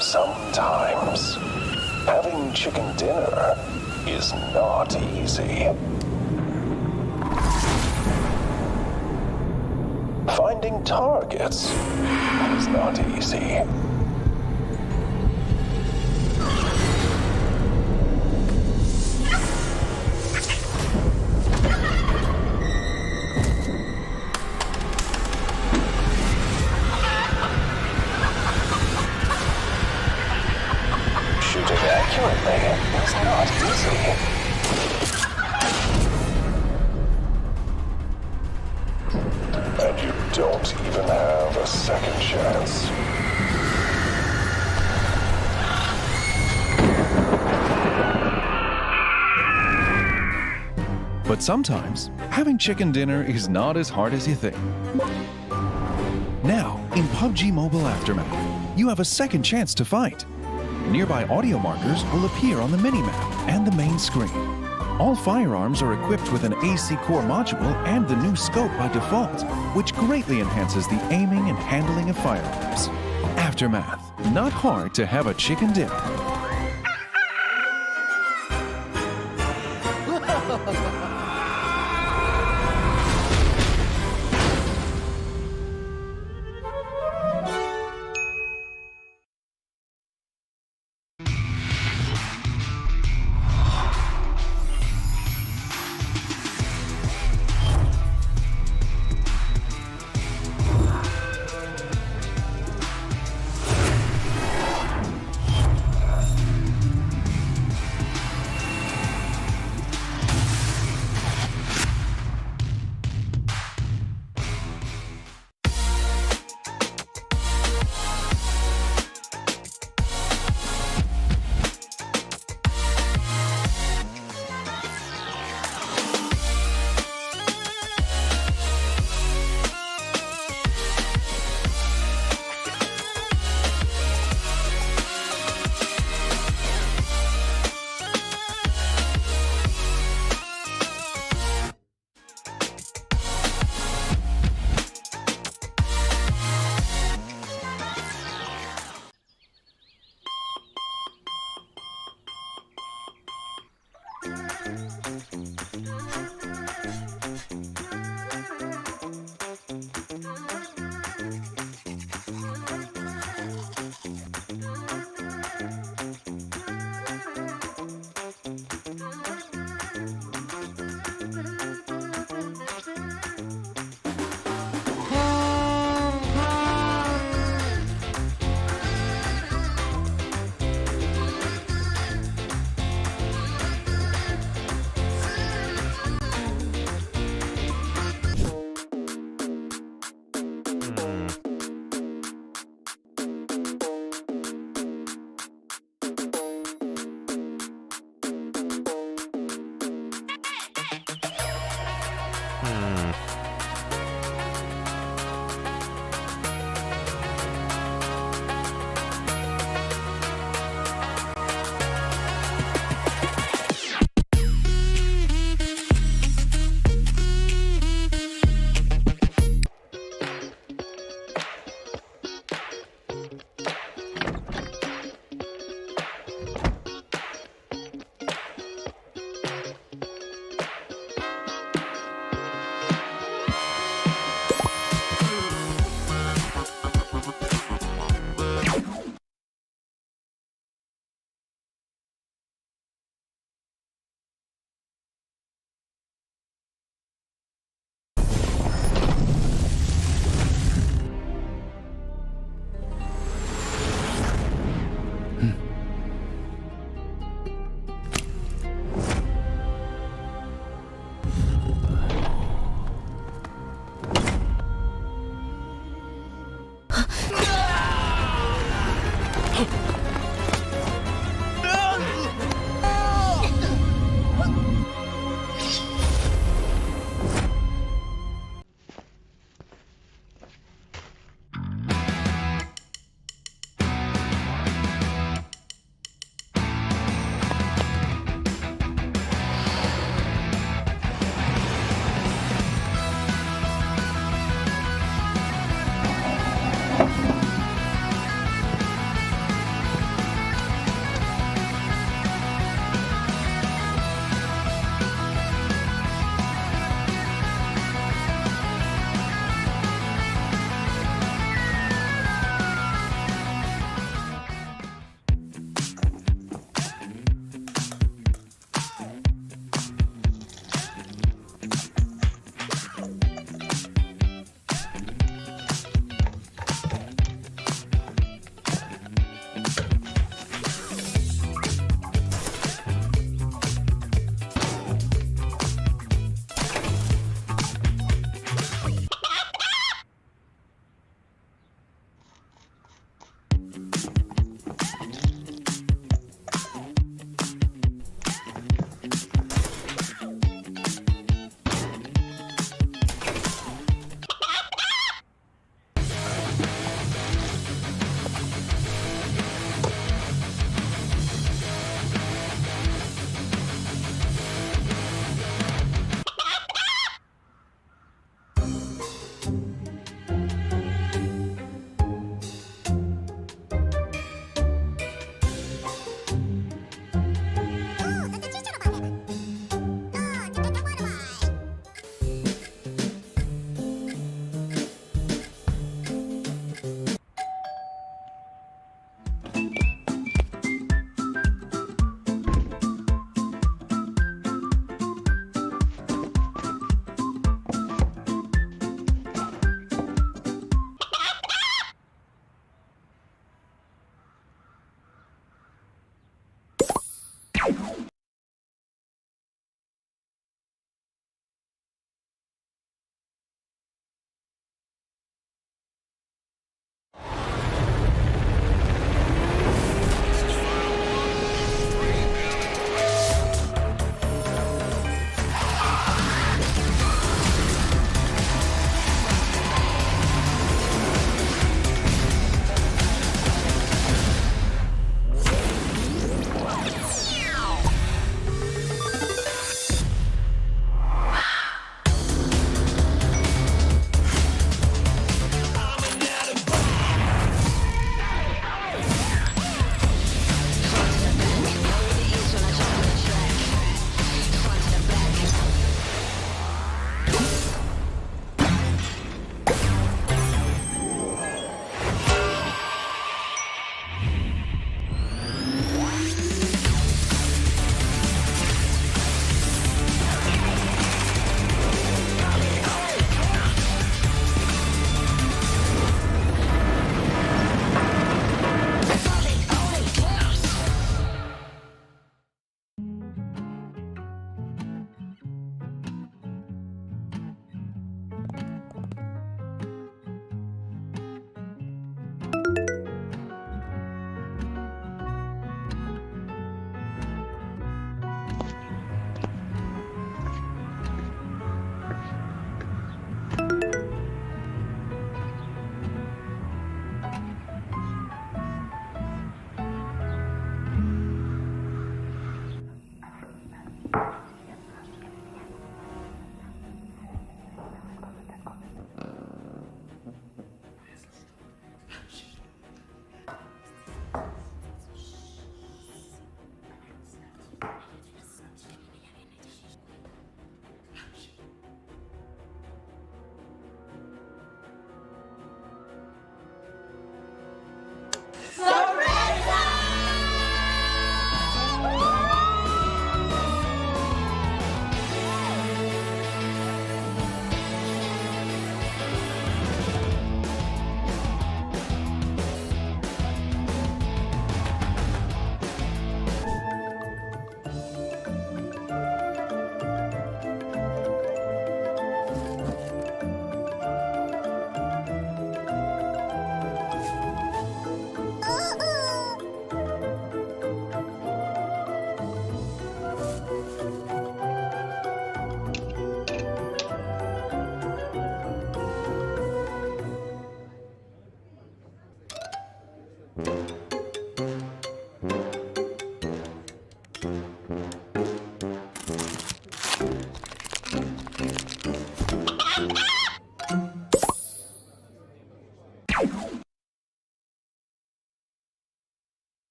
Sometimes, having chicken dinner is not easy. Finding targets is not easy. Shooting accurately is not easy. And you don't even have a second chance. But sometimes, having chicken dinner is not as hard as you think. Now, in PUBG Mobile Aftermath, you have a second chance to fight. Nearby audio markers will appear on the minimap and the main screen. All firearms are equipped with an AC core module and the new scope by default, which greatly enhances the aiming and handling of firearms. Aftermath, not hard to have a chicken dinner.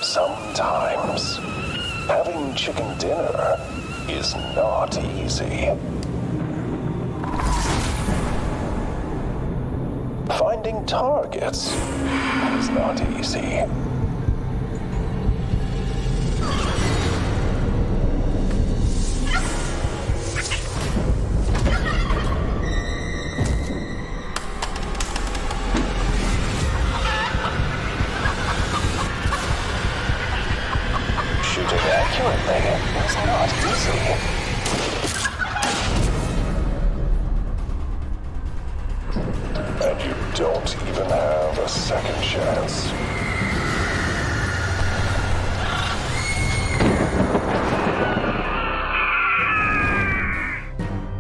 Sometimes, having chicken dinner is not easy. Finding targets is not easy. Shooting accurately is not easy. And you don't even have a second chance.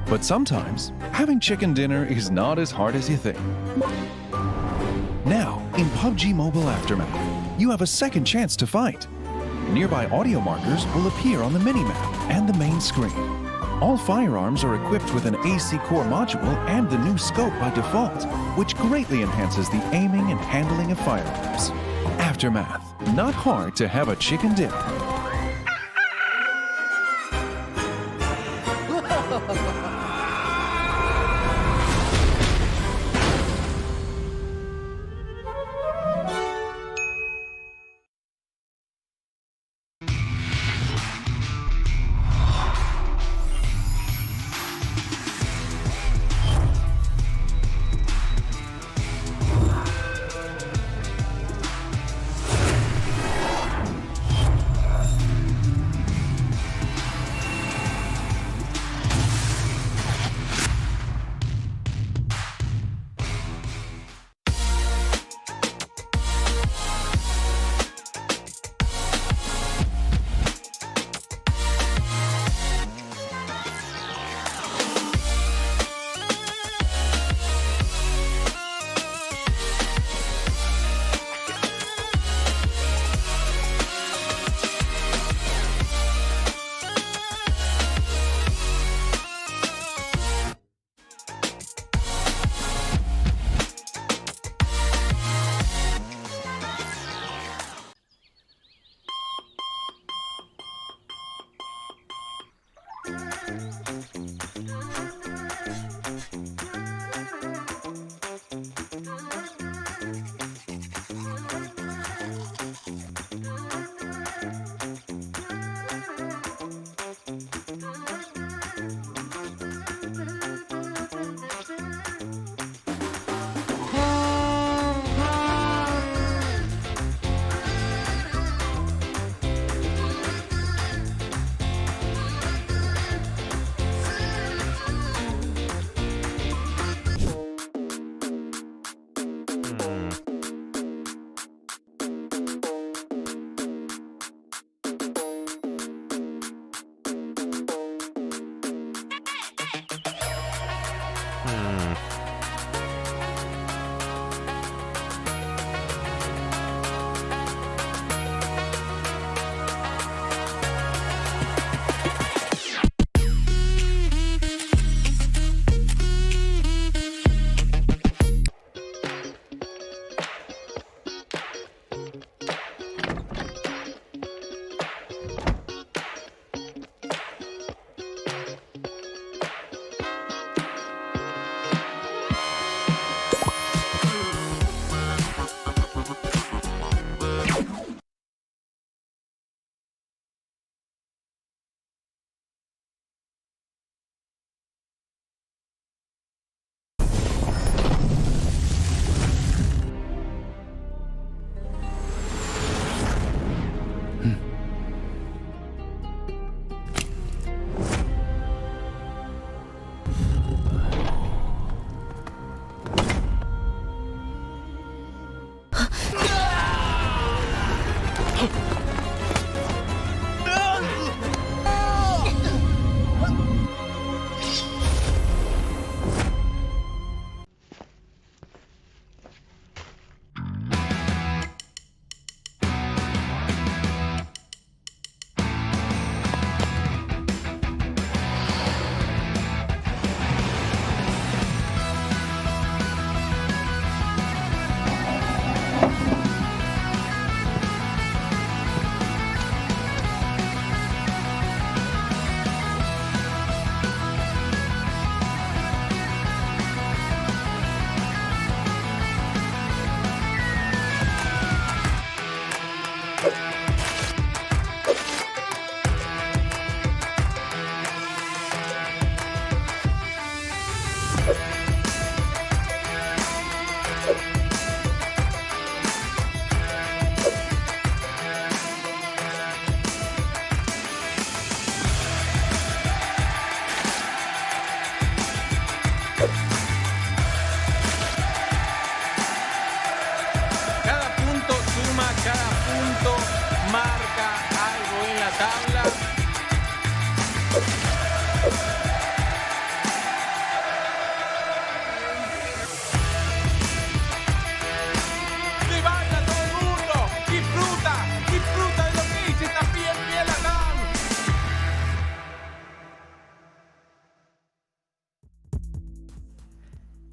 But sometimes, having chicken dinner is not as hard as you think. Now, in PUBG Mobile Aftermath, you have a second chance to fight. Nearby audio markers will appear on the minimap and the main screen. All firearms are equipped with an AC core module and the new scope by default, which greatly enhances the aiming and handling of firearms. Aftermath. Not hard to have a chicken dinner.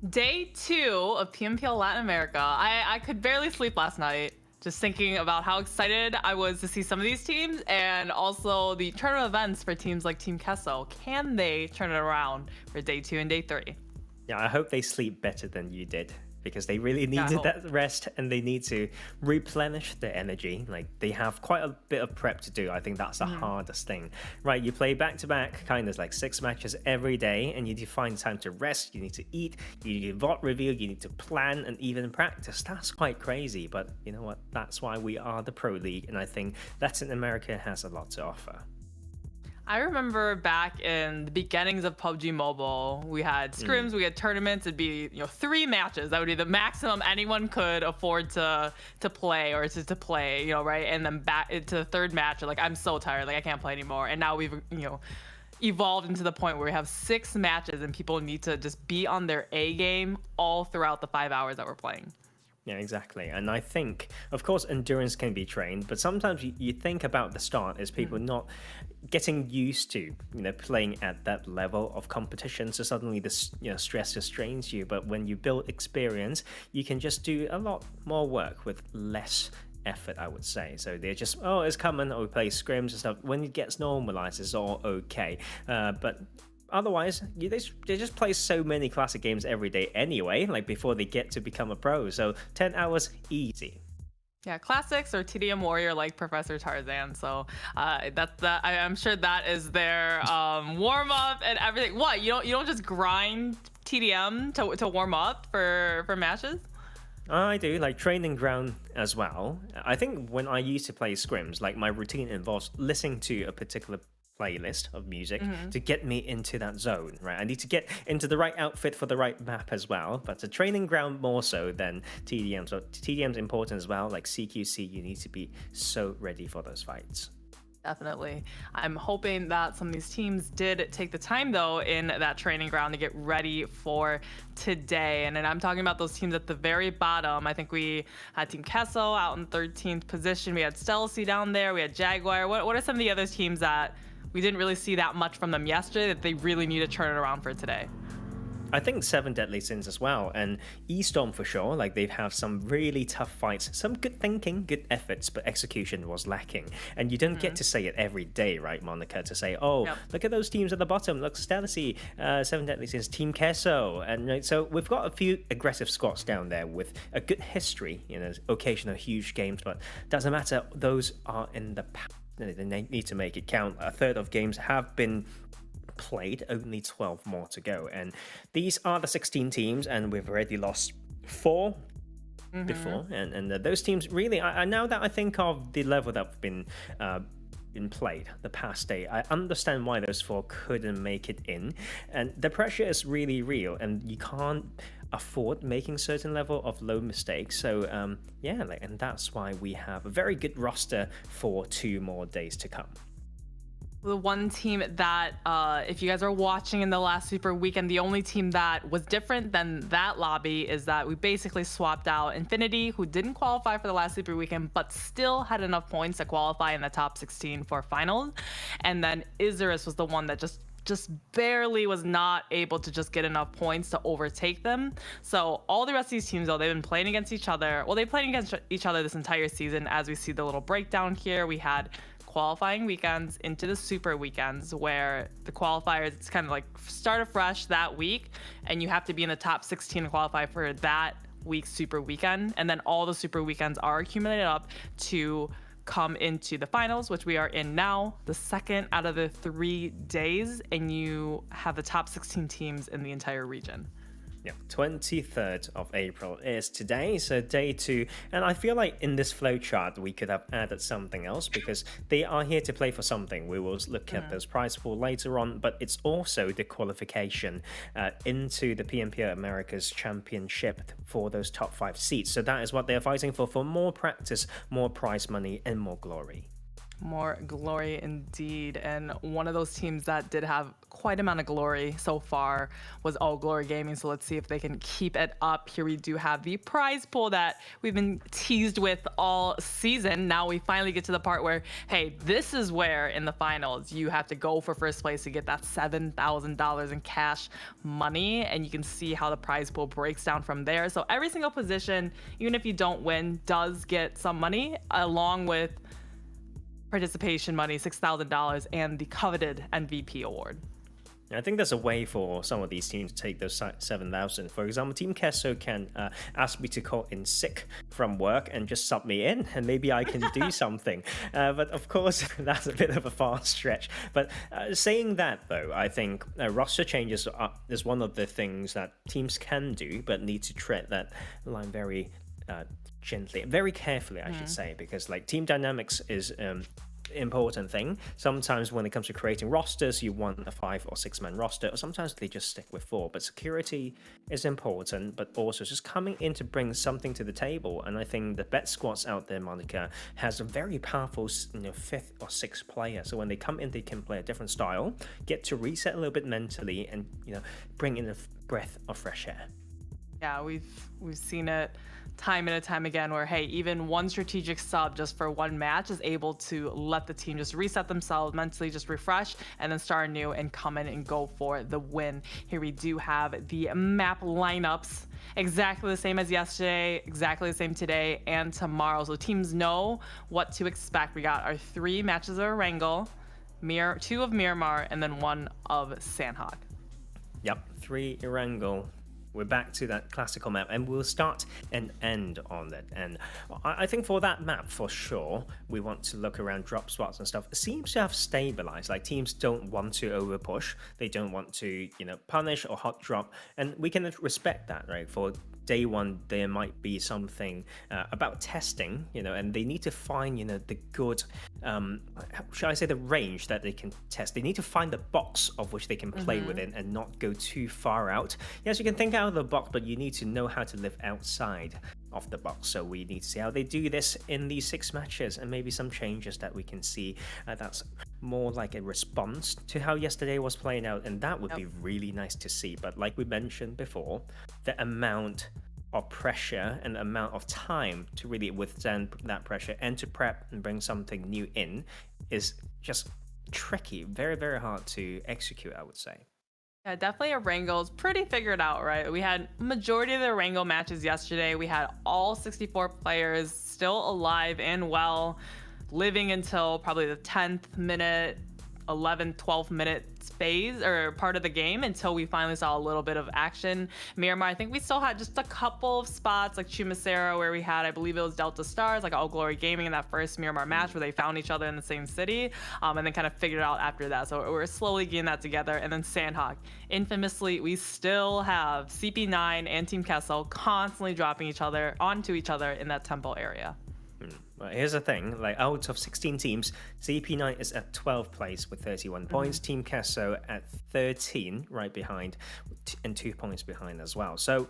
Day 2 of PMPL Latin America. I could barely sleep last night just thinking about how excited I was to see some of these teams and also the tournament events for teams like Team Queso. Can they turn it around for Day 2 and Day 3? Yeah, I hope they sleep better than you did, because they really needed that rest and they need to replenish their energy. Like, they have quite a bit of prep to do. I think that's the hardest thing, right? You play back-to-back kind of like 6 matches every day, and you need to find time to rest, you need to eat, you need to VOD review, you need to plan and even practice. That's quite crazy, but you know what? That's why we are the Pro League, and I think Latin America has a lot to offer. I remember back in the beginnings of PUBG Mobile, we had scrims, we had tournaments. It'd be 3 matches. That would be the maximum anyone could afford to play or to play, right? And then back into the 3rd match, like, I'm so tired, like I can't play anymore. And now we've evolved into the point where we have 6 matches and people need to just be on their A game all throughout the 5 hours that we're playing. Yeah, exactly. And I think, of course, endurance can be trained, but sometimes you think about the start as people not getting used to, playing at that level of competition. So suddenly this, stress just strains you. But when you build experience, you can just do a lot more work with less effort, I would say. So they're just, oh, it's coming, or we play scrims and stuff. When it gets normalized, it's all okay. But otherwise, they just play so many classic games every day anyway, like before they get to become a pro. So 10 hours, easy. Yeah, classics or TDM warrior like Professor Tarzan. So I'm sure that is their warm up and everything. What, you don't just grind TDM to warm up for matches? I do, like training ground as well. I think when I used to play scrims, like my routine involves listening to a particular playlist of music to get me into that zone, right? I need to get into the right outfit for the right map as well, but the training ground more so than TDM. So TDM's important as well, like CQC, you need to be so ready for those fights. Definitely. I'm hoping that some of these teams did take the time, though, in that training ground to get ready for today. And then I'm talking about those teams at the very bottom. I think we had Team Queso out in 13th position. We had Stelacy down there. We had Jaguar. What are some of the other teams that we didn't really see that much from them yesterday that they really need to turn it around for today? I think 7 Deadly Sins as well, and Estorm for sure. Like, they've had some really tough fights, some good thinking, good efforts, but execution was lacking. And you don't get to say it every day, right, Monica? To say, oh, look at those teams at the bottom. Look, Stelacy, 7 Deadly Sins, Team Queso, and right, so we've got a few aggressive squads down there with a good history. Occasional huge games, but doesn't matter. Those are in the past. They need to make it count. A third of games have been played, only 12 more to go, and these are the 16 teams, and we've already lost 4 before, and those teams really, now that I think of the level that have been played the past day, I understand why those 4 couldn't make it in, and the pressure is really real, and you can't afford making certain level of low mistakes. So and that's why we have a very good roster for 2 more days to come. The one team that, if you guys are watching in the last Super Weekend, the only team that was different than that lobby is that we basically swapped out Infinity, who didn't qualify for the last Super Weekend, but still had enough points to qualify in the top 16 for finals. And then Isurus was the one that just barely was not able to just get enough points to overtake them. So all the rest of these teams, though, they've been playing against each other. Well, they've played against each other this entire season. As we see the little breakdown here, we had qualifying weekends into the super weekends, where the qualifiers, it's kind of like start afresh that week, and you have to be in the top 16 to qualify for that week's super weekend. And then all the super weekends are accumulated up to come into the finals, which we are in now, the second out of the 3 days, and you have the top 16 teams in the entire region. Yeah, 23rd of April is today, so day 2. And I feel like in this flowchart we could have added something else, because they are here to play for something. We will look at those prize pool later on, but it's also the qualification into the PMPL Americas Championship for those top 5 seats. So that is what they're fighting for more practice, more prize money, and more glory. More glory indeed. And one of those teams that did have quite amount of glory so far was All Glory Gaming. So let's see if they can keep it up. Here we do have the prize pool that we've been teased with all season. Now we finally get to the part where, hey, this is where in the finals you have to go for first place to get that $7,000 in cash money. And you can see how the prize pool breaks down from there. So every single position, even if you don't win, does get some money, along with participation money, $6,000, and the coveted MVP award. I think there's a way for some of these teams to take those 7,000. For example, Team Queso can ask me to call in sick from work and just sub me in, and maybe I can do something. But of course, that's a bit of a far stretch. But saying that, though, I think roster changes is one of the things that teams can do, but need to tread that line very gently, very carefully, I should say, because like team dynamics is important thing. Sometimes when it comes to creating rosters, you want a 5 or 6 man roster, or sometimes they just stick with 4. But security is important, but also just coming in to bring something to the table. And I think the bet squads out there, Monica, has a very powerful 5th or 6th player. So when they come in, they can play a different style, get to reset a little bit mentally, and bring in a breath of fresh air. Yeah, we've seen it time and time again where, hey, even one strategic sub just for one match is able to let the team just reset themselves mentally, just refresh, and then start anew and come in and go for the win. Here we do have the map lineups, exactly the same as yesterday, exactly the same today and tomorrow. So teams know what to expect. We got our 3 matches of Erangel, 2 of Miramar, and then 1 of Sandhawk. Yep, 3 Erangel. We're back to that classical map, and we'll start and end on that. And I think for that map, for sure, we want to look around drop spots and stuff. It seems to have stabilized. Like, teams don't want to over push. They don't want to, punish or hot drop. And we can respect that, right? For day 1, there might be something about testing, and they need to find, the good, shall I say, the range that they can test. They need to find the box of which they can play within and not go too far out. Yes, you can think out of the box, but you need to know how to live outside off the box. So we need to see how they do this in these 6 matches, and maybe some changes that we can see that's more like a response to how yesterday was playing out, and that would be really nice to see. But like we mentioned before, the amount of pressure and the amount of time to really withstand that pressure and to prep and bring something new in is just tricky, very, very hard to execute, I would say. Yeah, definitely Erangel's pretty figured out, right? We had majority of the Erangel matches yesterday. We had all 64 players still alive and well, living until probably the 10th minute, 11th, 12th minute phase or part of the game until we finally saw a little bit of action. Miramar, I think we still had just a couple of spots like Chumacera where we had, I believe it was Delta Stars, like All Glory Gaming in that first Miramar match where they found each other in the same city, and then kind of figured it out after that. So we're slowly getting that together. And then Sandhawk, infamously, we still have CP9 and Team Kessel constantly dropping each other onto each other in that temple area. Well, here's the thing, like out of 16 teams, CP9 is at 12th place with 31 points, Team Kesso at 13, right behind, and 2 points behind as well. So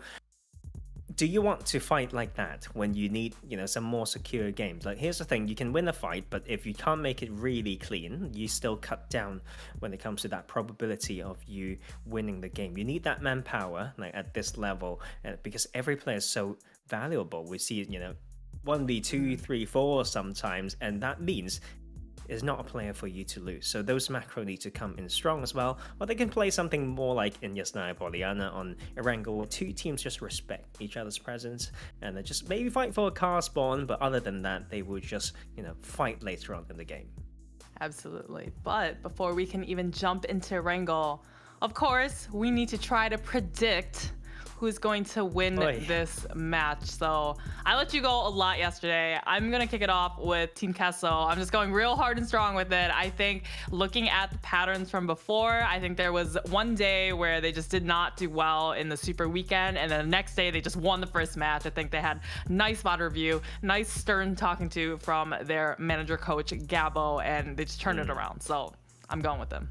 do you want to fight like that when you need, some more secure games? Like, here's the thing, you can win a fight, but if you can't make it really clean, you still cut down when it comes to that probability of you winning the game. You need that manpower, like at this level, because every player is so valuable. We see, 1v, 2, 3, 4 sometimes, and that means it's not a player for you to lose. So those macro need to come in strong as well, or they can play something more like in Yasnaya Poliana on Erangel, where 2 teams just respect each other's presence and they just maybe fight for a car spawn, but other than that, they will just, fight later on in the game. Absolutely. But before we can even jump into Erangel, of course, we need to try to predict who's going to win this match. So I let you go a lot yesterday. I'm going to kick it off with Team Kessel. I'm just going real hard and strong with it. I think looking at the patterns from before, I think there was one day where they just did not do well in the Super Weekend, and then the next day they just won the first match. I think they had nice VOD review, nice stern talking to from their manager coach Gabo, and they just turned it around. So I'm going with them.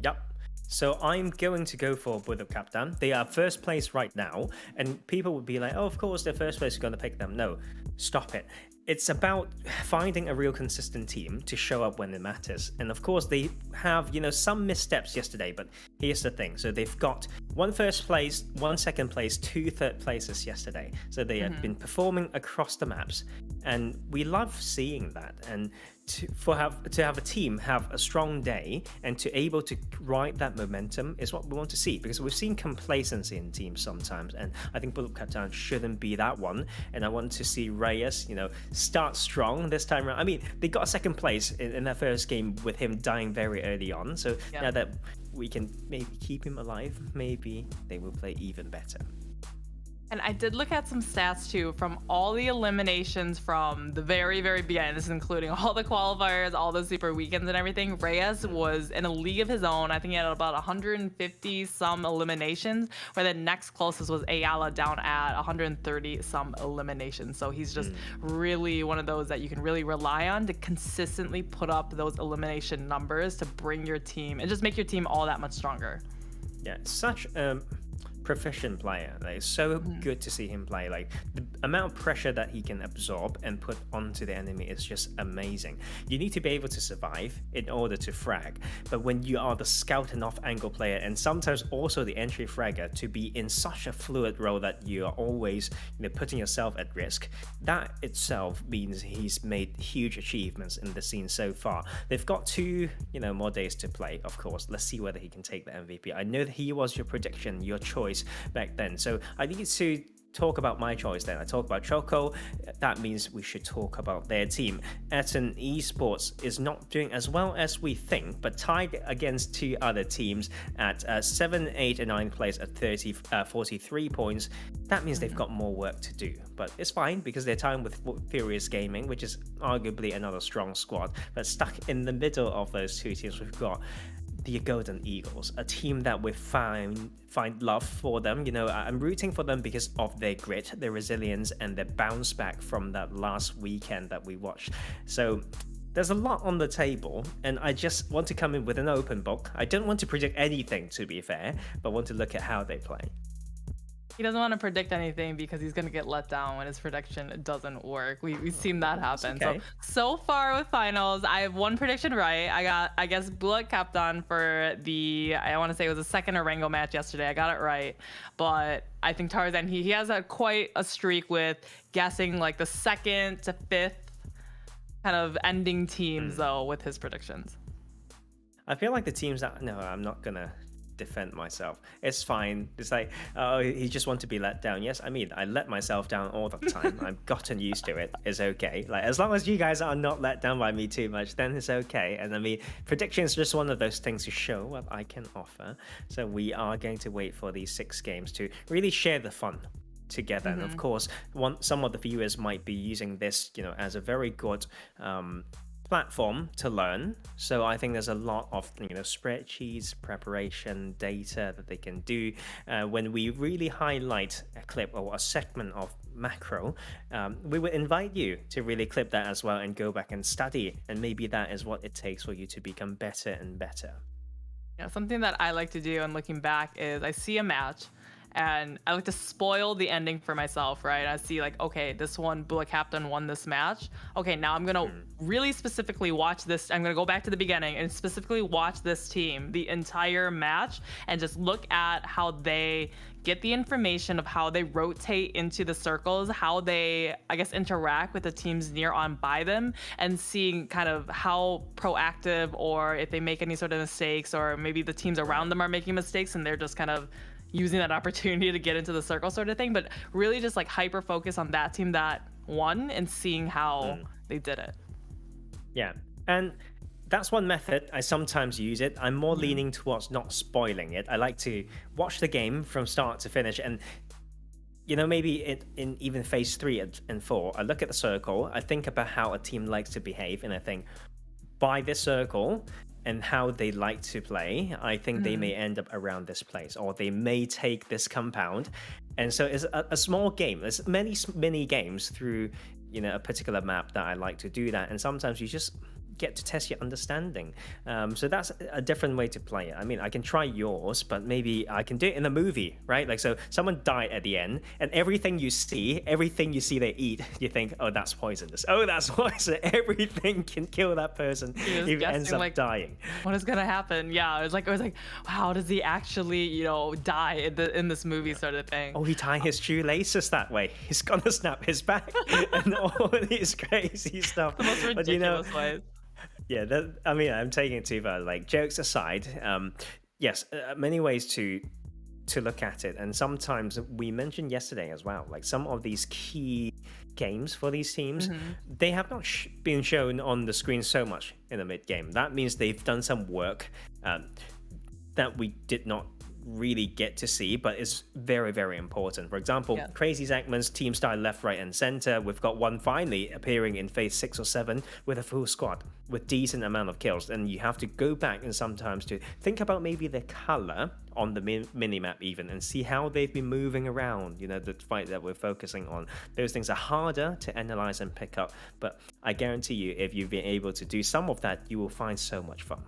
Yep. So I'm going to go for Buluc Chabtan. They are first place right now, and people would be like, oh, of course, they're first place, you're going to pick them. No, stop it. It's about finding a real consistent team to show up when it matters. And of course, they have, some missteps yesterday, but here's the thing. So they've got 1 first place, 1 second place, 2 third places yesterday. So they have been performing across the maps, and we love seeing that. And to have a team have a strong day and to able to ride that momentum is what we want to see, because we've seen complacency in teams sometimes, and I think Buluc Chabtan shouldn't be that one. And I want to see Reyes, start strong this time around. I mean, they got second place in their first game with him dying very early on, so now that we can maybe keep him alive, maybe they will play even better. And I did look at some stats too from all the eliminations from the very, very beginning. This is including all the qualifiers, all the super weekends and everything. Reyes was in a league of his own. I think he had about 150 some eliminations, where the next closest was Ayala down at 130 some eliminations. So he's just really one of those that you can really rely on to consistently put up those elimination numbers to bring your team and just make your team all that much stronger. Yeah, such proficient player. Like, it's so good to see him play. Like, the amount of pressure that he can absorb and put onto the enemy is just amazing. You need to be able to survive in order to frag, but when you are the scout and off angle player, and sometimes also the entry fragger, to be in such a fluid role that you are always putting yourself at risk, that itself means he's made huge achievements in the scene so far. They've got 2 more days to play, of course. Let's see whether he can take the MVP. I know that he was your prediction, your choice back then, so I need to talk about my choice then. I talk about Choco. That means we should talk about their team. Aton Esports is not doing as well as we think, but tied against 2 other teams at 7, 8, and 9 place at 43 points. That means they've got more work to do, but it's fine because they're tied with Furious Gaming, which is arguably another strong squad. But stuck in the middle of those 2 teams, we've got the Golden Eagles, a team that we find love for them. I'm rooting for them because of their grit, their resilience, and their bounce back from that last weekend that we watched. So there's a lot on the table, and I just want to come in with an open book. I don't want to predict anything, to be fair, but want to look at how they play. He doesn't want to predict anything because he's going to get let down when his prediction doesn't work. We've seen that happen. Okay. So far with finals, I have one prediction right. I guess Buluc Chabtan for I want to say it was a second Orango match yesterday. I got it right. But I think Tarzan, he has quite a streak with guessing like the second to fifth kind of ending teams though with his predictions. I feel like the teams that... No, I'm not going to defend myself. It's fine. It's like, oh, he just wants to be let down. Yes, I mean, I let myself down all the time. I've gotten used to it. It's okay. Like, as long as you guys are not let down by me too much, then it's okay. And I mean, prediction is just one of those things to show what I can offer. So we are going to wait for these 6 games to really share the fun together. And of course, some of the viewers might be using this, as a very good platform to learn. So I think there's a lot of spreadsheets, preparation, data that they can do. When we really highlight a clip or a segment of macro, we would invite you to really clip that as well and go back and study, and maybe that is what it takes for you to become better and better. Yeah, something that I like to do and looking back is I see a match and I like to spoil the ending for myself, right? I see like, okay, this one, Buluc Chabtan won this match. Okay, now I'm gonna really specifically watch this. I'm gonna go back to the beginning and specifically watch this team the entire match and just look at how they get the information of how they rotate into the circles, how they, I guess, interact with the teams near on by them, and seeing kind of how proactive or if they make any sort of mistakes, or maybe the teams around them are making mistakes and they're just kind of using that opportunity to get into the circle sort of thing. But really just like hyper focus on that team that won and seeing how they did it. Yeah, and that's one method. I sometimes use it. I'm more leaning towards not spoiling it. I like to watch the game from start to finish, and maybe in even phase 3 and 4, I look at the circle, I think about how a team likes to behave, and I think by this circle and how they like to play, I think they may end up around this place, or they may take this compound. And so it's a small game. There's many mini games through a particular map that I like to do that, and sometimes you just get to test your understanding. So that's a different way to play it. I mean, I can try yours, but maybe I can do it in a movie, right? Like, so someone died at the end, and everything you see they eat, you think, oh, that's poisonous. Oh, that's poison. Everything can kill that person if he ends up dying. What is gonna happen? Yeah, it was like, how does he actually, die in this movie sort of thing? Oh, he tied his shoelaces that way. He's gonna snap his back and all these crazy stuff. The most ridiculous ways. Yeah, I'm taking it too far. Like, jokes aside, yes, many ways to look at it. And sometimes we mentioned yesterday as well, like some of these key games for these teams, they have not been shown on the screen so much in the mid game. That means they've done some work that we did not really get to see, but it's very, very important. For example, crazy segments, team style left, right, and center. We've got one finally appearing in phase 6 or 7 with a full squad with decent amount of kills, and you have to go back and sometimes to think about maybe the color on the mini map even, and see how they've been moving around. The fight that we're focusing on, those things are harder to analyze and pick up, but I guarantee you, if you've been able to do some of that, you will find so much fun.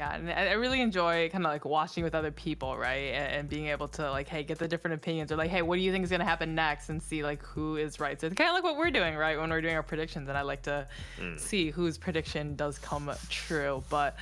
Yeah, and I really enjoy kind of like watching with other people, right? And being able to like, hey, get the different opinions, or like, hey, what do you think is going to happen next, and see like who is right. So it's kind of like what we're doing, right? When we're doing our predictions, and I like to see whose prediction does come true. But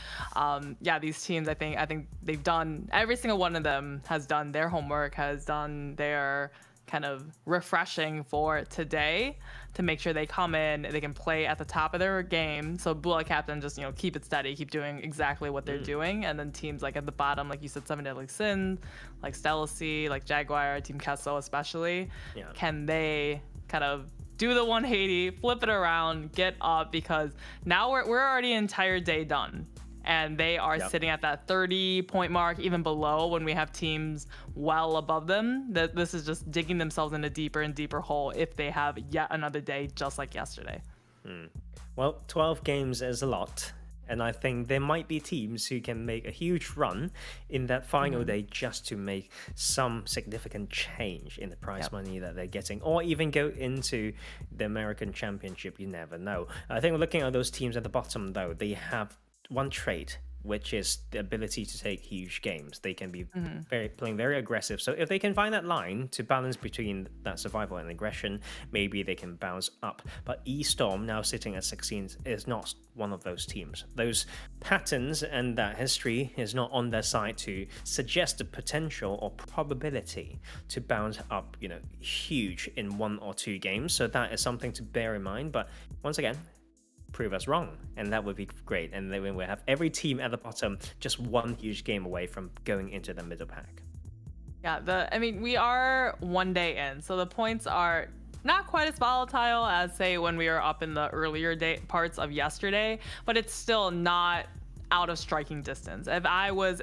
yeah, these teams, I think they've done, every single one of them has done their homework, has done their kind of refreshing for today to make sure they come in, they can play at the top of their game. So Buluc Chabtan just, keep it steady, keep doing exactly what they're doing. And then teams like at the bottom, like you said, 7 Deadly Sins, like Stelacy, like Jaguar, Team Queso especially, can they kind of do the 180, flip it around, get up? Because now we're already an entire day done. And they are sitting at that 30-point mark, even below, when we have teams well above them. This is just digging themselves in a deeper and deeper hole if they have yet another day just like yesterday. Well, 12 games is a lot. And I think there might be teams who can make a huge run in that final day just to make some significant change in the prize money that they're getting, or even go into the American Championship. You never know. I think looking at those teams at the bottom, though, they have one trait which is the ability to take huge games. They can be playing very aggressive. So if they can find that line to balance between that survival and aggression, maybe they can bounce up. But Estorm, now sitting at 16, is not one of those teams. Those patterns and that history is not on their side to suggest the potential or probability to bounce up, huge in 1 or 2 games. So that is something to bear in mind. But once again, prove us wrong, and that would be great. And then we'll have every team at the bottom just one huge game away from going into the middle pack. Yeah, we are 1 day in, so the points are not quite as volatile as, say, when we were up in the earlier parts of yesterday, but it's still not out of striking distance. If I was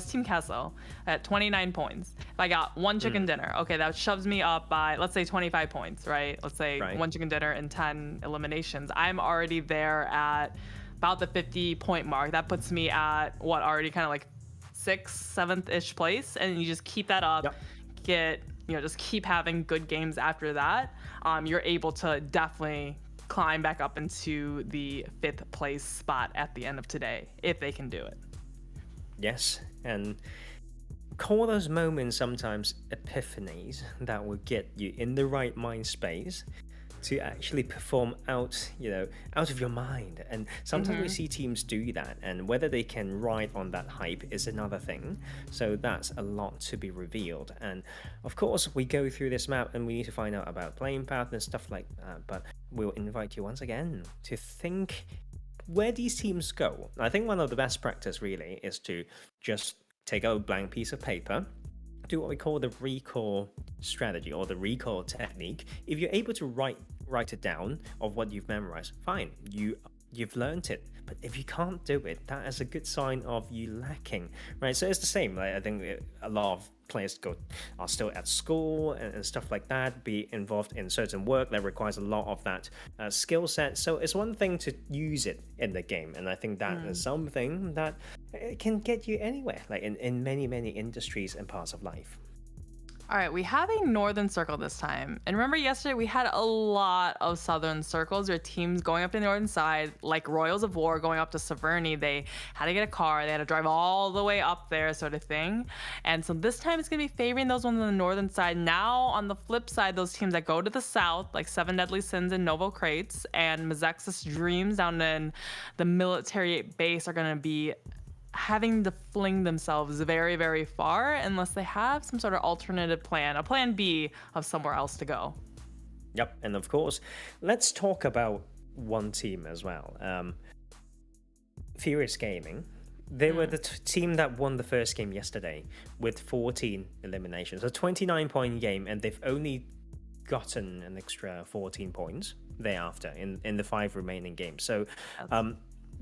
Team Queso at 29 points, if I got 1 chicken dinner, okay, that shoves me up by, let's say, 25 points, right? Let's say 1 chicken dinner and 10 eliminations. I'm already there at about the 50-point mark. That puts me at already kind of like 6th, 7th-ish place, and you just keep that up, just keep having good games after that. You're able to definitely climb back up into the 5th place spot at the end of today, if they can do it. Yes, and call those moments sometimes epiphanies that will get you in the right mind space to actually perform out of your mind. And sometimes we see teams do that, and whether they can ride on that hype is another thing. So that's a lot to be revealed. And of course, we go through this map and we need to find out about playing path and stuff like that. But we'll invite you once again to think where these teams go. I think one of the best practice really is to just take a blank piece of paper, do what we call the recall strategy or the recall technique. If you're able to write it down of what you've memorized, fine, you've learned it. But if you can't do it, that is a good sign of you lacking, right? So it's the same. I think a lot of players are still at school and stuff like that, be involved in certain work that requires a lot of that skill set. So it's one thing to use it in the game, and I think that is something that can get you anywhere, like in many industries and parts of life. All right, we have a northern circle this time. And remember yesterday we had a lot of southern circles or teams going up the northern side, like Royals of War going up to Fraternity. They had to get a car, they had to drive all the way up there, sort of thing. And so this time it's going to be favoring those ones on the northern side. Now, on the flip side, those teams that go to the south, like 7 Deadly Sins and Novo Crates and Mezexis Dreams down in the military base, are going to be having to fling themselves very, very far unless they have some sort of alternative plan, a plan B of somewhere else to go. Yep, and of course, let's talk about one team as well. Furious Gaming. They were the team that won the first game yesterday with 14 eliminations. A 29-point game, and they've only gotten an extra 14 points thereafter in the 5 remaining games. So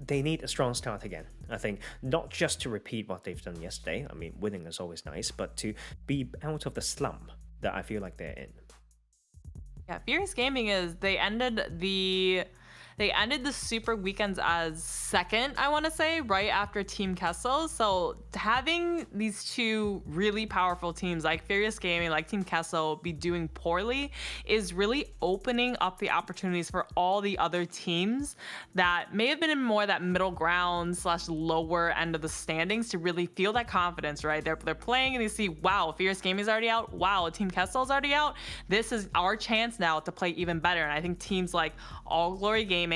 they need a strong start again, I think, not just to repeat what they've done yesterday. I mean, winning is always nice, but to be out of the slump that I feel like they're in. Yeah, Furious Gaming they ended the Super Weekends as second, I want to say, right after Team Queso. So having these two really powerful teams like Furious Gaming, like Team Queso, be doing poorly is really opening up the opportunities for all the other teams that may have been in more that middle ground / lower end of the standings to really feel that confidence, right? They're playing and they see, wow, Furious Gaming is already out. Wow, Team Queso is already out. This is our chance now to play even better. And I think teams like All Glory Gaming,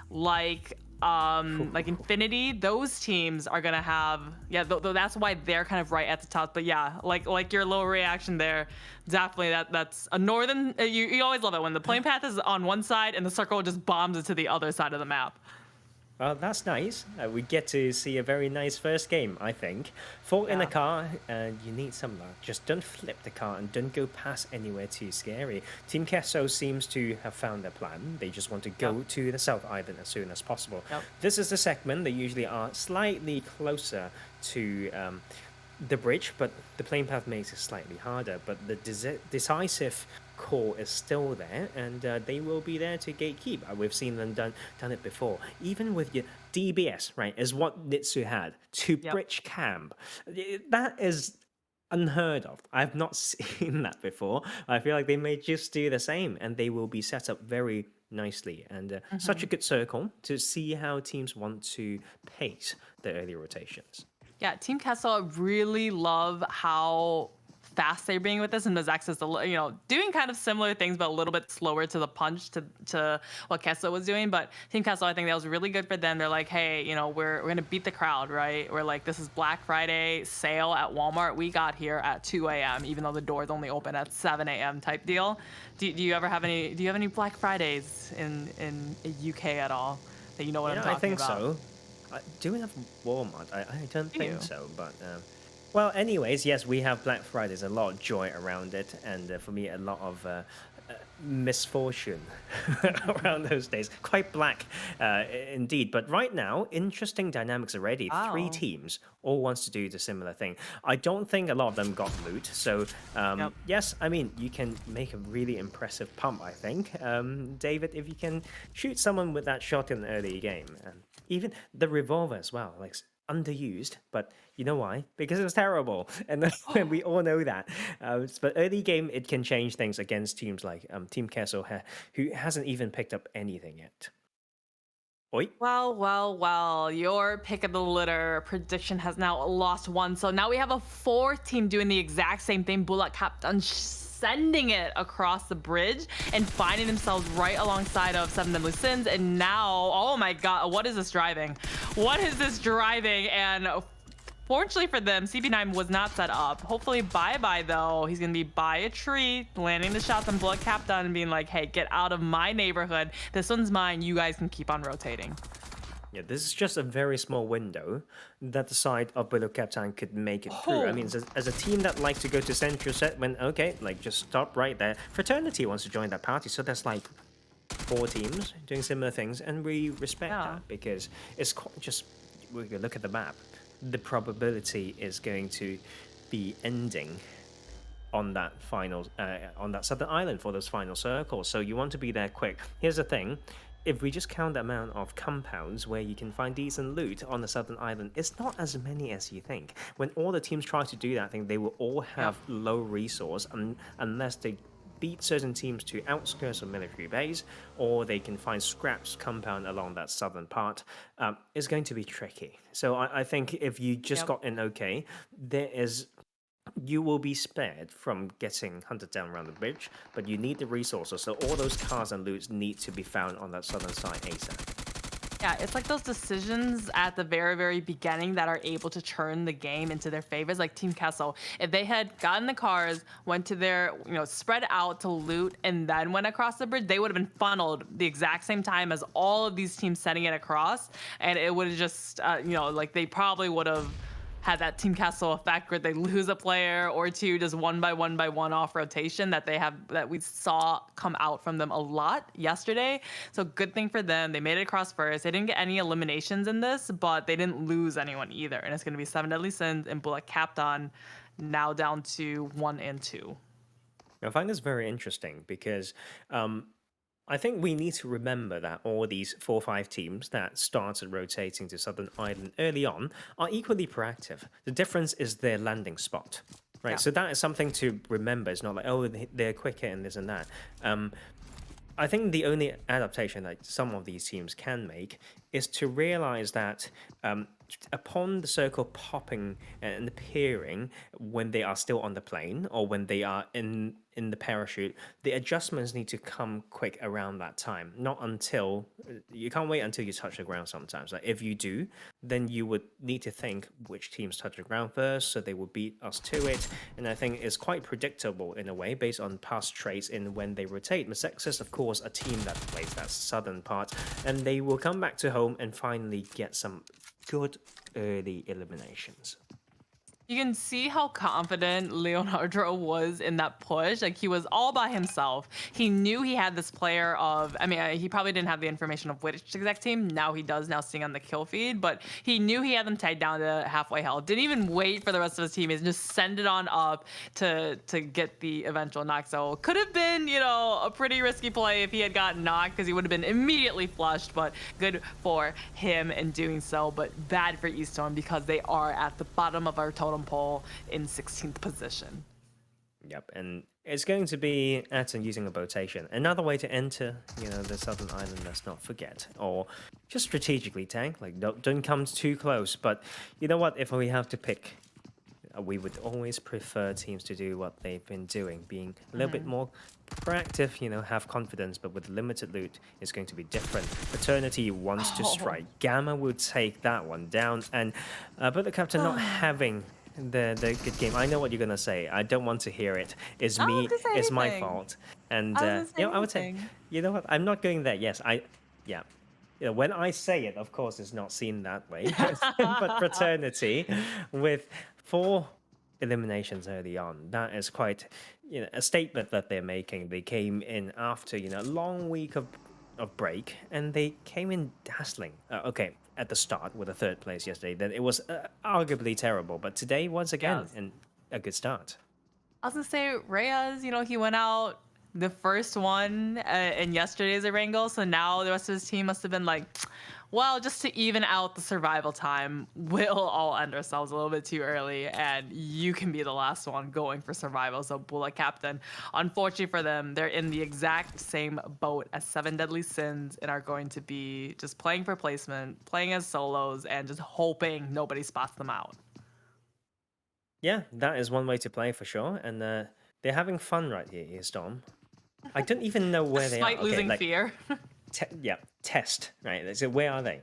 like Infinity, those teams are gonna have, that's why they're kind of right at the top. But yeah, like your little reaction there, definitely that's a northern. You always love it when the playing path is on one side and the circle just bombs it to the other side of the map. Well, that's nice. We get to see a very nice first game, I think. Fall in a car, you need some luck. Just don't flip the car and don't go past anywhere too scary. Team Queso seems to have found their plan. They just want to go to the South Island as soon as possible. This is the segment. They usually are slightly closer to the bridge, but the playing path makes it slightly harder. But the decisive core is still there, and they will be there to gatekeep. We've seen them done it before. Even with your DBS, right, is what Nitsu had to bridge camp. That is unheard of. I've not seen that before. I feel like they may just do the same, and they will be set up very nicely, and such a good circle to see how teams want to pace the early rotations. Yeah, Team Kessel really love how fast they're being with this, and Mezexis, doing kind of similar things, but a little bit slower to the punch to what Kessel was doing. But Team Kessel, I think that was really good for them. They're like, hey, we're gonna beat the crowd, right? We're like, this is Black Friday sale at Walmart. We got here at 2 a.m. even though the doors only open at 7 a.m. type deal. Do you ever have any? Do you have any Black Fridays in UK at all? That you know what I'm talking about? I think so. Do we have Walmart? I don't think you? so, but. Well, anyways, yes, we have Black Friday. There's a lot of joy around it, and for me, a lot of misfortune around those days. Quite black indeed. But right now, interesting dynamics already. Wow. 3 teams all wants to do the similar thing. I don't think a lot of them got loot. So, yes, I mean, you can make a really impressive pump, I think. David, if you can shoot someone with that shot in the early game, even the revolver as well, like underused, but you know why? Because it was terrible, and we all know that. But early game, it can change things against teams like Team Kessel, who hasn't even picked up anything yet. Oi. Well, your pick of the litter prediction has now lost one. So now we have a 4th team doing the exact same thing. Buluc Chabtan sending it across the bridge and finding themselves right alongside of 7 Deadly Sins. And now, oh my God, what is this driving? What is this driving? And fortunately for them, CP9 was not set up. Hopefully, bye-bye, though. He's going to be by a tree, landing the shots on Buluc Chabtan and being like, hey, get out of my neighborhood. This one's mine. You guys can keep on rotating. Yeah, this is just a very small window that the side of Buluc Chabtan could make it through. I mean, as a team that likes to go to central set, when, okay, like, just stop right there. Fraternity wants to join that party, so there's like 4 teams doing similar things, and we respect that because it's just, we look at the map. The probability is going to be ending on that final, on that southern island for those final circles. So you want to be there quick. Here's the thing. If we just count the amount of compounds where you can find decent loot on the southern island, it's not as many as you think. When all the teams try to do that thing, they will all have low resource unless they beat certain teams to outskirts of military base, or they can find scraps compound along that southern part. It's going to be tricky. So I think if you just got in okay, you will be spared from getting hunted down around the bridge, but you need the resources. So all those cars and loots need to be found on that southern side ASAP. Yeah, it's like those decisions at the very, very beginning that are able to turn the game into their favors. Like Team Kessel, if they had gotten the cars, went to their, spread out to loot, and then went across the bridge, they would have been funneled the exact same time as all of these teams setting it across, and it would have just, they probably would have had that Team Kessel effect where they lose a player or two just one by one off rotation that we saw come out from them a lot yesterday. So good thing for them. They made it across first. They didn't get any eliminations in this, but they didn't lose anyone either. And it's going to be 7 Deadly Sins and Buluc Chabtan now down to 1 and 2. I find this very interesting because I think we need to remember that all these 4 or 5 teams that started rotating to Southern Island early on are equally proactive. The difference is their landing spot, right? Yeah. So that is something to remember. It's not like, oh, they're quicker and this and that. I think the only adaptation that some of these teams can make is to realize that upon the circle popping and appearing when they are still on the plane or when they are in the parachute, the adjustments need to come quick around that time. Not until you can't wait until you touch the ground sometimes. Like if you do, then you would need to think which teams touch the ground first, so they will beat us to it. And I think it's quite predictable in a way based on past traits in when they rotate. Mezexis, of course, a team that plays that southern part, and they will come back to home and finally get some good early eliminations. You can see how confident Leonardo was in that push. Like, he was all by himself. He knew he had this player of, he probably didn't have the information of which exact team. Now he does, now seeing on the kill feed. But he knew he had them tagged down to halfway health. Didn't even wait for the rest of his teammates. Just send it on up to get the eventual knock. So could have been, a pretty risky play if he had gotten knocked, because he would have been immediately flushed. But good for him in doing so. But bad for Estorm because they are at the bottom of our totem pole in 16th position. Yep, and it's going to be Aton using a rotation. Another way to enter, the Southern Island, let's not forget. Or just strategically tank, like don't come too close. But you know what, if we have to pick, we would always prefer teams to do what they've been doing, being a little bit more proactive, have confidence, but with limited loot, it's going to be different. Fraternity wants to strike. Gamma will take that one down, and Buluc Chabtan not having the good game. I know what you're gonna say. I don't want to hear it. It's me. It's my fault. And I would say, you know what? I'm not going there. Yes, when I say it, of course, it's not seen that way. But Fraternity, with 4 eliminations early on, that is quite, a statement that they're making. They came in after, a long week of break, and they came in dazzling. Okay, at the start with a 3rd place yesterday, then it was arguably terrible. But today, once again, a good start. I was gonna say Reyes, he went out the first one in yesterday's Erangel, so now the rest of his team must have been like, well, just to even out the survival time, we'll all end ourselves a little bit too early, and you can be the last one going for survival. So Buluc Chabtan, unfortunately for them, they're in the exact same boat as 7 Deadly Sins and are going to be just playing for placement, playing as solos, and just hoping nobody spots them out. Yeah, that is one way to play for sure, and they're having fun right here, Estorm. I don't even know where they are. Despite losing fear. Test, right? So where are they?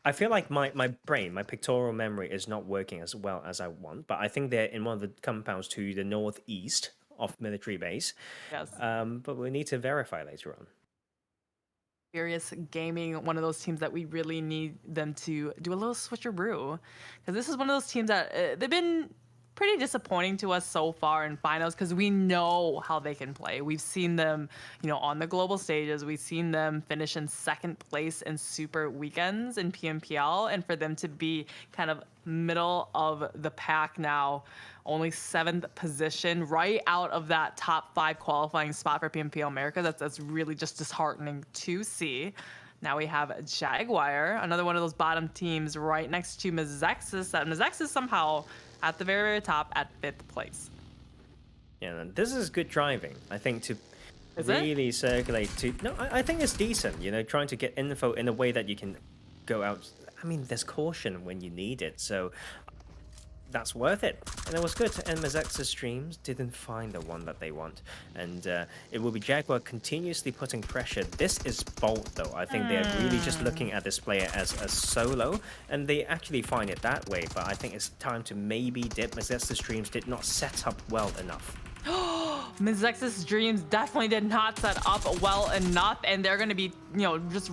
I feel like my brain, my pictorial memory is not working as well as I want, but I think they're in one of the compounds to the northeast of military base. Yes. But we need to verify later on. Furious Gaming, one of those teams that we really need them to do a little switcheroo, because this is one of those teams that they've been pretty disappointing to us so far in finals, because we know how they can play. We've seen them, on the global stages. We've seen them finish in 2nd place in super weekends in PMPL, and for them to be kind of middle of the pack now, only 7th position, right out of that top 5 qualifying spot for PMPL America. That's really just disheartening to see. Now we have Jaguar, another one of those bottom teams right next to Mezexis. That Mezexis somehow at the very, very top at 5th place. Yeah, this is good driving, I think, to really circulate to... No, I think it's decent, trying to get info in a way that you can go out. I mean, there's caution when you need it, so that's worth it. And it was good. And Mezexis Dreams didn't find the one that they want. And it will be Jaguar continuously putting pressure. This is bold, though. I think they're really just looking at this player as a solo, and they actually find it that way. But I think it's time to maybe dip. Mezexis Dreams did not set up well enough. Mezexis Dreams definitely did not set up well enough, and they're going to be, just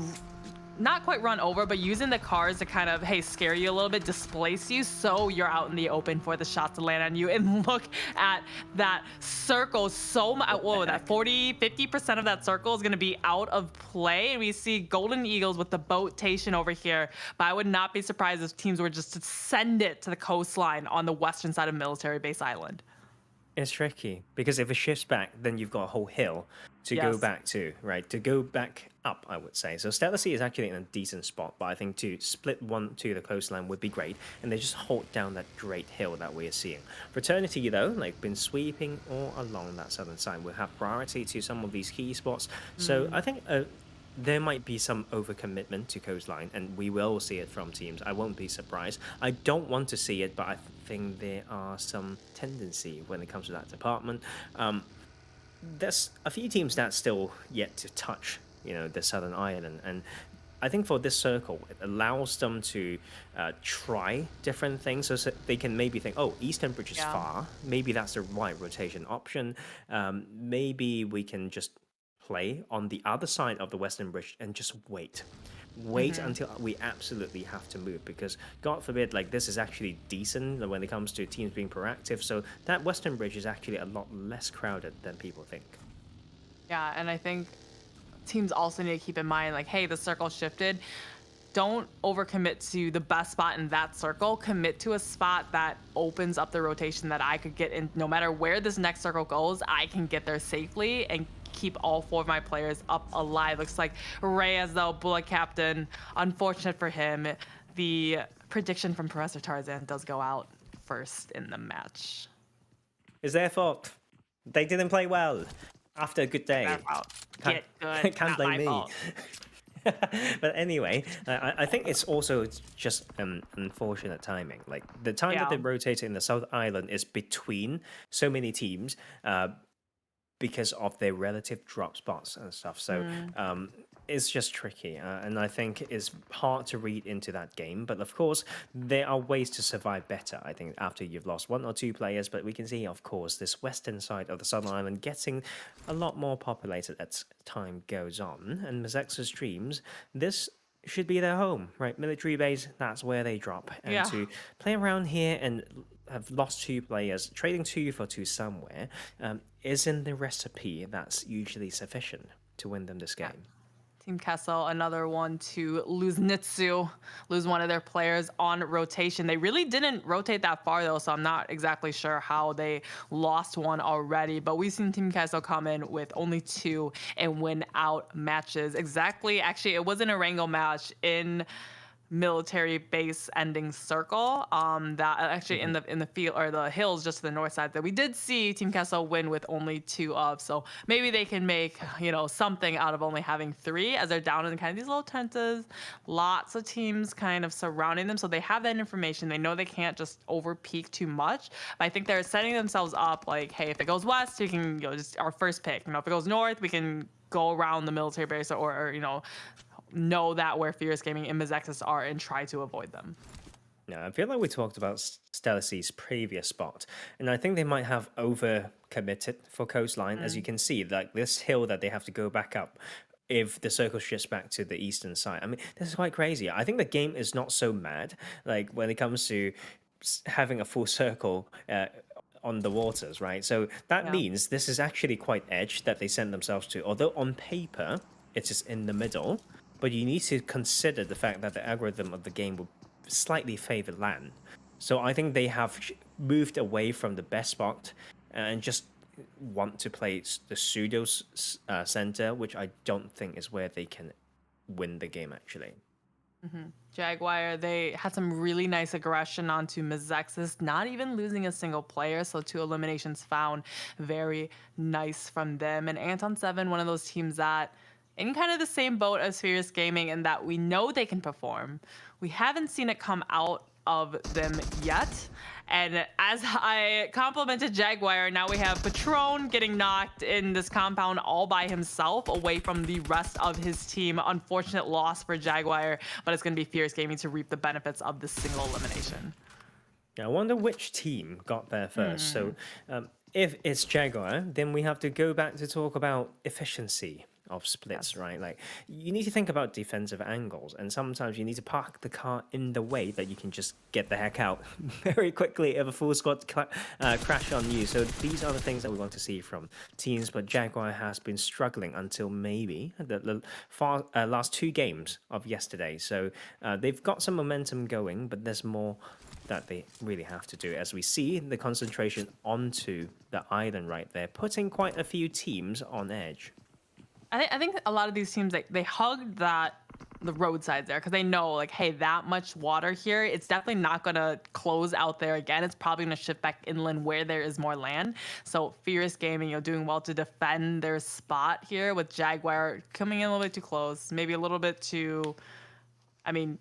not quite run over, but using the cars to kind of, scare you a little bit, displace you, so you're out in the open for the shots to land on you. And look at that circle. So much, whoa, that 50% of that circle is going to be out of play. And we see Golden Eagles with the boatation over here. But I would not be surprised if teams were just to send it to the coastline on the western side of Military Base Island. It's tricky, because if it shifts back, then you've got a whole hill to go back to, right? To go back up, I would say. So Stelacy is actually in a decent spot, but I think to split one to the coastline would be great, and they just hold down that great hill that we are seeing. Fraternity, though, been sweeping all along that southern side. We'll have priority to some of these key spots. So I think there might be some overcommitment to coastline, and we will see it from teams. I won't be surprised. I don't want to see it, but I think there are some tendency when it comes to that department. There's a few teams that's still yet to touch, the Southern Island, and I think for this circle, it allows them to try different things, so they can maybe think, oh, Eastern Bridge is far. Maybe that's the right rotation option. Maybe we can just play on the other side of the Western Bridge and just wait until we absolutely have to move, because God forbid, this is actually decent when it comes to teams being proactive, so that Western Bridge is actually a lot less crowded than people think. Yeah, and I think teams also need to keep in mind, hey, the circle shifted. Don't overcommit to the best spot in that circle. Commit to a spot that opens up the rotation that I could get in. No matter where this next circle goes, I can get there safely and keep all 4 of my players up alive. Looks like Reyes, though, Buluc Chabtan, unfortunate for him. The prediction from Professor Tarzan does go out first in the match. It's their fault. They didn't play well after a good day. Get good. Can't Not blame my me. fault. But anyway, I think it's also just unfortunate timing. Like the time that they rotate in the South Island is between so many teams because of their relative drop spots and stuff. So it's just tricky. And I think it's hard to read into that game. But of course, there are ways to survive better, I think, after you've lost 1 or 2 players. But we can see, of course, this western side of the Southern Island getting a lot more populated as time goes on. And Mezexis Dreams, this should be their home, right? Military base, that's where they drop. And to play around here and have lost 2 players, trading 2 for 2 somewhere, isn't the recipe that's usually sufficient to win them this game. Team Kessel, another one to lose lose one of their players on rotation. They really didn't rotate that far though, so I'm not exactly sure how they lost one already. But we've seen Team Kessel come in with only 2 and win out matches. Actually, it wasn't a wrangle match in military base ending circle that actually in the field or the hills just to the north side that we did see Team Kessel win with only 2 of, so maybe they can make something out of only having 3 as they're down in kind of these little trenches, lots of teams kind of surrounding them, so they have that information. They know they can't just over peak too much, but I think they're setting themselves up like, hey, if it goes west we can just our first pick, if it goes north we can go around the military base or know that where Furious Gaming and Mezexis are and try to avoid them. Yeah, I feel like we talked about Stelacy's previous spot, and I think they might have over-committed for Coastline. As you can see, like this hill that they have to go back up if the circle shifts back to the eastern side. I mean, this is quite crazy. I think the game is not so mad, like when it comes to having a full circle on the waters, right? So that means this is actually quite edge that they send themselves to, although on paper it is in the middle. But you need to consider the fact that the algorithm of the game will slightly favor land. So I think they have moved away from the best spot and just want to play the pseudo center, which I don't think is where they can win the game, actually. Jaguar, they had some really nice aggression onto Mezexis, not even losing a single player, so 2 eliminations found. Very nice from them. And Aton 7, one of those teams that in kind of the same boat as Furious Gaming in that we know they can perform. We haven't seen it come out of them yet. And as I complimented Jaguar, now we have Patron getting knocked in this compound all by himself away from the rest of his team. Unfortunate loss for Jaguar, but it's going to be Furious Gaming to reap the benefits of this single elimination. I wonder which team got there first. So if it's Jaguar, then we have to go back to talk about efficiency of splits, right? Like you need to think about defensive angles, and sometimes you need to park the car in the way that you can just get the heck out very quickly if a full squad crash on you. So these are the things that we want to see from teams, but Jaguar has been struggling until maybe the last 2 games of yesterday. So they've got some momentum going, but there's more that they really have to do, as we see the concentration onto the island right there, putting quite a few teams on edge. I think a lot of these teams, they hugged the roadsides there because they know, like, hey, that much water here, it's definitely not going to close out there again. It's probably going to shift back inland where there is more land. So Furious Gaming, doing well to defend their spot here, with Jaguar coming in a little bit too close, maybe a little bit too, I mean,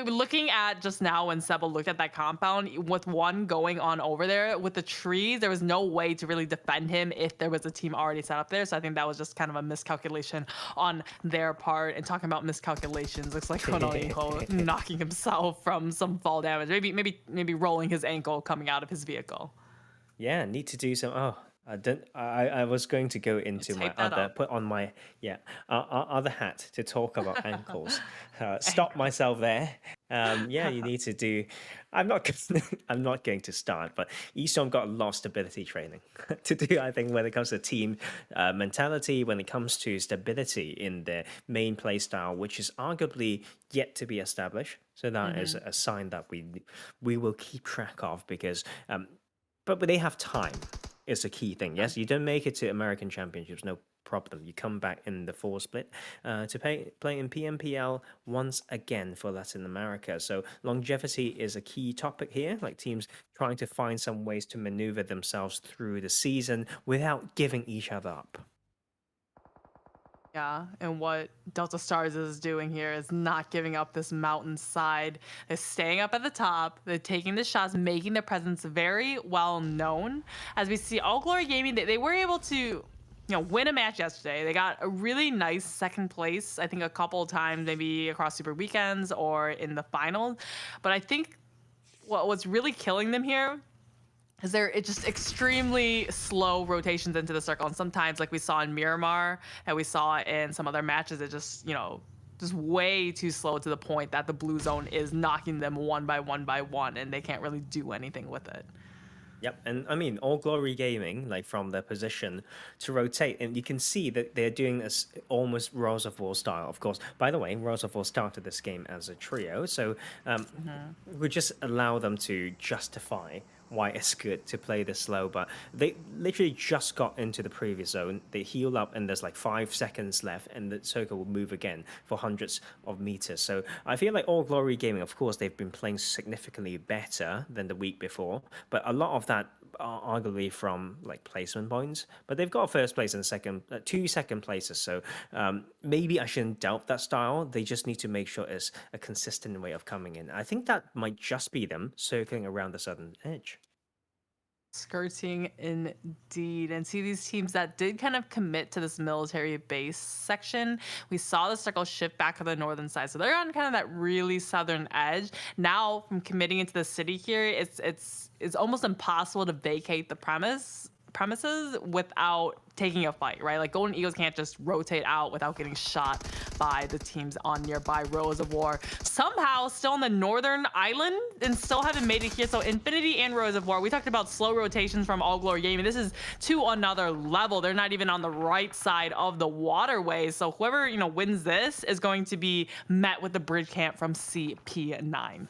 looking at just now when Seba looked at that compound with 1 going on over there with the trees, there was no way to really defend him if there was a team already set up there. So I think that was just kind of a miscalculation on their part. And talking about miscalculations, looks like Konoinko knocking himself from some fall damage, maybe rolling his ankle coming out of his vehicle. Yeah, need to do some. I was going to go into my put on my other hat to talk about ankles. Stop myself there. You need to do. I'm not going to start, but Estorm got a lot of stability training to do. I think when it comes to team mentality, when it comes to stability in their main play style, which is arguably yet to be established. So that is a sign that we will keep track of, because but they have time. is a key thing. Yes, you don't make it to American Championships, no problem. You come back in the full split to play in PMPL once again for Latin America. So longevity is a key topic here, like teams trying to find some ways to maneuver themselves through the season without giving each other up. Yeah, and what Delta Stars is doing here is not giving up this mountainside. They're staying up at the top. They're taking the shots, making their presence very well known. As we see, All Glory Gaming, they were able to win a match yesterday. They got a really nice second place, I think a couple of times, maybe across Super Weekends or in the finals. But I think what's really killing them here is it's just extremely slow rotations into the circle. And sometimes, like we saw in Miramar and we saw in some other matches, it just, just way too slow to the point that the blue zone is knocking them one by one, and they can't really do anything with it. Yep, and I mean, All Glory Gaming, like from their position to rotate, and you can see that they're doing this almost Rose of War style. Of course, by the way, Rose of War started this game as a trio, so we just allow them to justify why it's good to play this slow. But they literally just got into the previous zone. They heal up, and there's like 5 seconds left, and the circle will move again for hundreds of meters. So I feel like All Glory Gaming, of course, they've been playing significantly better than the week before, but a lot of that are arguably from like placement points. But they've got first place and two second places. So maybe I shouldn't doubt that style. They just need to make sure it's a consistent way of coming in. I think that might just be them circling around the southern edge. Skirting indeed. And see these teams that did kind of commit to this military base section. We saw the circle shift back to the northern side. So they're on kind of that really southern edge. Now from committing into the city here, it's almost impossible to vacate the premises without taking a fight, right? Like Golden Eagles can't just rotate out without getting shot by the teams on nearby Rose of War. Somehow still on the northern island and still haven't made it here. So Infinity and Rose of War, we talked about slow rotations from All Glory Gaming. This is to another level. They're not even on the right side of the waterway. So whoever, wins this is going to be met with the bridge camp from CP9.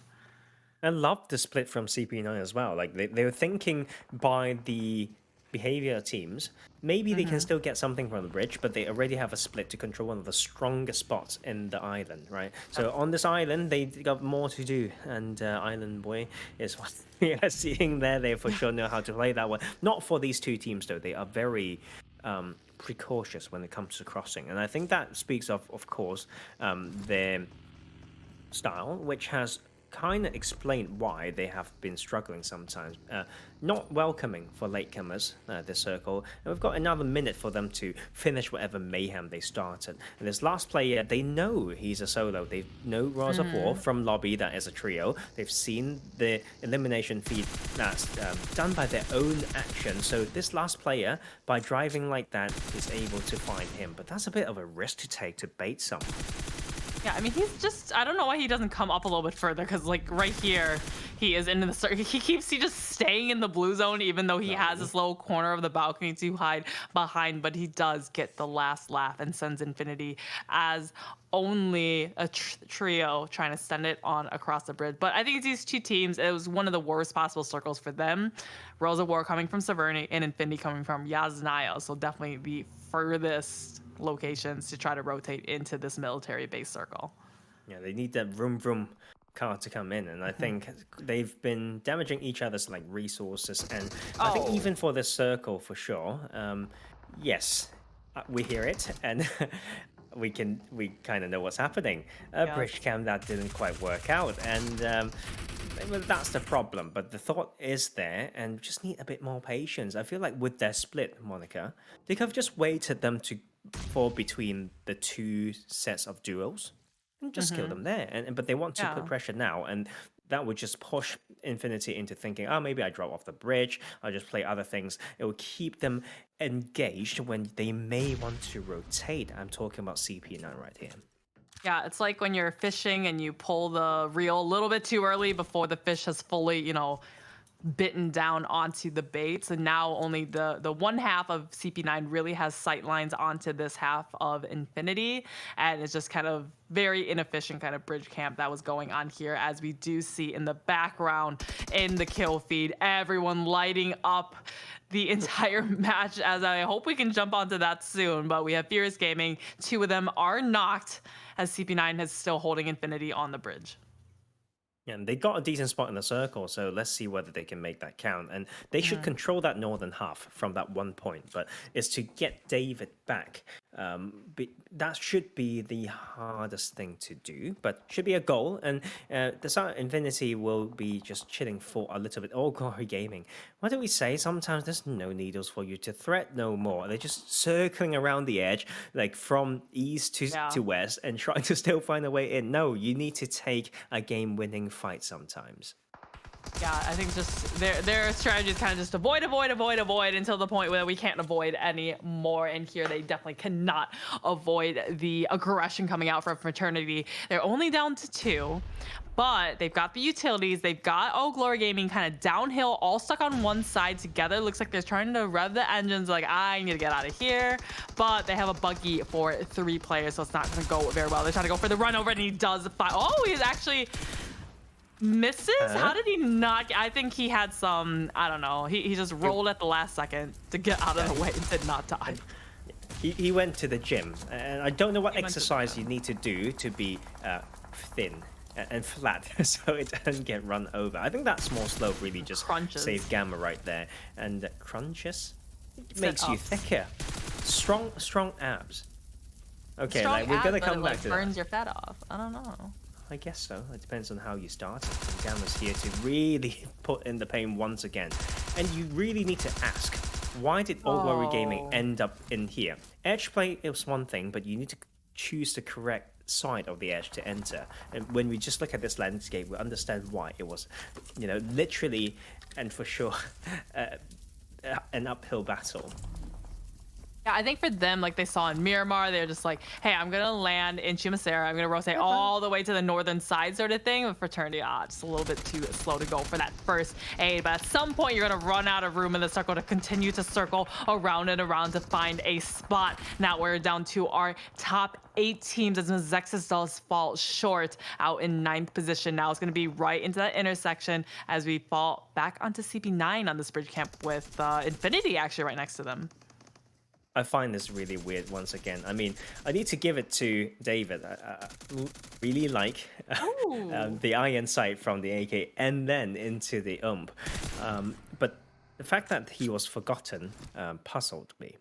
I love the split from CP9 as well. Like they were thinking by the behavior teams, maybe they can still get something from the bridge, but they already have a split to control one of the strongest spots in the island, right? So on this island, they got more to do, and Island Boy is what we are seeing there. They for sure know how to play that one. Not for these two teams, though. They are very precautious when it comes to crossing, and I think that speaks of course, their style, which has kind of explained why they have been struggling sometimes, not welcoming for latecomers, this circle. And we've got another minute for them to finish whatever mayhem they started. And this last player, they know he's a solo. They know Rose of War from lobby that is a trio. They've seen the elimination feed that's done by their own action. So this last player, by driving like that, is able to find him. But that's a bit of a risk to take to bait someone. Yeah, I mean, he's just, I don't know why he doesn't come up a little bit further, because like right here, he is into the circle. He just staying in the blue zone, even though he has this little corner of the balcony to hide behind, but he does get the last laugh and sends Infinity as only a trio trying to send it on across the bridge. But I think these two teams, it was one of the worst possible circles for them. Rose of War coming from Severny and Infinity coming from Yasnaya, so definitely the furthest locations to try to rotate into this military base circle. Yeah, they need that vroom car to come in, and I think they've been damaging each other's like resources, and I think even for this circle for sure. Yes, we hear it, and we kind of know what's happening. Bridge cam that didn't quite work out, and that's the problem. But the thought is there, and just need a bit more patience. I feel like with their split, Monica, they could have just waited them to fall between the two sets of duos and just kill them there. But they want to put pressure now, and that would just push Infinity into thinking, oh, maybe I drop off the bridge, I'll just play other things. It will keep them engaged when they may want to rotate. I'm talking about CP9 right here. Yeah, it's like when you're fishing and you pull the reel a little bit too early before the fish has fully, bitten down onto the bait. So now only the one half of CP9 really has sight lines onto this half of Infinity, and it's just kind of very inefficient kind of bridge camp that was going on here, as we do see in the background in the kill feed, everyone lighting up the entire match, as I hope we can jump onto that soon. But we have Furious Gaming. 2 of them are knocked, as CP9 is still holding Infinity on the bridge. And they got a decent spot in the circle, so let's see whether they can make that count. And they should control that northern half from that 1 point, but it's to get David back. That should be the hardest thing to do, but should be a goal. And the Silent Infinity will be just chilling for a little bit. Oh, Glory Gaming. What do we say? Sometimes there's no needles for you to threat no more. They're just circling around the edge, like from east to west, and trying to still find a way in. No, you need to take a game-winning fight sometimes. Yeah, I think just their strategy is kind of just avoid until the point where we can't avoid anymore. And here they definitely cannot avoid the aggression coming out from Fraternity. They're only down to 2, but they've got the utilities. They've got Glory Gaming kind of downhill, all stuck on one side together. Looks like they're trying to rev the engines, like, I need to get out of here. But they have a buggy for 3 players, so it's not going to go very well. They're trying to go for the run over, and he does find. Oh, he's actually misses? How did he not? I think he had some, I don't know. He just rolled at the last second to get out of the way and did not die. He went to the gym, and I don't know what exercise you need to do to be thin and flat so it doesn't get run over. I think that small slope really just saved Gamma right there. And crunches makes you thicker. Strong abs. Okay, strong like we're gonna come back to that. Burns your fat off. I don't know. I guess so. It depends on how you start it. And Gamma's here to really put in the pain once again. And you really need to ask, why did All Glory Gaming end up in here? Edge play is one thing, but you need to choose the correct side of the edge to enter. And when we just look at this landscape, we understand why it was, literally and for sure an uphill battle. Yeah, I think for them, like they saw in Miramar, they're just like, hey, I'm going to land in Chimasera. I'm going to rotate all the way to the northern side sort of thing. With Fraternity, just a little bit too slow to go for that first aid. But at some point, you're going to run out of room in the circle to continue to circle around and around to find a spot. Now we're down to our top 8 teams as Mezexis does fall short out in 9th position. Now it's going to be right into that intersection as we fall back onto CP9 on this bridge camp with Infinity actually right next to them. I find this really weird once again. I mean, I need to give it to David. I really like the iron sight from the AK and then into the but the fact that he was forgotten puzzled me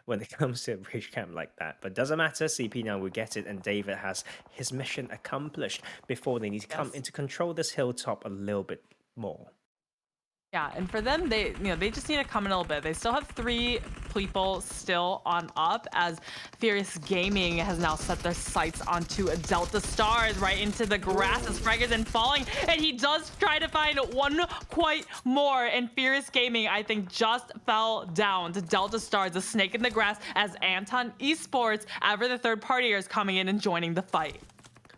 when it comes to a bridge camp like that. But doesn't matter, CP9 will get it, and David has his mission accomplished before they need to come in to control this hilltop a little bit more. Yeah, and for them, they just need to come in a little bit. They still have 3 people still on up, as Furious Gaming has now set their sights onto Delta Stars right into the grass as Frag is falling, and he does try to find one quite more, and Furious Gaming, I think, just fell down to Delta Stars, a snake in the grass, as Aton Esports, ever the third partier, is coming in and joining the fight.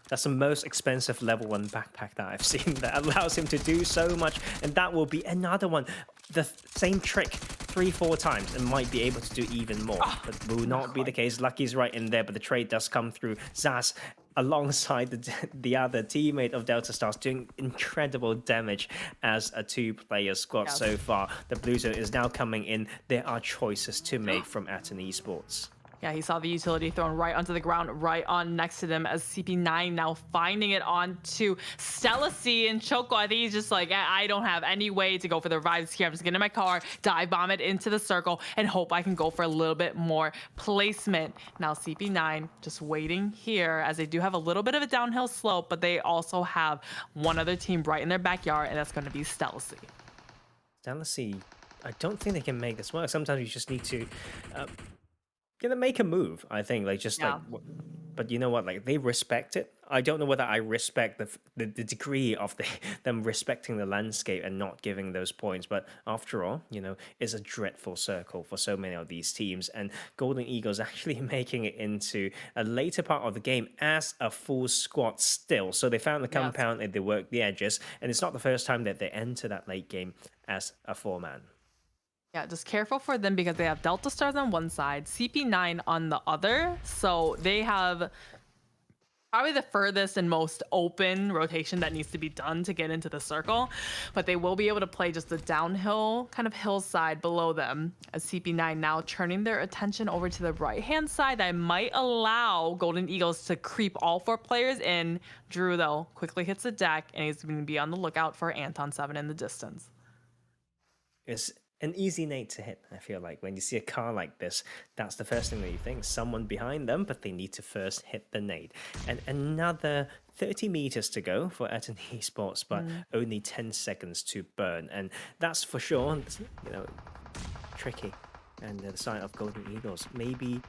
That's the most expensive level 1 backpack that I've seen that allows him to do so much. And that will be another one. The same trick 3-4 times and might be able to do even more. But will not be the case. Lucky's right in there, but the trade does come through. Zaz alongside the other teammate of Delta Stars doing incredible damage as a 2-player squad so far. The blue zone is now coming in. There are choices to make from Aton Esports. Yeah, he saw the utility thrown right onto the ground, right on next to them, as CP9 now finding it onto Stelacy and Choco. I think he's just like, I don't have any way to go for the revives here. I'm just getting in my car, dive bomb it into the circle, and hope I can go for a little bit more placement. Now CP9 just waiting here, as they do have a little bit of a downhill slope, but they also have one other team right in their backyard, and that's going to be Stelacy. Stelacy, I don't think they can make this work. Sometimes you just need to gonna make a move, I think, like just like, but you know what, like they respect it. I don't know whether I respect the degree of them respecting the landscape and not giving those points, but after all, it's a dreadful circle for so many of these teams, and Golden Eagles actually making it into a later part of the game as a full squad still. So they found the compound and they worked the edges, and it's not the first time that they enter that late game as a 4-man. Yeah, just careful for them because they have Delta Stars on one side, CP9 on the other. So they have probably the furthest and most open rotation that needs to be done to get into the circle. But they will be able to play just the downhill kind of hillside below them, as CP9 now turning their attention over to the right-hand side. That might allow Golden Eagles to creep all 4 players in. Drew, though, quickly hits the deck, and he's going to be on the lookout for Aton 7 in the distance. It's an easy nade to hit, I feel like. When you see a car like this, that's the first thing that you think. Someone behind them, but they need to first hit the nade. And another 30 meters to go for Aton Esports, but only 10 seconds to burn. And that's for sure, you know, tricky. And the side of Golden Eagles, maybe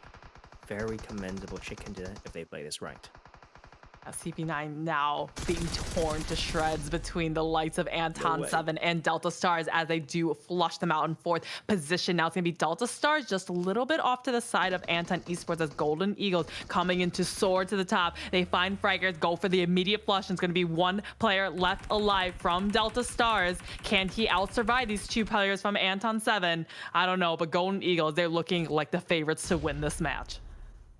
very commendable chicken dinner if they play this right. CP9 now being torn to shreds between the likes of Aton 7 and Delta Stars as they do flush them out in 4th position. Now it's going to be Delta Stars just a little bit off to the side of Aton Esports as Golden Eagles coming in to soar to the top. They find Fraggers, go for the immediate flush, and it's going to be 1 player left alive from Delta Stars. Can he out-survive these 2 players from Aton 7? I don't know, but Golden Eagles, they're looking like the favorites to win this match.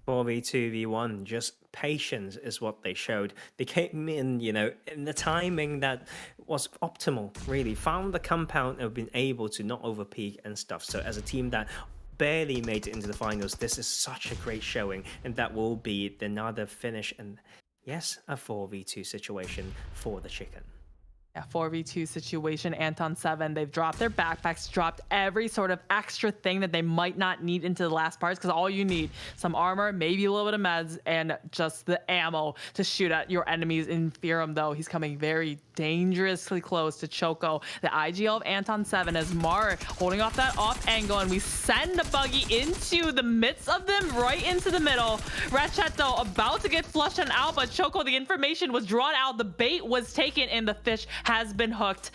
4v2v1, just patience is what they showed. They came in, you know, in the timing that was optimal, really. Found the compound and have been able to not overpeak and stuff. So as a team that barely made it into the finals, this is such a great showing, and that will be another finish and, yes, a 4v2 situation for the chicken. Yeah, 4v2 situation. Aton 7, they've dropped their backpacks, dropped every sort of extra thing that they might not need into the last parts, because all you need, some armor, maybe a little bit of meds, and just the ammo to shoot at your enemies. In Fearum, though, he's coming very dangerously close to Choco, the IGL of Aton 7, as Mar holding off that off angle, and we send the buggy into the midst of them, right into the middle. Ratchet, though, about to get flushed and out, but Choco, the information was drawn out, the bait was taken, and the fish has been hooked.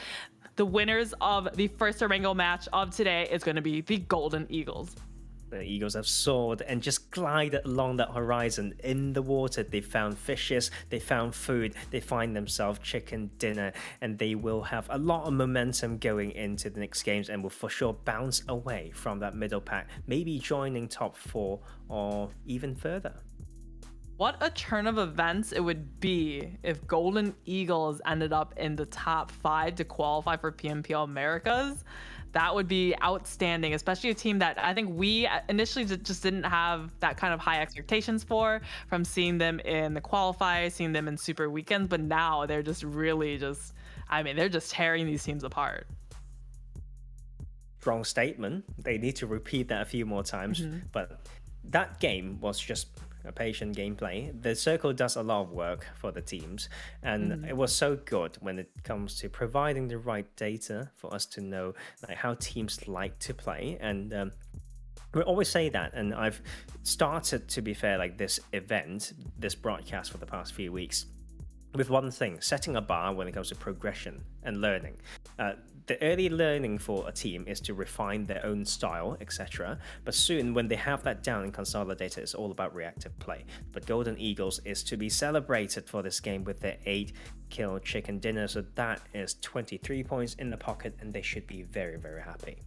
The winners of the first Durango match of today is going to be the Golden Eagles. The Eagles have soared and just glided along that horizon. In the water, they found fishes, they found food, they find themselves chicken dinner, and they will have a lot of momentum going into the next games and will for sure bounce away from that middle pack, maybe joining top 4 or even further. What a turn of events it would be if Golden Eagles ended up in the top 5 to qualify for PMPL Americas. That would be outstanding, especially a team that I think we initially just didn't have that kind of high expectations for, from seeing them in the qualifiers, seeing them in Super Weekends, but now they're just really just, I mean, they're just tearing these teams apart. Strong statement. They need to repeat that a few more times, but that game was just a patient gameplay. The circle does a lot of work for the teams, and it was so good when it comes to providing the right data for us to know like how teams like to play. And we always say that, and I've started, to be fair, like this event, this broadcast for the past few weeks, with one thing: setting a bar when it comes to progression and learning. The early learning for a team is to refine their own style, etc. But soon, when they have that down and consolidated, it's all about reactive play. But Golden Eagles is to be celebrated for this game with their 8-kill chicken dinner. So that is 23 points in the pocket, and they should be very, very happy.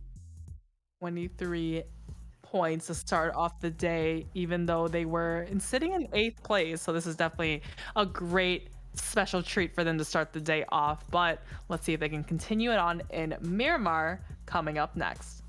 23 points to start off the day, even though they were sitting in 8th place. So this is definitely a great special treat for them to start the day off. But let's see if they can continue it on in Miramar coming up next.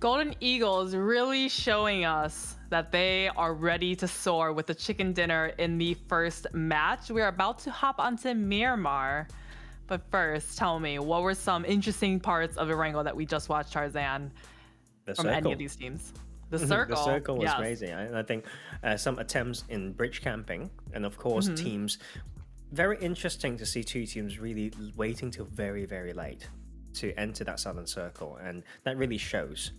Golden Eagles really showing us that they are ready to soar with the chicken dinner in the first match. We're about to hop onto Myanmar. But first, tell me, what were some interesting parts of Erangel that we just watched, Tarzan, from any of these teams? The circle. The circle was yes. crazy. And I think some attempts in bridge camping, and of course teams. Very interesting to see two teams really waiting till very, very late to enter that southern circle, and that really shows.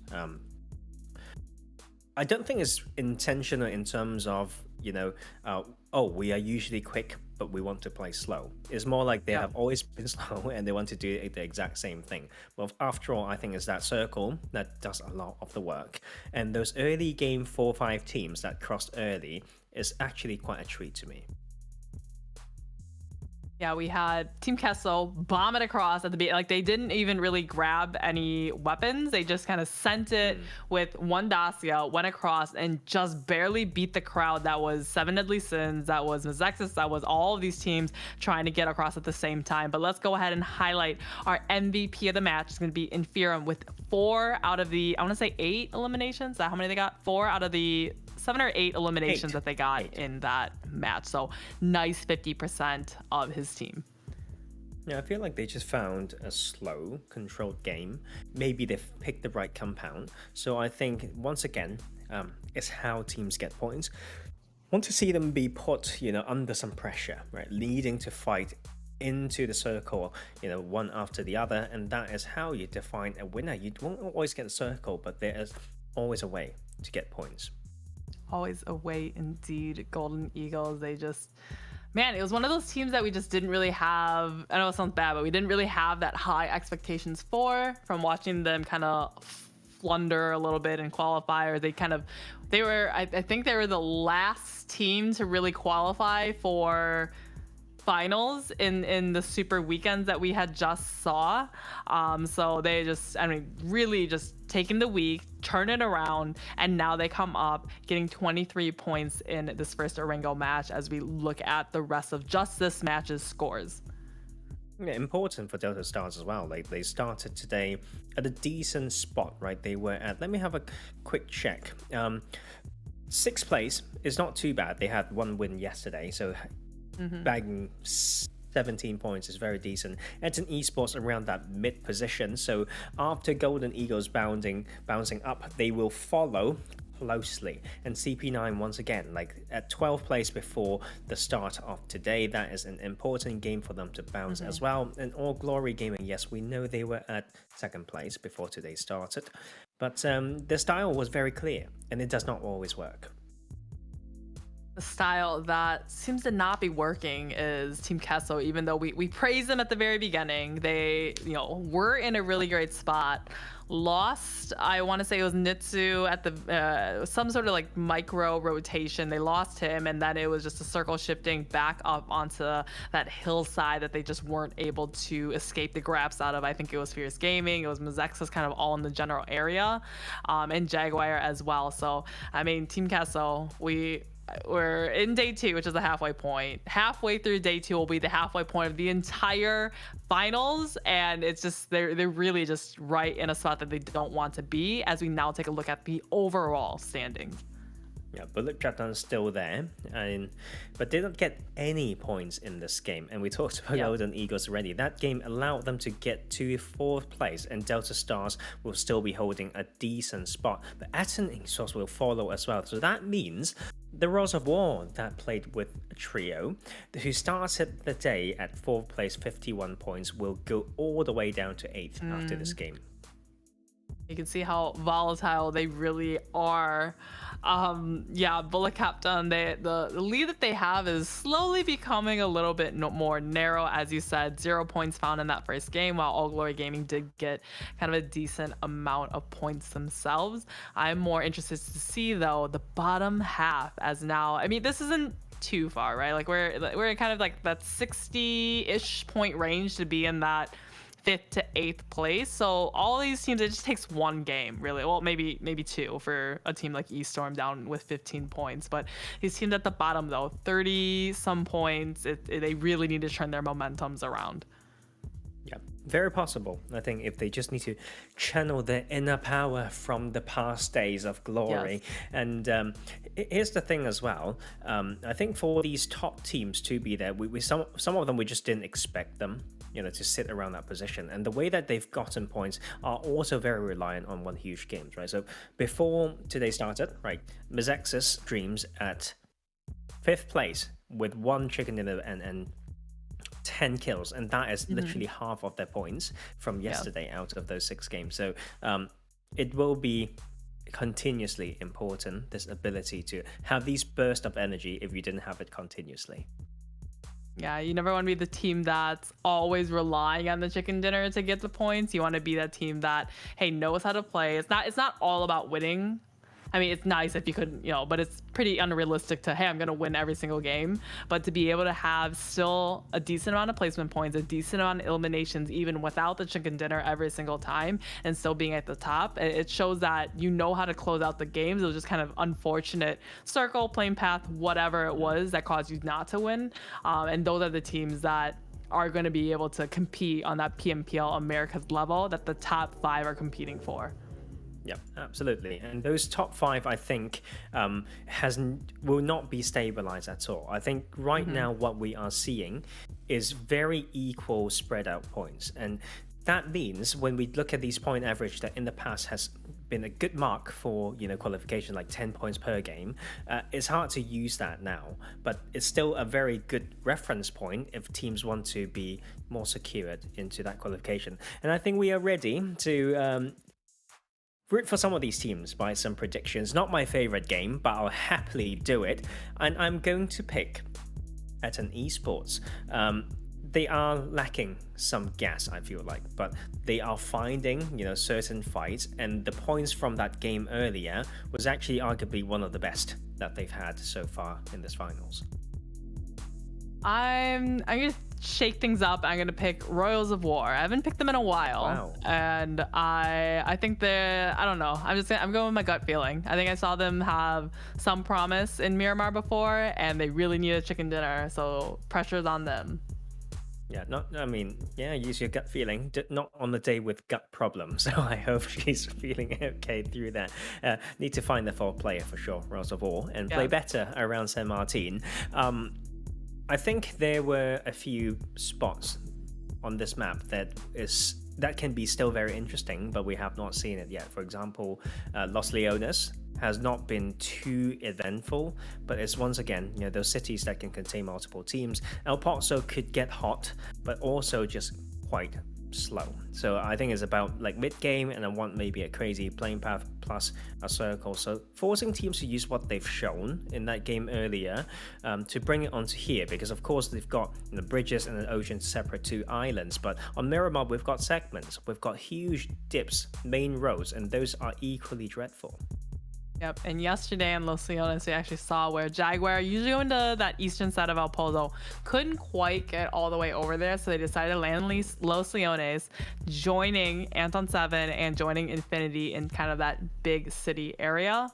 I don't think it's intentional in terms of, we are usually quick, but we want to play slow. It's more like they have always been slow and they want to do the exact same thing. But after all, I think it's that circle that does a lot of the work. And those early game 4-5 teams that crossed early is actually quite a treat to me. Yeah, we had Team Queso bomb it across at the beginning. Like, they didn't even really grab any weapons. They just kind of sent it with one Dacia, went across, and just barely beat the crowd. That was Seven Deadly Sins, that was Mezexis, that was all of these teams trying to get across at the same time. But let's go ahead and highlight our MVP of the match. It's going to be Inferum with 4 out of the, I want to say 8 eliminations. Is that how many they got? 4 out of the 7 or 8 eliminations that they got in that match. So nice 50% of his team. Yeah, I feel like they just found a slow, controlled game. Maybe they've picked the right compound. So I think, once again, it's how teams get points. Want to see them be put, under some pressure, right? Leading to fight into the circle, one after the other. And that is how you define a winner. You won't always get a circle, but there is always a way to get points. Always a way indeed. Golden Eagles, they just, man, it was one of those teams that we just didn't really have, I know it sounds bad, but we didn't really have that high expectations for, from watching them kind of flunder a little bit in qualifiers. They were, I think they were the last team to really qualify for finals in the super weekends that we had just saw. So they just, really just taking the week, turn it around, and now they come up getting 23 points in this first Erangel match as we look at the rest of just this match's scores. Yeah, important for Delta Stars as well. They started today at a decent spot, right? They were at, let me have a quick check. 6th place is not too bad. They had 1 win yesterday, so bagging 17 points is very decent. Aton Esports around that mid position. So after Golden Eagles bouncing up, they will follow closely. And CP9 once again, at 12th place before the start of today. That is an important game for them to bounce as well. And All Glory Gaming, yes, we know they were at 2nd place before today started, but the style was very clear, and it does not always work. The style that seems to not be working is Team Queso. Even though we praised them at the very beginning, they were in a really great spot. Lost, I want to say it was Nitsu at the some sort of micro rotation. They lost him, and then it was just a circle shifting back up onto that hillside that they just weren't able to escape the grabs out of. I think it was Fierce Gaming, it was Mezexis, kind of all in the general area, and Jaguar as well. So Team Queso, we're in day 2, which is the halfway point. Halfway through day 2 will be the halfway point of the entire finals, and it's just they're really just right in a spot that they don't want to be, as we now take a look at the overall standings. Yeah, Buluc Chabtan is still there, but they don't get any points in this game. And we talked about Golden Eagles already. That game allowed them to get to 4th place, and Delta Stars will still be holding a decent spot. But Aton Esports will follow as well. So that means the Rose of War that played with a trio, who started the day at 4th place, 51 points, will go all the way down to 8th after this game. You can see how volatile they really are. Buluc Chabtan, the lead that they have is slowly becoming a little bit more narrow. As you said, 0 points found in that first game, while All Glory Gaming did get kind of a decent amount of points themselves. I'm more interested to see, though, the bottom half, as now, this isn't too far, right? We're in kind of that 60-ish point range to be in that 5th to 8th place. So all these teams, it just takes 1 game, really. Well, maybe 2 for a team like Estorm down with 15 points. But these teams at the bottom, though, 30 some points, they really need to turn their momentums around. Yeah, very possible. I think if they just need to channel their inner power from the past days of glory. And here's the thing as well. I think for these top teams to be there, we some of them we just didn't expect them, to sit around that position. And the way that they've gotten points are also very reliant on one huge games, right? So before today started, right, Mezexis Dreams at 5th place with 1 chicken dinner and 10 kills, and that is literally half of their points from yesterday out of those 6 games. So it will be continuously important, this ability to have these bursts of energy if you didn't have it continuously. Yeah, you never want to be the team that's always relying on the chicken dinner to get the points. You want to be that team that, hey, knows how to play. It's not all about winning. I mean, it's nice if you could, but it's pretty unrealistic to, hey, I'm going to win every single game. But to be able to have still a decent amount of placement points, a decent amount of eliminations, even without the chicken dinner every single time, and still being at the top, it shows that you know how to close out the games. It was just kind of unfortunate circle, playing path, whatever it was that caused you not to win. And those are the teams that are going to be able to compete on that PMPL Americas level that the top 5 are competing for. Yeah, absolutely. And those top 5, I think, will not be stabilized at all. I think right now what we are seeing is very equal spread out points. And that means when we look at these point average that in the past has been a good mark for qualification, like 10 points per game, it's hard to use that now, but it's still a very good reference point if teams want to be more secured into that qualification. And I think we are ready to root for some of these teams by some predictions. Not my favorite game, but I'll happily do it. And I'm going to pick Aton Esports. They are lacking some gas, I feel like, but they are finding, certain fights, and the points from that game earlier was actually arguably one of the best that they've had so far in this finals. I'm gonna shake things up. I'm gonna pick Royals of War. I haven't picked them in a while. Wow. And I think I don't know. I'm going with my gut feeling. I think I saw them have some promise in Miramar before, and they really need a chicken dinner, so pressure's on them. Yeah, use your gut feeling, not on the day with gut problems. So I hope she's feeling okay through that. Need to find the 4th player for sure, Royals of War, and play better around San Martin. I think there were a few spots on this map that can be still very interesting, but we have not seen it yet. For example, Los Leones has not been too eventful, but it's once again, those cities that can contain multiple teams. El Pozo could get hot, but also just quite slow. So I think it's about like mid-game, and I want maybe a crazy playing path plus a circle. So forcing teams to use what they've shown in that game earlier to bring it onto here, because of course they've got bridges and an ocean separate 2 islands, but on Miramar we've got segments, we've got huge dips, main roads, and those are equally dreadful. Yep, and yesterday in Los Leones, we actually saw where Jaguar, usually going to that eastern side of El Pozo, couldn't quite get all the way over there, so they decided to land Los Leones, joining Anton 7 and joining Infinity in kind of that big city area.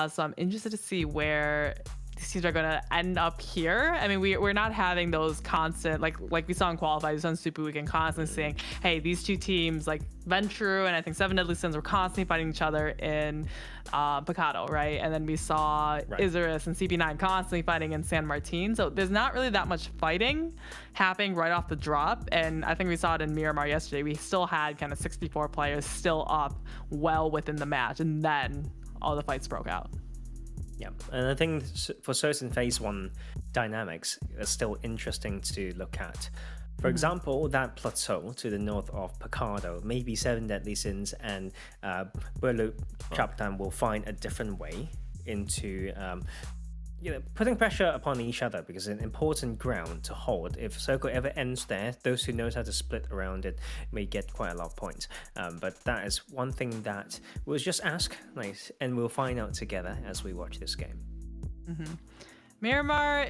So I'm interested to see where these teams are going to end up here. I mean, we're not having those constant, like we saw in qualifiers on Super Weekend, constantly saying, hey, these 2 teams, like Ventru and I think 7 Deadly Sins, were constantly fighting each other in Picado, right? And then we saw Isurus and CP9 constantly fighting in San Martin. So there's not really that much fighting happening right off the drop. And I think we saw it in Miramar yesterday. We still had kind of 64 players still up well within the match. And then all the fights broke out. Yeah, and I think for certain phase 1 dynamics, it's still interesting to look at. For example, that plateau to the north of Picado, maybe 7 Deadly Sins and Buluc Chabtan will find a different way into putting pressure upon each other, because it's an important ground to hold. If Circle ever ends there, those who knows how to split around it may get quite a lot of points. But that is one thing that we'll just ask, and we'll find out together as we watch this game. Miramar,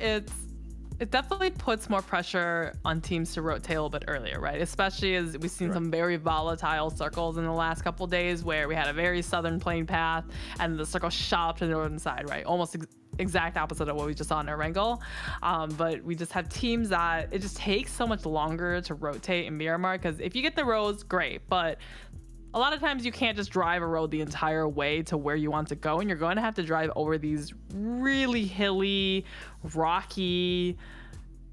It definitely puts more pressure on teams to rotate a little bit earlier, right? Especially as we've seen some very volatile circles in the last couple days where we had a very southern plane path and the circle shot up to the northern side, right? Almost exact opposite of what we just saw in Erangel. But we just have teams that it just takes so much longer to rotate in Miramar, because if you get the roads, great, but a lot of times you can't just drive a road the entire way to where you want to go, and you're going to have to drive over these really hilly, rocky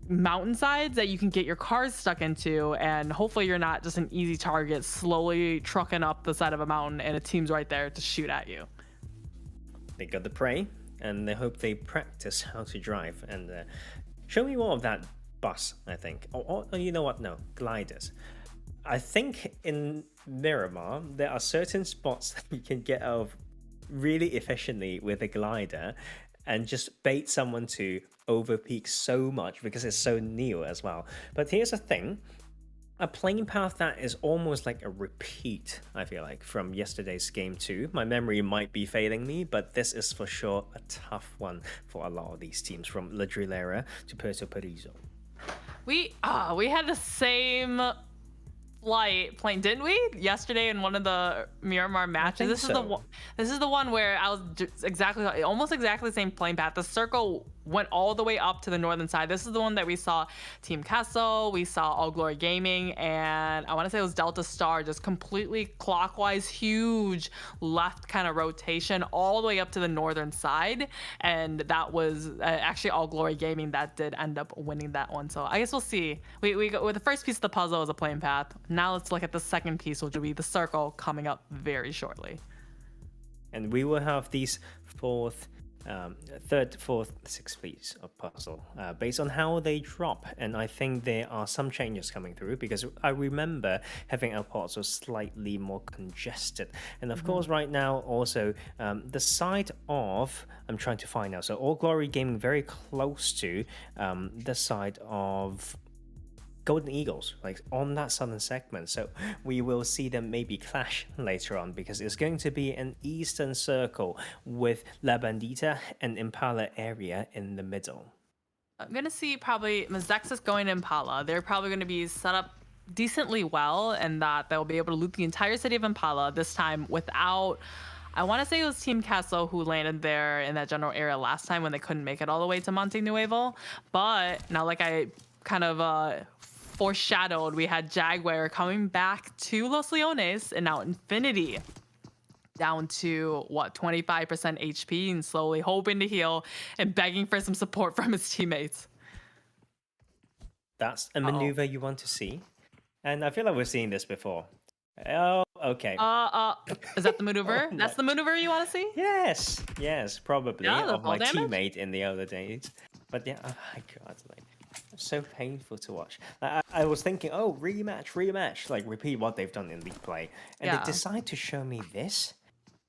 mountainsides that you can get your cars stuck into, and hopefully you're not just an easy target slowly trucking up the side of a mountain and a team's right there to shoot at you. They got the prey, and they hope they practice how to drive. And show me more of that bus, I think. Or you know what? No, gliders. I think in Miramar, there are certain spots that you can get out of really efficiently with a glider and just bait someone to overpeak so much because it's so new as well. But here's the thing. A plane path that is almost like a repeat, I feel like, from yesterday's game 2. My memory might be failing me, but this is for sure a tough one for a lot of these teams, from La Drillera to Puerto Perizo. We had the same flight plane, didn't we? Yesterday in one of the Miramar matches. This is the one where I was almost exactly the same plane path. The circle went all the way up to the northern side. This is the one that we saw Team Queso, we saw All Glory Gaming, and I want to say it was Delta Star, just completely clockwise, huge left kind of rotation all the way up to the northern side. And that was actually All Glory Gaming that did end up winning that one. So I guess we'll see. We go with the first piece of the puzzle is a plane path. Now let's look at the second piece, which will be the circle, coming up very shortly. And we will have these third, fourth, sixth piece of puzzle based on how they drop. And I think there are some changes coming through, because I remember having El Pozo slightly more congested. And of course, right now, also the side of, I'm trying to find out, so All Glory Gaming very close to the side of Golden Eagles, like on that southern segment. So we will see them maybe clash later on, because it's going to be an eastern circle with La Bandita and Impala area in the middle. I'm going to see probably Mezexis going to Impala. They're probably going to be set up decently well, and that they'll be able to loot the entire city of Impala this time without... I want to say it was Team Queso who landed there in that general area last time when they couldn't make it all the way to Monte Nuevo. But now, like I kind of foreshadowed, we had Jaguar coming back to Los Leones, and now Infinity down to what, 25% HP, and slowly hoping to heal and begging for some support from his teammates. That's a maneuver you want to see, and I feel like we're seeing this before. Oh, okay. Is that the maneuver? That's the maneuver you want to see? Yes, probably, yeah, of my damage? teammate in the other days. But yeah, oh my god, like, so painful to watch. Like, I was thinking, oh, rematch, like repeat what they've done in league play, and they decide to show me this.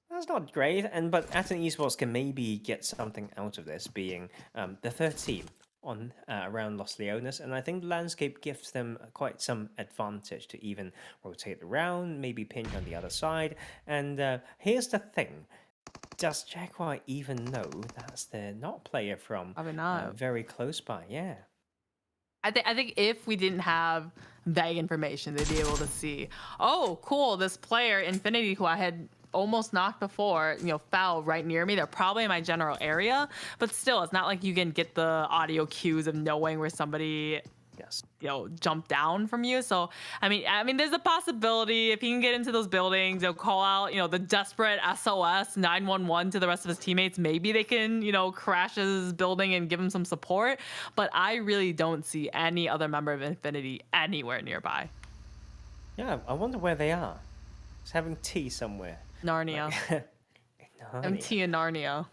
That's not great. But Aton Esports can maybe get something out of this, being the third team on around Los Leones, and I think the landscape gives them quite some advantage to even rotate around, maybe pinch on the other side. And here's the thing. Does Jaguar even know that's the not player from very close by? Yeah. I think if we didn't have vague information, they'd be able to see, oh, cool, this player, Infinity, who I had almost knocked before, fell right near me. They're probably in my general area, but still, it's not like you can get the audio cues of knowing where somebody jumped down from you. So I mean there's a possibility if he can get into those buildings, call out the desperate SOS 911 to the rest of his teammates, maybe they can crash his building and give him some support. But I really don't see any other member of Infinity anywhere nearby. Yeah, I wonder where they are. Just having tea somewhere. Narnia. Narnia. MT in Narnia.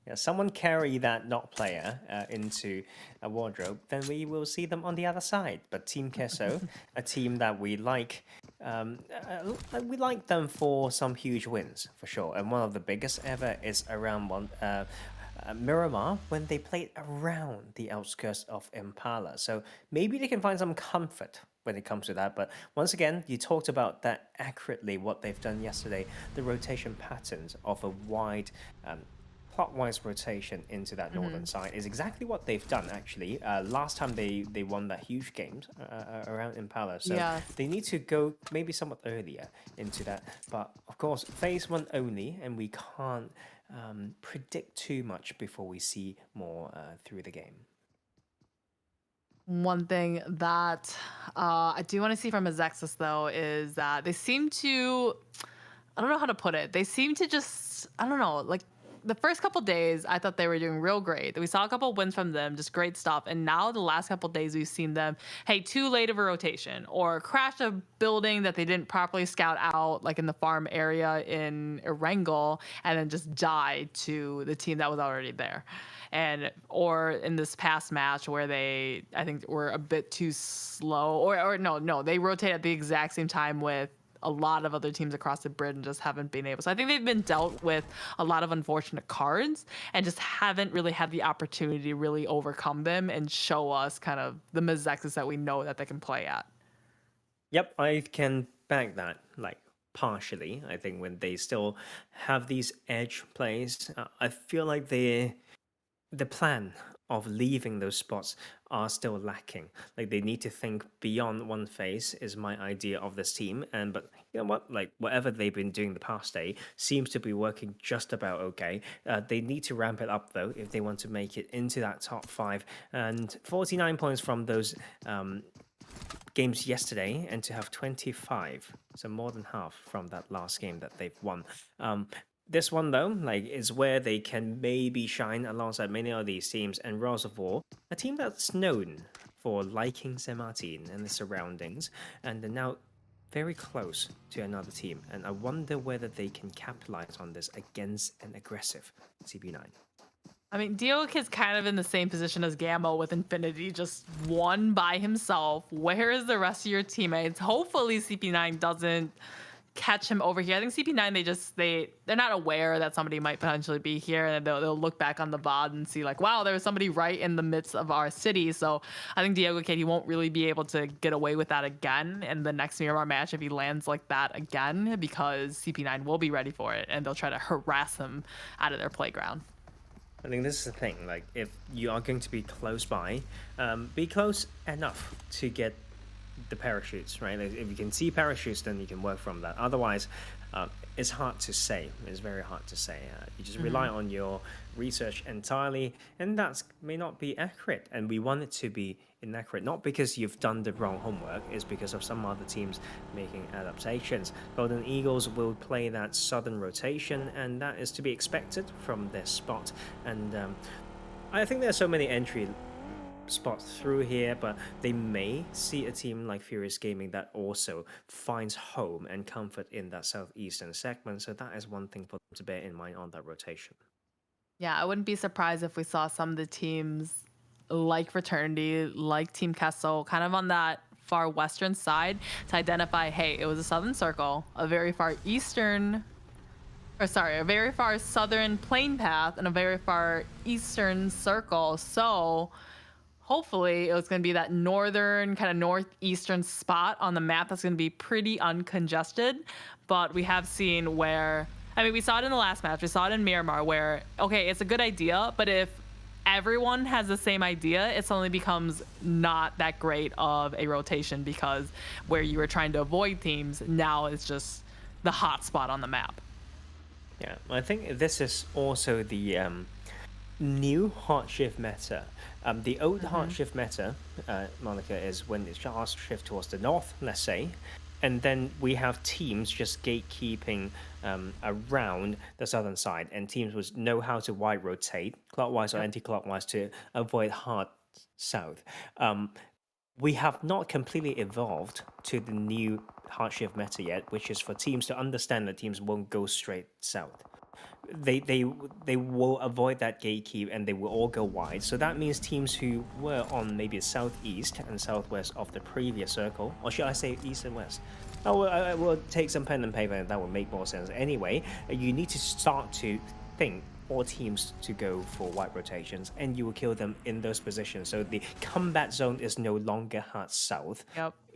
Yeah, someone carry that not player into a wardrobe, then we will see them on the other side. But Team Queso, a team that we like them for some huge wins, for sure. And one of the biggest ever is around Miramar, when they played around the outskirts of Impala. So maybe they can find some comfort when it comes to that. But once again, you talked about that accurately, what they've done yesterday, the rotation patterns of a wide clockwise rotation into that northern side is exactly what they've done actually. Last time they won that huge game around Impala, so they need to go maybe somewhat earlier into that. But of course, phase 1 only, and we can't predict too much before we see more through the game. One thing that I do want to see from Mezexis, though, is that they seem to, I don't know how to put it. They seem to just, I don't know, like the first couple days, I thought they were doing real great. We saw a couple wins from them, just great stuff. And now the last couple days, we've seen them, hey, too late of a rotation or crash a building that they didn't properly scout out, like in the farm area in Erangel, and then just die to the team that was already there. And or in this past match where they, I think, were a bit too slow, or no, they rotate at the exact same time with a lot of other teams across the grid and just haven't been able. So I think they've been dealt with a lot of unfortunate cards and just haven't really had the opportunity to really overcome them and show us kind of the Mezexis that we know that they can play at. Yep, I can back that, like, partially. I think when they still have these edge plays, I feel like the plan of leaving those spots are still lacking. Like, they need to think beyond one phase is my idea of this team. But you know what, like whatever they've been doing the past day seems to be working just about okay. They need to ramp it up though if they want to make it into that top 5. And 49 points from those games yesterday, and to have 25, so more than half from that last game that they've won. This one, though, like, is where they can maybe shine alongside many of these teams. And Reservoir, a team that's known for liking Saint Martin and the surroundings, and they're now very close to another team. And I wonder whether they can capitalize on this against an aggressive CP9. I mean, Dioc is kind of in the same position as Gamma with Infinity, just one by himself. Where is the rest of your teammates? Hopefully CP9 doesn't catch him over here. I think CP9, they're not aware that somebody might potentially be here, and they'll look back on the VOD and see like, wow, there was somebody right in the midst of our city. So I think Diego Kid, he won't really be able to get away with that again in the next Miramar match if he lands like that again, because CP9 will be ready for it and they'll try to harass him out of their playground. I think this is the thing, like, if you are going to be close by, be close enough to get the parachutes, right? Like, if you can see parachutes, then you can work from that. Otherwise, it's hard to say. It's very hard to say. You just rely on your research entirely, and that may not be accurate. And we want it to be inaccurate, not because you've done the wrong homework, it's because of some other teams making adaptations. Golden Eagles will play that southern rotation, and that is to be expected from this spot. And I think there are so many entry spots through here, but they may see a team like Furious Gaming that also finds home and comfort in that southeastern segment. So that is one thing for them to bear in mind on that rotation. Yeah, I wouldn't be surprised if we saw some of the teams like Fraternity, like Team Kessel, kind of on that far western side to identify, hey, it was a southern circle, a very far southern plane path, and a very far eastern circle. So hopefully it was going to be that northern, kind of northeastern spot on the map that's going to be pretty uncongested. But we have seen where, I mean, we saw it in the last match. We saw it in Miramar where, okay, it's a good idea, but if everyone has the same idea, it suddenly becomes not that great of a rotation, because where you were trying to avoid teams, now it's just the hot spot on the map. Yeah, I think this is also the new hot shift meta. The old hot shift meta, Monica, is when it's just shift towards the north, let's say, and then we have teams just gatekeeping around the southern side, and teams would know how to wide rotate, clockwise or anti-clockwise, to avoid hard south. We have not completely evolved to the new hard shift meta yet, which is for teams to understand that teams won't go straight south. They will avoid that gatekeep, and they will all go wide. So that means teams who were on maybe southeast and southwest of the previous circle, or should I say east and west? I will take some pen and paper, and that will make more sense. Anyway, you need to start to think all teams to go for wide rotations, and you will kill them in those positions. So the combat zone is no longer hard south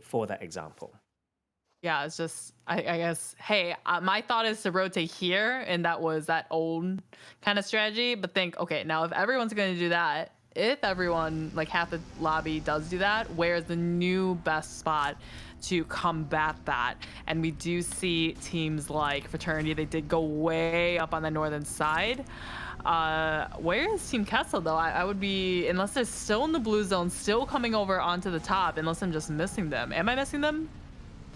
for that example. Yeah, it's just I guess. Hey, my thought is to rotate here, and that was that old kind of strategy. But think, okay, now if everyone's going to do that, if everyone like half the lobby does do that, where's the new best spot to combat that? And we do see teams like Fraternity. They did go way up on the northern side. Where is Team Kessel though? I would be, unless they're still in the blue zone, still coming over onto the top, unless I'm just missing them. Am I missing them,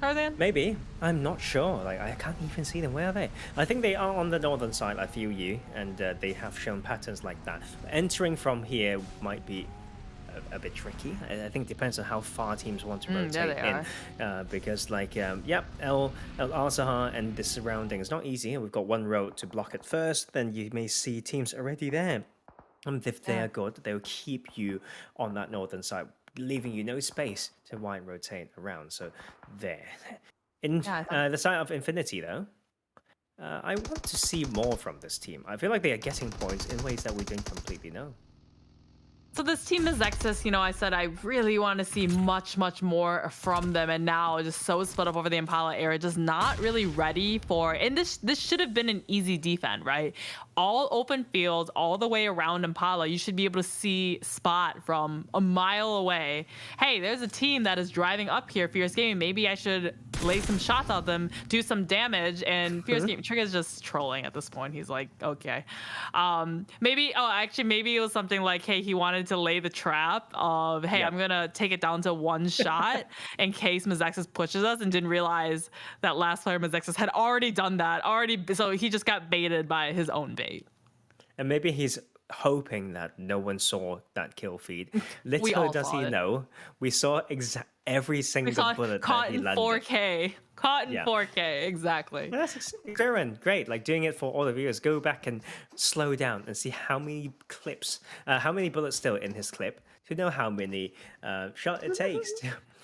Tarzan? Maybe. I'm not sure. Like, I can't even see them. Where are they? I think they are on the northern side. I feel you, and they have shown patterns like that. Entering from here might be a bit tricky. I think it depends on how far teams want to rotate in. Because, like, yep, El Azahar and the surrounding is not easy. We've got one road to block it first. Then you may see teams already there. And if they are good, they'll keep you on that northern side, leaving you no space to wide rotate around. So there. In the side of Infinity, though, I want to see more from this team. I feel like they are getting points in ways that we didn't completely know. So this team Mezexis, you know, I said I really want to see much more from them, and now just so split up over the Impala area, just not really ready for. And this should have been an easy defend, right? All open fields, all the way around Impala. You should be able to see Spot from a mile away. Hey, there's a team that is driving up here. Fierce Gaming. Maybe I should lay some shots at them, do some damage. And Fierce Gaming Trigger's just trolling at this point. He's like, okay, maybe. Oh, actually, maybe it was something like, hey, he wanted to lay the trap of, hey, I'm gonna take it down to one shot in case Mezexis pushes us, and didn't realize that last player Mezexis had already done that so he just got baited by his own bait. And maybe he's hoping that no one saw that kill feed. Little does he know, we saw every single bullet that he landed. 4K. Caught in 4K, exactly. Well, that's great. Like, doing it for all the viewers. Go back and slow down and see how many clips, how many bullets still in his clip, to know how many shot it takes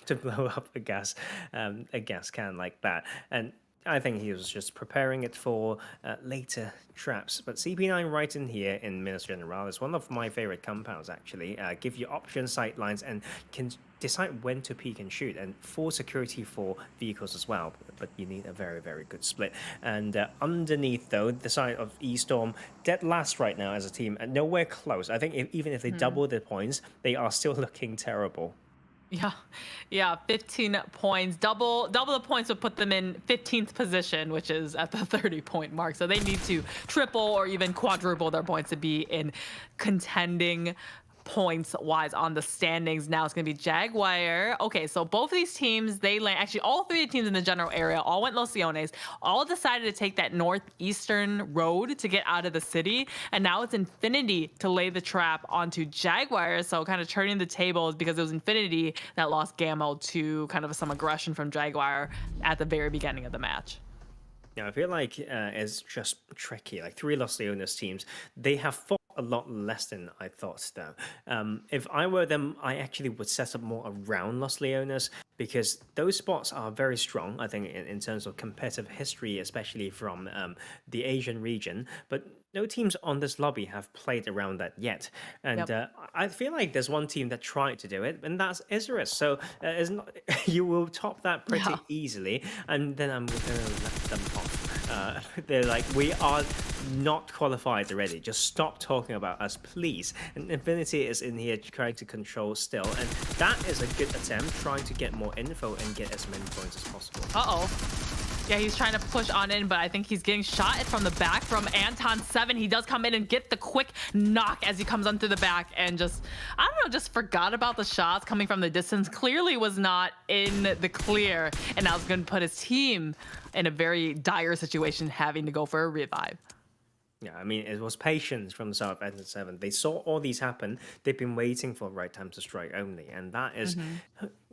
to blow up a gas can like that. And I think he was just preparing it for later traps. But CP9 right in here in Minas General is one of my favorite compounds, actually. Give you option sight lines and can decide when to peek and shoot, and full security for vehicles as well. But you need a very good split. And underneath, though, the side of Estorm, dead last right now as a team, and nowhere close. I think even if they double their points, they are still looking terrible. Yeah, 15 points. Double the points would put them in 15th position, which is at the 30-point mark. So they need to triple or even quadruple their points to be in contending points wise on the standings. Now it's going to be Jaguar. Okay, so both of these teams, they land, actually all three teams in the general area all went Los Leones, all decided to take that northeastern road to get out of the city, and now it's Infinity to lay the trap onto Jaguar. So kind of turning the tables, because it was Infinity that lost Gamma to kind of some aggression from Jaguar at the very beginning of the match. Yeah, I feel like it's just tricky. Like, three Los Leones teams, they have fought a lot less than I thought, though. If I were them, I actually would set up more around Los Leones, because those spots are very strong, I think, in terms of competitive history, especially from the Asian region. But no teams on this lobby have played around that yet. And I feel like there's one team that tried to do it, and that's Isurus. So you will top that pretty easily. And then I'm going to let them off. They're like, we are not qualified already. Just stop talking about us, please. And Infinity is in here trying to control still. And that is a good attempt, trying to get more info and get as many points as possible. Yeah, he's trying to push on in, but I think he's getting shot from the back from Anton 7. He does come in and get the quick knock as he comes onto the back, and just, I don't know, just forgot about the shots coming from the distance. Clearly was not in the clear, and now is going to put his team in a very dire situation, having to go for a revive. Yeah, I mean, it was patience from the side of Anton 7. They saw all these happen. They've been waiting for the right time to strike only. And that is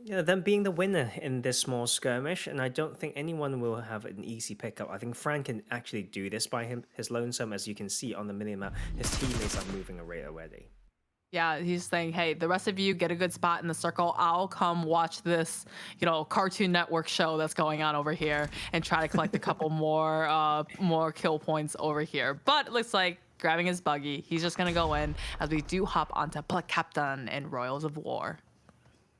them being the winner in this small skirmish. And I don't think anyone will have an easy pickup. I think Frank can actually do this by his lonesome. As you can see on the minimap, his teammates are moving away already. Yeah, he's saying, hey, the rest of you get a good spot in the circle. I'll come watch this, Cartoon Network show that's going on over here and try to collect a couple more kill points over here. But it looks like grabbing his buggy, he's just going to go in as we do hop onto Buluc Chabtan and Royals of War.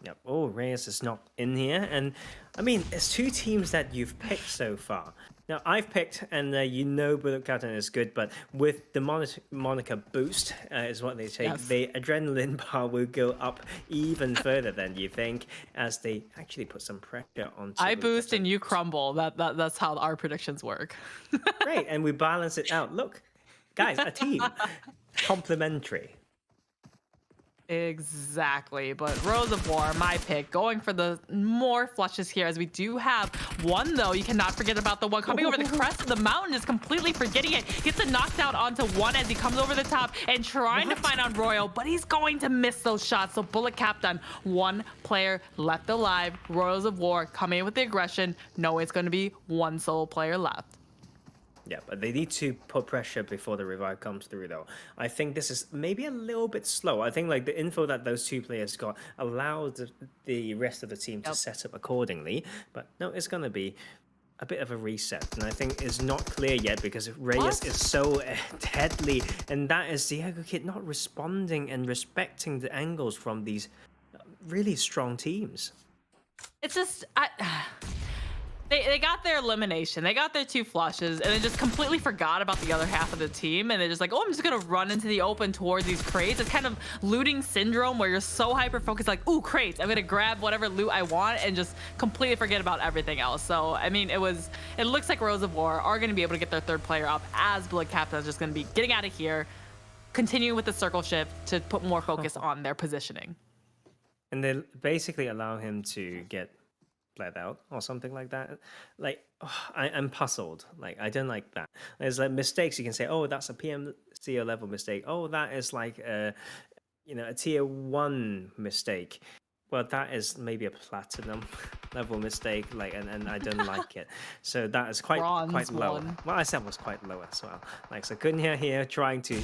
Yep. Oh, Reyes is not in here. And I mean, it's two teams that you've picked so far. Now, I've picked, and you know Buluc Chabtan is good, but with the moniker boost, is what they say, Yes. the adrenaline bar will go up even further than you think, as they actually put some pressure on. I boost and you crumble. That's how our predictions work. Great, and we balance it out. Look, guys, a team. Complementary. Exactly, but Rose of War, my pick, going for the more flushes here, as we do have one, though. You cannot forget about the one coming over the crest of the mountain, just completely forgetting it. Gets a knockdown onto one as he comes over the top and trying to find on Royal, but he's going to miss those shots. So Buluc Chabtan, one player left alive. Royals of War coming in with the aggression, knowing it's going to be one solo player left. Yeah, but they need to put pressure before the revive comes through, though. I think this is maybe a little bit slow. I think like the info that those two players got allowed the rest of the team to set up accordingly. But no, it's going to be a bit of a reset. And I think it's not clear yet because Reyes is so deadly. And that is Diego Kid not responding and respecting the angles from these really strong teams. It's just... They got their elimination. They got their two flushes, and they just completely forgot about the other half of the team. And they're just like, oh, I'm just going to run into the open towards these crates. It's kind of looting syndrome where you're so hyper-focused, like, ooh, crates. I'm going to grab whatever loot I want and just completely forget about everything else. So, I mean, it looks like Rose of War are going to be able to get their third player up, as Buluc Chabtan is just going to be getting out of here, continuing with the circle shift to put more focus on their positioning. And they basically allow him to get bled out or something like that. Like, I'm puzzled. Like, I don't like that. There's like mistakes you can say, oh, that's a PMPL level mistake. Oh, that is like a tier 1 mistake. Well, that is maybe a platinum level mistake, like, and I don't like it. So that is quite low. One. What I said was quite low as well. Like, so Kunya here trying to,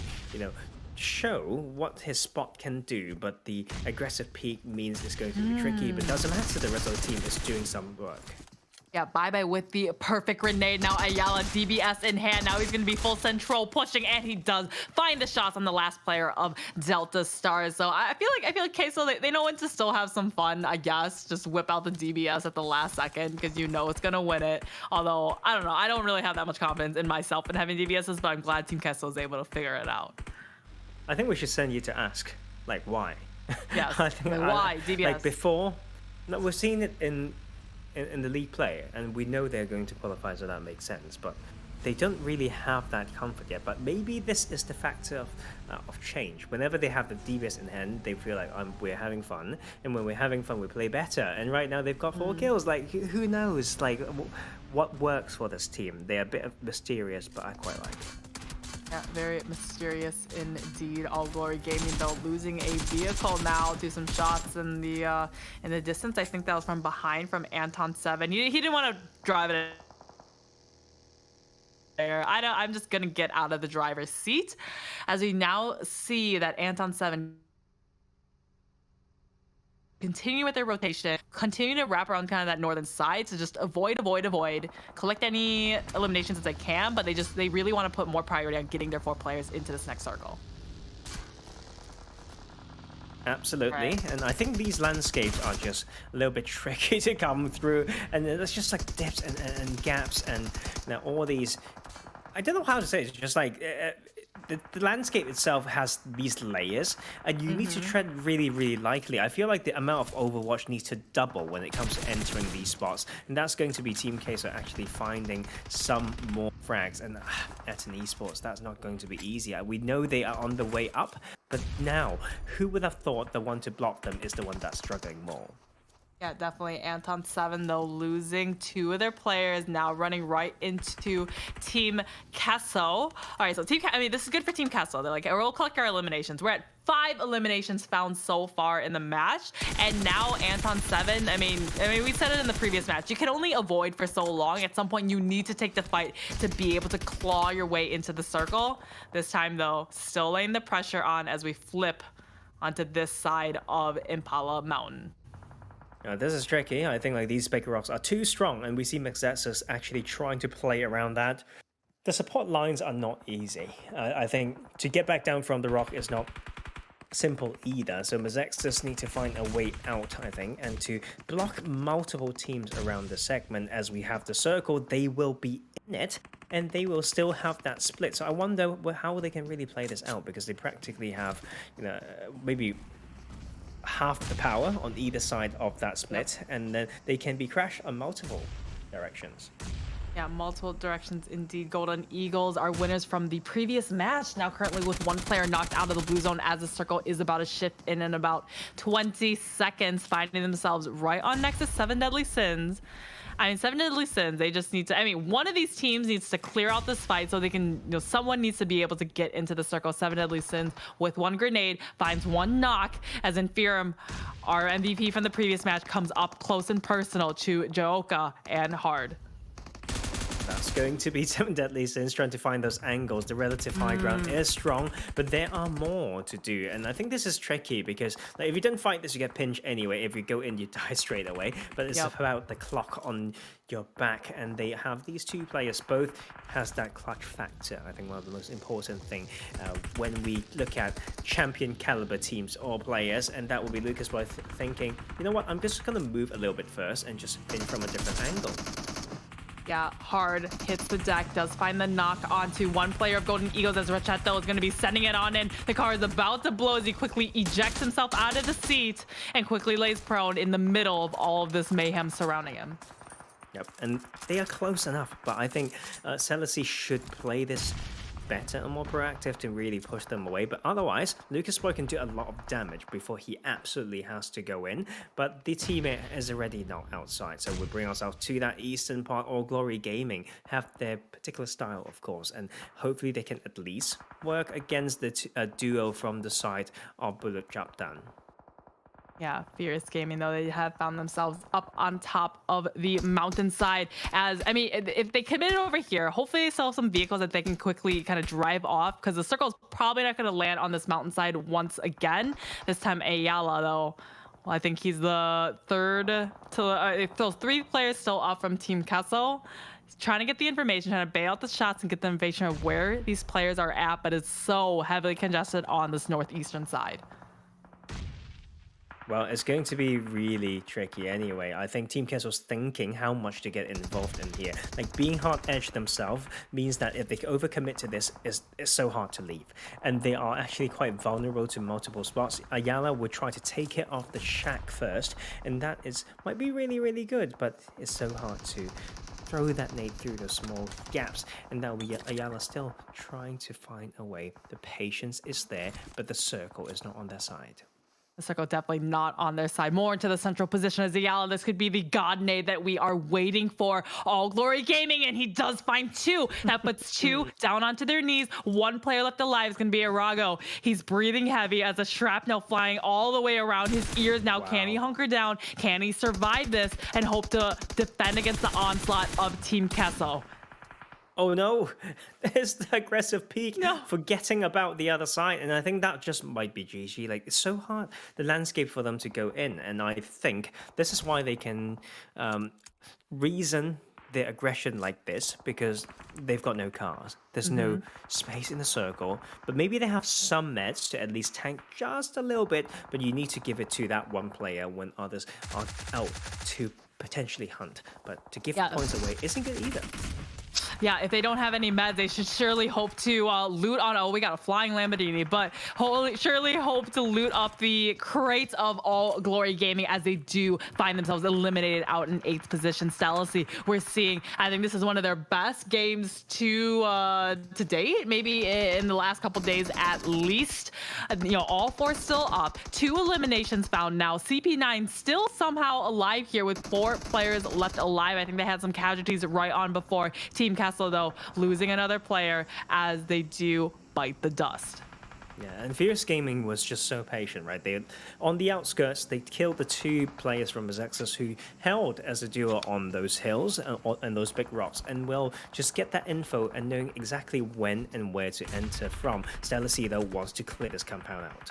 show what his spot can do, but the aggressive peak means it's going to be tricky, but doesn't matter, the rest of the team is doing some work. Yeah, bye-bye with the perfect grenade. Now Ayala, DBS in hand. Now he's going to be full central pushing, and he does find the shots on the last player of Delta Stars. So I feel like Queso, they know when to still have some fun, I guess. Just whip out the DBS at the last second because you know it's going to win it. Although, I don't know. I don't really have that much confidence in myself in having DBSs, but I'm glad Team Queso is able to figure it out. I think we should send you to ask, like, why? Yes, why DBS? Like before, no, we've seen it in the league play, and we know they're going to qualify, so that makes sense. But they don't really have that comfort yet. But maybe this is the factor of change. Whenever they have the DBS in hand, they feel like we're having fun, and when we're having fun, we play better. And right now they've got 4 kills. Like, who knows? Like, what works for this team? They're a bit mysterious, but I quite like it. Yeah, very mysterious indeed. All Glory Gaming, though, losing a vehicle now to some shots in the distance. I think that was from behind from Aton 7. He didn't want to drive it there. I'm just gonna get out of the driver's seat, as we now see that Aton 7 continue with their rotation, continue to wrap around kind of that northern side to just avoid, collect any eliminations as they can, but they really want to put more priority on getting their 4 players into this next circle. Absolutely, right. And I think these landscapes are just a little bit tricky to come through, and there's just like dips and gaps, and all these, I don't know how to say it, it's just like the landscape itself has these layers, and you need to tread really, really lightly. I feel like the amount of Overwatch needs to double when it comes to entering these spots, and that's going to be Team Queso actually finding some more frags. And Aton Esports, that's not going to be easy. We know they are on the way up, but now, who would have thought the one to block them is the one that's struggling more? Yeah, definitely. Aton 7, though, losing 2 of their players, now running right into Team Queso. All right, so this is good for Team Queso. They're like, we'll collect our eliminations. We're at 5 eliminations found so far in the match, and now Aton 7, I mean, we said it in the previous match, you can only avoid for so long. At some point, you need to take the fight to be able to claw your way into the circle. This time, though, still laying the pressure on as we flip onto this side of Impala Mountain. This is tricky. I think like these Baker Rocks are too strong, and we see Mezexis actually trying to play around that. The support lines are not easy. I think to get back down from the rock is not simple either. So Mezexis need to find a way out, I think, and to block multiple teams around the segment. As we have the circle, they will be in it, and they will still have that split. So I wonder how they can really play this out, because they practically have, maybe half the power on either side of that split, and then they can be crashed on multiple directions. Yeah, multiple directions indeed. Golden Eagles are winners from the previous match. Now currently with one player knocked out of the blue zone as the circle is about to shift in about 20 seconds, finding themselves right on next to 7 Deadly Sins. I mean, 7 Deadly Sins, they just need to, one of these teams needs to clear out this fight so they can, someone needs to be able to get into the circle. 7 Deadly Sins with one grenade finds one knock, as Inferium, our MVP from the previous match, comes up close and personal to Joker and Hard. That's going to be 7 Deadly Sins trying to find those angles. The relative high ground is strong, but there are more to do. And I think this is tricky because if you don't fight this, you get pinched anyway. If you go in, you die straight away. But it's about the clock on your back. And they have these two players, both has that clutch factor. I think one of the most important thing when we look at champion caliber teams or players. And that will be Lucas Boy thinking, you know what, I'm just going to move a little bit first and just pin from a different angle. Yeah, Hard hits the deck, does find the knock onto one player of Golden Eagles, as Rachetto is going to be sending it on in. The car is about to blow as he quickly ejects himself out of the seat and quickly lays prone in the middle of all of this mayhem surrounding him. Yep, and they are close enough, but I think Stelacy should play this better and more proactive to really push them away. But otherwise, Lucas Boy can do a lot of damage before he absolutely has to go in. But the teammate is already not outside. So we bring ourselves to that eastern part. All Glory Gaming have their particular style, of course. And hopefully they can at least work against the duo from the side of Buluc Chabtan. Yeah, Fierce Gaming, though, they have found themselves up on top of the mountainside. As, if they commit it over here, hopefully they sell some vehicles that they can quickly kind of drive off, because the circle is probably not going to land on this mountainside once again. This time, Ayala, though, well, I think he's the third to, those 3 players still up from Team Castle. Trying to get the information, trying to bail out the shots and get the information of where these players are at, but it's so heavily congested on this northeastern side. Well, it's going to be really tricky anyway. I think Team Castle's thinking how much to get involved in here. Like, being hard-edged themselves means that if they overcommit to this, it's so hard to leave. And they are actually quite vulnerable to multiple spots. Ayala would try to take it off the shack first, and that might be really, really good, but it's so hard to throw that nade through the small gaps, and that will be Ayala still trying to find a way. The patience is there, but the circle is not on their side. The circle definitely not on their side. More into the central position as Ayala. This could be the god nade that we are waiting for. All Glory Gaming, and he does find 2. That puts 2 down onto their knees. 1 player left alive is going to be Arago. He's breathing heavy as a shrapnel flying all the way around his ears. Now, Can he hunker down? Can he survive this and hope to defend against the onslaught of Team Kesso? Oh no, there's the aggressive peek, forgetting about the other side. And I think that just might be GG. Like, it's so hard, the landscape for them to go in. And I think this is why they can reason their aggression like this, because they've got no cars. There's no space in the circle. But maybe they have some meds to at least tank just a little bit. But you need to give it to that one player when others are out to potentially hunt. But to give points away isn't good either. Yeah, if they don't have any meds, they should surely hope to loot on. Oh, we got a flying Lamborghini, but surely hope to loot up the crates of All Glory Gaming as they do find themselves eliminated out in 8th position. Stelacy, we're seeing, I think this is one of their best games to date, maybe in the last couple days at least. All 4 still up. 2 eliminations found now. CP9 still somehow alive here with 4 players left alive. I think they had some casualties right on before. Team Castle, though, losing another player as they do bite the dust. Yeah, and Fierce Gaming was just so patient, right? They, on the outskirts, they killed the 2 players from Mezexis who held as a duo on those hills and those big rocks, and will just get that info and knowing exactly when and where to enter from. Stelacy, though, wants to clear this compound out.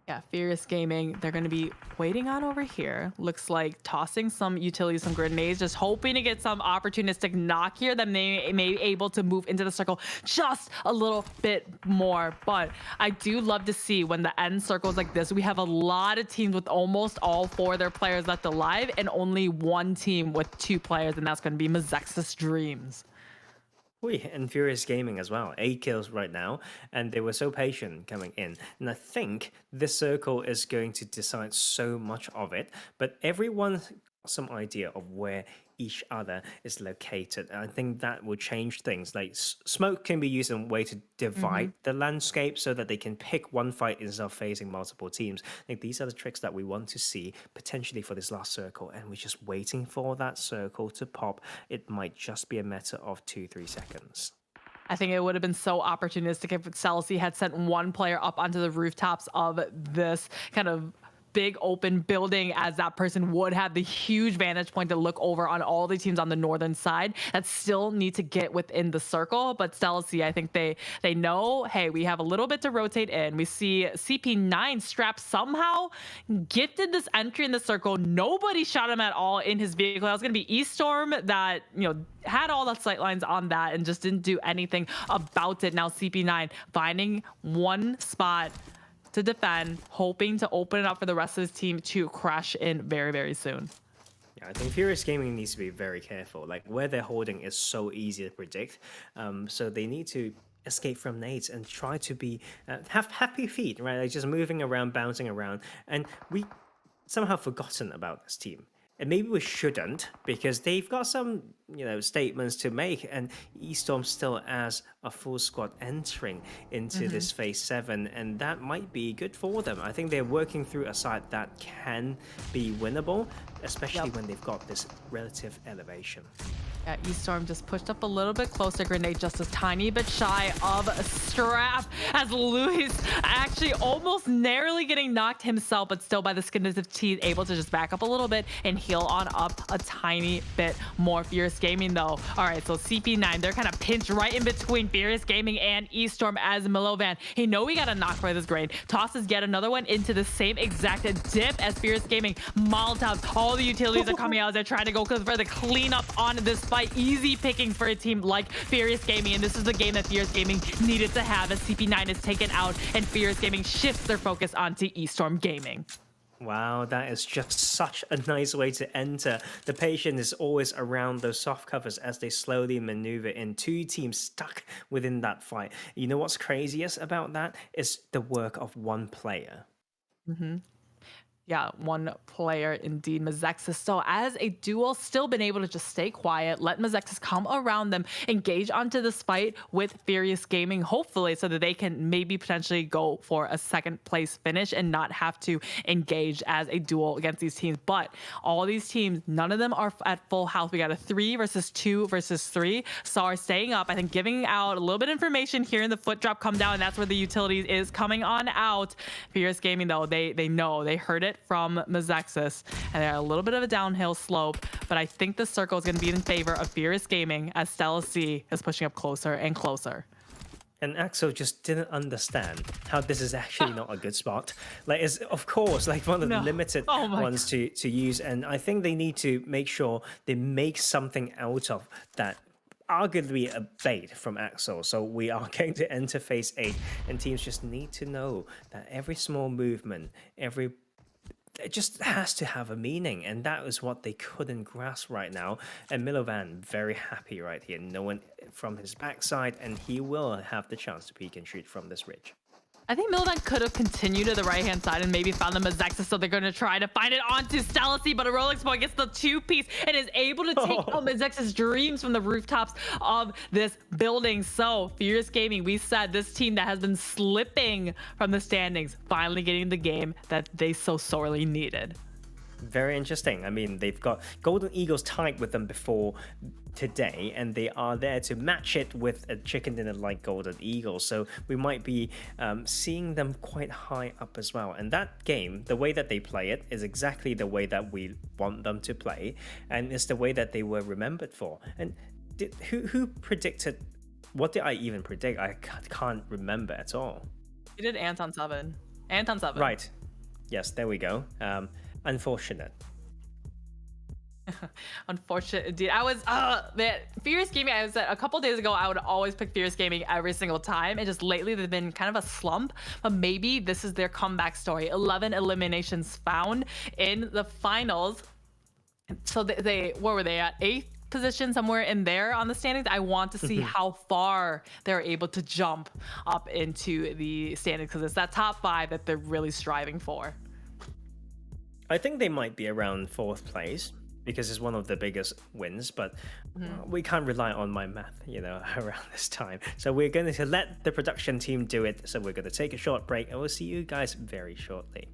Yeah, Furious Gaming, they're going to be waiting on over here. Looks like tossing some utilities, some grenades, just hoping to get some opportunistic knock here that may be able to move into the circle just a little bit more. But I do love to see when the end circles like this, we have a lot of teams with almost all 4 of their players left alive and only 1 team with 2 players, and that's going to be Mezexis Dreams. And Furious Gaming as well. 8 kills right now, and they were so patient coming in. And I think this circle is going to decide so much of it, but everyone some idea of where each other is located. And I think that will change things. Like smoke can be used in a way to divide the landscape so that they can pick one fight instead of facing multiple teams. I think these are the tricks that we want to see potentially for this last circle, and we're just waiting for that circle to pop. It might just be a matter of 2-3 seconds. I think it would have been so opportunistic if Stelacy had sent 1 player up onto the rooftops of this kind of big open building, as that person would have the huge vantage point to look over on all the teams on the northern side that still need to get within the circle. But Stelacy, I think they know, hey, we have a little bit to rotate in. We see CP9 strapped somehow gifted this entry in the circle. Nobody shot him at all in his vehicle. That was going to be Estorm that, had all the sight lines on that and just didn't do anything about it. Now CP9 finding one spot to defend, hoping to open it up for the rest of his team to crash in very, very soon. Yeah, I think Furious Gaming needs to be very careful. Like, where they're holding is so easy to predict. So they need to escape from nades and try to be have happy feet, right? Like just moving around, bouncing around. And we somehow forgotten about this team. And maybe we shouldn't, because they've got some, statements to make, and Estorm still has a full squad entering into this phase 7, and that might be good for them. I think they're working through a side that can be winnable, especially when they've got this relative elevation. Yeah, Estorm just pushed up a little bit closer. Grenade just a tiny bit shy of a strap, as Luis actually almost narrowly getting knocked himself, but still by the skin of his teeth able to just back up a little bit and heal on up a tiny bit more. Furious Gaming though. All right, so CP9, they're kind of pinched right in between Furious Gaming and Estorm, as Milovan, he know he got a knock by this grenade. Tosses yet another one into the same exact dip as Furious Gaming. Molotovs, all the utilities are coming out. They're trying to go for the cleanup on this fight. Easy pickings for a team like Furious Gaming, and this is the game that Furious Gaming needed to have, as CP9 is taken out and Furious Gaming shifts their focus onto Estorm Gaming. Wow, that is just such a nice way to enter. The patient is always around those soft covers as they slowly maneuver in. 2 teams stuck within that fight. You know what's craziest about that is the work of 1 player. Yeah, 1 player indeed. Mezexis, so as a duo, still been able to just stay quiet, let Mezexis come around them, engage onto this fight with Furious Gaming, hopefully, so that they can maybe potentially go for a 2nd place finish and not have to engage as a duel against these teams. But all these teams, none of them are at full health. We got a 3 versus 2 versus 3. SAR staying up, I think giving out a little bit of information here in the foot drop come down, and that's where the utilities is coming on out. Furious Gaming though, they know, they heard it from Mezexis, and they're a little bit of a downhill slope, but I think the circle is going to be in favor of Furious Gaming as Stelacy is pushing up closer and closer. And Axel just didn't understand how this is actually not a good spot. Like, it's of course like one of the limited ones to use, and I think they need to make sure they make something out of that. Arguably a bait from Axel. So we are going to enter phase 8, and teams just need to know that every small movement, it just has to have a meaning, and that is what they couldn't grasp right now. And Milovan very happy right here, no one from his backside, and he will have the chance to peek and shoot from this ridge. I think Milovan could have continued to the right-hand side and maybe found the Mezexis, so they're going to try to find it onto Stelacy, but a Rolex boy gets the 2-piece and is able to take out Mezexis Dreams from the rooftops of this building. So, Furious Gaming, we said this team that has been slipping from the standings, finally getting the game that they so sorely needed. Very interesting. I mean, they've got Golden Eagles tied with them before today, and they are there to match it with a chicken dinner like Golden Eagles. So we might be seeing them quite high up as well. And that game, the way that they play it, is exactly the way that we want them to play, and it's the way that they were remembered for. And who predicted? What did I even predict? I can't remember at all. You did Anton 7. Anton 7. Right. Yes, there we go. Unfortunate. Unfortunate indeed. I was man, Furious Gaming, I said a couple days ago I would always pick Furious Gaming every single time, and just lately they've been kind of a slump, but maybe this is their comeback story. 11 eliminations found in the finals. So they where were they at? 8th position, somewhere in there on the standings. I want to see how far they're able to jump up into the standings, because it's that top 5 that they're really striving for. I think they might be around 4th place, because it's one of the biggest wins, but we can't rely on my math, around this time. So we're going to let the production team do it. So we're going to take a short break, and we'll see you guys very shortly.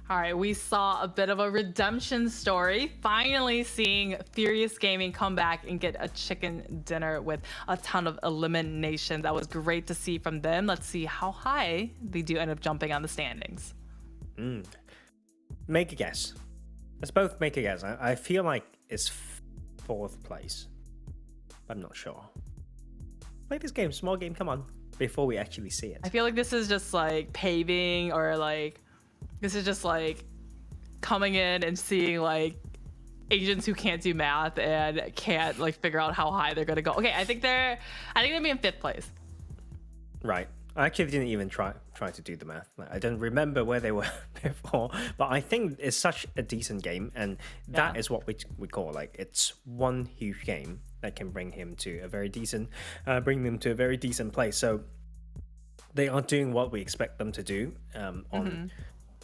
All right, we saw a bit of a redemption story. Finally seeing Furious Gaming come back and get a chicken dinner with a ton of eliminations. That was great to see from them. Let's see how high they do end up jumping on the standings. Make a guess. Let's both make a guess. I feel like it's 4th place. I'm not sure. Play this game, small game, come on. Before we actually see it. I feel like this is just like paving, or like this is just like coming in and seeing like agents who can't do math and can't like figure out how high they're gonna go. Okay, I think they're gonna be in 5th place. Right. I actually didn't even try to do the math. I don't remember where they were before, but I think it's such a decent game, and that is what we call like it's one huge game that can bring him to a very decent, bring them to a very decent place. So they are doing what we expect them to do on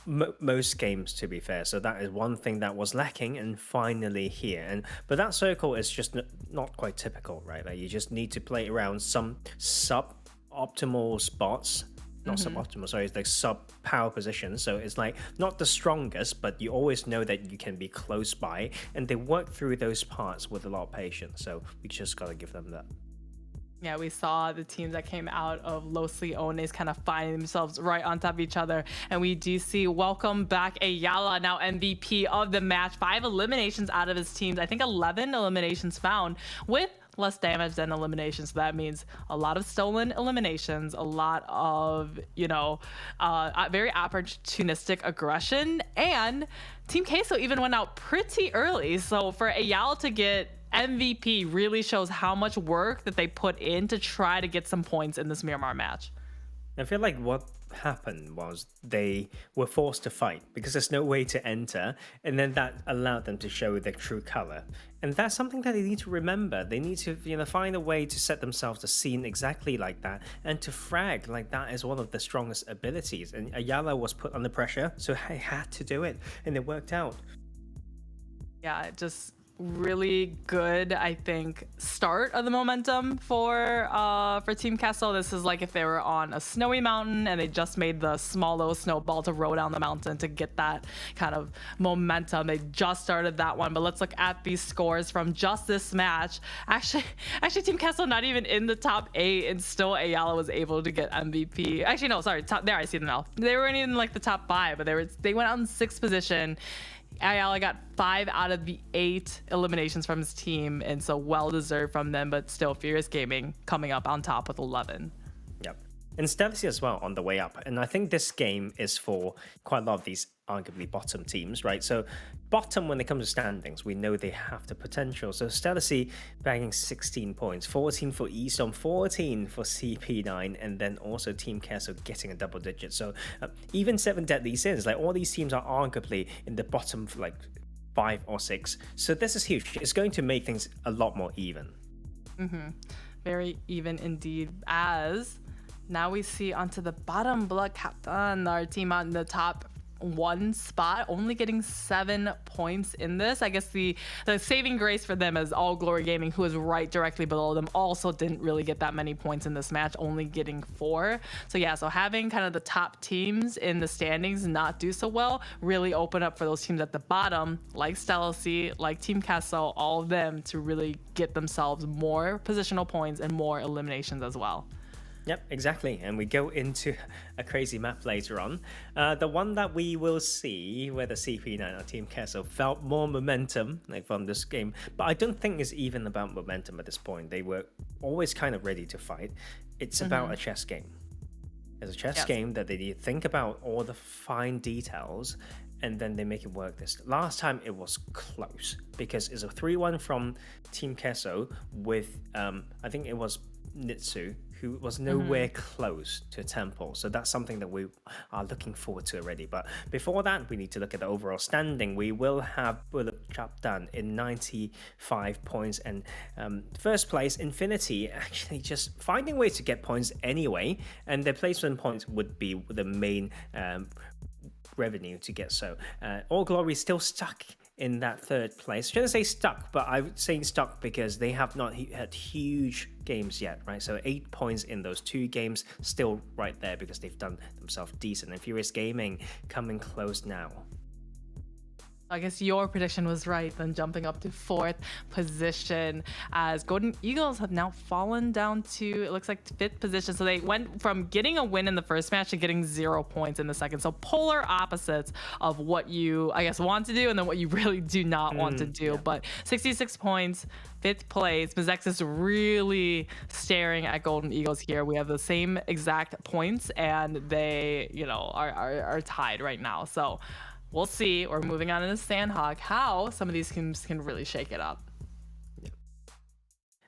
most games, to be fair. So that is one thing that was lacking, and finally here. But that circle is just not quite typical, right? Like you just need to play around some sub-optimal spots. Not suboptimal, sorry, it's like sub-power positions. So it's like not the strongest, but you always know that you can be close by, and they work through those parts with a lot of patience. So we just gotta give them that. Yeah, we saw the teams that came out of Los Leones kind of finding themselves right on top of each other. And we do see welcome back Ayala, now MVP of the match. 5 eliminations out of his teams. I think 11 eliminations found with less damage than eliminations. So that means a lot of stolen eliminations, a lot of, very opportunistic aggression. And Team Queso even went out pretty early. So for Ayala to get MVP really shows how much work that they put in to try to get some points in this Miramar match. I feel like what happened was they were forced to fight because there's no way to enter, and then that allowed them to show their true color. And that's something that they need to remember. They need to find a way to set themselves the scene exactly like that, and to frag like that is one of the strongest abilities. And Ayala was put under pressure, so he had to do it, and it worked out. Yeah, just really good, I think, start of the momentum for Team Queso. This is like if they were on a snowy mountain and they just made the small little snowball to roll down the mountain to get that kind of momentum. They just started that one. But let's look at these scores from just this match. Actually Team Queso not even in the top 8, and still Ayala was able to get MVP. Actually, no, sorry, there, I see them now. They weren't even like the top 5, but they went out in 6th position. Ayala got 5 out of the 8 eliminations from his team, and so well deserved from them, but still Furious Gaming coming up on top with 11. Yep. And Stelacy as well on the way up. And I think this game is for quite a lot of these arguably bottom teams, right? So bottom when it comes to standings, we know they have the potential. So Stelacy bagging 16 points, 14 for Estorm, 14 for CP9, and then also Team Queso getting a double digit. So even 7 Deadly Sins, like all these teams are arguably in the bottom like 5 or 6. So this is huge. It's going to make things a lot more even. Very even indeed, as now we see onto the bottom, Buluc Chabtan, our team on the top 1 spot, only getting 7 points in this. I guess the saving grace for them is All Glory Gaming, who is right directly below them, also didn't really get that many points in this match, only getting 4. So yeah, so having kind of the top teams in the standings not do so well really open up for those teams at the bottom, like Stelacy, like Team Queso, all of them to really get themselves more positional points and more eliminations as well. Yep, exactly. And we go into a crazy map later on. The one that we will see where the CP9 or Team Queso felt more momentum from this game. But I don't think it's even about momentum at this point. They were always kind of ready to fight. It's about a chess game. It's a chess game that they need to think about all the fine details, and then they make it work. This last time it was close because it's a 3-1 from Team Queso with I think it was Nitsu, who was nowhere close to a temple. So that's something that we are looking forward to already. But before that, we need to look at the overall standing. We will have Buluc Chabtan in 95 points, and first place Infinity actually just finding ways to get points anyway, and their placement points would be the main revenue to get. So All Glory still stuck in that 3rd place. I shouldn't say stuck, but I'm saying stuck because they have not had huge games yet, right? So 8 points in those 2 games, still right there because they've done themselves decent. And Furious Gaming coming close now. I guess your prediction was right, then jumping up to 4th position, as Golden Eagles have now fallen down to, it looks like, 5th position. So they went from getting a win in the first match to getting 0 points in the second. So polar opposites of what you, I guess, want to do and then what you really do not want to do. But 66 points, 5th place. Mezexis really staring at Golden Eagles here. We have the same exact points, and they, are tied right now. So we'll see. We're moving on in the Sandhawk, how some of these teams can really shake it up. Yeah.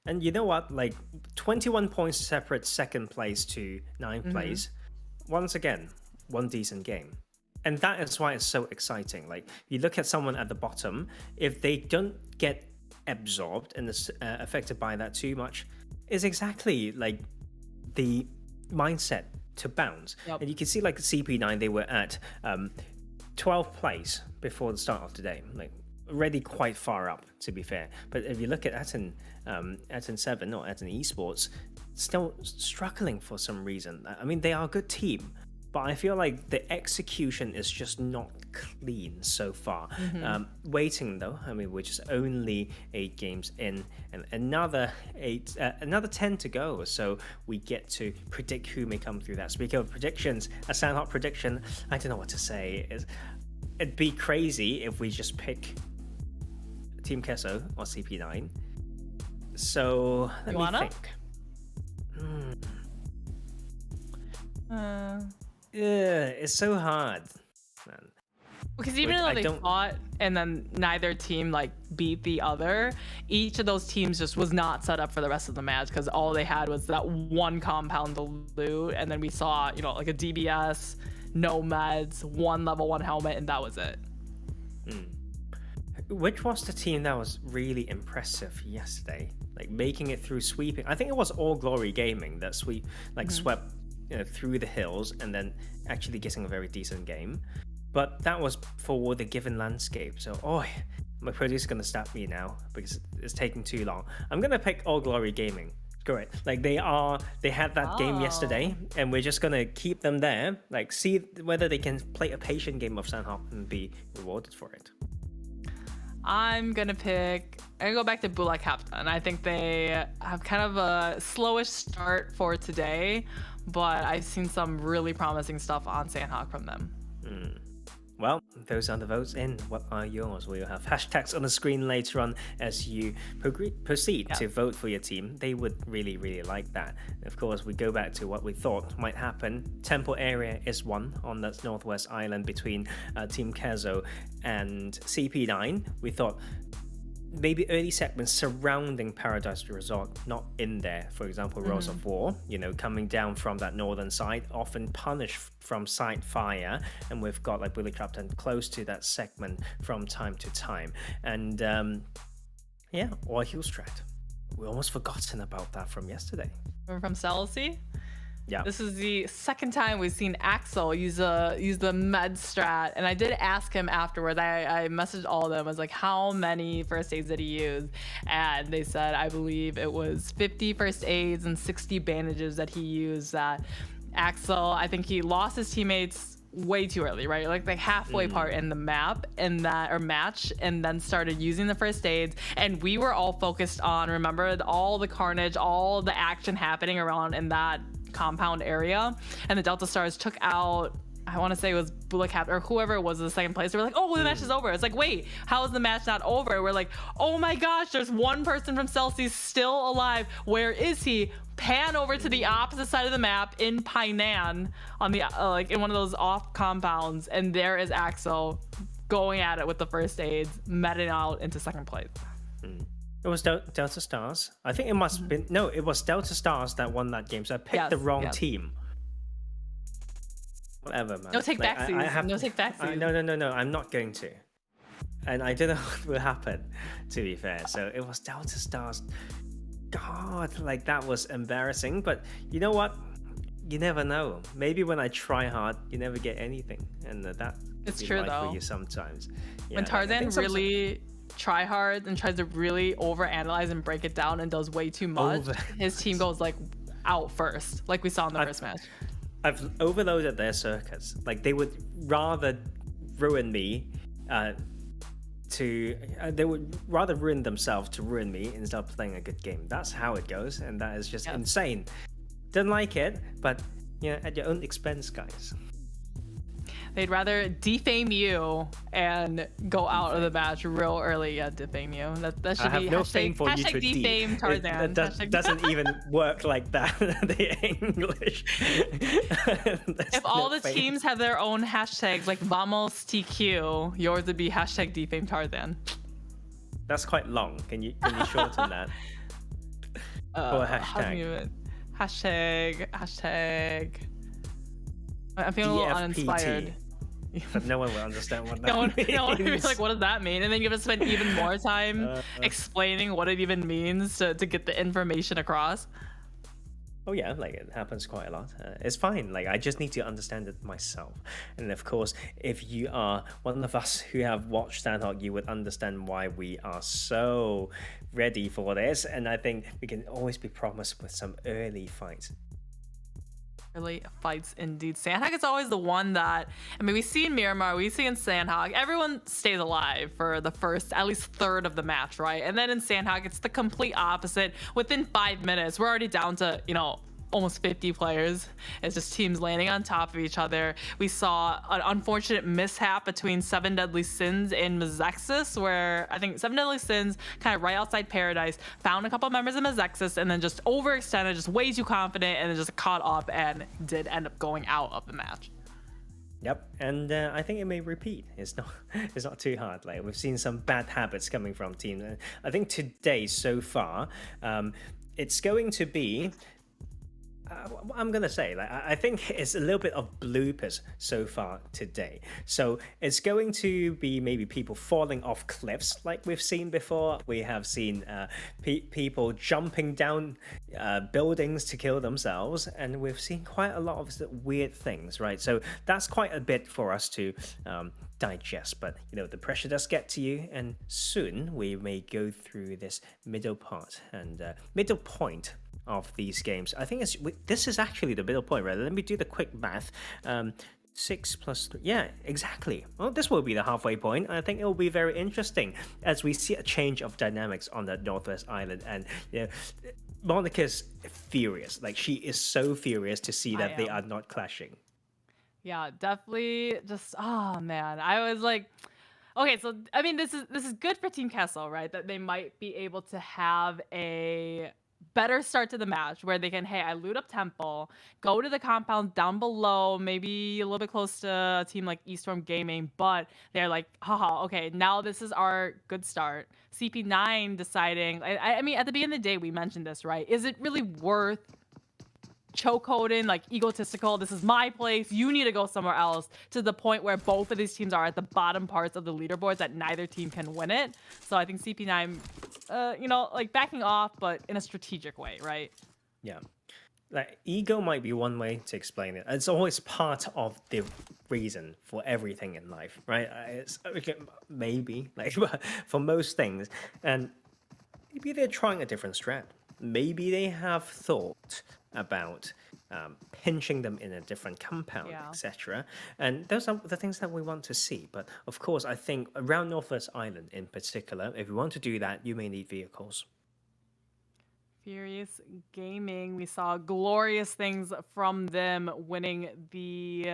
And you know what? Like 21 points separate second place to 9th place. Once again, one decent game. And that is why it's so exciting. Like you look at someone at the bottom, if they don't get absorbed and affected by that too much, is exactly like the mindset to bounce. And you can see like CP9, they were at 12th place before the start of today. Like already quite far up, to be fair. But if you look at Aton 7 or Aton Esports, still struggling for some reason. I mean, they are a good team, but I feel like the execution is just not clean so far. Waiting though, I mean, we're just only 8 games in, and another 10 to go. So we get to predict who may come through that. Speaking of predictions, a Sandhawk prediction, I don't know what to say. It'd be crazy if we just pick Team Queso or CP9. So let me think. It's so hard, man. Because even though they fought and then neither team like beat the other, each of those teams just was not set up for the rest of the match because all they had was that one compound to loot, and then we saw, you know, like a DBS, no meds, one level 1 helmet, and that was it. Which was the team that was really impressive yesterday, like making it through sweeping? I think it was All Glory Gaming that swept through the hills and then actually getting a very decent game. But that was for the given landscape. So, my producer's gonna stop me now because it's taking too long. I'm gonna pick All Glory Gaming. Correct. Like they had that game yesterday, and we're just gonna keep them there. Like see whether they can play a patient game of Sandhawk and be rewarded for it. I'm gonna go back to Buluc Chabtan. I think they have kind of a slowish start for today, but I've seen some really promising stuff on Sandhawk from them. Well, those are the votes in. What are yours? We'll have hashtags on the screen later on as you proceed to vote for your team. They would really, really like that. And of course, we go back to what we thought might happen. Temple area is one on that northwest island between Team Queso and CP9. We thought maybe early segments surrounding Paradise Resort, not in there. For example, Rose of War, coming down from that northern side, often punished from side fire, and we've got like Buluc Chabtan close to that segment from time to time. And or Hillstrat. We almost forgotten about that from yesterday. From Stelacy? Yeah. This is the second time we've seen Axel use the med strat, and I did ask him afterwards. I messaged all of them. I was like, how many first aids did he use? And they said, I believe it was 50 first aids and 60 bandages that he used. That Axel, I think he lost his teammates way too early, right? Like the halfway part in the match, and then started using the first aids. And we were all focused on, remember, all the carnage, all the action happening around in that compound area, and the Delta Stars took out, I want to say it was Buluc Chabtan or whoever it was in the second place. They were like, the match is over. It's like, wait, how is the match not over? We're like, oh my gosh, there's one person from Stelacy still alive. Where is he? Pan over to the opposite side of the map in Painan on the like in one of those off compounds, and there is Axel going at it with the first aids, meting out into second place. It was Delta Stars. I think it must have been... No, it was Delta Stars that won that game. So I picked the wrong team. Whatever, man. No take backsies. No take backsies. No. I'm not going to. And I don't know what will happen, to be fair. So it was Delta Stars. God, like that was embarrassing. But you know what? You never know. Maybe when I try hard, you never get anything. And that it's true, though. For you sometimes. Yeah, when Tarzan really... try hard and tries to really overanalyze and break it down and does way too much, his team goes like out first, like we saw in the first match. I've overloaded their circuits. Like they would rather ruin me they would rather ruin themselves to ruin me instead of playing a good game. That's how it goes, and that is just insane. Didn't like it, but at your own expense, guys. They'd rather defame you and go out of the match real early. Defame you. That should be no fame for you to defame Tarzan. That doesn't even work like that. The English. If all the teams have their own hashtags like Vamos TQ, yours would be hashtag defame Tarzan. That's quite long. Can you shorten that? For a hashtag. Hashtag. I'm feeling a little uninspired. But no one will understand what that means. No one will be like, what does that mean? And then you have to spend even more time explaining what it even means to get the information across. Oh yeah, like it happens quite a lot. It's fine. Like I just need to understand it myself. And of course, if you are one of us who have watched Sandhawk, you would understand why we are so ready for this. And I think we can always be promised with some early fights. Early fights indeed. Sandhawk is always the one that, I mean, we see in Miramar, we see in Sandhawk, everyone stays alive for the first, at least third of the match, right? And then in Sandhawk, it's the complete opposite. Within 5 minutes, we're already down to, almost 50 players. It's just teams landing on top of each other. We saw an unfortunate mishap between Seven Deadly Sins and Mezexis, where I think Seven Deadly Sins kind of right outside Paradise found a couple members of Mezexis and then just overextended, just way too confident, and then just caught up and did end up going out of the match. Yep, and I think it may repeat. It's not too hard. Like we've seen some bad habits coming from teams. I think today so far, it's going to be. I'm gonna say, like, I think it's a little bit of bloopers so far today. So it's going to be maybe people falling off cliffs, like we've seen before. We have seen people jumping down buildings to kill themselves, and we've seen quite a lot of weird things, right? So that's quite a bit for us to digest. But the pressure does get to you, and soon we may go through this middle part and middle point of these games. I think this is actually the middle point, right? Let me do the quick math. 6 plus 3. Yeah, exactly. Well, this will be the halfway point. I think it will be very interesting as we see a change of dynamics on that Northwest Island. And Monica's furious. Like she is so furious to see that they are not clashing. Yeah, definitely. Just oh man, I was like, okay, so I mean, this is good for Team Kessel, right? That they might be able to have a better start to the match where they can, hey, I loot up Temple, go to the compound down below, maybe a little bit close to a team like Estorm Gaming, but they're like, haha, okay, now this is our good start. CP9 deciding, I mean, at the beginning of the day, we mentioned this, right? Is it really worth chokeholding, like egotistical, this is my place, you need to go somewhere else, to the point where both of these teams are at the bottom parts of the leaderboards that neither team can win it. So I think CP9, like backing off, but in a strategic way, right? Yeah. Like ego might be one way to explain it. It's always part of the reason for everything in life, right? It's maybe like for most things, and maybe they're trying a different strat. Maybe they have thought about pinching them in a different compound, etc. And those are the things that we want to see. But of course, I think around Northwest Island in particular, if you want to do that, you may need vehicles. Furious Gaming, we saw glorious things from them winning the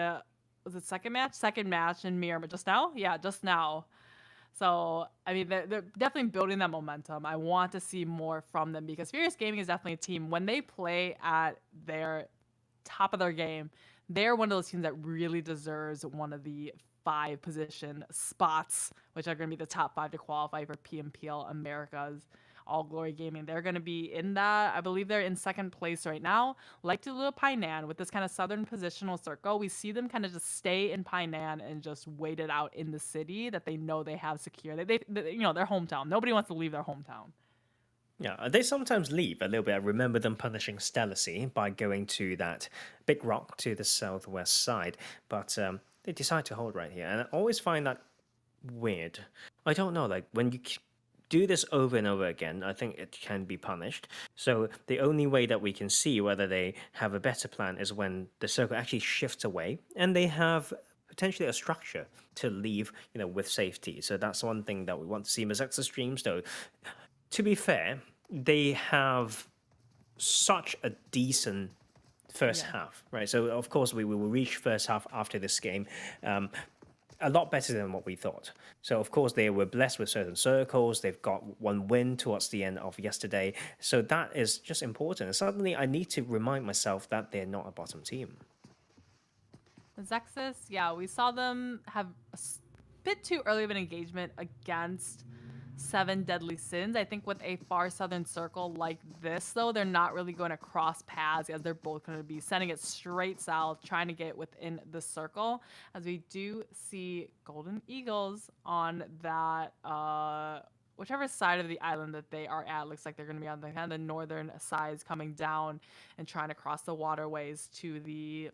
was it second match in Miramar just now? Yeah, just now. So, I mean, they're definitely building that momentum. I want to see more from them because Furious Gaming is definitely a team. When they play at their top of their game, they're one of those teams that really deserves one of the 5 position spots, which are going to be the top 5 to qualify for PMPL America's All Glory Gaming. They're going to be in that. I believe they're in second place right now. Like Little Painan, with this kind of southern positional circle, we see them kind of just stay in Painan and just wait it out in the city that they know they have secure. They their hometown. Nobody wants to leave their hometown. Yeah, they sometimes leave a little bit. I remember them punishing Stelacy by going to that big rock to the southwest side, but they decide to hold right here. And I always find that weird. I don't know, like when you do this over and over again, I think it can be punished. So the only way that we can see whether they have a better plan is when the circle actually shifts away and they have potentially a structure to leave, with safety. So that's one thing that we want to see. Mezexis Dreams, though, to be fair, they have such a decent first half, right? So of course we will reach first half after this game. A lot better than what we thought. So, of course, they were blessed with certain circles. They've got one win towards the end of yesterday. So that is just important. And suddenly I need to remind myself that they're not a bottom team. Mezexis, yeah, we saw them have a bit too early of an engagement against Seven Deadly Sins. I think with a far southern circle like this, though, they're not really going to cross paths as they're both going to be sending it straight south, trying to get within the circle. As we do see Golden Eagles on that, whichever side of the island that they are at. Looks like they're going to be on the kind of the northern sides, coming down and trying to cross the waterways to the,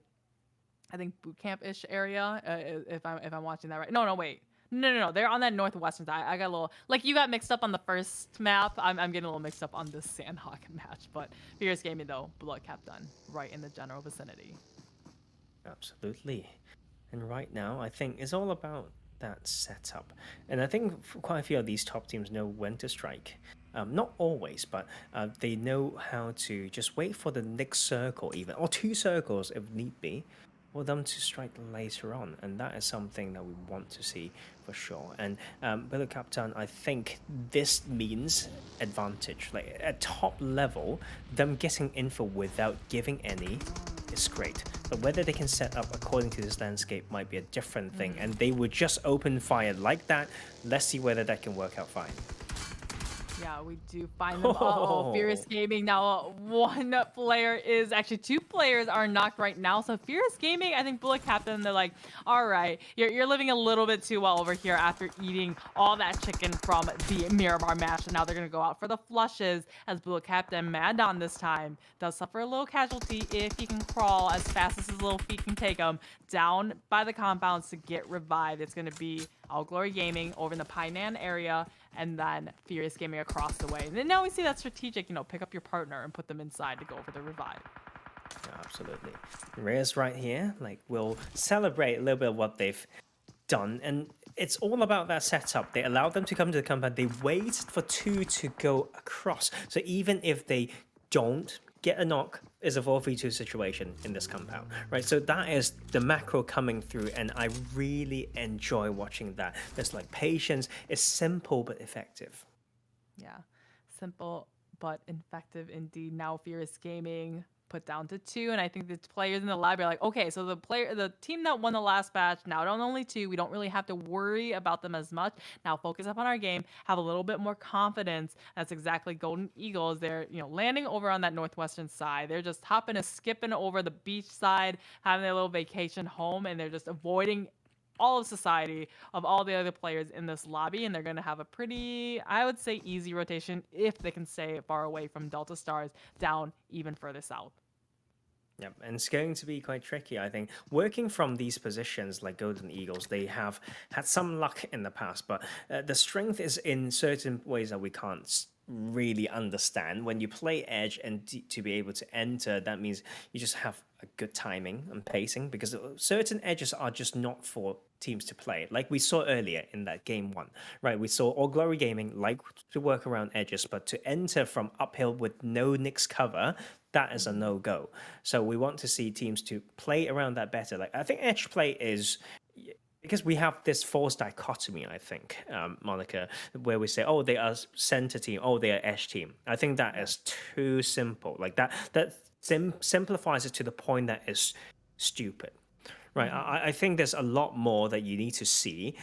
I think, boot camp-ish area. If I'm watching that right. No, wait. No. They're on that northwestern side. I got a little, like, you got mixed up on the first map. I'm getting a little mixed up on this Sandhawk match. But Furious Gaming, though, Buluc Chabtan, right in the general vicinity. Absolutely. And right now, I think it's all about that setup. And I think quite a few of these top teams know when to strike. Not always, but they know how to just wait for the next circle even, or 2 circles if need be, for them to strike later on. And that is something that we want to see for sure. And Buluc Chabtan, I think this means advantage. Like at top level, them getting info without giving any is great. But whether they can set up according to this landscape might be a different thing. And they would just open fire like that. Let's see whether that can work out fine. Yeah, we do find them. Uh-oh, Furious Gaming now. 1 player is actually 2 players are knocked right now. So Furious Gaming, I think Buluc Chabtan, they're like, all right, you're living a little bit too well over here after eating all that chicken from the Miramar match. And now they're gonna go out for the flushes as Buluc Chabtan, Mad Don this time, does suffer a little casualty if he can crawl as fast as his little feet can take him down by the compounds to get revived. It's gonna be All Glory Gaming over in the Painan area, and then Furious Gaming across the way. And then now we see that strategic, pick up your partner and put them inside to go for the revive. Yeah, absolutely. Reyes right here, like, will celebrate a little bit of what they've done. And it's all about that setup. They allow them to come to the compound. They wait for 2 to go across. So even if they don't get a knock, is a 4v2 situation in this compound, right? So that is the macro coming through, and I really enjoy watching that. There's like patience. It's simple but effective. Yeah, simple but effective indeed. Now Furious Gaming put down to 2, and I think the players in the lab are like, okay, so the team that won the last batch now don't only 2, we don't really have to worry about them as much. Now focus up on our game, have a little bit more confidence. That's exactly Golden Eagles. They're landing over on that northwestern side. They're just hopping and skipping over the beach side, having their little vacation home, and they're just avoiding all of society of all the other players in this lobby, and they're going to have a pretty, I would say, easy rotation if they can stay far away from Delta Stars down even further south. Yep, and it's going to be quite tricky, I think. Working from these positions like Golden Eagles, they have had some luck in the past, but the strength is in certain ways that we can't really understand. When you play edge and to be able to enter, that means you just have a good timing and pacing, because certain edges are just not for teams to play. Like we saw earlier in that game 1, right? We saw All Glory Gaming like to work around edges, but to enter from uphill with no Nyx cover, that is a no-go. So we want to see teams to play around that better. Like I think edge play is, because we have this false dichotomy, I think, Monica, where we say, oh, they are center team, oh, they are edge team. I think that is too simple. Like that simplifies it to the point that is stupid. Right, I think there's a lot more that you need to see.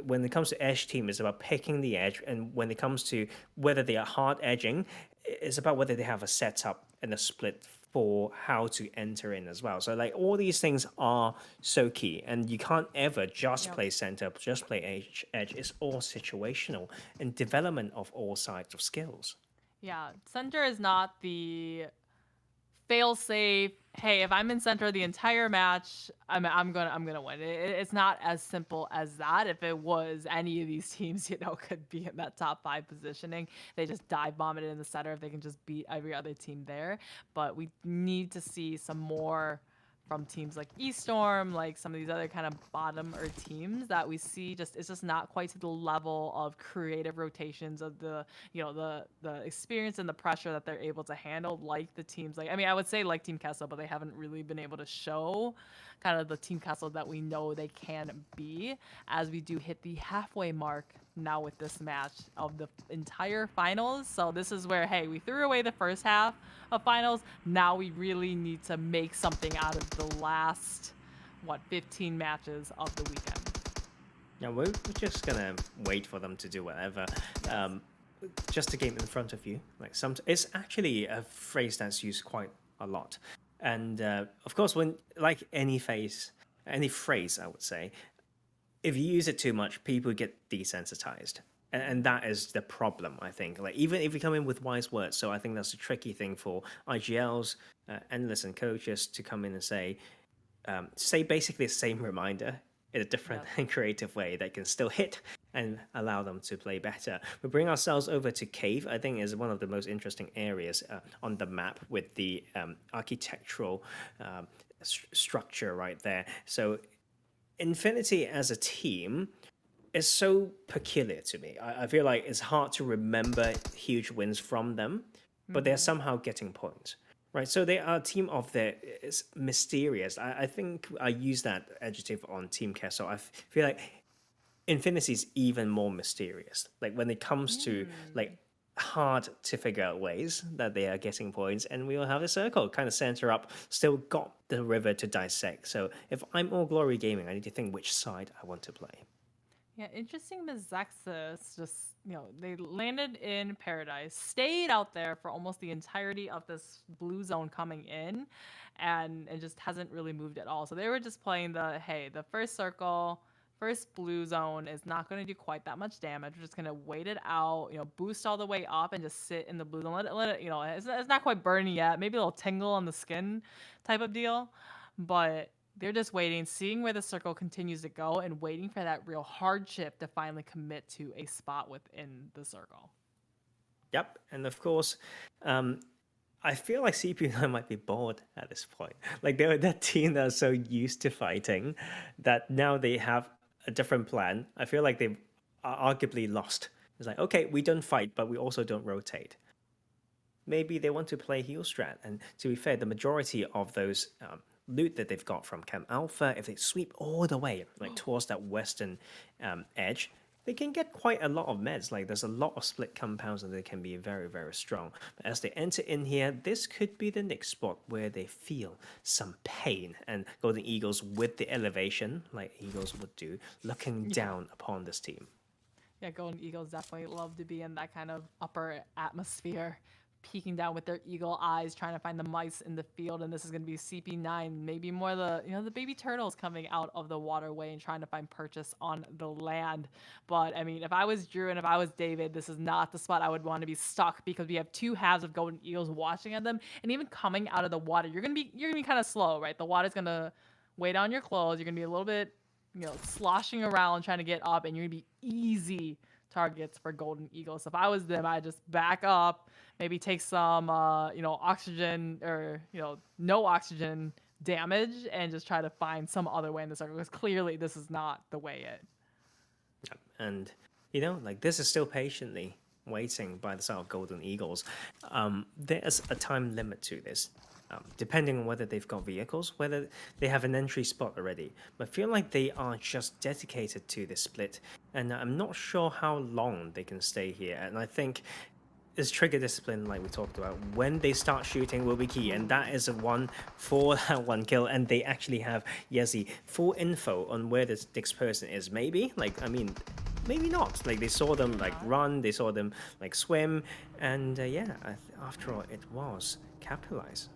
When it comes to edge team, it's about picking the edge, and when it comes to whether they are hard edging, it's about whether they have a setup and a split for how to enter in as well. So like all these things are so key, and you can't ever just play center, just play edge. It's all situational and development of all sides of skills. Yeah, center is not the fail-safe, hey, if I'm in center the entire match, I'm gonna win. It's not as simple as that. If it was, any of these teams, could be in that top 5 positioning. They just dive bomb it in the center if they can just beat every other team there. But we need to see some more from teams like Estorm, like some of these other kind of bottomer teams that we see. It's just not quite to the level of creative rotations of the experience and the pressure that they're able to handle, like the teams like, I would say like Team Kessel, but they haven't really been able to show kind of the Team Kessel that we know they can be, as we do hit the halfway mark now with this match of the entire finals. So this is where, hey, we threw away the first half of finals. Now we really need to make something out of the last 15 matches of the weekend. Yeah, we're just gonna wait for them to do whatever. Just a game in front of you. Like it's actually a phrase that's used quite a lot. And of course, when like any phrase, I would say, if you use it too much, people get desensitized. And that is the problem, I think. Like, even if you come in with wise words, so I think that's a tricky thing for IGLs, analysts, and coaches to come in and say basically the same reminder in a different and creative way that can still hit and allow them to play better. We bring ourselves over to Cave. I think is one of the most interesting areas on the map with the architectural structure right there. So Infinity as a team is so peculiar to me. I feel like it's hard to remember huge wins from them, but they're somehow getting points. Right, so they are a team of the it's mysterious. I think I use that adjective on Team Queso. I feel like Infinity is even more mysterious. Like when it comes to like hard to figure out ways that they are getting points, and we will have a circle kind of center up, still got the river to dissect. So if I'm All Glory Gaming, I need to think which side I want to play. Yeah, interesting. Mezexis just, they landed in Paradise, stayed out there for almost the entirety of this blue zone coming in, and it just hasn't really moved at all. So they were just playing the first circle, first blue zone is not going to do quite that much damage. We're just going to wait it out, boost all the way up and just sit in the blue zone. Let it it's not quite burning yet. Maybe a little tingle on the skin type of deal, but they're just waiting, seeing where the circle continues to go, and waiting for that real hardship to finally commit to a spot within the circle. Yep, and of course, I feel like CP9 might be bored at this point. Like they were that team that are so used to fighting that now they have a different plan. I feel like they are arguably lost. It's like, okay, we don't fight, but we also don't rotate. Maybe they want to play heal strat. And to be fair, the majority of those loot that they've got from Camp Alpha, if they sweep all the way like towards that western edge, they can get quite a lot of meds. Like there's a lot of split compounds and they can be very, very strong. But as they enter in here, this could be the next spot where they feel some pain. And Golden Eagles with the elevation, like Eagles would do, looking down upon this team. Yeah, Golden Eagles definitely love to be in that kind of upper atmosphere, peeking down with their eagle eyes, trying to find the mice in the field. And this is going to be CP9, maybe more the baby turtles coming out of the waterway and trying to find purchase on the land. But I mean, if I was Drew and if I was David, this is not the spot I would want to be stuck, because we have two halves of Golden Eagles watching at them, and even coming out of the water, you're gonna be kind of slow, right? The water's gonna weigh down your clothes. You're gonna be a little bit, sloshing around trying to get up, and you're gonna be easy targets for Golden Eagles. So if I was them, I'd just back up, maybe take some, oxygen or, no oxygen damage, and just try to find some other way in the circle, because clearly this is not the way it. And, like this is still patiently waiting by the side of Golden Eagles. There's a time limit to this. Depending on whether they've got vehicles, whether they have an entry spot already. But I feel like they are just dedicated to this split, and I'm not sure how long they can stay here. And I think is trigger discipline, like we talked about, when they start shooting will be key, and that is a one for that one kill. And they actually have Yezi full info on where this next person is. Maybe, maybe not. Like they saw them run, they saw them swim, and after all, it was capitalize.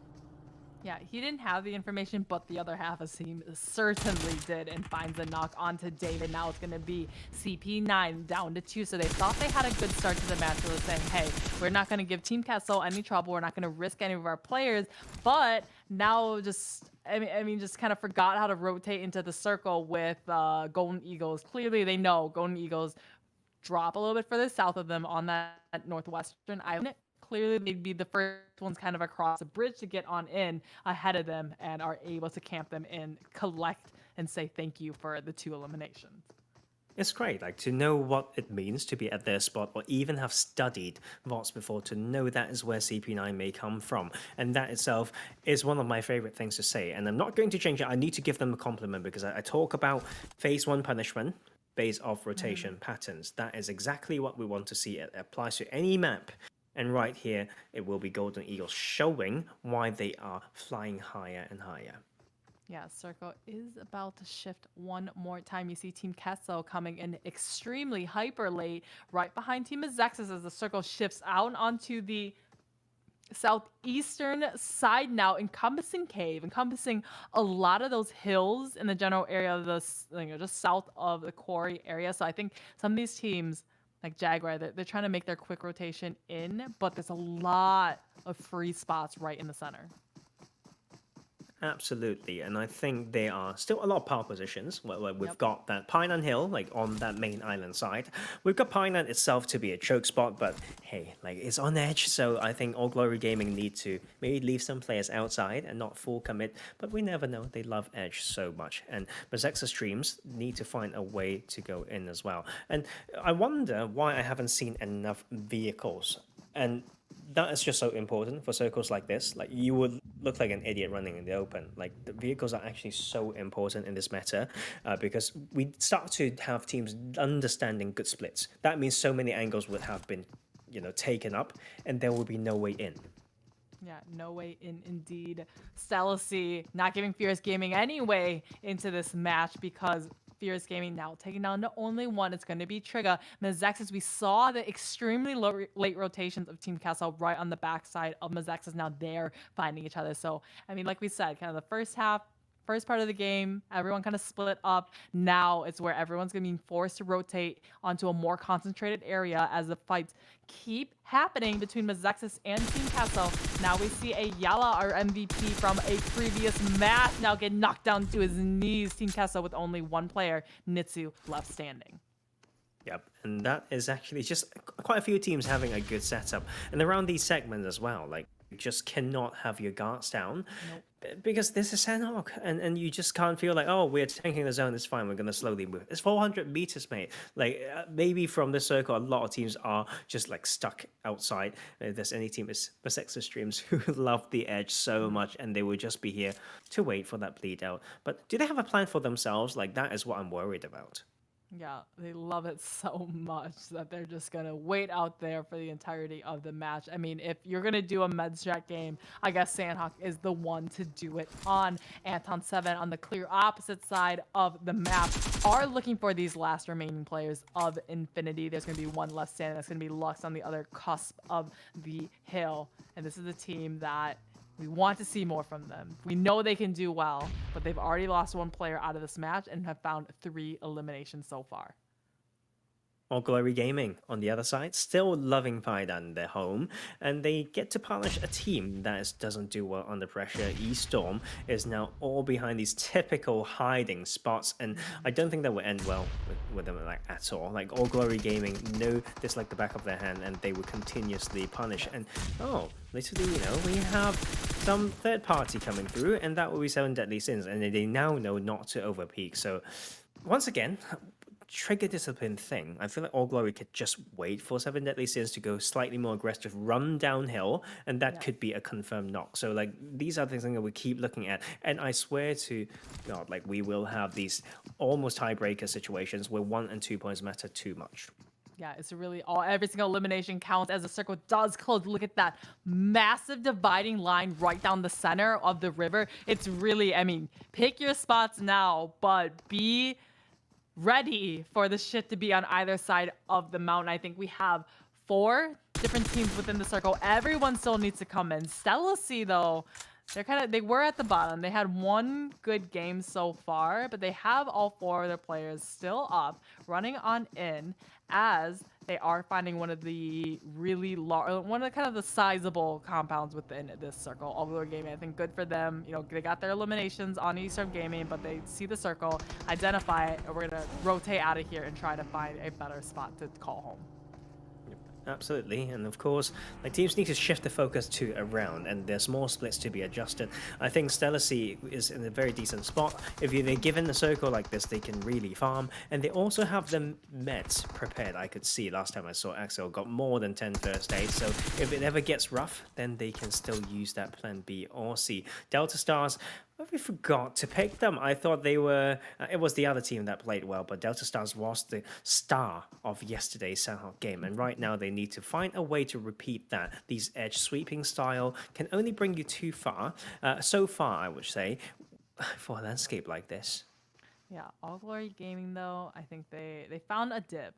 Yeah, he didn't have the information, but the other half of the team certainly did, and finds a knock onto David. Now it's going to be CP9 down to 2. So they thought they had a good start to the match. They were saying, hey, we're not going to give Team Castle any trouble. We're not going to risk any of our players. But now just kind of forgot how to rotate into the circle with Golden Eagles. Clearly, they know Golden Eagles drop a little bit further south of them on that northwestern island. Clearly, they'd be the first ones kind of across the bridge to get on in ahead of them, and are able to camp them in, collect, and say thank you for the 2 eliminations. It's great, to know what it means to be at their spot, or even have studied VODs before to know that is where CP9 may come from. And that itself is one of my favorite things to say. And I'm not going to change it. I need to give them a compliment, because I talk about phase 1 punishment based off rotation patterns. That is exactly what we want to see. It applies to any map. And right here, it will be Golden Eagles showing why they are flying higher and higher. Yeah, circle is about to shift one more time. You see Team Queso coming in extremely hyper late, right behind Team Mezexis, as the circle shifts out onto the southeastern side now, encompassing Cave, encompassing a lot of those hills in the general area of the, just south of the quarry area. So I think some of these teams like Jaguar, they're trying to make their quick rotation in, but there's a lot of free spots right in the center. Absolutely, and I think there are still a lot of power positions where we've Yep. got that Painan Hill, like on that main island side. We've got Painan itself to be a choke spot, but hey, like it's on edge, so I think All Glory Gaming need to maybe leave some players outside and not full commit, but we never know. They love edge so much, and Mezexis Dreams need to find a way to go in as well. And I wonder why I haven't seen enough vehicles, and that is just so important for circles like this. Like you would look like an idiot running in the open. Like the vehicles are actually so important in this meta because we start to have teams understanding good splits. That means so many angles would have been, taken up, and there will be no way in. Yeah, no way in indeed. Stelacy not giving Fierce Gaming any way into this match because Fierce Gaming now taking down the only one. It's going to be Trigger. Mezexis, we saw the extremely late rotations of Team Castle right on the backside of Mezexis. Now they're finding each other. So, I mean, like we said, kind of the first part of the game, everyone kind of split up. Now it's where everyone's going to be forced to rotate onto a more concentrated area as the fights keep happening between Mezexis and Team Castle. Now we see a Yala, our MVP from a previous match, now get knocked down to his knees. Team Castle with only one player, Nitsu, left standing. Yep, and that is actually just quite a few teams having a good setup. And around these segments as well, like you just cannot have your guards down. Nope. Because this is Sandhawk, and you just can't feel like, oh, we're tanking the zone, it's fine, we're going to slowly move. It's 400 meters, mate. Like, maybe from this circle, a lot of teams are just, like, stuck outside. If there's any team, it's Mezexis Dreams, who love the edge so much, and they would just be here to wait for that bleed out. But do they have a plan for themselves? Like, that is what I'm worried about. Yeah, they love it so much that they're just going to wait out there for the entirety of the match. I mean, if you're going to do a Medstrat game, I guess Sandhawk is the one to do it on. Aton 7 on the clear opposite side of the map are looking for these last remaining players of Infinity. There's going to be one left standing. That's going to be Lux on the other cusp of the hill. And this is a team that we want to see more from them. We know they can do well, but they've already lost one player out of this match and have found 3 eliminations so far. All Glory Gaming on the other side, still loving Paidan, their home, and they get to punish a team that doesn't do well under pressure. Estorm is now all behind these typical hiding spots, and I don't think that will end well with them like at all. Like All Glory Gaming know this like the back of their hand, and they will continuously punish. And literally, we have some third party coming through, and that will be 7 Deadly Sins, and they now know not to overpeak. So once again, trigger discipline thing. I feel like All Glory could just wait for 7 Deadly Sins to go slightly more aggressive, run downhill, and that could be a confirmed knock. So like these are things that we keep looking at, and I swear to God, like we will have these almost tiebreaker situations where 1 and 2 points matter too much. Yeah, it's really every single elimination counts as the circle does close. Look at that massive dividing line right down the center of the river. It's really, I mean, pick your spots now, but be ready for the shit to be on either side of the mountain. I think we have 4 different teams within the circle. Everyone still needs to come in. Stelacy, though, they were at the bottom. They had 1 good game so far, but they have all 4 of their players still up, running on in, as they are finding one of the really large, one of the kind of the sizable compounds within this circle. All Glory Gaming, I think, good for them. They got their eliminations on Estorm Gaming, but they see the circle, identify it, and we're gonna rotate out of here and try to find a better spot to call home. Absolutely, and of course, like teams need to shift the focus to around, and there's more splits to be adjusted. I think Stelacy is in a very decent spot. If they're given a circle like this, they can really farm, and they also have the meds prepared. I could see last time I saw Axel got more than 10 first aids, so if it ever gets rough, then they can still use that plan B or C. Delta Stars, we forgot to pick them. I thought they were, it was the other team that played well, but Delta Stars was the star of yesterday's Sandhawk game, and right now they need to find a way to repeat that. These edge sweeping style can only bring you too far, so far I would say, for a landscape like this. Yeah, All Glory Gaming, though, I think they found a dip,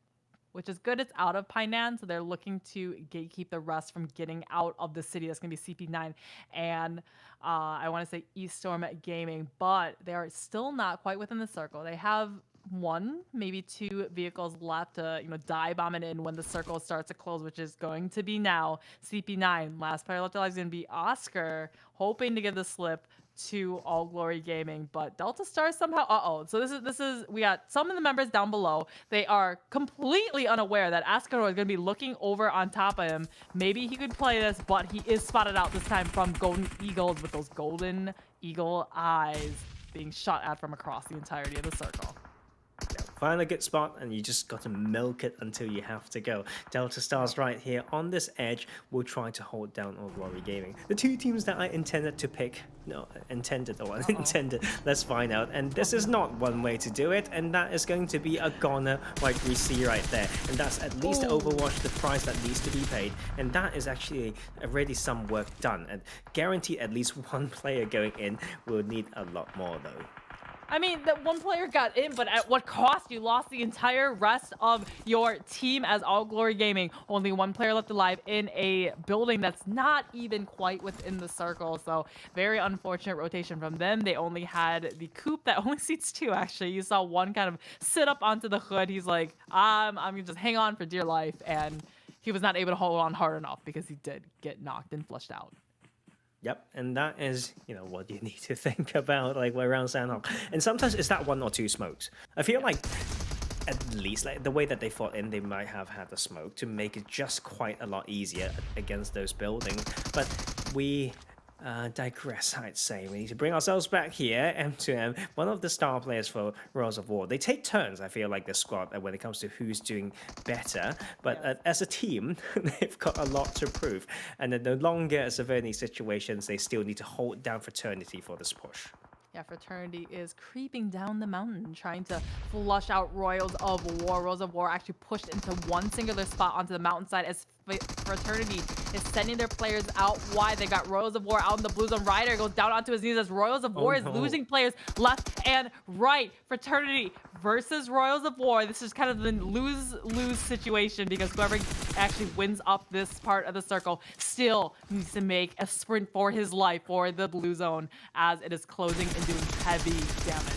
which is good. It's out of Painan, so they're looking to gatekeep the rest from getting out of the city. That's going to be CP9 and I want to say Estorm Gaming, but they are still not quite within the circle. They have one, maybe two vehicles left to, dive bomb it in when the circle starts to close, which is going to be now. CP9, last player left alive is going to be Oscar, hoping to give the slip to All Glory Gaming, but Delta Star somehow, so we got some of the members down below. They are completely unaware that Ascaro is going to be looking over on top of him. Maybe he could play this, but he is spotted out this time from Golden Eagles with those golden eagle eyes being shot at from across the entirety of the circle. Find a good spot and you just got to milk it until you have to go. Delta Stars right here on this edge will try to hold down All Glory Gaming. The two teams that I intended to pick, unintended, let's find out. And this is not one way to do it, and that is going to be a goner like we see right there. And that's at least Overwatch the price that needs to be paid. And that is actually already some work done. And guaranteed at least one player going in will need a lot more though. I mean, that one player got in, but at what cost? You lost the entire rest of your team as All Glory Gaming. Only one player left alive in a building that's not even quite within the circle. So very unfortunate rotation from them. They only had the coupe that only seats two, actually. You saw one kind of sit up onto the hood. He's like, I'm going to just hang on for dear life. And he was not able to hold on hard enough because he did get knocked and flushed out. Yep, and that is, what you need to think about, like, around Sandhawk. And sometimes it's that one or two smokes. I feel like, at least, like, the way that they fought in, they might have had the smoke to make it just quite a lot easier against those buildings. But we digress, I'd say. We need to bring ourselves back here. M2M, one of the star players for Royals of War. They take turns, I feel like, the squad when it comes to who's doing better. But as a team, they've got a lot to prove. And no longer as of any situations, they still need to hold down Fraternity for this push. Yeah, Fraternity is creeping down the mountain, trying to flush out Royals of War. Royals of War actually pushed into one singular spot onto the mountainside as Fraternity is sending their players out wide. They got Royals of War out in the blue zone. Ryder goes down onto his knees as Royals of War is losing players left and right. Fraternity versus Royals of War. This is kind of the lose-lose situation because whoever actually wins up this part of the circle still needs to make a sprint for his life for the blue zone as it is closing and doing heavy damage.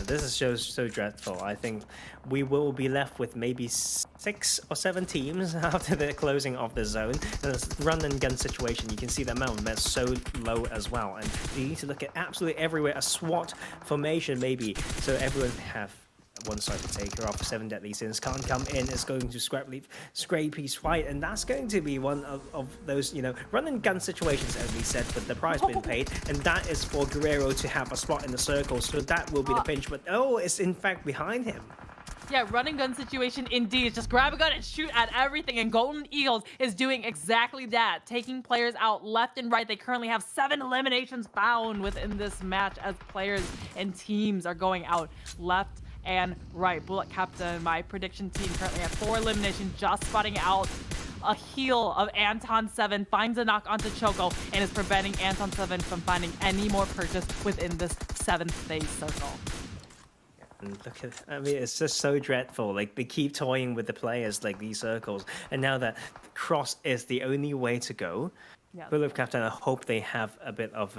This is so dreadful. I think we will be left with maybe 6 or 7 teams after the closing of the zone. And this run and gun situation, you can see the amount that's so low as well. And you need to look at absolutely everywhere, a SWAT formation maybe, so everyone have one side to take her off. 7 deadly sins can't come in. It's going to Scrapy's fight, and that's going to be one of those, run and gun situations, as we said, with the price being paid, and that is for Guerrero to have a spot in the circle, so that will be the pinch, but it's in fact behind him. Yeah, run and gun situation indeed. Just grab a gun and shoot at everything. And Golden Eagles is doing exactly that, taking players out left and right. They currently have 7 eliminations found within this match as players and teams are going out left and right. Buluc Chabtan, my prediction team, currently at 4 eliminations, just spotting out a heal of Aton 7, finds a knock onto Choco, and is preventing Aton 7 from finding any more purchase within this 7th phase circle. And look at, it's just so dreadful. Like, they keep toying with the players, like these circles. And now that cross is the only way to go, Buluc Chabtan, I hope they have a bit of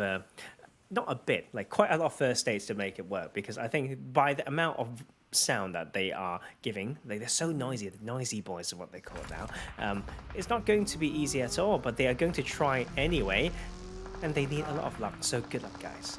not a bit, like quite a lot of first states to make it work. Because I think by the amount of sound that they are giving, like, they're so noisy, the noisy boys are what they call it now. It's not going to be easy at all, but they are going to try anyway. And they need a lot of luck. So good luck, guys.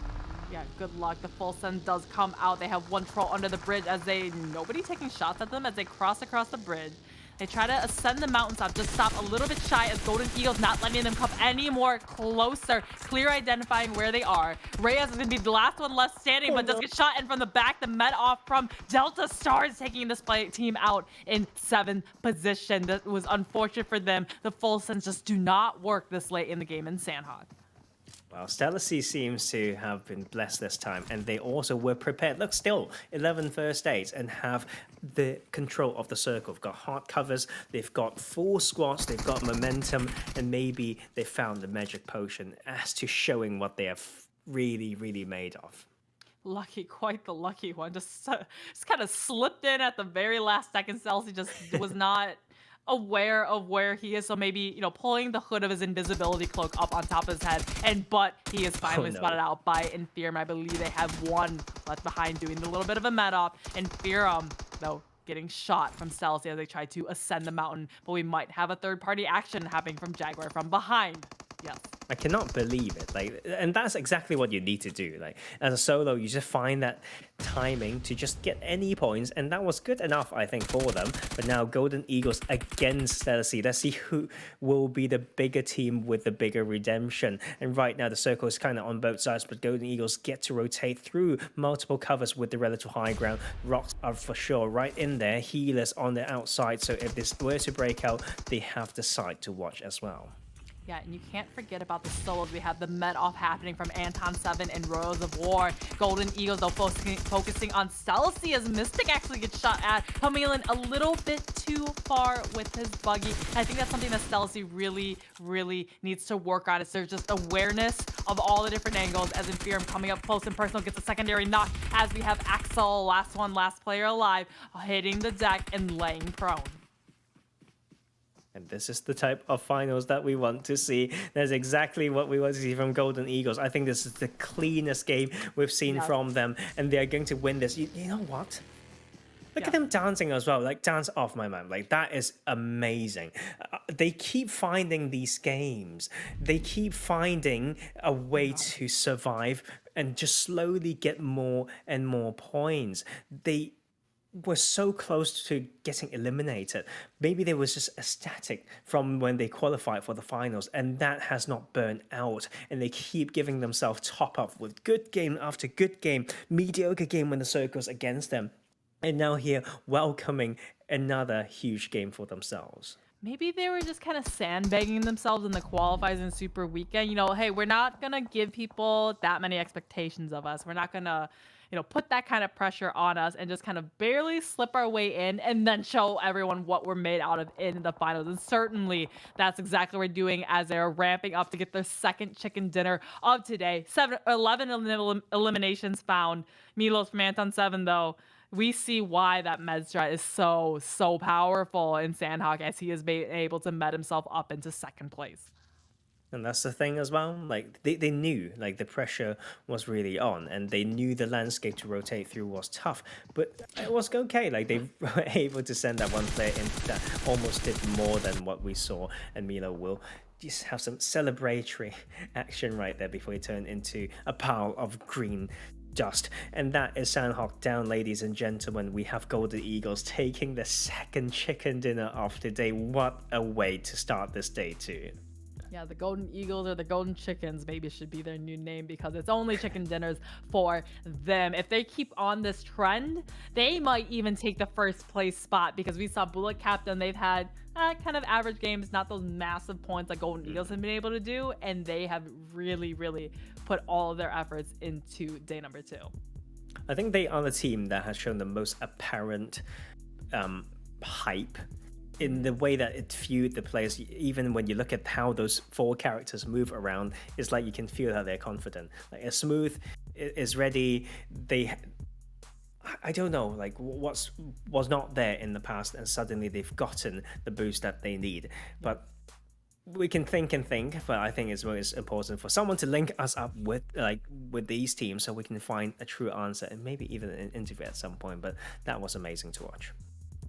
Yeah, good luck. The full send does come out. They have one troll under the bridge as nobody taking shots at them as they cross across the bridge. They try to ascend the mountaintop, just stop a little bit shy as Golden Eagles not letting them come any more closer. Clear identifying where they are. Reyes is going to be the last one left standing, but does get shot in from the back. The med off from Delta Stars taking this team out in 7th position. That was unfortunate for them. The full sends just do not work this late in the game in Sandhawk. Well, Stelacy seems to have been blessed this time, and they also were prepared. Look, still 11 first aids and have the control of the circle. They've got hard covers, they've got full squats, they've got momentum, and maybe they found the magic potion as to showing what they have really, really made of. Lucky, quite the lucky one. Just kind of slipped in at the very last second. Stelacy just was not aware of where he is, so maybe, you know, pulling the hood of his invisibility cloak up on top of his head, but he is finally spotted out by Infirm. I believe they have one left behind doing a little bit of a med op. Infirm, though, getting shot from Stelacy as they try to ascend the mountain, but we might have a third-party action happening from Jaguar from behind. Yes. I cannot believe it. Like, and that's exactly what you need to do. Like, as a solo, you just find that timing to just get any points, and that was good enough, I think, for them. But now Golden Eagles against Stelacy. Let's see who will be the bigger team with the bigger redemption. And right now, the circle is kind of on both sides, but Golden Eagles get to rotate through multiple covers with the relative high ground. Rocks are for sure right in there. Healers on the outside, so if this were to break out, they have the side to watch as well. Yeah, and you can't forget about the solos. We have the med off happening from Aton 7 and Royals of War. Golden Eagles, though, focusing on Stelacy as Mystic actually gets shot at. Coming in a little bit too far with his buggy. I think that's something that Stelacy really, really needs to work on. Is there's just awareness of all the different angles as Infirm coming up close and personal gets a secondary knock as we have Axel, last player alive, hitting the deck and laying prone. And this is the type of finals that we want to see. That's exactly what we want to see from Golden Eagles. I think this is the cleanest game we've seen from them, and they're going to win this. You know what? Look at them dancing as well. Like, dance off my man. Like, that is amazing. They keep finding these games. They keep finding a way to survive and just slowly get more and more points. They were so close to getting eliminated. Maybe they was just ecstatic from when they qualified for the finals, and that has not burned out, and they keep giving themselves top up with good game after good game, mediocre game when the circle's against them, and now here welcoming another huge game for themselves. Maybe they were just kind of sandbagging themselves in the qualifiers and Super Weekend. You know, hey, we're not going to give people that many expectations of us. We're not going to, you know, put that kind of pressure on us and just kind of barely slip our way in and then show everyone what we're made out of in the finals. And certainly that's exactly what we're doing as they're ramping up to get their second chicken dinner of today. 11 eliminations found. Milos from Aton 7, though. We see why that med strat is so powerful in Sandhawk, as he has been able to med himself up into second place. And that's the thing as well. Like, they knew, like, the pressure was really on, and they knew the landscape to rotate through was tough, but it was okay. Like, they were able to send that one player in that almost did more than what we saw, and Milo will just have some celebratory action right there before he turned into a pile of green dust. And that is Sandhawk down, ladies and gentlemen. We have Golden Eagles taking the second chicken dinner of the day. What a way to start this day too. Yeah, the Golden Eagles or the Golden Chickens maybe should be their new name, because it's only chicken dinners for them. If they keep on this trend, they might even take the first place spot, because we saw Buluc Chabtan, they've had kind of average games, not those massive points like Golden Eagles have been able to do, and they have really put all of their efforts into day number 2. I think they are the team that has shown the most apparent hype in the way that it fueled the players. Even when you look at how those 4 characters move around, it's like you can feel that they're confident. Like, Smooth is ready. I don't know, like, was not there in the past, and suddenly they've gotten the boost that they need. But we can think, but I think it's most important for someone to link us up with these teams, so we can find a true answer, and maybe even an interview at some point. But that was amazing to watch.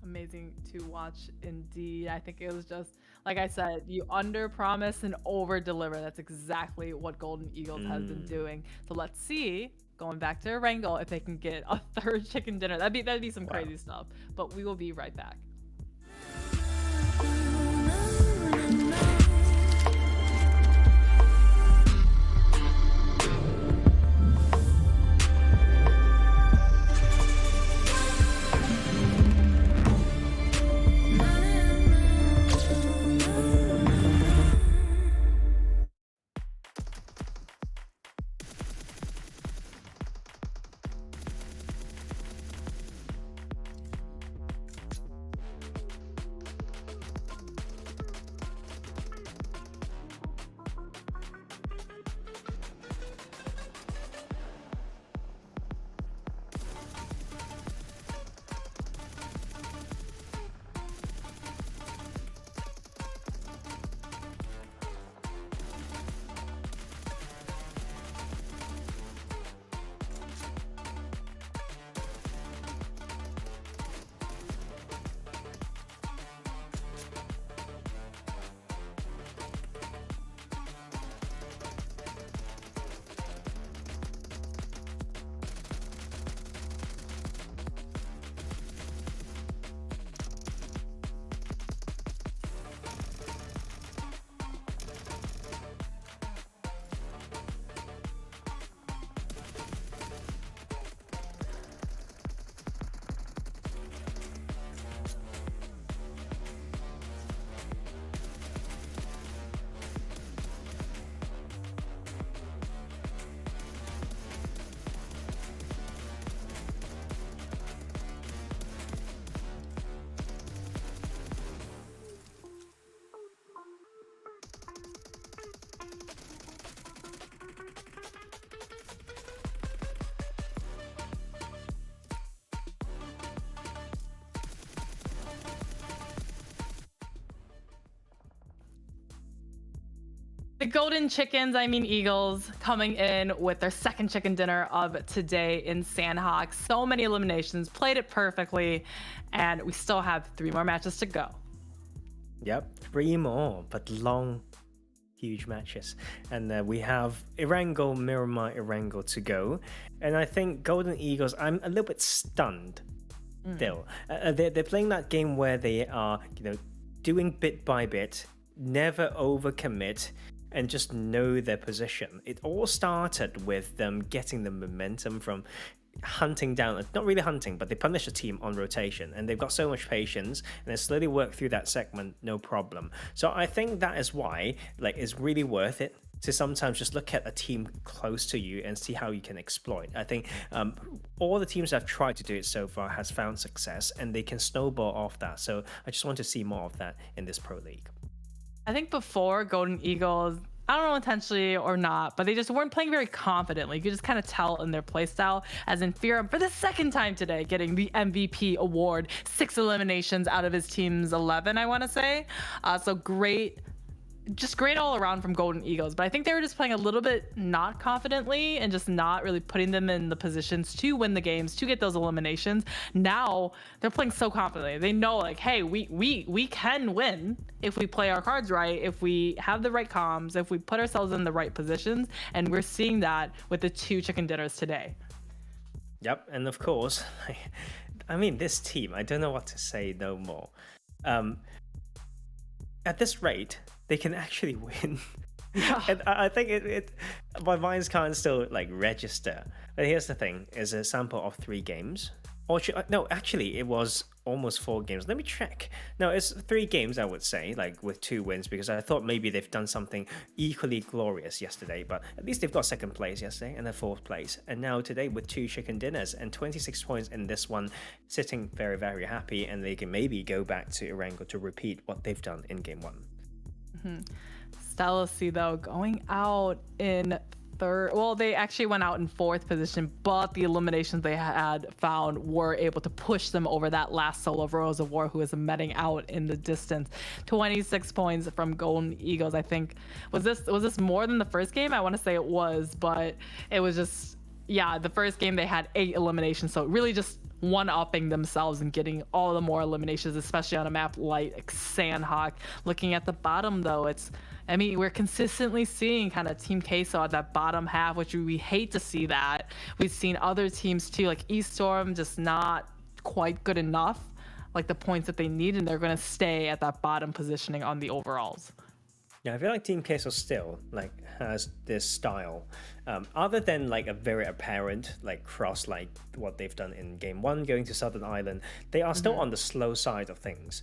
Amazing to watch indeed. I think it was just, like I said, you under promise and over deliver. That's exactly what Golden Eagles has been doing. So let's see, going back to Erangel, if they can get a third chicken dinner. That'd be some crazy stuff. But we will be right back. The Golden Chickens, Eagles, coming in with their second chicken dinner of today in Sandhawk. So many eliminations, played it perfectly, and we still have 3 more matches to go. Yep, 3 more, but long, huge matches. And we have Erangel, Miramar, Erangel to go. And I think Golden Eagles, I'm a little bit stunned still. They're playing that game where they are, doing bit by bit, never overcommit, and just know their position. It all started with them getting the momentum from hunting down, not really hunting, but they punish a team on rotation, and they've got so much patience, and they slowly work through that segment, no problem. So I think that is why, it's really worth it to sometimes just look at a team close to you and see how you can exploit. I think all the teams that have tried to do it so far has found success, and they can snowball off that. So I just want to see more of that in this Pro League. I think before Golden Eagles, I don't know intentionally or not, but they just weren't playing very confidently. You could just kind of tell in their playstyle, as in Fearum for the second time today getting the MVP award, 6 eliminations out of his team's 11, I want to say. So great. Just great all around from Golden Eagles, but I think they were just playing a little bit not confidently and just not really putting them in the positions to win the games, to get those eliminations. Now they're playing so confidently. They know, hey, we can win if we play our cards right, if we have the right comms, if we put ourselves in the right positions, and we're seeing that with the 2 chicken dinners today. Yep, and of course, this team, I don't know what to say no more. At this rate, they can actually win. Yeah. And I think my minds can't still register. But here's the thing: is a sample of 3 games. Or no, actually, it was almost 4 games. Let me check. No, it's 3 games, I would say, with 2 wins, because I thought maybe they've done something equally glorious yesterday. But at least they've got 2nd place yesterday and a 4th place. And now today with 2 chicken dinners and 26 points in this one, sitting very, very happy. And they can maybe go back to Erangel to repeat what they've done in game 1. Stelacy, though, going out in 3rd. Well, they actually went out in 4th position, but the eliminations they had found were able to push them over that last solo of Rose of War, who is meting out in the distance. 26 points from Golden Eagles. I think was this more than the first game? I want to say it was, but it was just, yeah, the first game they had 8 eliminations, so really just one-upping themselves and getting all the more eliminations, especially on a map like Sandhawk. Looking at the bottom, though, we're consistently seeing kind of Team Queso at that bottom half, which we hate to see that. We've seen other teams too, like Estorm, just not quite good enough, the points that they need, and they're going to stay at that bottom positioning on the overalls. Yeah, I feel like Team Queso still has this style, other than a very apparent cross what they've done in game 1 going to Southern Island. They are still on the slow side of things.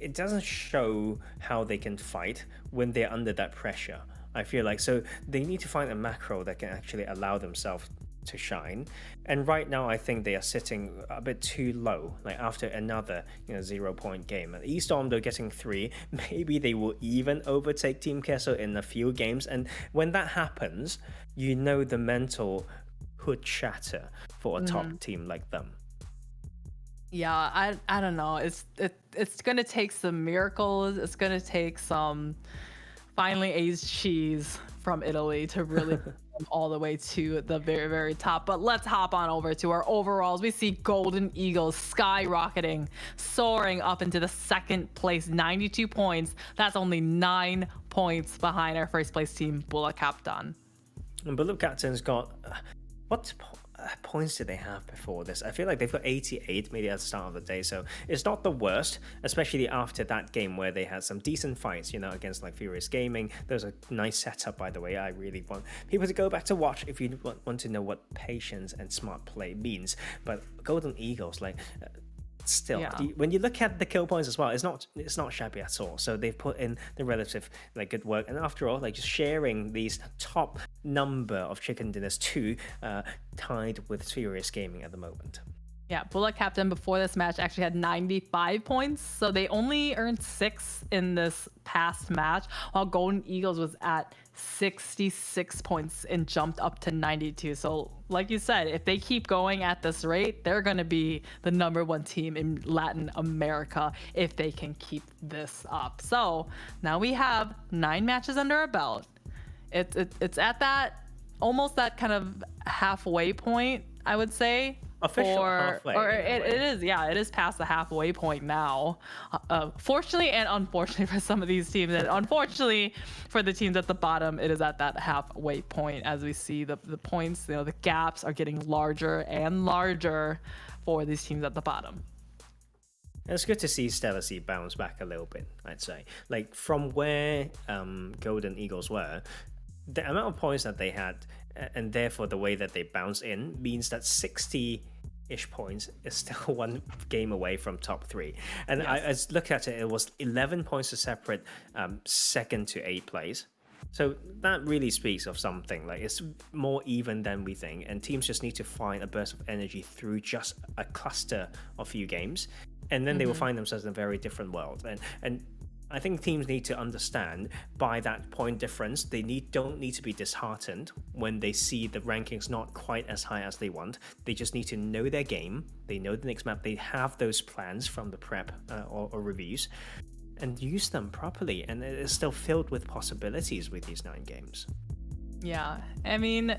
It doesn't show how they can fight when they're under that pressure. I feel so they need to find a macro that can actually allow themselves to shine. And right now I think they are sitting a bit too low, after another 0-point game. And Estorm, they're getting 3. Maybe they will even overtake Team Queso in a few games, and when that happens, the mental would shatter for a top team like them. Yeah, I don't know. It's gonna take some miracles. It's gonna take some finally aged cheese from Italy to really all the way to the very, very top. But let's hop on over to our overalls. We see Golden Eagles skyrocketing, soaring up into the 2nd place, 92 points. That's only 9 points behind our 1st place team, Buluc Chabtan. And Buluc Chabtan's got what points did they have before this? I feel like they've got 88 maybe at the start of the day, so it's not the worst, especially after that game where they had some decent fights, against Furious Gaming. There's a nice setup, by the way. I really want people to go back to watch if you want to know what patience and smart play means. But Golden Eagles, still, yeah. When you look at the kill points as well, it's not shabby at all. So they've put in the relative good work, and after all, just sharing these top number of chicken dinners too, tied with Furious Gaming at the moment. Yeah, Buluc Chabtan before this match actually had 95 points, so they only earned 6 in this past match, while Golden Eagles was at 66 points and jumped up to 92. So like you said, if they keep going at this rate, they're going to be the #1 team in Latin America if they can keep this up. So now we have 9 matches under our belt. It's at that, almost that kind of halfway point, I would say. Official halfway. Or it is, yeah, it is past the halfway point now. Fortunately and unfortunately for some of these teams, and unfortunately for the teams at the bottom, it is at that halfway point. As we see the points, the gaps are getting larger and larger for these teams at the bottom. It's good to see Stelacy bounce back a little bit, I'd say. Like from where Golden Eagles were, the amount of points that they had, and therefore the way that they bounce in, means that 60-ish points is still one game away from top 3. And Yes. I looked at it, it was 11 points to separate 2nd to 8th place. So that really speaks of something. Like, it's more even than we think, and teams just need to find a burst of energy through just a cluster of few games, and then they will find themselves in a very different world. And I think teams need to understand by that point difference, they don't need to be disheartened when they see the rankings not quite as high as they want. They just need to know their game. They know the next map. They have those plans from the prep or reviews, and use them properly. And it is still filled with possibilities with these 9 games. Yeah, I mean,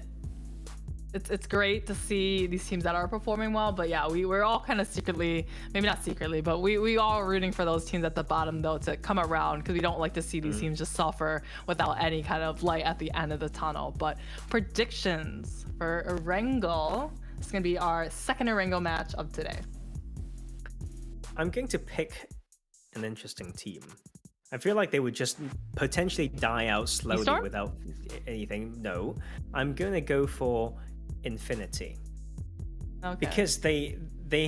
it's great to see these teams that are performing well, but yeah, we're all kind of secretly, maybe not secretly, but we all are rooting for those teams at the bottom though to come around, because we don't like to see these teams just suffer without any kind of light at the end of the tunnel. But predictions for Erangel, it's gonna be our second Erangel match of today. I'm going to pick an interesting team. I feel like they would just potentially die out slowly Estorm? without anything. No, I'm going to go for Infinity. Okay. Because they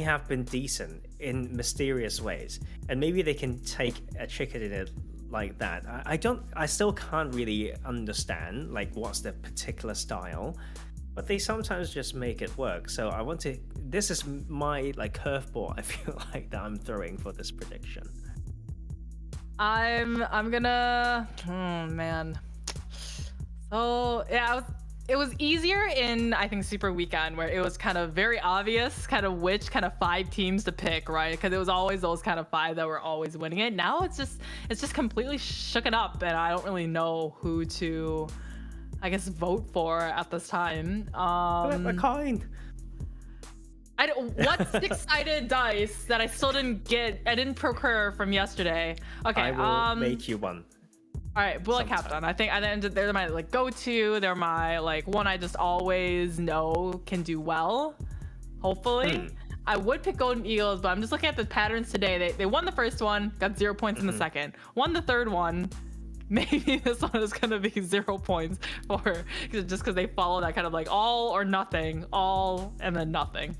have been decent in mysterious ways, and maybe they can take a chicken in it like that. I still can't really understand like what's their particular style, but they sometimes just make it work. So I want to, this is my like curveball I feel like that I'm throwing for this prediction. I'm gonna, oh man. So yeah, it was easier in, I think, Super Weekend, where it was kind of very obvious kind of which kind of 5 teams to pick, right? Because it was always those kind of 5 that were always winning it. Now it's just completely shooken up, and I don't really know who to, I guess, vote for at this time. Flip a coin. What 6-sided dice that I still didn't get, I didn't procure from yesterday. Okay, I will make you one. All right, Buluc Chabtan. I think they're my like go-to. They're my like one I just always know can do well. Hopefully, I would pick Golden Eagles, but I'm just looking at the patterns today. They won the first one, got 0 points in the second. Won the third one. Maybe this one is gonna be 0 points for just because they follow that kind of like all or nothing, all and then nothing.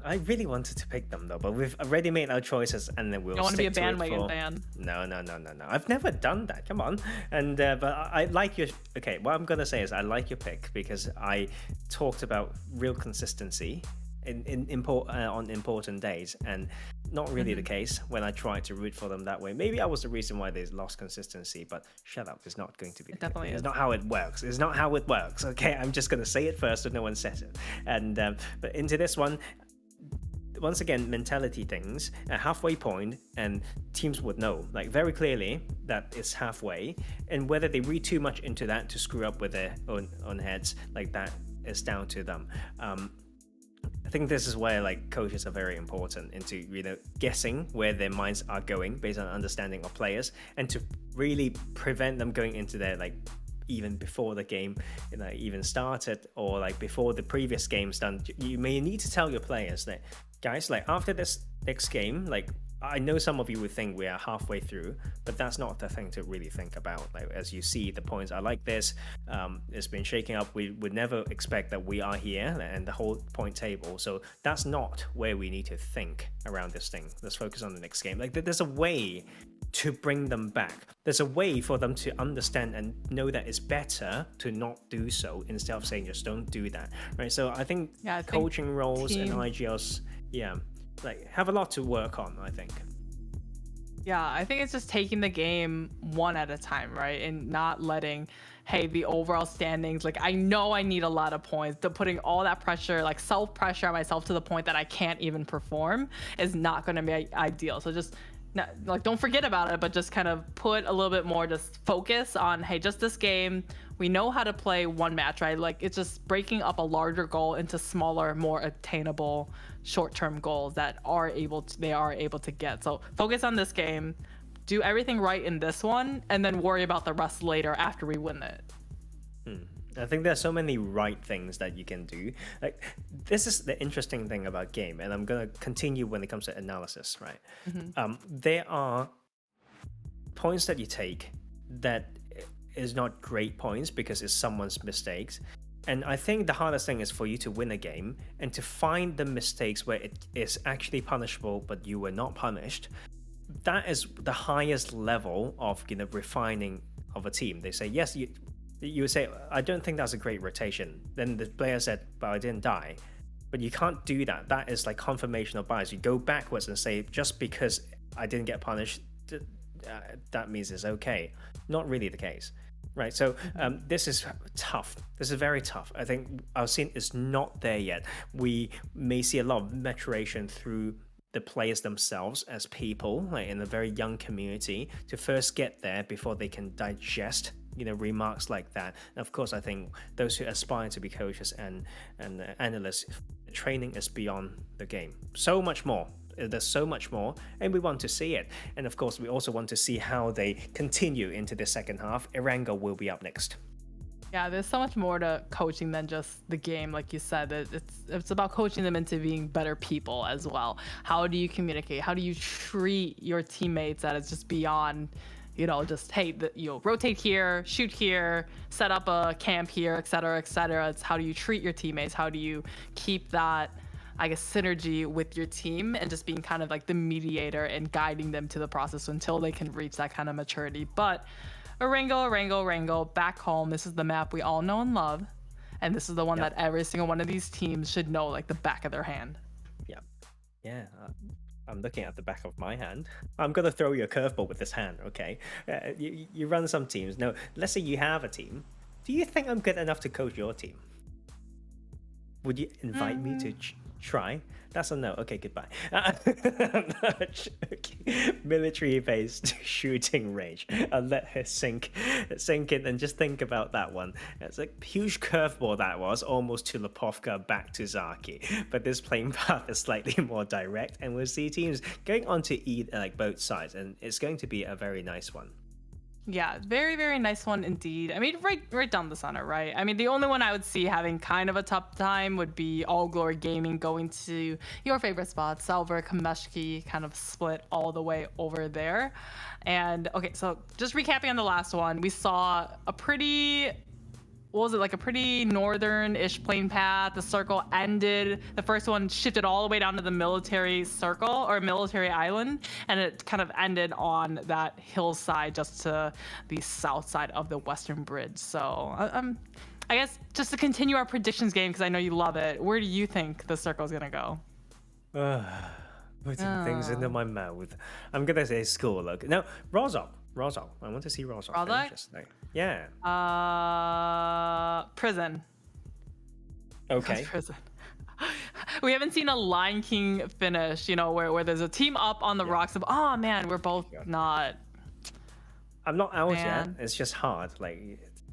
I really wanted to pick them though, but we've already made our choices, and then we'll. You don't want to be a stick to it bandwagon for... fan. No. I've never done that. Come on. And but I like your. Okay, what I'm gonna say is I like your pick because I talked about real consistency on important days, and not really the case when I tried to root for them that way. Maybe I was the reason why they lost consistency, but shut up, it's not going to be. It definitely is. It's not how it works. It's not how it works. Okay, I'm just gonna say it first so no one says it. And but into this one, once again, mentality things, a halfway point, and teams would know like very clearly that it's halfway, and whether they read too much into that to screw up with their own heads, like that is down to them. I think this is where like coaches are very important into guessing where their minds are going based on understanding of players, and to really prevent them going into their like even before the game even started, or like before the previous game's done. You may need to tell your players that, guys, like after this next game, like I know some of you would think we are halfway through, but that's not the thing to really think about. Like as you see, the points are like this. It's been shaking up. We would never expect that we are here and the whole point table. So that's not where we need to think around this thing. Let's focus on the next game. Like there's a way to bring them back. There's a way for them to understand and know that it's better to not do so instead of saying just don't do that, right? So I think coaching roles and IGLs, like have a lot to work on, I think. Yeah, I think it's just taking the game one at a time, right? And not letting, hey, the overall standings, like I know I need a lot of points, to putting all that pressure, like self-pressure on myself to the point that I can't even perform is not going to be ideal. So just like don't forget about it, but just kind of put a little bit more just focus on, hey, just this game. We know how to play one match, right? Like it's just breaking up a larger goal into smaller, more attainable short-term goals that they are able to get. So focus on this game, do everything right in this one, and then worry about the rest later after we win it. I think there's so many right things that you can do. Like this is the interesting thing about game, and I'm gonna continue when it comes to analysis, right? There are points that you take that is not great points because it's someone's mistakes. And I think the hardest thing is for you to win a game and to find the mistakes where it is actually punishable, but you were not punished. That is the highest level of refining of a team. They say, yes, you would say, I don't think that's a great rotation. Then the player said, but I didn't die. But you can't do that. That is like confirmation of bias. You go backwards and say, just because I didn't get punished, that means it's okay. Not really the case. Right, so this is tough. This is very tough. I think our scene is not there yet. We may see a lot of maturation through the players themselves as people, like in a very young community, to first get there before they can digest, remarks like that. And of course, I think those who aspire to be coaches and analysts, training is beyond the game. So much more. There's so much more, and we want to see it. And of course, we also want to see how they continue into the second half. Erangel will be up next. Yeah, there's so much more to coaching than just the game, like you said. It's about coaching them into being better people as well. How do you communicate? How do you treat your teammates that is just beyond, just, hey, rotate here, shoot here, set up a camp here, etc., etc. It's how do you treat your teammates? How do you keep that, I guess, synergy with your team and just being kind of like the mediator and guiding them to the process until they can reach that kind of maturity. But Erangel, back home, this is the map we all know and love. And this is the one that every single one of these teams should know like the back of their hand. Yeah. I'm looking at the back of my hand. I'm going to throw you a curveball with this hand, okay? You run some teams. No, let's say you have a team. Do you think I'm good enough to coach your team? Would you invite me to try? That's a no. Okay, goodbye. Military-based shooting range. I'll let her sink in and just think about that one. It's a huge curveball that was, almost to Lepovka, back to Zaki. But this playing path is slightly more direct, and we'll see teams going on to eat both sides, and it's going to be a very nice one. Yeah, very, very nice one indeed. I mean, right down the center, right? I mean, the only one I would see having kind of a tough time would be All Glory Gaming going to your favorite spot, Salver, Kameshki, kind of split all the way over there. And okay, so just recapping on the last one, we saw a pretty northern-ish plane path. The circle ended. The first one shifted all the way down to the military circle or military island, and it kind of ended on that hillside just to the south side of the western bridge. So I guess just to continue our predictions game, because I know you love it, where do you think the circle is going to go? Putting things into my mouth. I'm going to say school. Look. No, Rozok. I want to see Rozok. Yeah. Prison. Okay. Prison. We haven't seen a Lion King finish, where there's a team up on the rocks of, oh man, we're both not. I'm not out yet. It's just hard.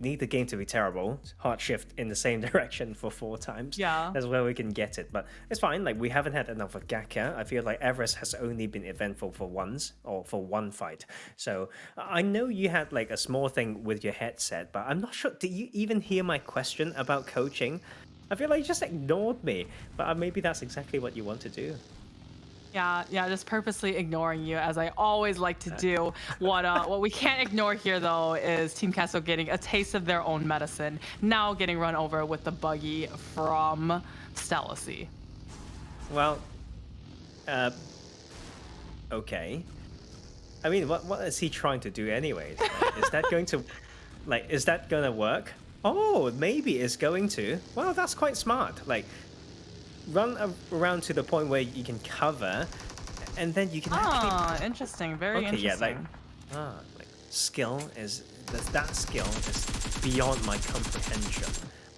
Need the game to be terrible. Hard shift in the same direction for 4 times. Yeah. That's where we can get it. But it's fine. We haven't had enough of Gaka. I feel like Everest has only been eventful for one fight. So I know you had a small thing with your headset, but I'm not sure. Did you even hear my question about coaching? I feel like you just ignored me. But maybe that's exactly what you want to do. Yeah, just purposely ignoring you, as I always like to do. What we can't ignore here, though, is Team Queso getting a taste of their own medicine, now getting run over with the buggy from Stelacy. Well, okay. I mean, what is he trying to do anyways? Like, is that going to, like, is that gonna work? Oh, maybe it's going to. Well, that's quite smart. Like, run around to the point where you can cover, and then you can actually. Oh, interesting. Very Okay, yeah, interesting. like skill is that skill is beyond my comprehension.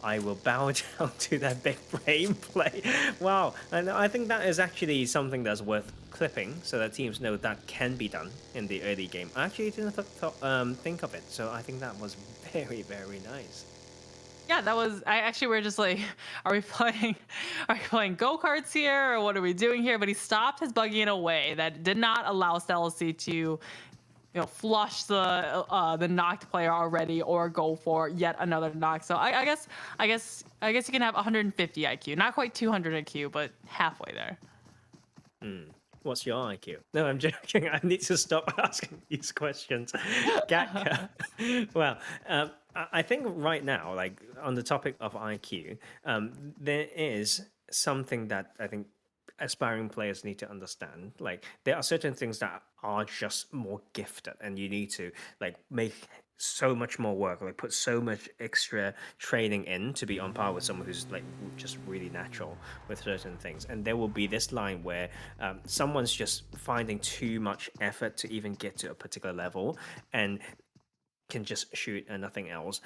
I will bow down to that big brain play. Wow, and I think that is actually something that's worth clipping, so that teams know that can be done in the early game. I actually didn't think of it, so I think that was very, very nice. Yeah, that was. I actually were just like, are we playing go-karts here, or what are we doing here? But he stopped his buggy in a way that did not allow Stelacy to, flush the knocked player already or go for yet another knock. So I guess you can have 150 IQ, not quite 200 IQ, but halfway there. What's your IQ? No, I'm joking. I need to stop asking these questions. Gatka. Well, I think right now, like on the topic of IQ, there is something that I think aspiring players need to understand. Like there are certain things that are just more gifted, and you need to like make so much more work, like put so much extra training in to be on par with someone who's like just really natural with certain things. And there will be this line where someone's just finding too much effort to even get to a particular level and can just shoot and nothing else.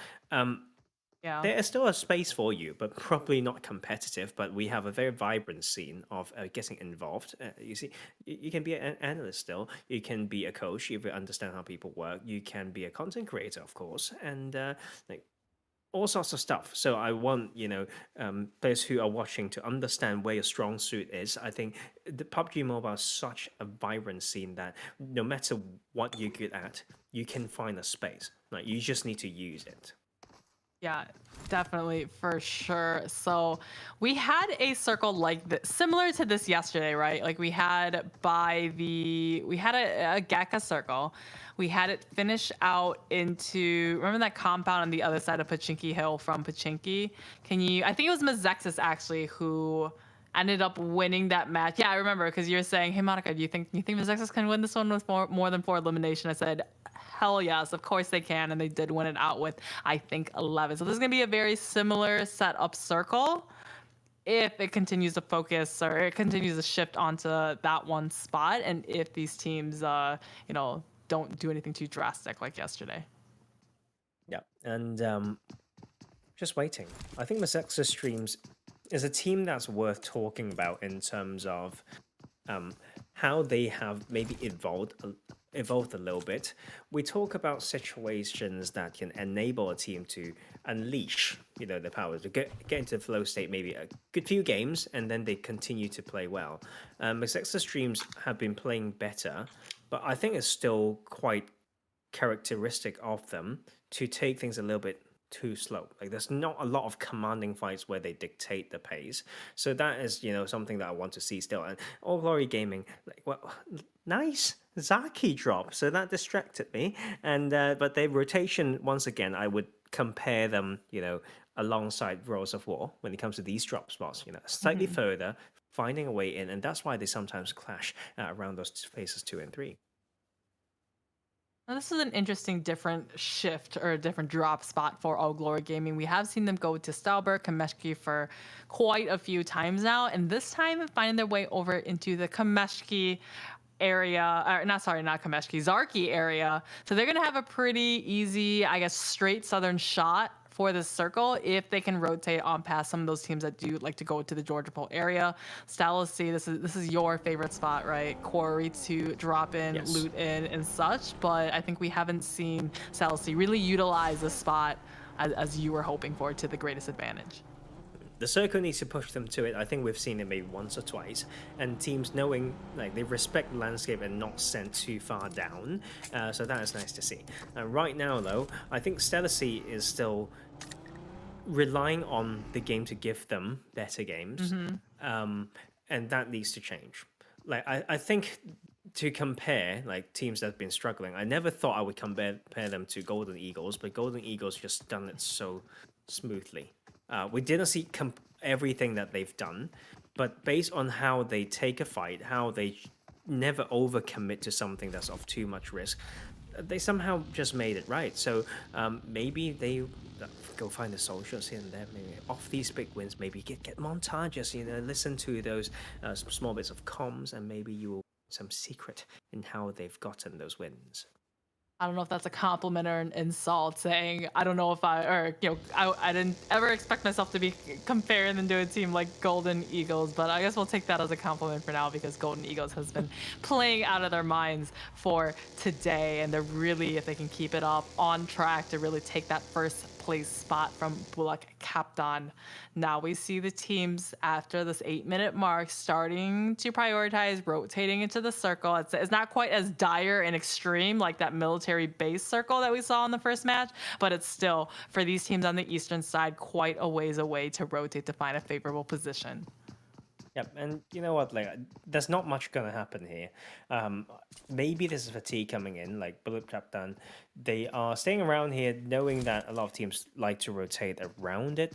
Yeah. There is still a space for you, but probably not competitive. But we have a very vibrant scene of getting involved. You see, you can be an analyst still. You can be a coach if you understand how people work. You can be a content creator, of course, and like all sorts of stuff. So I want players who are watching to understand where your strong suit is. I think the PUBG Mobile is such a vibrant scene that no matter what you're good at, you can find a space. Like you just need to use it. Yeah, definitely, for sure. So we had a circle like this, similar to this yesterday, right? Like we had a Geka circle. We had it finish out into, remember that compound on the other side of Pachinki Hill from Pachinki? I think it was Mezexis actually who ended up winning that match. Yeah, I remember, because you're saying, hey Monica, do you think Mezexis can win this one with more than 4 elimination? I said, hell yes, of course they can, and they did win it out with, I think, 11. So this is going to be a very similar setup circle if it continues to focus or it continues to shift onto that one spot, and if these teams, don't do anything too drastic like yesterday. Yeah, and just waiting. I think Mezexis Dreams is a team that's worth talking about in terms of how they have maybe evolved a little bit. We talk about situations that can enable a team to unleash, their powers, to get into the flow state, maybe a good few games, and then they continue to play well. Mezexis Dreams have been playing better, but I think it's still quite characteristic of them to take things a little bit too slow. Like there's not a lot of commanding fights where they dictate the pace. So that is, something that I want to see still. And All Glory Gaming, nice Zaki drop. So that distracted me. And but their rotation, once again, I would compare them, alongside Royals of War when it comes to these drop spots, slightly further, finding a way in. And that's why they sometimes clash around those phases 2 and 3. Now, this is an interesting different shift or a different drop spot for All Glory Gaming. We have seen them go to Stalberg, Kameshki for quite a few times now, and this time finding their way over into the Kameshki area, not Kameshki, Zarki area. So they're going to have a pretty easy, I guess, straight southern shot for this circle if they can rotate on past some of those teams that do like to go to the Georgia Pole area. Stelacy, this is your favorite spot, right? Quarry to drop in, yes, loot in, and such. But I think we haven't seen Stelacy really utilize this spot as you were hoping for to the greatest advantage. The circle needs to push them to it. I think we've seen it maybe once or twice, and teams knowing like they respect the landscape and not sent too far down. So that is nice to see. Right now, though, I think Stelacy is still relying on the game to give them better games, and that needs to change. Like I think to compare like teams that have been struggling, I never thought I would compare them to Golden Eagles, but Golden Eagles just done it so smoothly. We didn't see everything that they've done, but based on how they take a fight, how they never overcommit to something that's of too much risk. They somehow just made it right. So maybe they go find the socials here and there. Maybe off these big wins, maybe get montages. Listen to those small bits of comms, and maybe you will some secret in how they've gotten those wins. I don't know if that's a compliment or an insult, saying I don't know if I didn't ever expect myself to be comparing them to a team like Golden Eagles, but I guess we'll take that as a compliment for now, because Golden Eagles has been playing out of their minds for today, and they're really, if they can keep it up, on track to really take that first place spot from Buluc Chabtan. Now we see the teams after this 8-minute mark starting to prioritize rotating into the circle. It's not quite as dire and extreme like that military base circle that we saw in the first match, but it's still, for these teams on the eastern side, quite a ways away to rotate to find a favorable position. Yep, and you know what? Like, there's not much gonna happen here. Maybe there's fatigue coming in, like Buluc Chabtan. They are staying around here, knowing that a lot of teams like to rotate around it.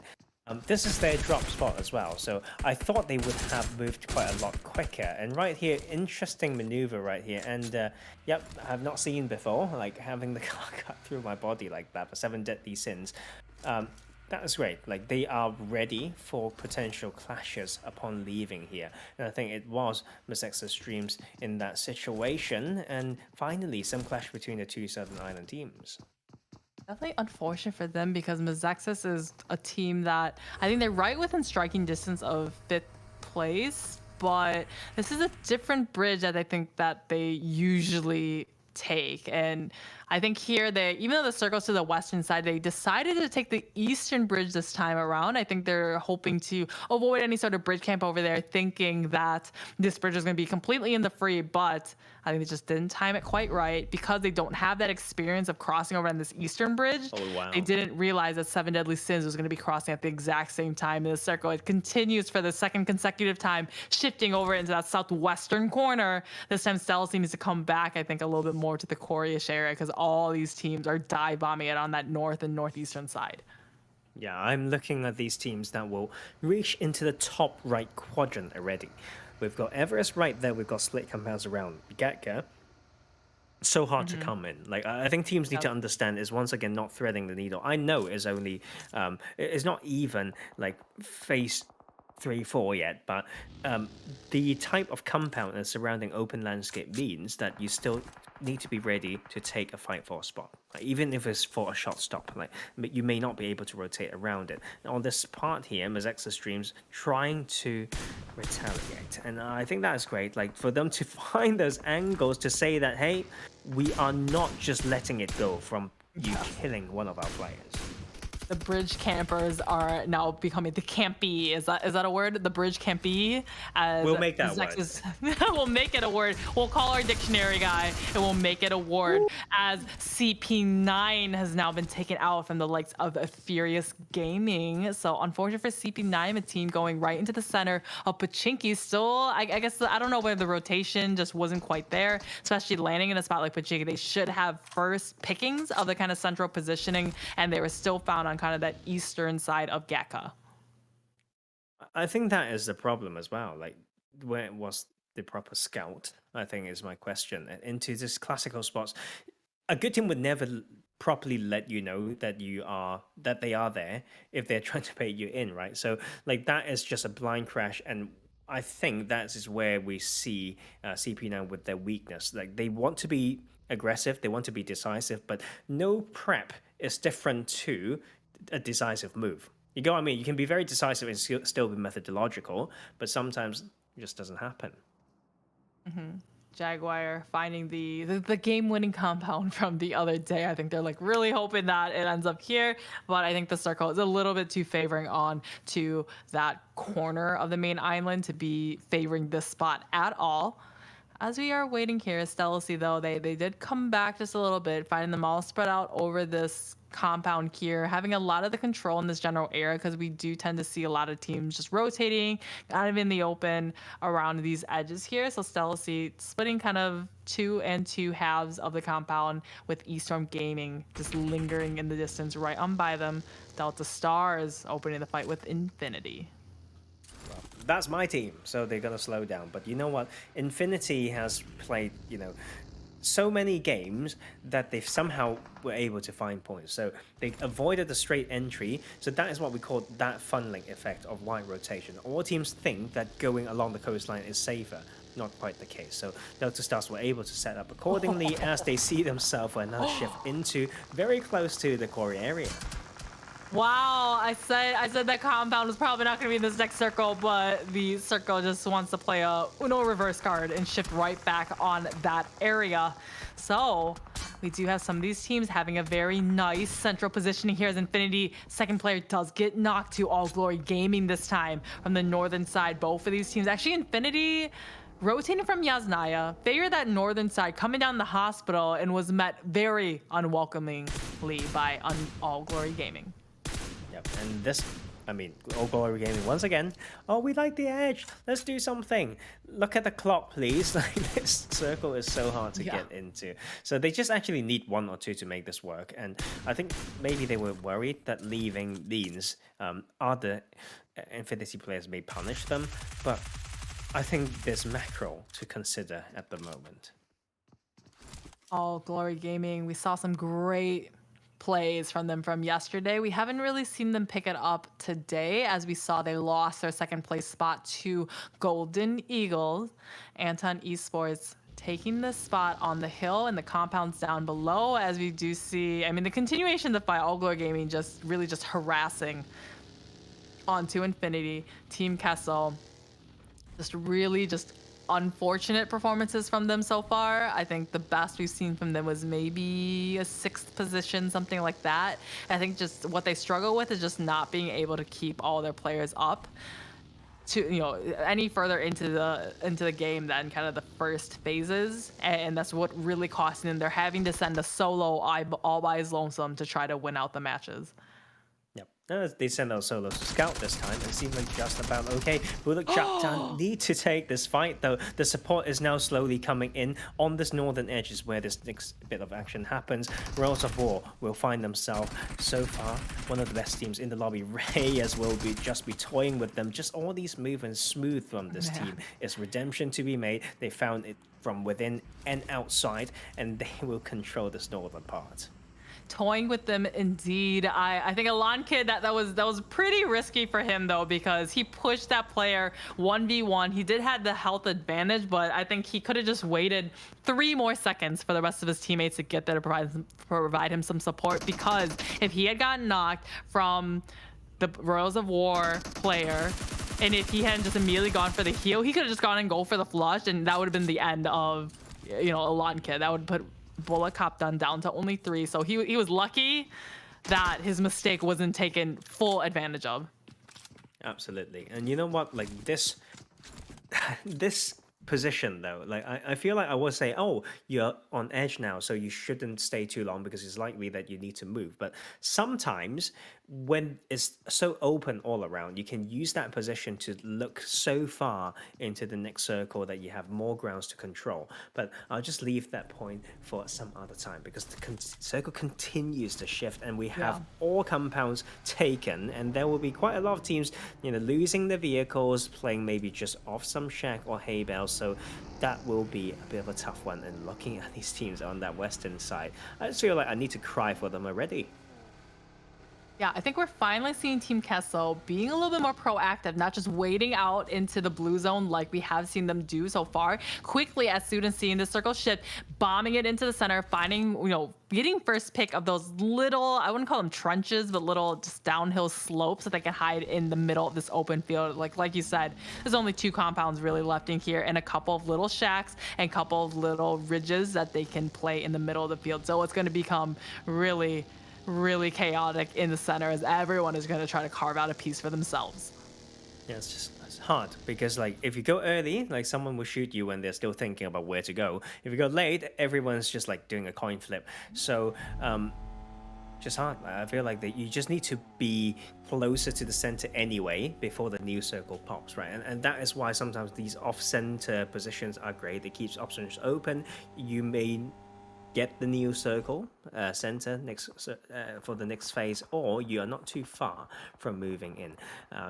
This is their drop spot as well, so I thought they would have moved quite a lot quicker. And right here, interesting maneuver right here. And yep, I've not seen before, like having the car cut through my body like that for 7 deadly sins. That is great. Like, they are ready for potential clashes upon leaving here. And I think it was Mezexis Dreams in that situation. And finally, some clash between the two Southern Island teams. Definitely unfortunate for them, because Mezexis is a team that I think they're right within striking distance of 5th place, but this is a different bridge that I think that they usually take. And I think here even though the circle's to the western side, they decided to take the eastern bridge this time around. I think they're hoping to avoid any sort of bridge camp over there, thinking that this bridge is going to be completely in the free, but I think they just didn't time it quite right, because they don't have that experience of crossing over on this eastern bridge. Oh, wow. They didn't realize that 7 Deadly Sins was going to be crossing at the exact same time in the circle. It continues for the second consecutive time, shifting over into that southwestern corner. This time Stelacy needs to come back, I think, a little bit more to the Korea-ish area, because all these teams are dive bombing it on that north and northeastern side. Yeah, I'm looking at these teams that will reach into the top right quadrant already. We've got Everest right there. We've got split compounds around Gatka. So hard to come in. Like, I think teams need to understand is, once again, not threading the needle. I know it's only, it's not even like phase 3-4 yet, but the type of compound and surrounding open landscape means that you still need to be ready to take a fight for a spot, like, even if it's for a shot stop. Like, you may not be able to rotate around it. Now, on this part here, Mezexis Dreams trying to retaliate, and I think that is great. Like, for them to find those angles to say that, hey, we are not just letting it go from you killing one of our players. The bridge campers are now becoming the campy. Is that a word? The bridge campy. We'll make that word. We'll make it a word. We'll call our dictionary guy and we'll make it a word. As CP9 has now been taken out from the likes of Furious Gaming. So unfortunate for CP9, a team going right into the center of Pachinki. Still, I guess, I don't know whether the rotation just wasn't quite there, especially landing in a spot like Pachinki. They should have first pickings of the kind of central positioning, and they were still found on kind of that eastern side of Gatka. I think that is the problem as well. Like, where was the proper scout, I think, is my question. Into this classical spots, a good team would never properly let you know that they are there if they're trying to bait you in, right? So, like, that is just a blind crash, and I think that is where we see CP9 with their weakness. Like, they want to be aggressive, they want to be decisive, but no prep is different to a decisive move. You get what I mean? You can be very decisive and still be methodological, but sometimes it just doesn't happen. Jaguar finding the game-winning compound from the other day. I think they're like really hoping that it ends up here, but I think the circle is a little bit too favoring on to that corner of the main island to be favoring this spot at all. As we are waiting here, Stelacy, though, they did come back just a little bit, finding them all spread out over this compound here, having a lot of the control in this general area, because we do tend to see a lot of teams just rotating kind of in the open around these edges here. So Stelacy splitting kind of 2 and 2 halves of the compound, with Estorm Gaming just lingering in the distance right on by them. Delta Stars opening the fight with Infinity. that's my team, so they're gonna slow down. But you know what? Infinity has played, so many games that they somehow were able to find points. So they avoided the straight entry. So that is what we call that funneling effect of wide rotation. All teams think that going along the coastline is safer. Not quite the case. So Delta Stars were able to set up accordingly as they see themselves for another shift into very close to the core area. Wow, I said that compound was probably not going to be in this next circle, but the circle just wants to play a Uno reverse card and shift right back on that area. So we do have some of these teams having a very nice central positioning here as Infinity. Second player does get knocked to All Glory Gaming this time from the northern side. Both of these teams, actually Infinity rotating from Yasnaya, figured that northern side coming down the hospital and was met very unwelcomingly by All Glory Gaming. Yep, and this, All Glory Gaming once again. Oh, we like the edge. Let's do something. Look at the clock, please. Like, this circle is so hard to get into. So they just actually need 1 or 2 to make this work. And I think maybe they were worried that leaving means other Infinity players may punish them. But I think there's macro to consider at the moment. All Glory Gaming, we saw some great plays from them from yesterday. We haven't really seen them pick it up today, as we saw they lost their second place spot to Golden Eagles. Aton Esports taking the spot on the hill and the compounds down below, as we do see, the continuation of the fight, All Glory Gaming just harassing onto Infinity. Team Kessel, just unfortunate performances from them so far. I think the best we've seen from them was maybe a 6th position, something like that. I think just what they struggle with is just not being able to keep all their players up to any further into the game than kind of the first phases, and that's what really costing them. They're having to send a solo all by his lonesome to try to win out the matches. They send out solo to scout this time. It seems like just about okay. Buluc Chabtan need to take this fight though. The support is now slowly coming in on this northern edge is where this next bit of action happens. Royals of War will find themselves so far one of the best teams in the lobby. Reyes will be toying with them. Just all these movements smooth from this team. It's redemption to be made. They found it from within and outside, and they will control this northern part. Toying with them indeed. I think Alon Kid, that was pretty risky for him though, because he pushed that player 1v1. He did have the health advantage, but I think he could have just waited 3 more seconds for the rest of his teammates to get there to provide him some support, because if he had gotten knocked from the Royals of War player, and if he hadn't just immediately gone for the heal, he could have just gone and go for the flush, and that would have been the end of Alon Kid. That would put Buluc Chabtan down to only 3, so he was lucky that his mistake wasn't taken full advantage of. Absolutely. And you know what, like this position though, like I feel like I would say, oh, you're on edge now, so you shouldn't stay too long because it's likely that you need to move. But sometimes when it's so open all around, you can use that position to look so far into the next circle that you have more grounds to control. But I'll just leave that point for some other time, because the circle continues to shift and we have all compounds taken, and there will be quite a lot of teams losing their vehicles, playing maybe just off some shack or hay bales. So that will be a bit of a tough one. And looking at these teams on that western side, I just feel like I need to cry for them already. Yeah, I think we're finally seeing Team Kessel being a little bit more proactive, not just waiting out into the blue zone like we have seen them do so far. Quickly, as soon as seeing the circle shift, bombing it into the center, finding, getting first pick of those little, I wouldn't call them trenches, but little just downhill slopes that they can hide in the middle of this open field. Like you said, there's only 2 compounds really left in here, and a couple of little shacks and a couple of little ridges that they can play in the middle of the field. So it's going to become really chaotic in the center, as everyone is going to try to carve out a piece for themselves. Yeah, it's hard because if you go early, someone will shoot you when they're still thinking about where to go. If you go late, everyone's just doing a coin flip. So just hard. I feel like that you just need to be closer to the center anyway before the new circle pops, right? And that is why sometimes these off-center positions are great. It keeps options open. You may get the new circle center for the next phase, or you are not too far from moving in.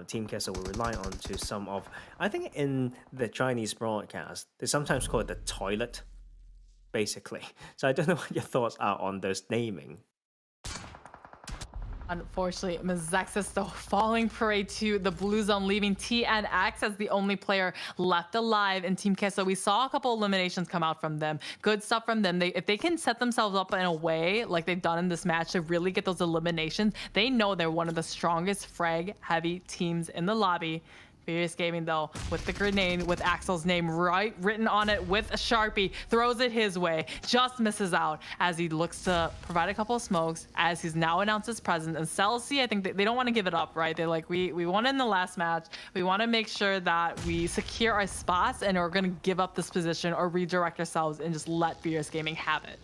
Team Queso will rely on to some of, I think in the Chinese broadcast, they sometimes call it the toilet, basically. So I don't know what your thoughts are on those naming. Unfortunately, Mezexis though falling prey to the blue zone, leaving TNX as the only player left alive in Team Queso. We saw a couple eliminations come out from them. Good stuff from them. If they can set themselves up in a way like they've done in this match to really get those eliminations, they know they're one of the strongest frag-heavy teams in the lobby. Furious Gaming though, with the grenade with Axel's name written on it with a Sharpie, throws it his way, just misses out as he looks to provide a couple of smokes as he's now announced his presence. And Stelacy, I think they don't want to give it up, right? They're like, we won in the last match. We want to make sure that we secure our spots and we're going to give up this position or redirect ourselves and just let Furious Gaming have it.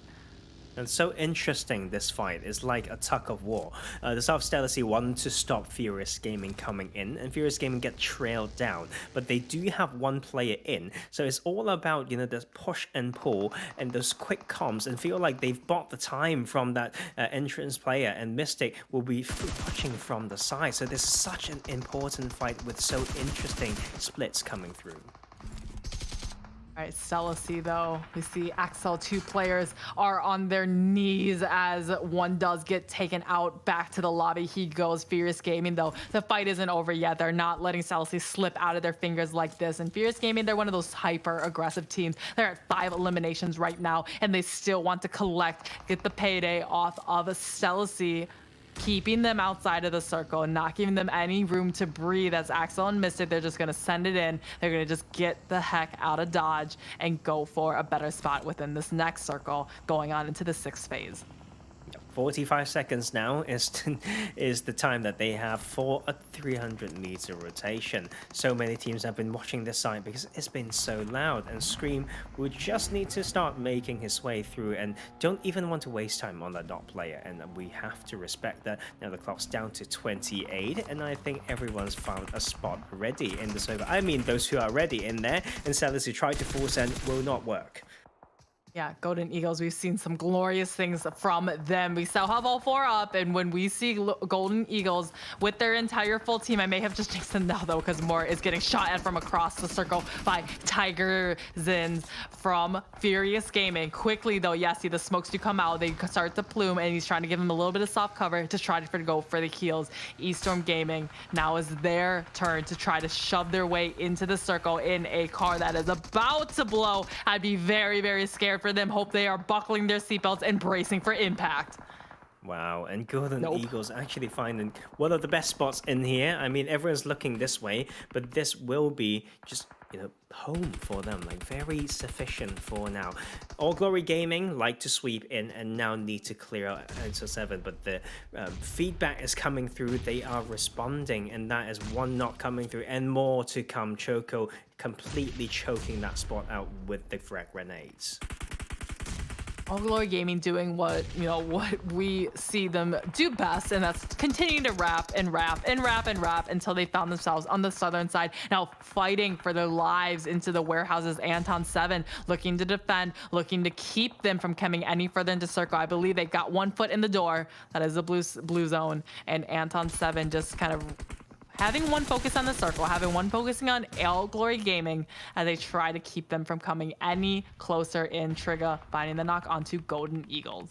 And so interesting, this fight is like a tug of war. The South Stelacy want to stop Furious Gaming coming in, and Furious Gaming get trailed down. But they do have one player in, so it's all about, you know, the push and pull and those quick comms, and feel like they've bought the time from that entrance player, and Mystic will be pushing from the side. So there's such an important fight with so interesting splits coming through. All right, Stelacy though, we see Axel, 2 players are on their knees as one does get taken out. Back to the lobby he goes. Furious Gaming though, the fight isn't over yet. They're not letting Stelacy slip out of their fingers like this. And Furious Gaming, they're one of those hyper aggressive teams. They're at 5 eliminations right now and they still want to get the payday off of Stelacy, keeping them outside of the circle and not giving them any room to breathe. As Axel and Mystic, they're just going to send it in. They're going to just get the heck out of Dodge and go for a better spot within this next circle going on into the 6th phase. 45 seconds now is the time that they have for a 300-meter rotation. So many teams have been watching this side because it's been so loud, and Scream will just need to start making his way through and don't even want to waste time on that dot player, and we have to respect that. Now the clock's down to 28, and I think everyone's found a spot ready in the server. I mean, those who are ready in there, and Stelacy try to force send will not work. Yeah, Golden Eagles, we've seen some glorious things from them. We still have all 4 up, and when we see Golden Eagles with their entire full team, I may have just jinxed them now, though, because Moore is getting shot at from across the circle by Tiger Zins from Furious Gaming. Quickly, though, yes, see the smokes do come out. They start to plume, and he's trying to give him a little bit of soft cover to try to go for the heals. Estorm Gaming now is their turn to try to shove their way into the circle in a car that is about to blow. I'd be very, very scared for them. Hope they are buckling their seatbelts and bracing for impact. Wow, and Golden Eagles actually finding one of the best spots in here. I mean, everyone's looking this way, but this will be just, you know, home for them, like very sufficient for now. All Glory Gaming like to sweep in and now need to clear out until 7, but the feedback is coming through. They are responding, and that is one not coming through and more to come. Choco completely choking that spot out with the frag grenades. All Glory Gaming doing what we see them do best, and that's continuing to rap until they found themselves on the southern side, now fighting for their lives into the warehouses. Anton 7 looking to defend, looking to keep them from coming any further into circle. I believe they got 1 foot in the door. That is the blue zone, and Anton 7 just kind of having one focus on the circle, having one focusing on All Glory Gaming as they try to keep them from coming any closer in. Trigger finding the knock onto Golden Eagles.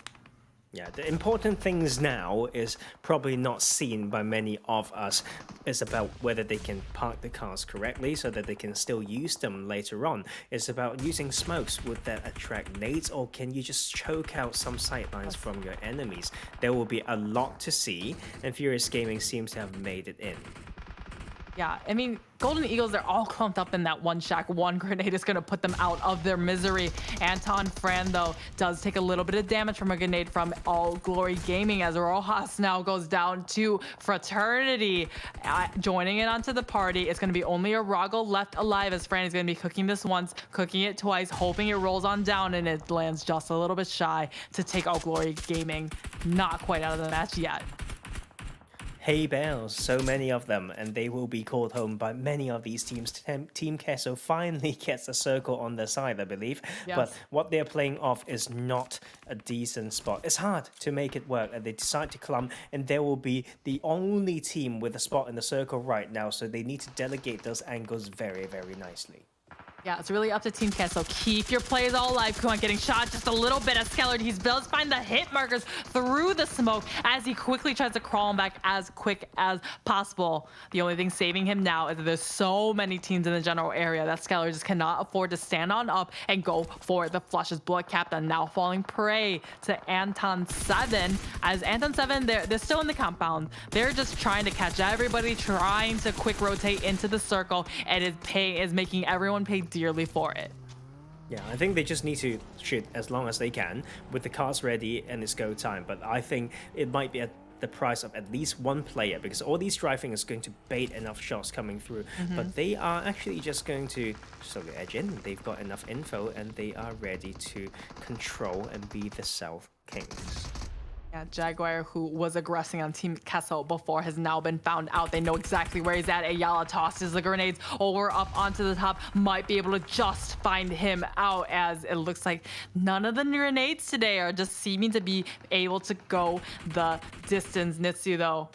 Yeah, the important things now is probably not seen by many of us. It's about whether they can park the cars correctly so that they can still use them later on. It's about using smokes. Would that attract nades, or can you just choke out some sightlines from your enemies? There will be a lot to see, and Furious Gaming seems to have made it in. Yeah, I mean, Golden Eagles, they're all clumped up in that one shack. One grenade is going to put them out of their misery. Anton Fran, though, does take a little bit of damage from a grenade from All Glory Gaming as Rojas now goes down to Fraternity. Joining in onto the party, it's going to be only a Roggle left alive as Fran is going to be cooking this once, cooking it twice, hoping it rolls on down, and it lands just a little bit shy to take All Glory Gaming not quite out of the match yet. hay bales, so many of them, and they will be called home by many of these teams. Team Queso finally gets a circle on their side, I believe. Yes. But what they're playing off is not a decent spot. It's hard to make it work, and they decide to clump, and they will be the only team with a spot in the circle right now, so they need to delegate those angles very, very nicely. Yeah, it's really up to Team Queso. Keep your plays all alive. Come on, getting shot just a little bit as Skeller. He does find the hit markers through the smoke as he quickly tries to crawl him back as quick as possible. The only thing saving him now is that there's so many teams in the general area that Skeller just cannot afford to stand on up and go for the flushes. Buluc Chabtan now falling prey to Aton 7. As Aton 7, they're still in the compound. They're just trying to catch everybody, trying to quick rotate into the circle, and is making everyone pay dearly for it. Yeah, I think they just need to shoot as long as they can with the cards ready and it's go time. But I think it might be at the price of at least one player, because all these driving is going to bait enough shots coming through. But they are actually just going to slowly edge in. They've got enough info and they are ready to control and be the South Kings. Yeah, Jaguar, who was aggressing on Team Queso before, has now been found out. They know exactly where he's at. Ayala tosses the grenades over up onto the top. Might be able to just find him out, as it looks like none of the grenades today are just seeming to be able to go the distance. Nitsu, though,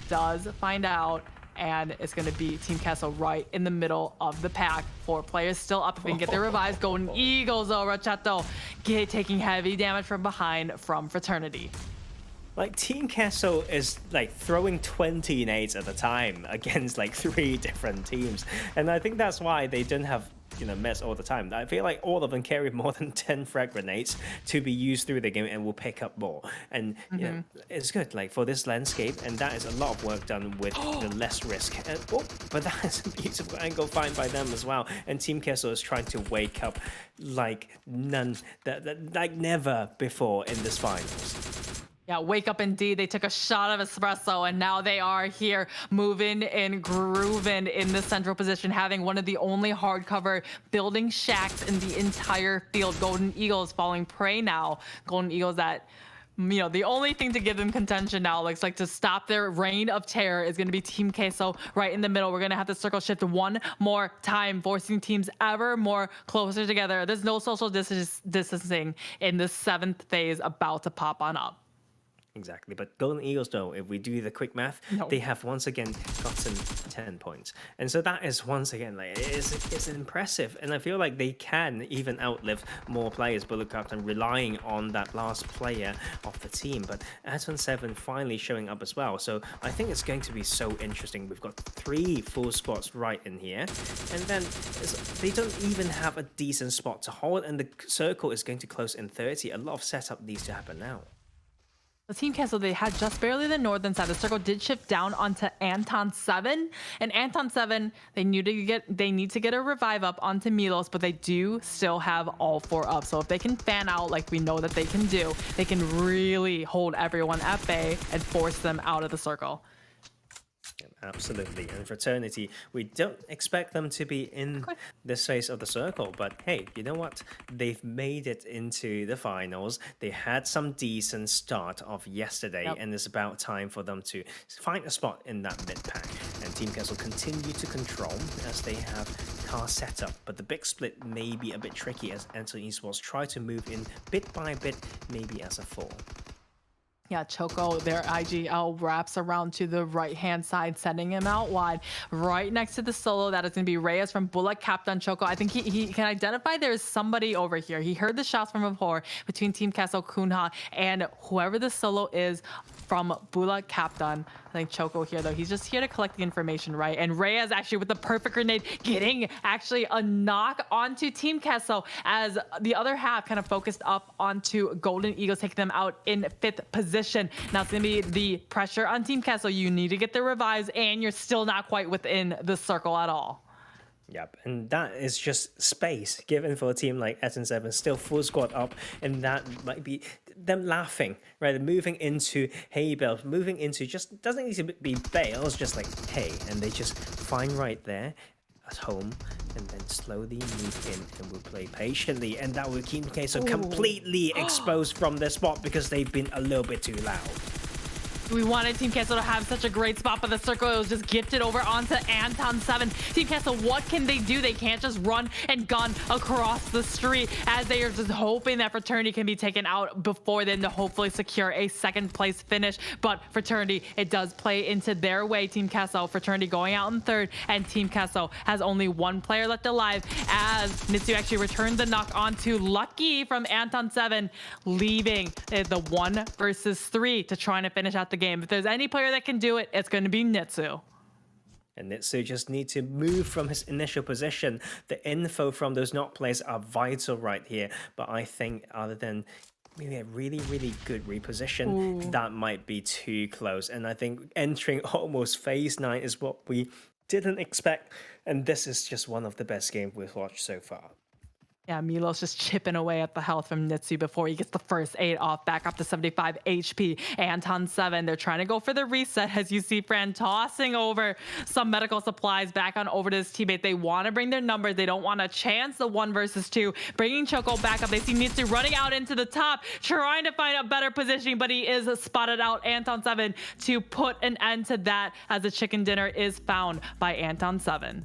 does find out, and it's going to be Team Queso right in the middle of the pack. 4 players still up if they can get their revives. Golden Eagles, though, Rachato taking heavy damage from behind from Fraternity. Like, Team Queso is like throwing 20 nades at a time against like 3 different teams, and I think that's why they didn't have, you know, mess all the time. I feel like all of them carry more than 10 frag grenades to be used through the game and will pick up more. And you know, it's good, like, for this landscape, and that is a lot of work done with the less risk. And, but that is a beautiful angle find by them as well. And Team Queso is trying to wake up like like never before in this finals. Yeah, wake up indeed. They took a shot of espresso, and now they are here moving and grooving in the central position, having one of the only hardcover building shacks in the entire field. Golden Eagles falling prey now. Golden Eagles that, you know, the only thing to give them contention now, looks like, to stop their reign of terror is going to be Team Queso right in the middle. We're going to have to circle shift one more time, forcing teams ever more closer together. There's no social distancing in the 7th phase about to pop on up. Exactly, but Golden Eagles, though, if we do the quick math, they have once again gotten 10 points. And so that is once again, like, it's impressive. And I feel like they can even outlive more players. Buluc Chabtan relying on that last player of the team. But Aton 7 finally showing up as well. So I think it's going to be so interesting. We've got 3 full squads right in here. And then they don't even have a decent spot to hold. And the circle is going to close in 30. A lot of setup needs to happen now. The Team Queso, they had just barely the northern side. The circle did shift down onto Aton 7, and Aton 7, they need to get a revive up onto Milos, but they do still have all 4 up. So if they can fan out like we know that they can do, they can really hold everyone at bay and force them out of the circle. Absolutely. And Fraternity, we don't expect them to be in this phase of the circle, but hey, you know what? They've made it into the finals. They had some decent start of yesterday, and it's about time for them to find a spot in that mid pack. And Team Queso continue to control as they have car set up, but the big split may be a bit tricky as Aton Esports try to move in bit by bit, maybe as a 4. Yeah, Choco, their IGL wraps around to the right-hand side, sending him out wide. Right next to the solo, that is going to be Reyes from Buluc Chabtan. Choco, I think he can identify there's somebody over here. He heard the shots from before between Team Queso, Kunha, and whoever the solo is from Buluc Chabtan. I think Choco here, though, he's just here to collect the information, right? And Reyes actually with the perfect grenade, getting actually a knock onto Team Queso as the other half kind of focused up onto Golden Eagles, taking them out in 5th position. Now it's going to be the pressure on Team Queso. You need to get the revives, and you're still not quite within the circle at all. Yep, and that is just space given for a team like Aton 7, still full squad up, and that might be them laughing, right? Moving into hay bales, moving into just, doesn't need to be bales, just like hay, and they just find right there at home, and then slowly move in and will play patiently, and that will keep Queso completely exposed from their spot because they've been a little bit too loud. We wanted Team Queso to have such a great spot, but the circle was just gifted over onto Aton 7. Team Queso, what can they do? They can't just run and gun across the street, as they are just hoping that Fraternity can be taken out before then to hopefully secure a second place finish. But Fraternity, it does play into their way. Team Queso, Fraternity going out in third, and Team Queso has only one player left alive, as Nitsu actually returned the knock onto Lucky from Aton 7, leaving the 1 versus 3 to try and finish out the game. If there's any player that can do it, it's going to be Nitsu. And Nitsu just need to move from his initial position. The info from those knock plays are vital right here. But I think other than maybe a really, really good reposition, that might be too close. And I think entering almost phase 9 is what we didn't expect. And this is just one of the best games we've watched so far. Yeah, Milos just chipping away at the health from Nitsu before he gets the first 8 off, back up to 75 HP. Aton 7, they're trying to go for the reset, as you see Fran tossing over some medical supplies back on over to his teammate. They want to bring their numbers. They don't want to chance the 1 versus 2. Bringing Choco back up. They see Nitsu running out into the top, trying to find a better positioning, but he is spotted out. Aton 7 to put an end to that, as the chicken dinner is found by Aton 7.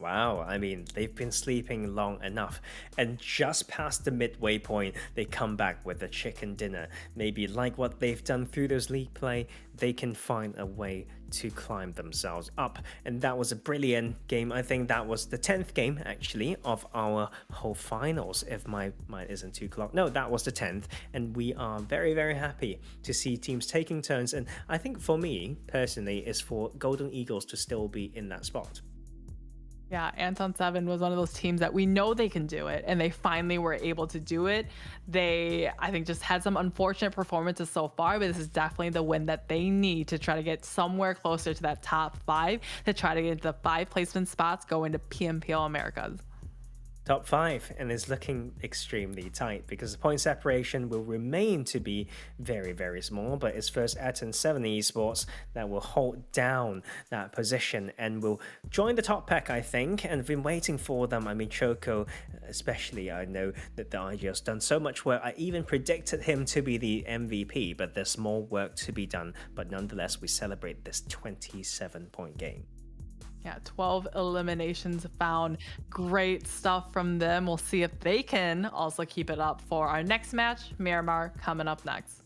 Wow, I mean, they've been sleeping long enough, and just past the midway point, they come back with a chicken dinner. Maybe like what they've done through those league play, they can find a way to climb themselves up. And that was a brilliant game. I think that was the 10th game, actually, of our whole finals, if my mind isn't too clogged. No, that was the 10th, and we are very, very happy to see teams taking turns. And I think for me, personally, is for Golden Eagles to still be in that spot. Yeah, Aton 7 was one of those teams that we know they can do it, and they finally were able to do it. They, I think, just had some unfortunate performances so far, but this is definitely the win that they need to try to get somewhere closer to that top 5, to try to get into the 5 placement spots going to PMPL Americas. Top 5, and it's looking extremely tight because the point separation will remain to be very, very small, but it's first Aton Esports that will hold down that position and will join the top pack, I think, and I've been waiting for them. I mean, Choco especially, I know that the IGL's done so much work. I even predicted him to be the MVP, but there's more work to be done. But nonetheless, we celebrate this 27-point game. Yeah, 12 eliminations found. Great stuff from them. We'll see if they can also keep it up for our next match. Miramar coming up next.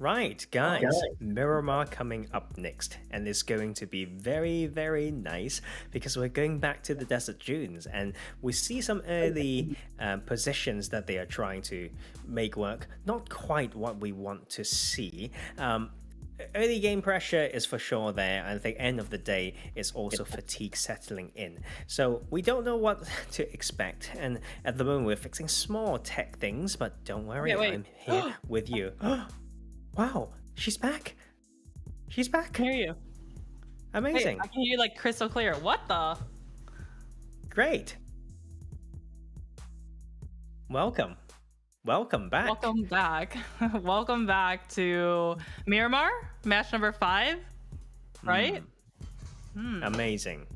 Right, guys, Miramar coming up next, and it's going to be very, very nice because we're going back to the desert dunes, and we see some early positions that they are trying to make work. Not quite what we want to see. Early game pressure is for sure there, and at the end of the day, it's also fatigue settling in. So we don't know what to expect, and at the moment we're fixing small tech things, but don't worry, I'm here with you. Wow, she's back. She's back. I can hear you. Amazing. Wait, I can hear you like crystal clear. What the? Great. Welcome. Welcome back. Welcome back. Welcome back to Miramar, match number 5, right? Amazing.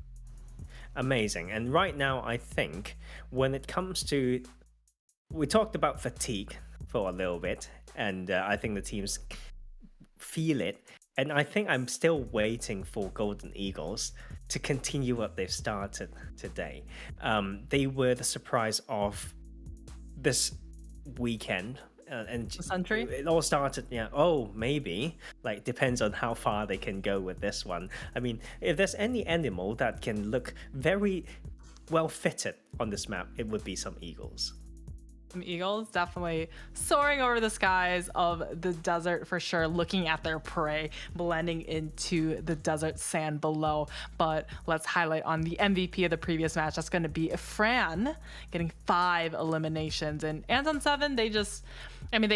Amazing. And right now, I think when it comes to, we talked about fatigue for a little bit, and I think the teams feel it. And I think I'm still waiting for Golden Eagles to continue what they've started today. They were the surprise of this weekend. And Sentry? It all started, maybe. Like, depends on how far they can go with this one. I mean, if there's any animal that can look very well fitted on this map, it would be some eagles. Some eagles definitely soaring over the skies of the desert for sure, looking at their prey, blending into the desert sand below. But let's highlight on the MVP of the previous match. That's going to be Fran, getting 5 eliminations. And Anton 7, they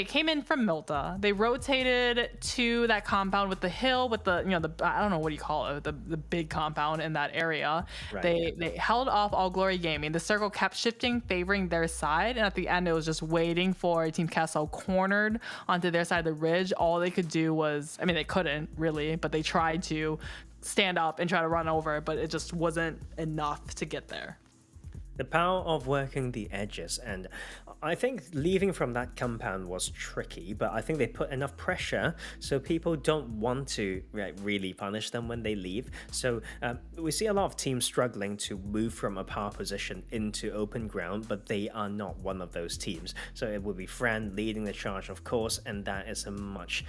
came in from Milta. They rotated to that compound with the hill, with the, I don't know what you call it, the big compound in that area. Right, They held off All Glory Gaming. The circle kept shifting, favoring their side. And at the end, it was just waiting for Team Castle cornered onto their side of the ridge. All they could do was, they couldn't really, but they tried to stand up and try to run over, but it just wasn't enough to get there. The power of working the edges, and I think leaving from that compound was tricky, but I think they put enough pressure so people don't want to really punish them when they leave. So we see a lot of teams struggling to move from a power position into open ground, but they are not one of those teams. So it will be Fran leading the charge, of course, and that is a much,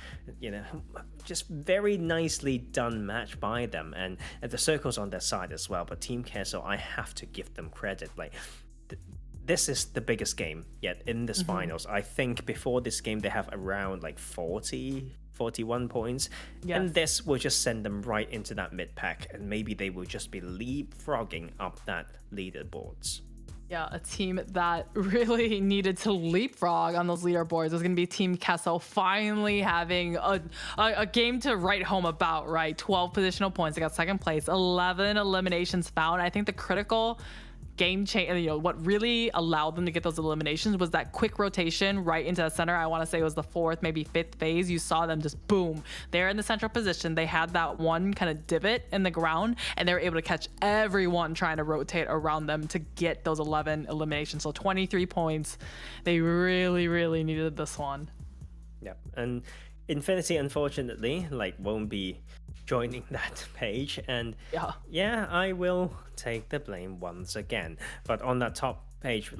just very nicely done match by them. And the circle's on their side as well, but Team Queso, I have to give them credit. Like, this is the biggest game yet in this finals. I think before this game they have around 41 points. Yes. And this will just send them right into that mid pack, and maybe they will just be leapfrogging up that leaderboards. Yeah, a team that really needed to leapfrog on those leaderboards was going to be Team Castle, finally having a game to write home about, right? 12 positional points. They got second place, 11 eliminations found. I think the critical game change, what really allowed them to get those eliminations was that quick rotation right into the center. I want to say it was the 4th, maybe 5th phase. You saw them just boom. They're in the central position. They had that one kind of divot in the ground, and they were able to catch everyone trying to rotate around them to get those 11 eliminations. So 23 points. They really, really needed this one. Yep. And Infinity, unfortunately, won't be joining that page, and I will take the blame once again. But on that top page,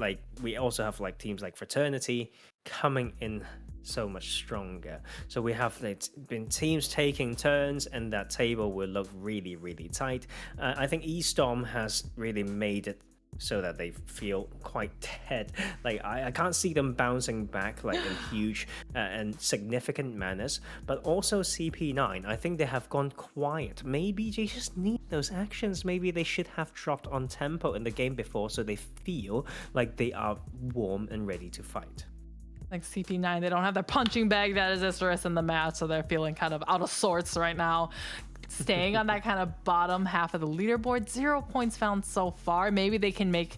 we also have teams like Fraternity coming in so much stronger. So we have been teams taking turns, and that table will look really, really tight. I think Estorm has really made it so that they feel quite dead. I can't see them bouncing back in huge and significant manners. But also CP9, I think they have gone quiet. Maybe they just need those actions. Maybe they should have dropped on tempo in the game before, so they feel like they are warm and ready to fight. Like CP9, they don't have their punching bag that is Estorm in the match, so they're feeling kind of out of sorts right now. Staying on that kind of bottom half of the leaderboard. 0 points found so far. Maybe they can make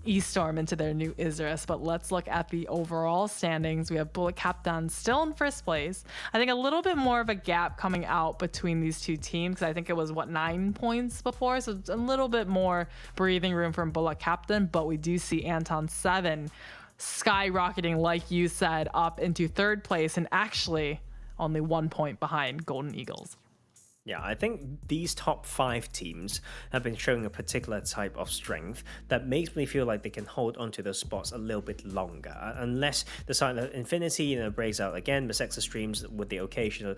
Estorm into their new Isris, but let's look at the overall standings. We have Buluc Chabtan still in first place. I think a little bit more of a gap coming out between these two teams, because I think it was 9 points before, so it's a little bit more breathing room from Buluc Chabtan. But we do see Anton 7 skyrocketing, like you said, up into third place, and actually only 1 point behind Golden Eagles. Yeah, I think these top 5 teams have been showing a particular type of strength that makes me feel like they can hold onto those spots a little bit longer, unless the side of Infinity, breaks out again. Mezexis Dreams with the occasional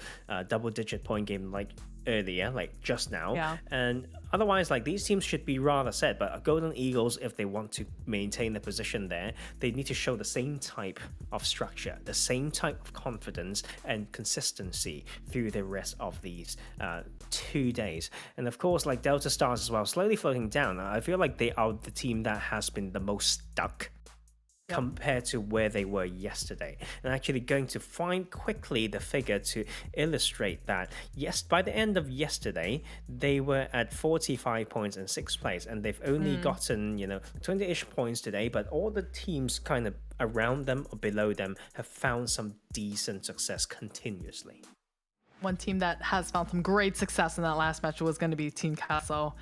double-digit point game like earlier, like just now, Yeah. and otherwise, like these teams should be rather set. But Golden Eagles, if they want to maintain the position there, they need to show the same type of structure, the same type of confidence and consistency through the rest of these 2 days. And of course, like Delta Stars as well, slowly floating down. I feel like they are the team that has been the most stuck compared to where they were yesterday. And actually going to find quickly the figure to illustrate that. Yes, by the end of yesterday, they were at 45 points in 6th place, and they've only gotten 20-ish points today, but all the teams kind of around them or below them have found some decent success continuously. One team that has found some great success in that last match was going to be Team Castle.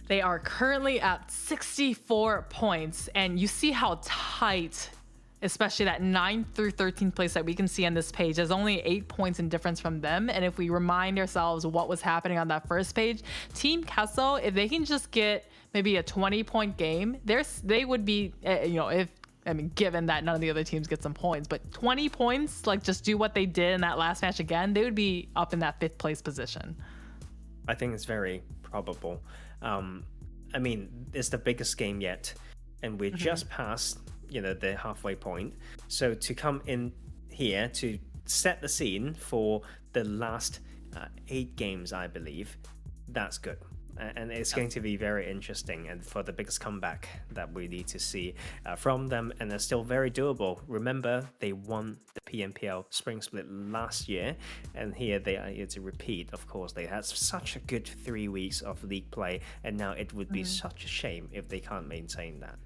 They are currently at 64 points, and you see how tight, especially that 9th through 13th place that we can see on this page. There's only 8 points in difference from them, and if we remind ourselves what was happening on that first page, Team Castle, if they can just get maybe a 20-point game, they would be, given that none of the other teams get some points, but 20 points, like just do what they did in that last match again, they would be up in that 5th place position. I think it's very probable. It's the biggest game yet, and we're just past, the halfway point. So to come in here to set the scene for the last 8 games, I believe, that's good. And it's going to be very interesting, and for the biggest comeback that we need to see from them, and they're still very doable. Remember, they won the PMPL Spring Split last year, and here they are here to repeat. Of course, they had such a good 3 weeks of league play, and now it would be such a shame if they can't maintain that.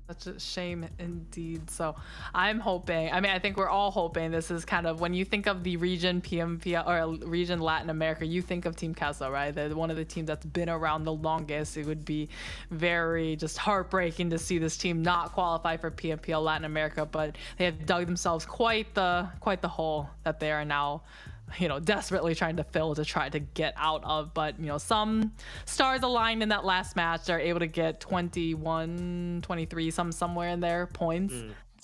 Such a shame indeed. So I'm hoping, I think we're all hoping this is kind of, when you think of the region PMPL or region Latin America, you think of Team Castle, right? They're one of the teams that's been around the longest. It would be very just heartbreaking to see this team not qualify for PMPL Latin America, but they have dug themselves quite the hole that they are now desperately trying to fill to try to get out of. But some stars aligned in that last match. They're able to get 21, 23, somewhere in there points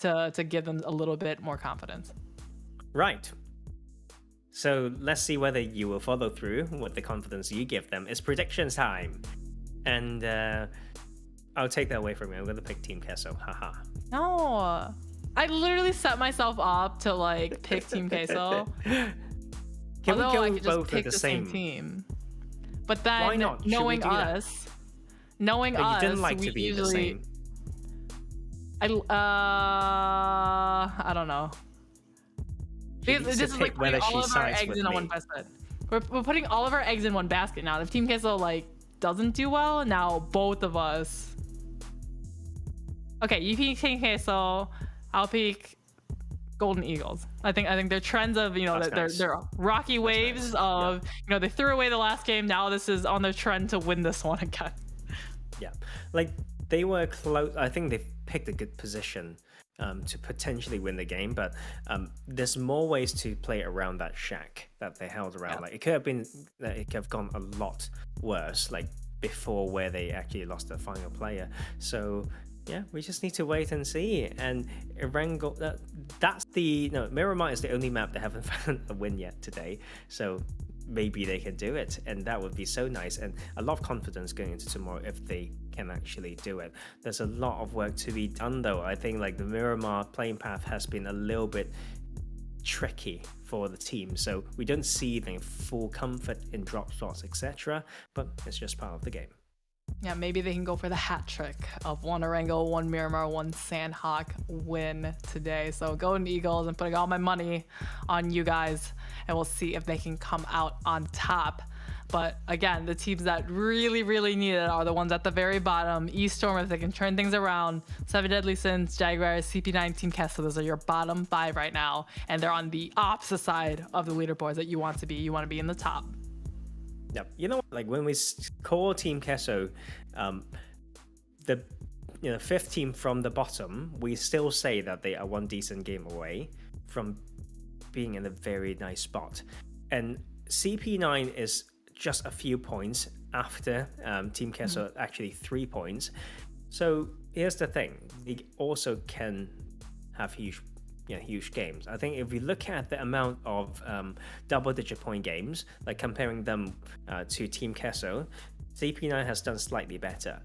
to give them a little bit more confidence. Right. So let's see whether you will follow through with the confidence you give them. It's predictions time, and I'll take that away from you. I'm gonna pick Team Queso. Haha. No, I literally set myself up to pick Team Queso. Can Although we go I could just both pick with the the same same team, but then Why not? Should we knowing do that? us, But you didn't like we to be usually. the same. I don't know. Because needs this to is pick putting whether all she of our sides eggs with in on me. one basket. We're putting all of our eggs in one basket now. If Team Queso doesn't do well, now both of us. Okay, you pick Team Queso. I'll pick Golden Eagles. I think their trends of they're rocky waves of they threw away the last game. Now this is on their trend to win this one again. Yeah, they were close. I think they picked a good position to potentially win the game, but there's more ways to play around that shack that they held around. Yeah. It could have gone a lot worse, before where they actually lost their final player. So yeah, we just need to wait and see. And Erangel, that's Miramar is the only map they haven't found a win yet today. So maybe they can do it, and that would be so nice, and a lot of confidence going into tomorrow if they can actually do it. There's a lot of work to be done though. I think the Miramar playing path has been a little bit tricky for the team, so we don't see the full comfort in drop slots, etc., but it's just part of the game. Yeah, maybe they can go for the hat trick of one Erangel, one Miramar, one Sandhawk win today. So Golden Eagles, and putting all my money on you guys, and we'll see if they can come out on top. But again, the teams that really, really need it are the ones at the very bottom. Estorm, if they can turn things around. 7 Deadly Sins, Jaguar, CP9, Team Castle. Those are your bottom 5 right now. And they're on the opposite side of the leaderboards that you want to be. You want to be in the top. Yep. You know, when we call Team Queso, the 5th team from the bottom, we still say that they are one decent game away from being in a very nice spot. And CP9 is just a few points after Team Queso actually 3 points. So here's the thing: they also can have huge games. I think if we look at the amount of double-digit point games, like comparing them to Team Queso, CP9 has done slightly better.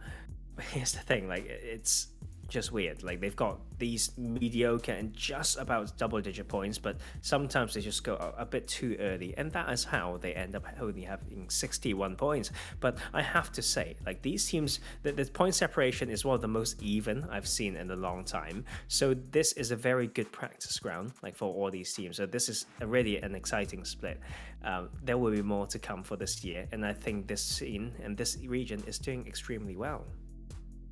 But here's the thing: like it's just weird. Like they've got these mediocre and just about double-digit points, but sometimes they just go a bit too early, and that is how they end up only having 61 points. But I have to say, like these teams, the point separation is one of the most even I've seen in a long time. So this is a very good practice ground, like for all these teams. So this is really an exciting split. There will be more to come for this year, and I think this scene and this region is doing extremely well.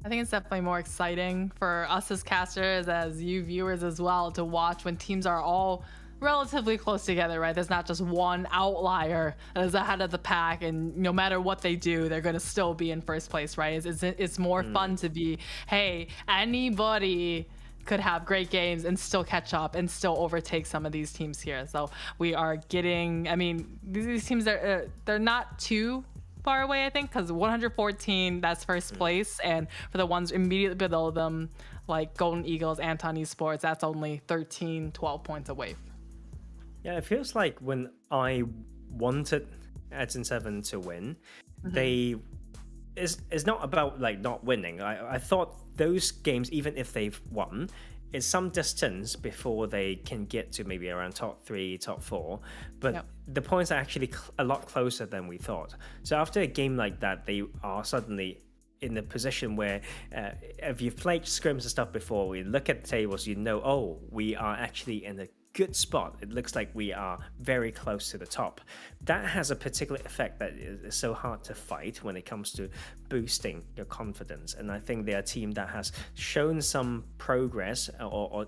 I think it's definitely more exciting for us as casters, as you viewers as well, to watch when teams are all relatively close together, right? There's not just one outlier that is ahead of the pack, and no matter what they do, they're going to still be in first place, right? It's more fun to be, hey, anybody could have great games and still catch up and still overtake some of these teams here. So we are getting, I mean, these teams, they're not too far away, I think, because 114, that's first place, and for the ones immediately below them, like Golden Eagles, Aton Esports, that's only 13, 12 points away. Yeah, it feels like when I wanted Aton 7 to win, it's not about like not winning. I thought those games, even if they've won, it's some distance before they can get to maybe around top 3, top 4, but the points are actually a lot closer than we thought. So after a game like that, they are suddenly in a position where if you've played scrims and stuff before, we look at the tables, you know, oh, we are actually in a good spot. It looks like we are very close to the top. That has a particular effect that is so hard to fight when it comes to boosting your confidence. And I think they're a team that has shown some progress or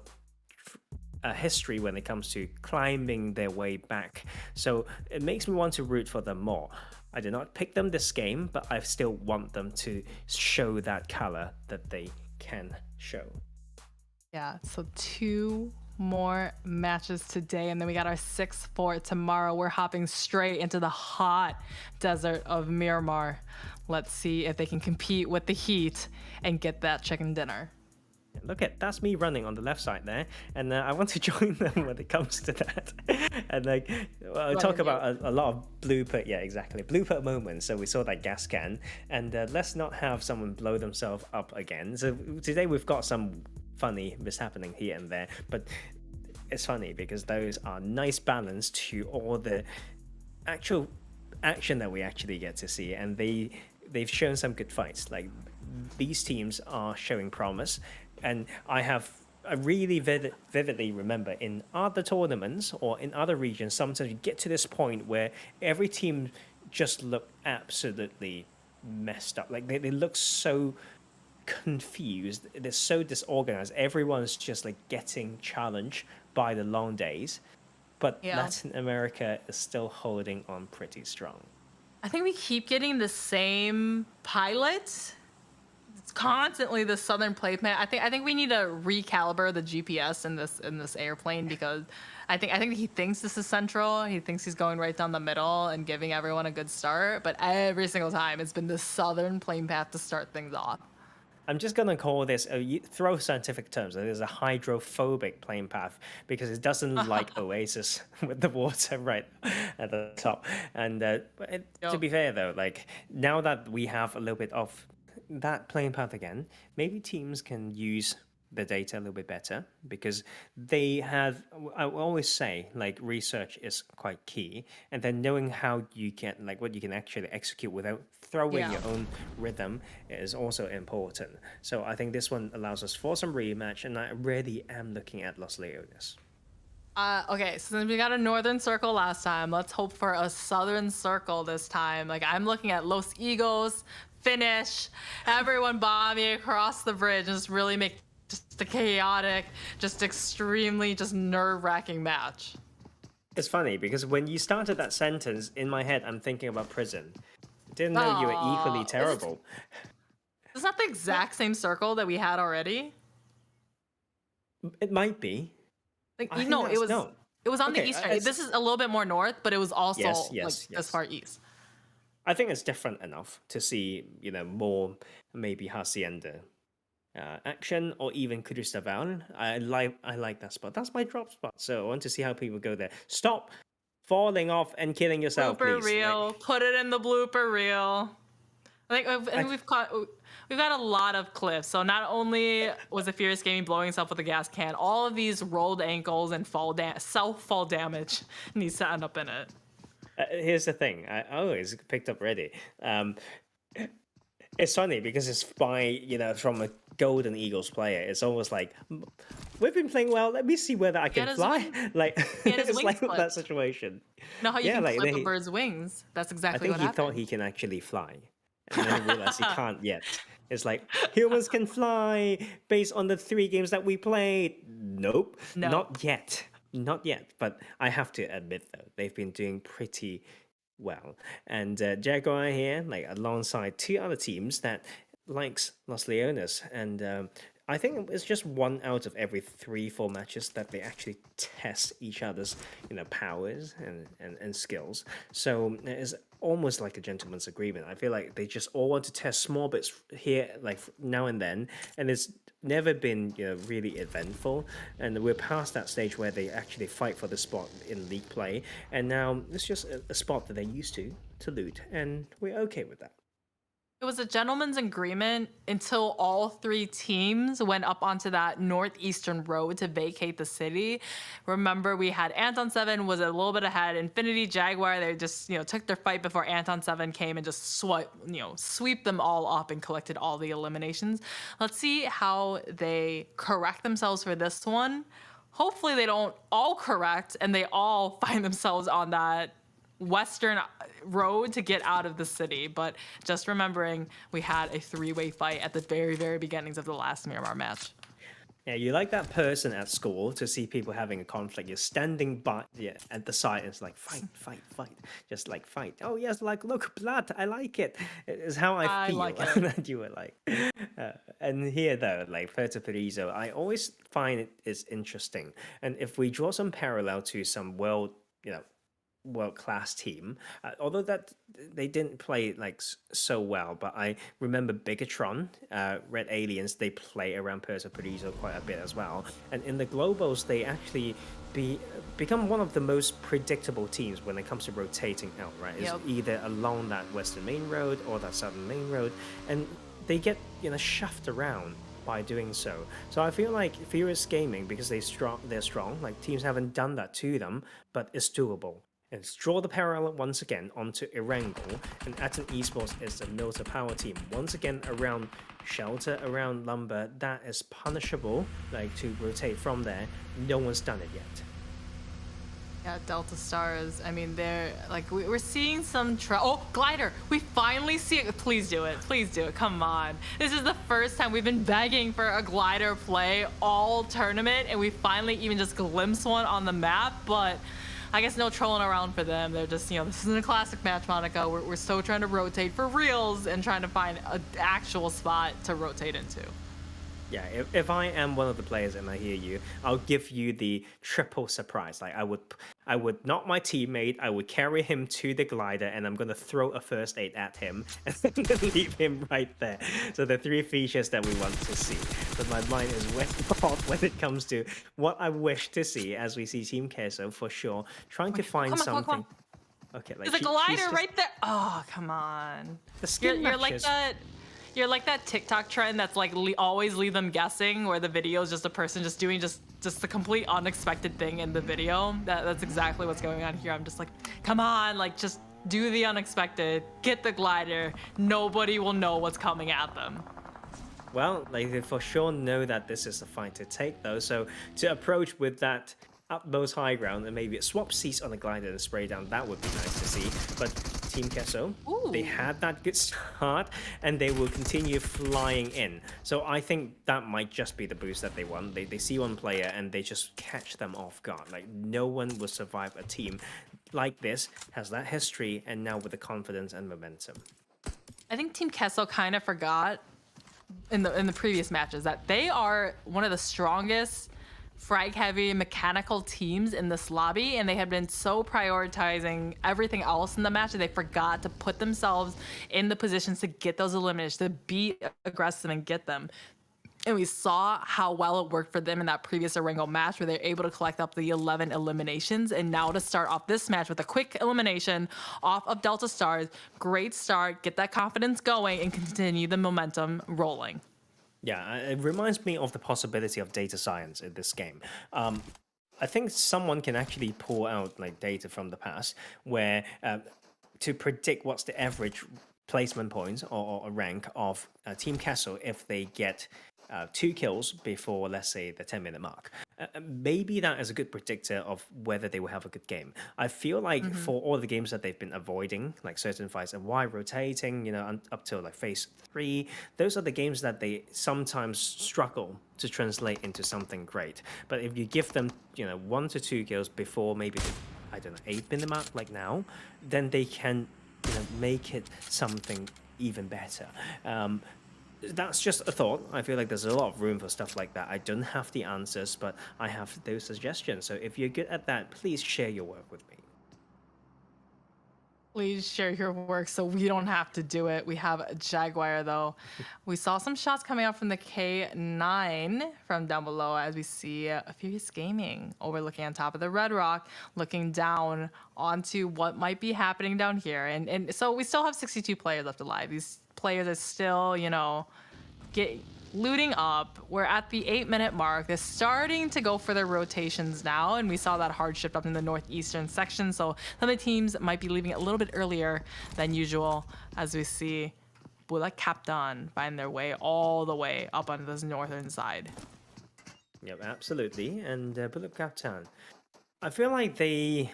a history when it comes to climbing their way back. So it makes me want to root for them more. I did not pick them this game, but I still want them to show that color that they can show. Yeah, so 2 more matches today, and then we got our 6th for tomorrow. We're hopping straight into the hot desert of Miramar. Let's see if they can compete with the heat and get that chicken dinner. Look at, that's me running on the left side there, and I want to join them when it comes to that. And like, talk about a lot of blooper, yeah, exactly, blooper moments. So we saw that gas can, and let's not have someone blow themselves up again. So today we've got some funny mishappening here and there, but it's funny because those are nice balance to all the actual action that we actually get to see, and they've shown some good fights. Like these teams are showing promise, and I really vividly remember in other tournaments or in other regions, sometimes you get to this point where every team just look absolutely messed up. Like they look so confused, they're so disorganized, everyone's just like getting challenged by the long days, but Latin America is still holding on pretty strong. I think we keep getting the same pilot. It's constantly the southern placement. I think we need to recalibrate the GPS in this airplane, because I think he thinks this is central. He thinks he's going right down the middle and giving everyone a good start, but every single time it's been the southern plane path to start things off. I'm just going to call this, throw scientific terms, there's a hydrophobic plane path, because it doesn't like Oasis with the water right at the top. And to be fair though, like now that we have a little bit of that plane path again, maybe teams can use the data a little bit better, because they have, I always say, like research is quite key, and then knowing how you can, like what you can actually execute without throwing your own rhythm is also important. So I think this one allows us for some rematch, and I really am looking at Los Leones. Okay, so since we got a northern circle last time, let's hope for a southern circle this time. Like I'm looking at Los Eagles, finish, everyone bombing across the bridge, and just really make just a chaotic, just extremely, just nerve-wracking match. It's funny because when you started that sentence, in my head, I'm thinking about prison. Didn't know you were equally terrible. Is that the exact same circle that we had already? It might be. Like, it was on the east side. This is a little bit more north, but it was also this far east. I think it's different enough to see, more maybe Hacienda action or even QUESurprise. I like that spot. That's my drop spot. So I want to see how people go there. Stop falling off and killing yourself, Blooper please. reel. Put it in the blooper reel. We've got a lot of clips. So not only was the Furious Gaming blowing himself with a gas can, all of these rolled ankles and self fall damage needs to end up in it. Here's the thing. I always picked up ready. It's funny because it's by, from a Golden Eagles player. It's almost like, we've been playing well. Let me see whether I can fly. Like, it's like that situation. You know how you can clip a bird's wings? That's exactly what happened. I think he thought he can actually fly. And then he realized he can't yet. It's like, humans can fly based on the 3 games that we played. Nope. No. Not yet. Not yet. But I have to admit, though, they've been doing pretty well. And Jaguar here, like alongside 2 other teams that likes Los Leones. And I think it's just 1 out of every 3-4 matches that they actually test each other's, powers and skills. So it's almost like a gentleman's agreement. I feel like they just all want to test small bits here, like now and then, and it's never been really eventful. And we're past that stage where they actually fight for the spot in league play, and now it's just a spot that they're used to loot, and we're okay with that. It was a gentleman's agreement until all 3 teams went up onto that northeastern road to vacate the city. Remember, we had Aton 7 was a little bit ahead. Infinity Jaguar, they just took their fight before Aton 7 came and just sweep them all up and collected all the eliminations. Let's see how they correct themselves for this one. Hopefully, they don't all correct and they all find themselves on that western road to get out of the city. But just remembering, we had a 3-way fight at the very, very beginnings of the last Miramar match. Yeah, you like that person at school to see people having a conflict. You're standing by at the side. And it's like, fight. Just like, fight. Oh, yes, like, look, blood. I like it. It's how I feel. Like it. That you were like. And here, though, like, Fraternity, I always find it is interesting. And if we draw some parallel to some world-class team, although that they didn't play like so well, but I remember Bigatron, Red Aliens, they play around Puerto Paradiso quite a bit as well, and in the globals they actually become one of the most predictable teams when it comes to rotating out, right? It's either along that western main road or that southern main road, and they get shoved around by doing so. So I feel like Furious Gaming, because they're strong, like teams haven't done that to them, but it's doable. And let's draw the parallel once again onto Erangel, and Aton Esports is the Milta Power team. Once again around Shelter, around Lumber, that is punishable, like to rotate from there. No one's done it yet. Yeah, Delta Stars, I mean, they're like, we're seeing some Glider, we finally see it. Please do it, come on. This is the first time we've been begging for a Glider play all tournament, and we finally even just glimpse one on the map, but I guess no trolling around for them. They're just, this isn't a classic match, Monica. We're still trying to rotate for reals and trying to find an actual spot to rotate into. Yeah, if I am one of the players and I hear you, I'll give you the triple surprise. Like I would not my teammate, I would carry him to the glider and I'm gonna throw a first aid at him and then leave him right there. So the 3 features that we want to see. But my mind is way off when it comes to what I wish to see as we see Team Queso for sure, trying to find something. Come on. Okay, like there's a glider right there. Oh, come on. The skin you're like that. You're like that TikTok trend that's like always leave them guessing, where the video is just a person just doing just the complete unexpected thing in the video. That's exactly what's going on here. I'm just like, come on, like just do the unexpected, get the glider. Nobody will know what's coming at them. Well, they for sure know that this is a fight to take though. So to approach with that utmost high ground and maybe a swap seats on the glider and spray down, that would be nice to see. But Team Queso, they had that good start and they will continue flying in. So I think that might just be the boost that they want. They see one player and they just catch them off guard. Like no one will survive a team like this, has that history, and now with the confidence and momentum. I think Team Queso kind of forgot in the previous matches that they are one of the strongest frag heavy mechanical teams in this lobby, and they had been so prioritizing everything else in the match that they forgot to put themselves in the positions to get those eliminations, to be aggressive and get them. And we saw how well it worked for them in that previous Arango match where they're able to collect up the 11 eliminations. And now to start off this match with a quick elimination off of Delta Stars, great start, get that confidence going and continue the momentum rolling. Yeah, it reminds me of the possibility of data science in this game. I think someone can actually pull out like data from the past where to predict what's the average placement points or rank of Team Castle if they get 2 kills before, let's say, the 10-minute mark. Maybe that is a good predictor of whether they will have a good game. I feel like for all the games that they've been avoiding, like certain fights and why rotating, you know, up till like phase 3, those are the games that they sometimes struggle to translate into something great. But if you give them, you know, 1 to 2 kills before maybe the, I don't know, 8-minute mark like now, then they can, you know, make it something even better. That's just a thought. I feel like there's a lot of room for stuff like that. I don't have the answers, but I have those suggestions. So if you're good at that, please share your work with me. Please share your work so we don't have to do it. We have a Jaguar though. We saw some shots coming out from the K9 from down below as we see Furious Gaming overlooking on top of the Red Rock, looking down onto what might be happening down here. And so we still have 62 players left alive. These players are still, you know, looting up. We're at the 8-minute mark. They're starting to go for their rotations now, and we saw that hard shift up in the northeastern section, so some of the teams might be leaving a little bit earlier than usual as we see Buluc Chabtan find their way all the way up on this northern side. Yep, absolutely. And Buluc Chabtan, I feel like they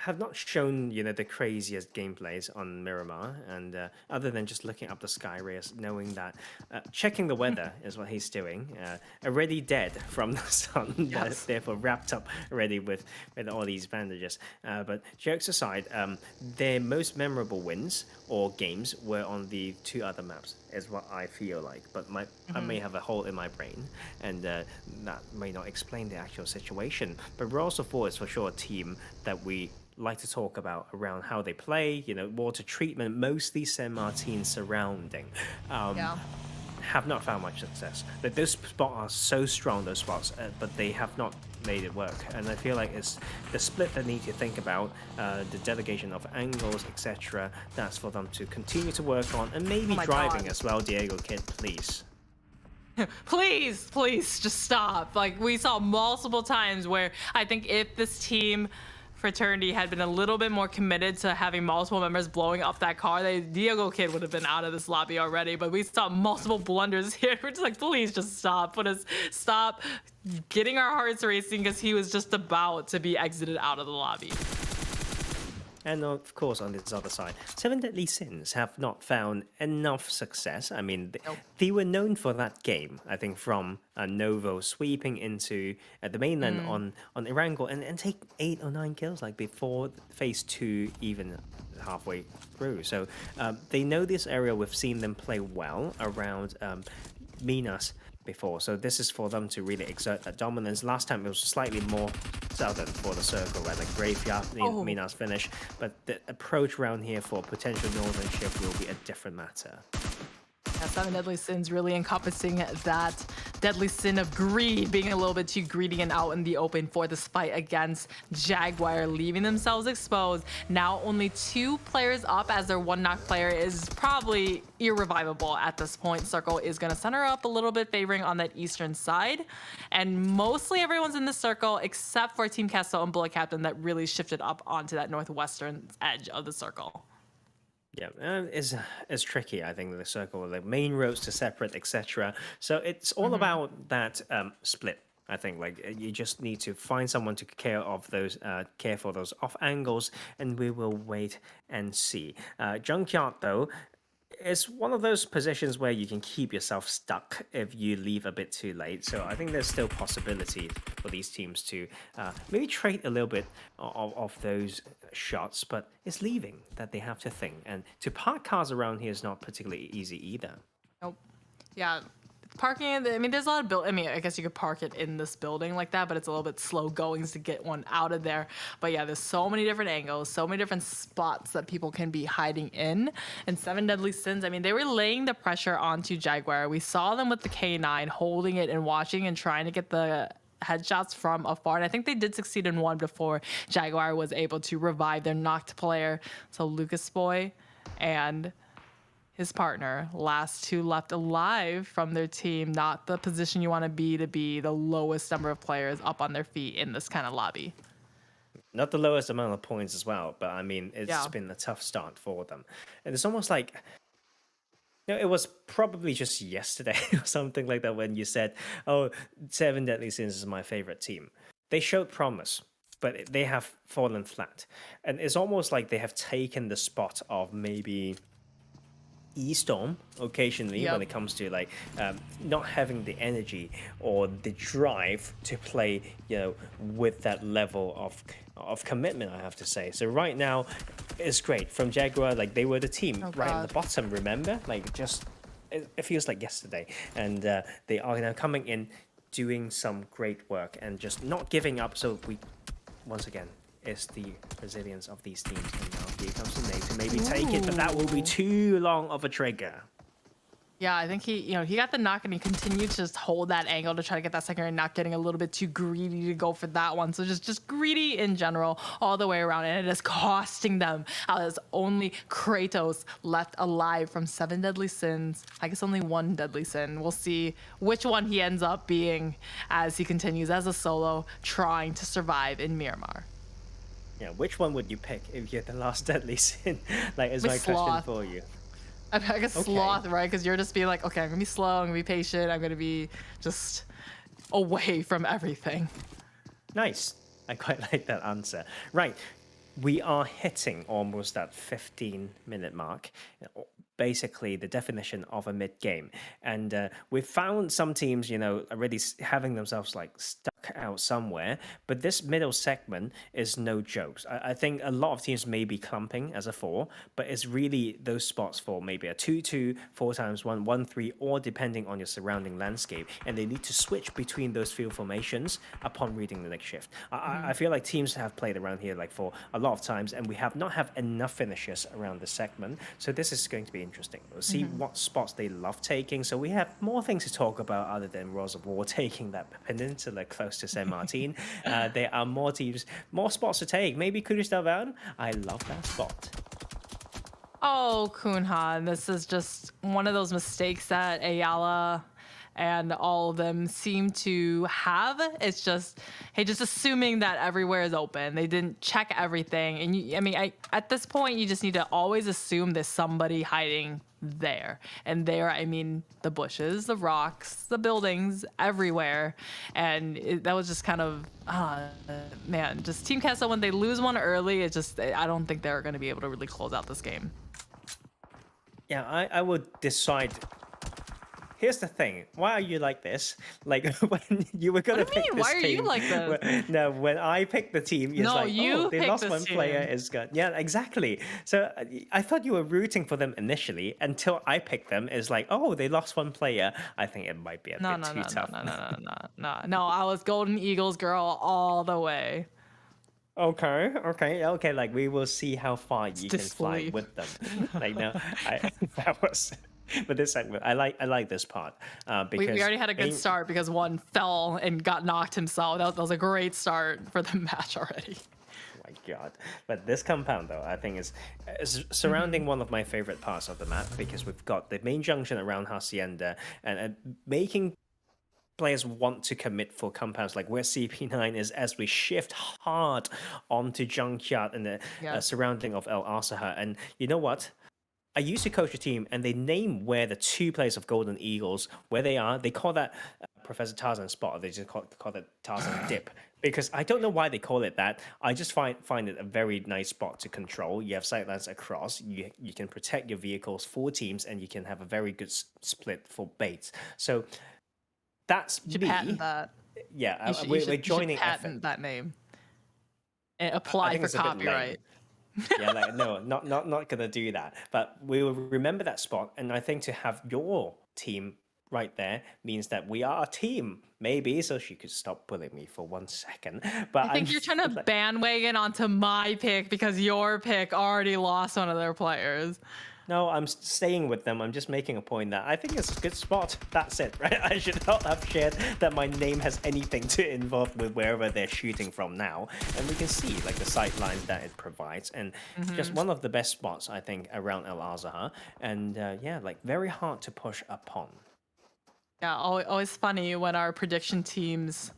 have not shown, you know, the craziest gameplays on Miramar, and other than just looking up the sky rays, knowing that checking the weather is what he's doing, already dead from the sun, Yes. therefore wrapped up already with all these bandages. But jokes aside, their most memorable wins or games were on the 2 other maps, is what I feel like. But I may have a hole in my brain, and that may not explain the actual situation. But Royal Support is for sure a team that we like to talk about around how they play, you know, water treatment, mostly San Martin surrounding. Have not found much success. But those spots are so strong, those spots, but they have not made it work. And I feel like it's the split that need to think about, the delegation of angles, etc. That's for them to continue to work on, and maybe driving as well. Diego Kid, please. Please just stop. Like, we saw multiple times where I think if this team Fraternity had been a little bit more committed to having multiple members blowing up that car, Diego Kid would have been out of this lobby already. But we saw multiple blunders here. We're just like, please just stop. Stop getting our hearts racing, because he was just about to be exited out of the lobby. And of course, on this other side, 7 Deadly Sins have not found enough success. I mean, they were known for that game, I think, from Novo sweeping into the mainland on Erangel and take 8 or 9 kills, like before phase 2 even halfway through. So they know this area. We've seen them play well around Minas before, so this is for them to really exert that dominance. Last time it was slightly more southern for the circle, right? Like Graveyard, Minas finish, but the approach around here for potential northern shift will be a different matter. Yeah, 7 Deadly Sins really encompassing that deadly sin of greed, being a little bit too greedy and out in the open for this fight against Jaguar, leaving themselves exposed. Now only 2 players up, as their 1 knock player is probably irrevivable at this point. Circle is going to center up a little bit, favoring on that eastern side. And mostly everyone's in the circle except for Team Castle and Buluc Chabtan that really shifted up onto that northwestern edge of the circle. Yeah, it's tricky, I think, the circle, the main roads to separate, etc. So it's all about that split. I think, like, you just need to find someone to care for those off angles, and we will wait and see. Junkyard, though, is one of those positions where you can keep yourself stuck if you leave a bit too late. So I think there's still possibility for these teams to maybe trade a little bit of those shots, but it's leaving that they have to think. And to park cars around here is not particularly easy either. Nope. Yeah. parking. I mean, there's a lot of I mean, I guess you could park it in this building like that, but it's a little bit slow going to get one out of there. But yeah, there's so many different angles, so many different spots that people can be hiding in. And Seven Deadly Sins, I mean, they were laying the pressure onto Jaguar. We saw them with the K9 holding it and watching and trying to get the headshots from afar, and I think they did succeed in one before Jaguar was able to revive their knocked player. So Lucas Boy and his partner, last two left alive from their team, not the position you want to be the lowest number of players up on their feet in this kind of lobby. Not the lowest amount of points as well, but I mean, it's been a tough start for them. And it's almost like, it was probably just yesterday or something like that when you said, oh, Seven Deadly Sins is my favorite team. They showed promise, but they have fallen flat. And it's almost like they have taken the spot of maybe Estorm occasionally when it comes to like not having the energy or the drive to play, with that level of commitment, I have to say. So right now, it's great from Jaguar. Like they were the team right at the bottom. Remember, like just it feels like yesterday, and they are now coming in, doing some great work and just not giving up. So we once again. Is the resilience of these teams, and now here comes the nade to maybe take it, but that will be too long of a trigger. Yeah, I think he got the knock and he continued to just hold that angle to try to get that second, and not getting a little bit too greedy to go for that one. So just greedy in general all the way around, and it is costing them. There's only Kratos left alive from Seven Deadly Sins. I guess only one deadly sin. We'll see which one he ends up being as he continues as a solo trying to survive in Miramar. Yeah, which one would you pick if you're the last deadly sin? Like, is my question for you. I guess sloth, right? Because you're just being like, okay, I'm gonna be slow, I'm gonna be patient, I'm gonna be just away from everything. Nice. I quite like that answer. Right, we are hitting almost that 15-minute mark. Basically, the definition of a mid-game. And we've found some teams, already having themselves like stuck out somewhere. But this middle segment is no jokes. I think a lot of teams may be clumping as a 4, but it's really those spots for maybe a 2-2, 4x1, 1-3, or depending on your surrounding landscape. And they need to switch between those field formations upon reading the next shift. I feel like teams have played around here like for a lot of times, and we have not have enough finishes around this segment. So this is going to be interesting. We'll see what spots they love taking. So we have more things to talk about other than Rose of War taking that peninsula close to San Martin. There are more teams, more spots to take. Maybe Kurdistan. I love that spot. Oh, Kunhan, this is just one of those mistakes that Ayala and all of them seem to have. It's just, hey, just assuming that everywhere is open. They didn't check everything. And at this point, you just need to always assume there's somebody hiding there. And there, I mean, the bushes, the rocks, the buildings, everywhere. And that was just kind of, man, just Team Kessa, when they lose one early, it's just, I don't think they're going to be able to really close out this game. Yeah, I would decide. Here's the thing. Why are you like this? Like when you were gonna pick this team. Why are you like this? No, when I picked the team, it's like, oh, they lost one player. Is good. Yeah, exactly. So I thought you were rooting for them initially until I picked them. It's like, oh, they lost one player. I think it might be a bit too tough. No. I was Golden Eagles girl all the way. Okay. Like we will see how far you can fly with them. Like no, that was. But this segment, I like this part because we already had a good start because one fell and got knocked himself. That was a great start for the match already. Oh my God! But this compound though, I think is surrounding one of my favorite parts of the map because we've got the main junction around Hacienda and making players want to commit for compounds like where CP9 is as we shift hard onto Junkyard and the surrounding of El Asaha. And you know what? I used to coach a team, and they name where the 2 players of Golden Eagles, where they are. They call that Professor Tarzan spot, or they just call it Tarzan dip. Because I don't know why they call it that. I just find it a very nice spot to control. You have sightlines across. You can protect your vehicles for teams, and you can have a very good split for baits. So that's you should patent that. Yeah, we're joining patent that name. And apply for copyright. Yeah, like no, not gonna do that. But we will remember that spot, and I think to have your team right there means that we are a team. Maybe, so she could stop bullying me for 1 second. But I think you're trying to bandwagon onto my pick because your pick already lost one of their players. No, I'm staying with them. I'm just making a point that I think it's a good spot. That's it, right? I should not have shared that my name has anything to involve with wherever they're shooting from now. And we can see like the sight lines that it provides. And just one of the best spots, I think, around El Azhar. And yeah, like very hard to push upon. Yeah, always funny when our prediction teams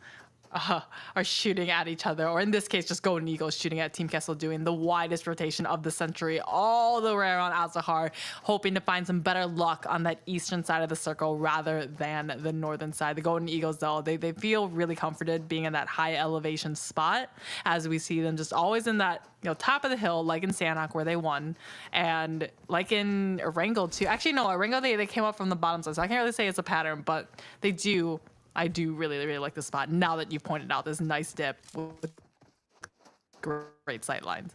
are shooting at each other, or in this case, just Golden Eagles shooting at Team Kessel, doing the widest rotation of the century all the way around Azahar, hoping to find some better luck on that eastern side of the circle rather than the northern side. The Golden Eagles, though, they feel really comforted being in that high elevation spot, as we see them just always in that top of the hill, like in Sanhok where they won, and like in Erangel too. Actually, no, Erangel they came up from the bottom side, so I can't really say it's a pattern, but they do. I do really like the spot. Now that you've pointed out this nice dip with great sight lines.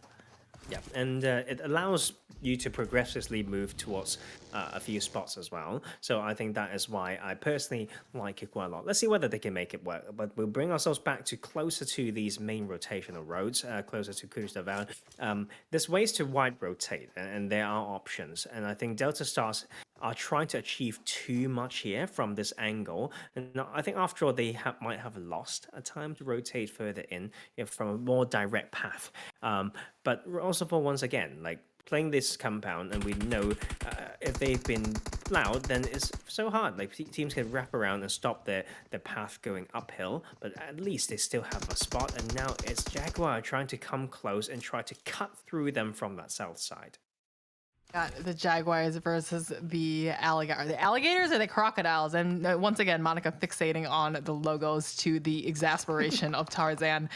Yeah, and it allows you to progressively move towards a few spots as well. So I think that is why I personally like it quite a lot. Let's see whether they can make it work. But we'll bring ourselves back to closer to these main rotational roads, closer to Cruz de Val. There's ways to wide rotate, and there are options. And I think Delta Stars are trying to achieve too much here from this angle. And I think after all, they might have lost a time to rotate further in from a more direct path. But also for once again, like playing this compound, and we know if they've been loud, then it's so hard. Like teams can wrap around and stop their path going uphill, but at least they still have a spot. And now it's Jaguar trying to come close and try to cut through them from that south side. Got the Jaguars versus the alligator. Are they alligators or the crocodiles? And once again, Monica fixating on the logos to the exasperation of Tarzan.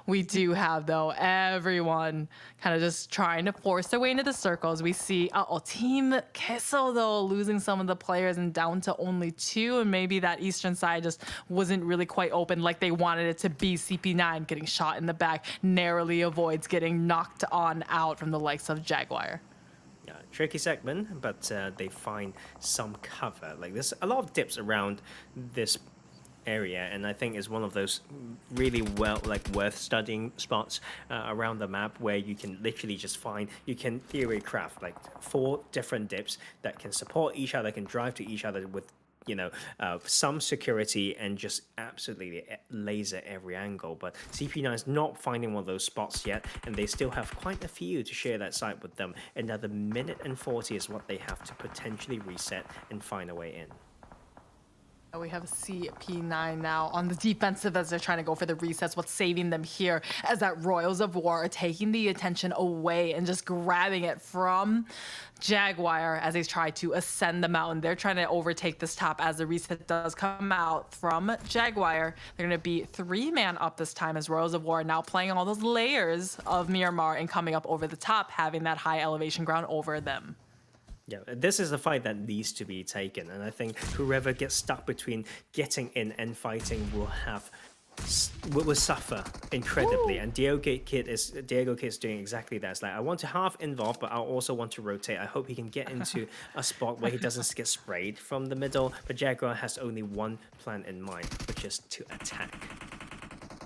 We do have, though, everyone kind of just trying to force their way into the circles. We see Team Queso, though, losing some of the players and down to only 2. And maybe that eastern side just wasn't really quite open like they wanted it to be. CP9 getting shot in the back, narrowly avoids getting knocked on out from the likes of Jaguar. Tricky segment, but they find some cover. Like there's a lot of dips around this area, and I think it's one of those really worth studying spots around the map where you can literally just find, you can theory craft like 4 different dips that can support each other, can drive to each other with some security and just absolutely laser every angle. But CP9 is not finding one of those spots yet, and they still have quite a few to share that site with them. Another minute and 40 is what they have to potentially reset and find a way in. We have CP9 now on the defensive as they're trying to go for the resets. What's saving them here as that Royals of War are taking the attention away and just grabbing it from Jaguar as they try to ascend the mountain. They're trying to overtake this top as the reset does come out from Jaguar. They're going to be 3-man up this time as Royals of War now playing all those layers of Miramar and coming up over the top, having that high elevation ground over them. Yeah, this is a fight that needs to be taken, and I think whoever gets stuck between getting in and fighting will suffer incredibly. Ooh. And Diego Kid is doing exactly that. It's like, I want to half involve, but I also want to rotate. I hope he can get into a spot where he doesn't get sprayed from the middle. But Jaguar has only one plan in mind, which is to attack.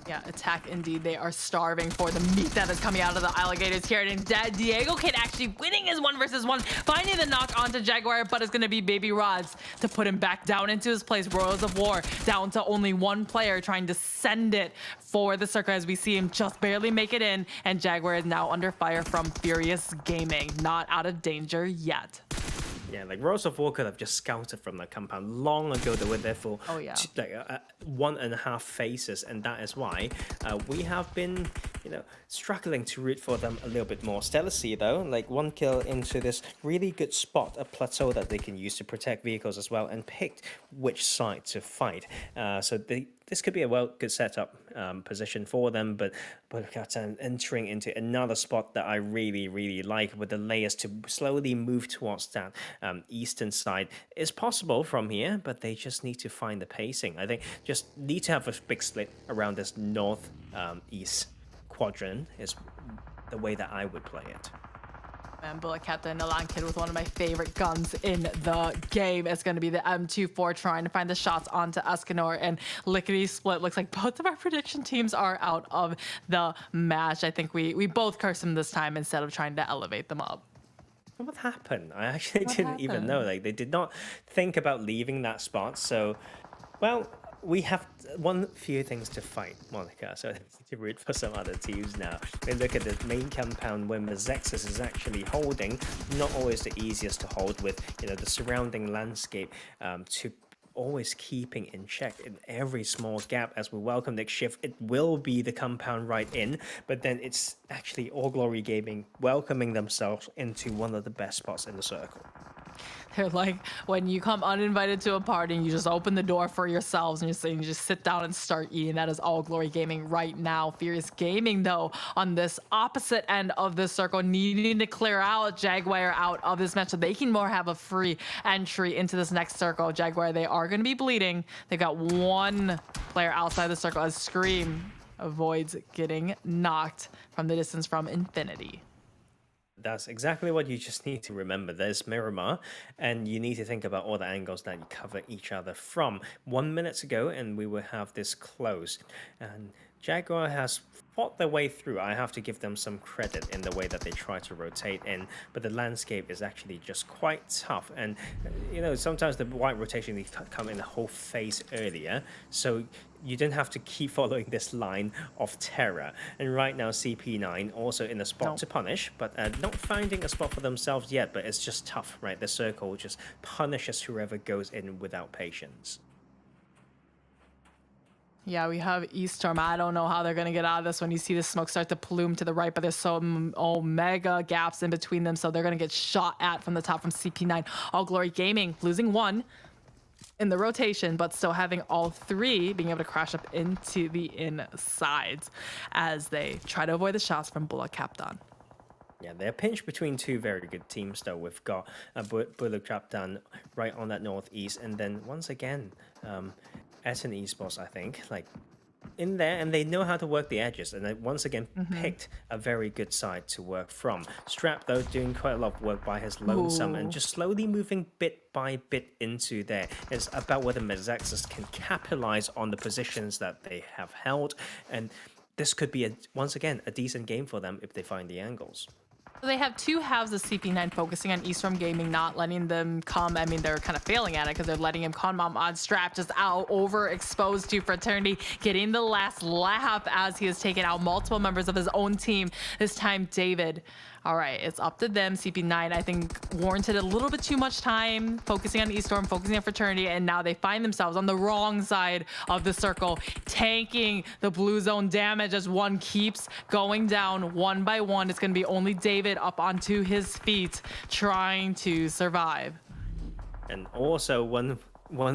Yeah, attack indeed. They are starving for the meat that is coming out of the alligators here. And Diego Kid actually winning his 1v1, finding the knock onto Jaguar, but it's going to be Baby Rods to put him back down into his place. Royals of War down to only 1 player trying to send it for the circle as we see him just barely make it in. And Jaguar is now under fire from Furious Gaming. Not out of danger yet. Yeah, like Royals of War could have just scouted from the compound long ago. They were there for 1.5 phases, and that is why we have been, struggling to root for them a little bit more. Stelacy, though, like 1 kill into this really good spot, a plateau that they can use to protect vehicles as well, and picked which side to fight. So this could be a good setup position for them, but Buluc Chabtan entering into another spot that I really like, with the layers to slowly move towards that eastern side. Is possible from here, but they just need to find the pacing. I think just need to have a big split around this north east quadrant is the way that I would play it. Man, Buluc Chabtan, Milan kid with one of my favorite guns in the game. It's going to be the M24 trying to find the shots onto Escanor, and lickety split. Looks like both of our prediction teams are out of the match. I think we both cursed them this time instead of trying to elevate them up. What happened? I actually didn't even know. Like, they did not think about leaving that spot. So, well, we have one few things to fight, Monica. So I need to root for some other teams now. We look at the main compound where Mezexis is actually holding. Not always the easiest to hold with, you know, the surrounding landscape to always keeping in check in every small gap. As we welcome next shift, it will be the compound right in, but then it's actually All Glory Gaming welcoming themselves into one of the best spots in the circle. They're like, when you come uninvited to a party and you just open the door for yourselves and you're saying you just sit down and start eating. That is All Glory Gaming right now. Furious Gaming, though, on this opposite end of the circle, needing to clear out Jaguar out of this match so they can more have a free entry into this next circle. Jaguar, they are going to be bleeding. They've got one player outside the circle as Scream avoids getting knocked from the distance from Infinity. That's exactly what you just need to remember. There's Miramar, and you need to think about all the angles that you cover each other from. 1 minute ago, and we will have this closed. And Jaguar has fought their way through. I have to give them some credit in the way that they try to rotate in, but the landscape is actually just quite tough. And, you know, sometimes the white rotation needs to come in the whole phase earlier, so you didn't have to keep following this line of terror. And right now, CP9 also in a spot to punish, but not finding a spot for themselves yet, but it's just tough, right? The circle just punishes whoever goes in without patience. Yeah, we have Estorm. I don't know how they're going to get out of this when you see the smoke start to plume to the right, but there's some mega gaps in between them, so they're going to get shot at from the top from CP9. All Glory Gaming losing one in the rotation, but still having all three being able to crash up into the insides as they try to avoid the shots from Buluc Chabtan. Yeah, they're pinched between two very good teams, though. We've got Buluc Chabtan right on that northeast, and then once again, Aton Esports, I think, like in there, and they know how to work the edges, and they once again picked a very good side to work from. Strap, though, doing quite a lot of work by his lonesome and just slowly moving bit by bit into there. It's about whether Mezexis can capitalize on the positions that they have held, and this could be, once again, a decent game for them if they find the angles. They have two halves of CP9 focusing on Estorm Gaming, not letting them come. I mean, they're kind of failing at it because they're letting him come on Strap, just out overexposed to Fraternity, getting the last laugh as he has taken out multiple members of his own team. This time, David. All right, it's up to them. CP9, I think, warranted a little bit too much time focusing on Estorm, focusing on Fraternity, and now they find themselves on the wrong side of the circle, tanking the blue zone damage as one keeps going down one by one. It's going to be only David up onto his feet trying to survive. And also one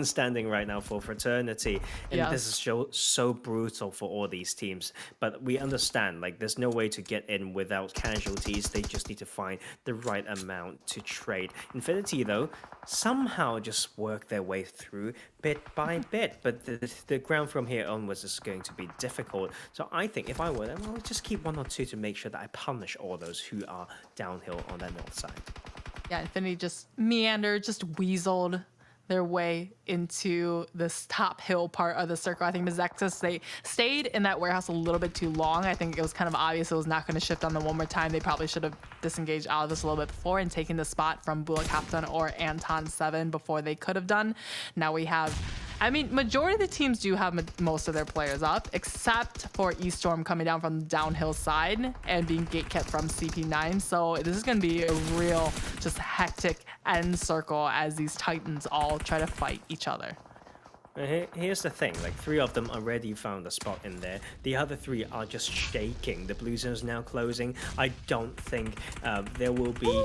standing right now for Fraternity, and this is so brutal for all these teams, but we understand, like, there's no way to get in without casualties. They just need to find the right amount to trade. Infinity, though, somehow just work their way through bit by bit, but the ground from here onwards is going to be difficult. So I think if I were them, I'll just keep 1 or 2 to make sure that I punish all those who are downhill on that north side. Yeah, Infinity just meandered, just weaseled their way into this top hill part of the circle. I think Mezexis, they stayed in that warehouse a little bit too long. I think it was kind of obvious it was not going to shift on them one more time. They probably should have disengaged out of this a little bit before and taken the spot from Buluc Chabtan or Anton 7 before they could have done. Now we have, I mean, majority of the teams do have most of their players up, except for Estorm coming down from the downhill side and being gatekept from CP9. So this is going to be a real just hectic end circle as these Titans all try to fight each other. Here's the thing, like 3 of them already found a spot in there. The other 3 are just shaking. The blue zone is now closing. I don't think there will be...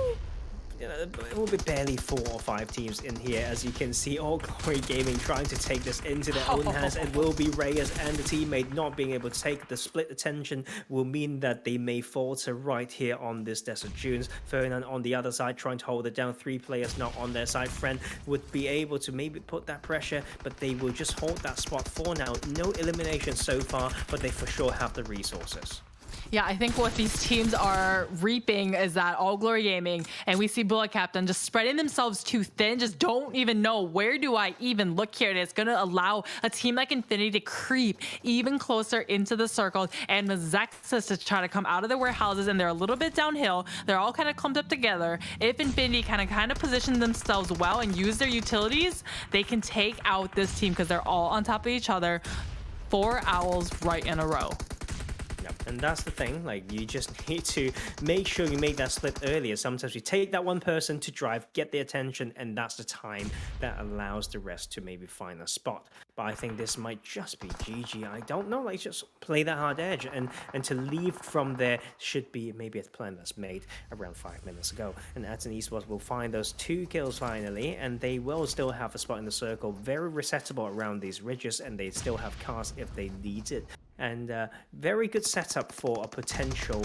it will be barely 4 or 5 teams in here. As you can see, All Glory Gaming trying to take this into their own hands. It will be Reyes and the teammate not being able to take the split attention will mean that they may falter right here on this Desert Dunes. Ferdinand on the other side trying to hold it down. 3 players not on their side. Friend would be able to maybe put that pressure, but they will just hold that spot for now. No elimination so far, but they for sure have the resources. Yeah, I think what these teams are reaping is that All Glory Gaming and we see Buluc Chabtan just spreading themselves too thin, just don't even know where do I even look here. And it's going to allow a team like Infinity to creep even closer into the circle and Mezexis to try to come out of their warehouses, and they're a little bit downhill. They're all kind of clumped up together. If Infinity kind of position themselves well and use their utilities, they can take out this team because they're all on top of each other. 4 owls right in a row. Yep. And that's the thing, like you just need to make sure you make that split earlier. Sometimes you take that one person to drive, get the attention, and that's the time that allows the rest to maybe find a spot. But I think this might just be GG. I don't know, like just play that hard edge and to leave from there should be maybe a plan that's made around 5 minutes ago. And Aton Esports will find those 2 kills finally, and they will still have a spot in the circle, very resettable around these ridges, and they still have cars if they need it. And very good setup for a potential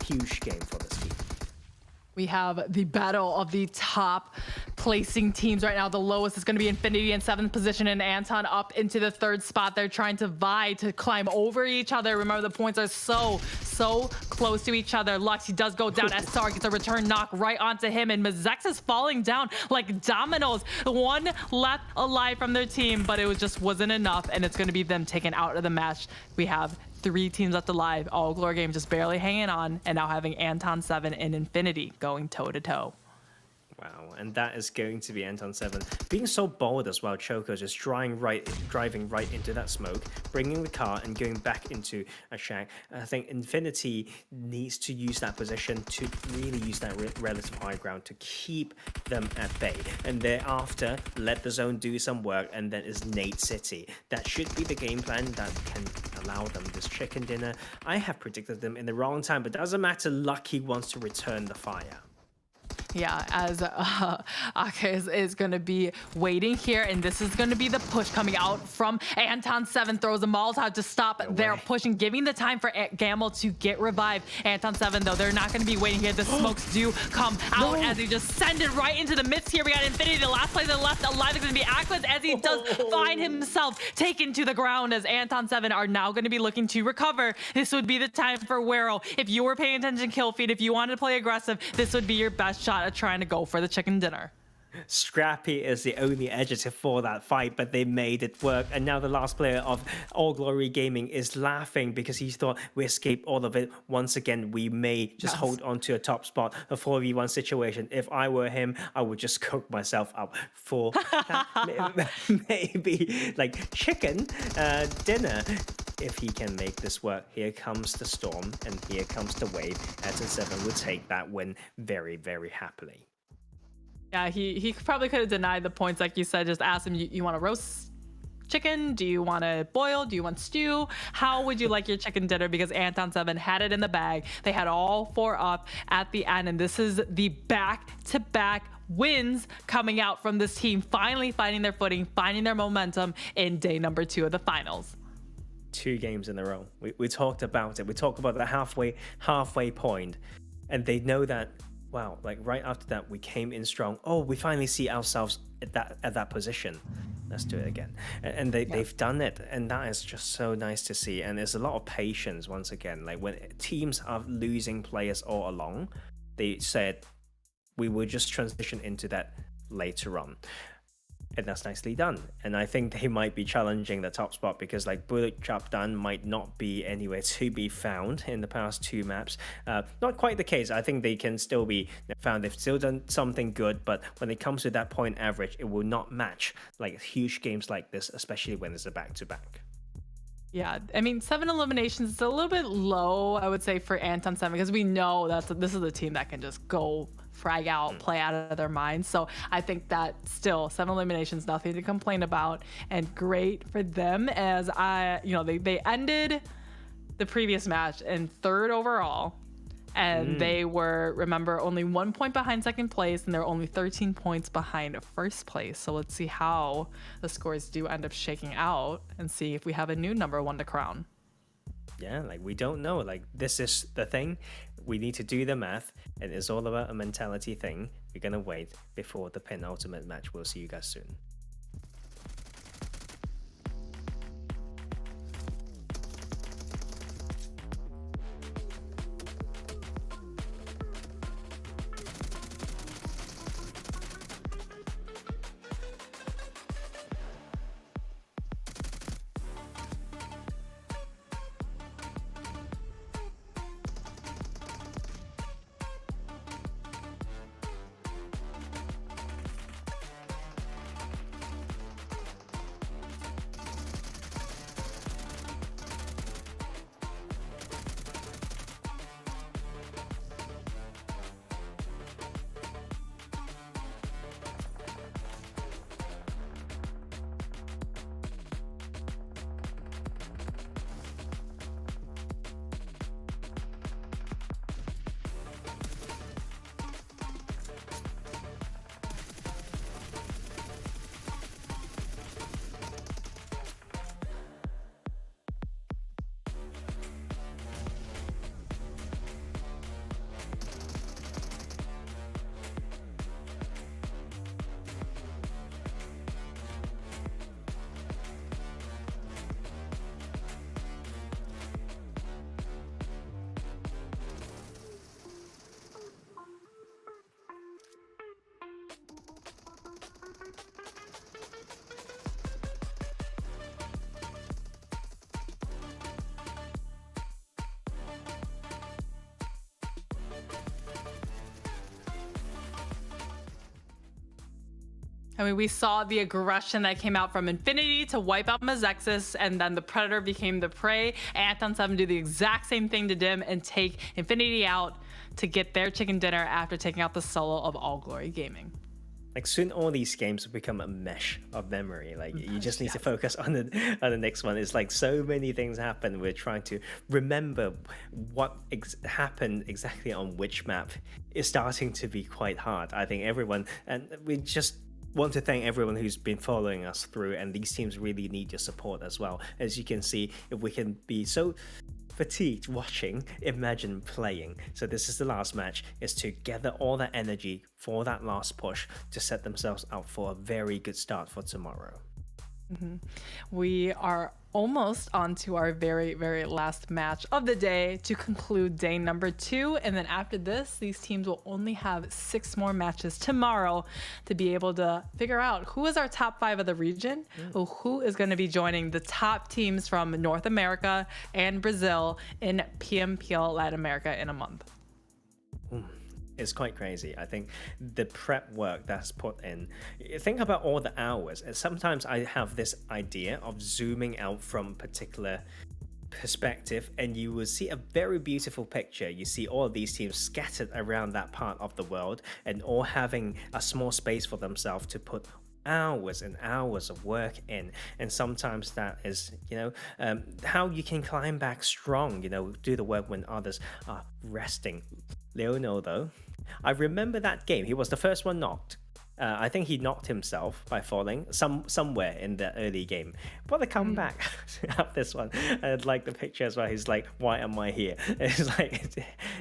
huge game for this team. We have the battle of the top placing teams right now. The lowest is going to be Infinity in 7th position and Aton up into the 3rd spot. They're trying to vie to climb over each other. Remember, the points are so close to each other. Lux, he does go down. Estorm gets a return knock right onto him, and Mezexis is falling down like dominoes. 1 left alive from their team, but it just wasn't enough, and it's going to be them taken out of the match. We have 3 teams left alive. All Glory Games just barely hanging on, and now having Aton 7 and Infinity going toe-to-toe. Wow, and that is going to be Aton 7 being so bold as well. Choco just driving right into that smoke, bringing the car and going back into a shack. I think Infinity needs to use that position to really use that relative high ground to keep them at bay, and thereafter let the zone do some work, and then is Nate City. That should be the game plan that can allow them this chicken dinner. I have predicted them in the wrong time, but doesn't matter. Lucky wants to return the fire. Yeah, as Aka is going to be waiting here, and this is going to be the push coming out from Aton 7. Throws a Molotov to stop their push and giving the time for Gamble to get revived. Aton 7, though, they're not going to be waiting here. The smokes do come out as he just send it right into the midst here. We got Infinity, the last player left alive is going to be Aquas, as he does find himself taken to the ground, as Aton 7 are now going to be looking to recover. This would be the time for Wero. If you were paying attention to kill feed, if you wanted to play aggressive, this would be your best shot at trying to go for the chicken dinner. Scrappy is the only adjective for that fight, but they made it work. And now the last player of All Glory Gaming is laughing because he thought we escaped all of it. Once again, we may just hold on to a top spot, a 4v1 situation. If I were him, I would just cook myself up for that, maybe like chicken dinner. If he can make this work. Here comes the storm, and here comes the wave. Aton 7 would take that win very, very happily. Yeah, he probably could have denied the points, like you said. Just ask him, you want to roast chicken? Do you want to boil? Do you want stew? How would you like your chicken dinner? Because Aton 7 had it in the bag. They had all 4 up at the end, and this is the back-to-back wins coming out from this team, finally finding their footing, finding their momentum in day number 2 of the finals. 2 games in a row. We talked about it. We talked about the halfway point, and they know that. Wow, like right after that, we came in strong. Oh, we finally see ourselves at that position. Let's do it again. And they've done it, and that is just so nice to see. And there's a lot of patience once again. Like when teams are losing players all along, they said we will just transition into that later on. And that's nicely done. And I think they might be challenging the top spot because like Buluc Chabtan might not be anywhere to be found in the past 2 maps. Not quite the case. I think they can still be found. They've still done something good, but when it comes to that point average, it will not match like huge games like this, especially when it's a back-to-back. Yeah, I mean, 7 eliminations is a little bit low, I would say, for Aton 7, because we know this is a team that can just go frag out, play out of their minds. So I think that still 7 eliminations, nothing to complain about, and great for them as they ended the previous match in 3rd overall. And they were, remember, only 1 point behind 2nd place, and they're only 13 points behind 1st place. So let's see how the scores do end up shaking out and see if we have a new number 1 to crown. Yeah, like we don't know. Like this is the thing. We need to do the math, and it's all about a mentality thing. We're going to wait before the penultimate match. We'll see you guys soon. I mean, we saw the aggression that came out from Infinity to wipe out Mezexis, and then the Predator became the prey. Aton 7 do the exact same thing to Dim and take Infinity out to get their chicken dinner after taking out the solo of All Glory Gaming. Like soon all these games will become a mesh of memory. Like you just need to focus on the next one. It's like so many things happen. We're trying to remember what happened exactly on which map is starting to be quite hard. I think everyone, and we just want to thank everyone who's been following us through, and these teams really need your support as well. As you can see, if we can be so fatigued watching, imagine playing. So this is the last match, is to gather all that energy for that last push to set themselves up for a very good start for tomorrow. We are almost on to our very, very last match of the day to conclude day number 2. And then after this, these teams will only have 6 more matches tomorrow to be able to figure out who is our top 5 of the region, or who is going to be joining the top teams from North America and Brazil in PMPL Latin America in a month. It's quite crazy. I think the prep work that's put in, think about all the hours. And sometimes I have this idea of zooming out from particular perspective, and you will see a very beautiful picture. You see all of these teams scattered around that part of the world and all having a small space for themselves to put hours and hours of work in. And sometimes that is, how you can climb back strong, do the work when others are resting. Leono, though, I remember that game. He was the first one knocked. I think he knocked himself by falling somewhere in the early game. But the comeback of this one, I like the picture as well. He's like, "Why am I here?" It's like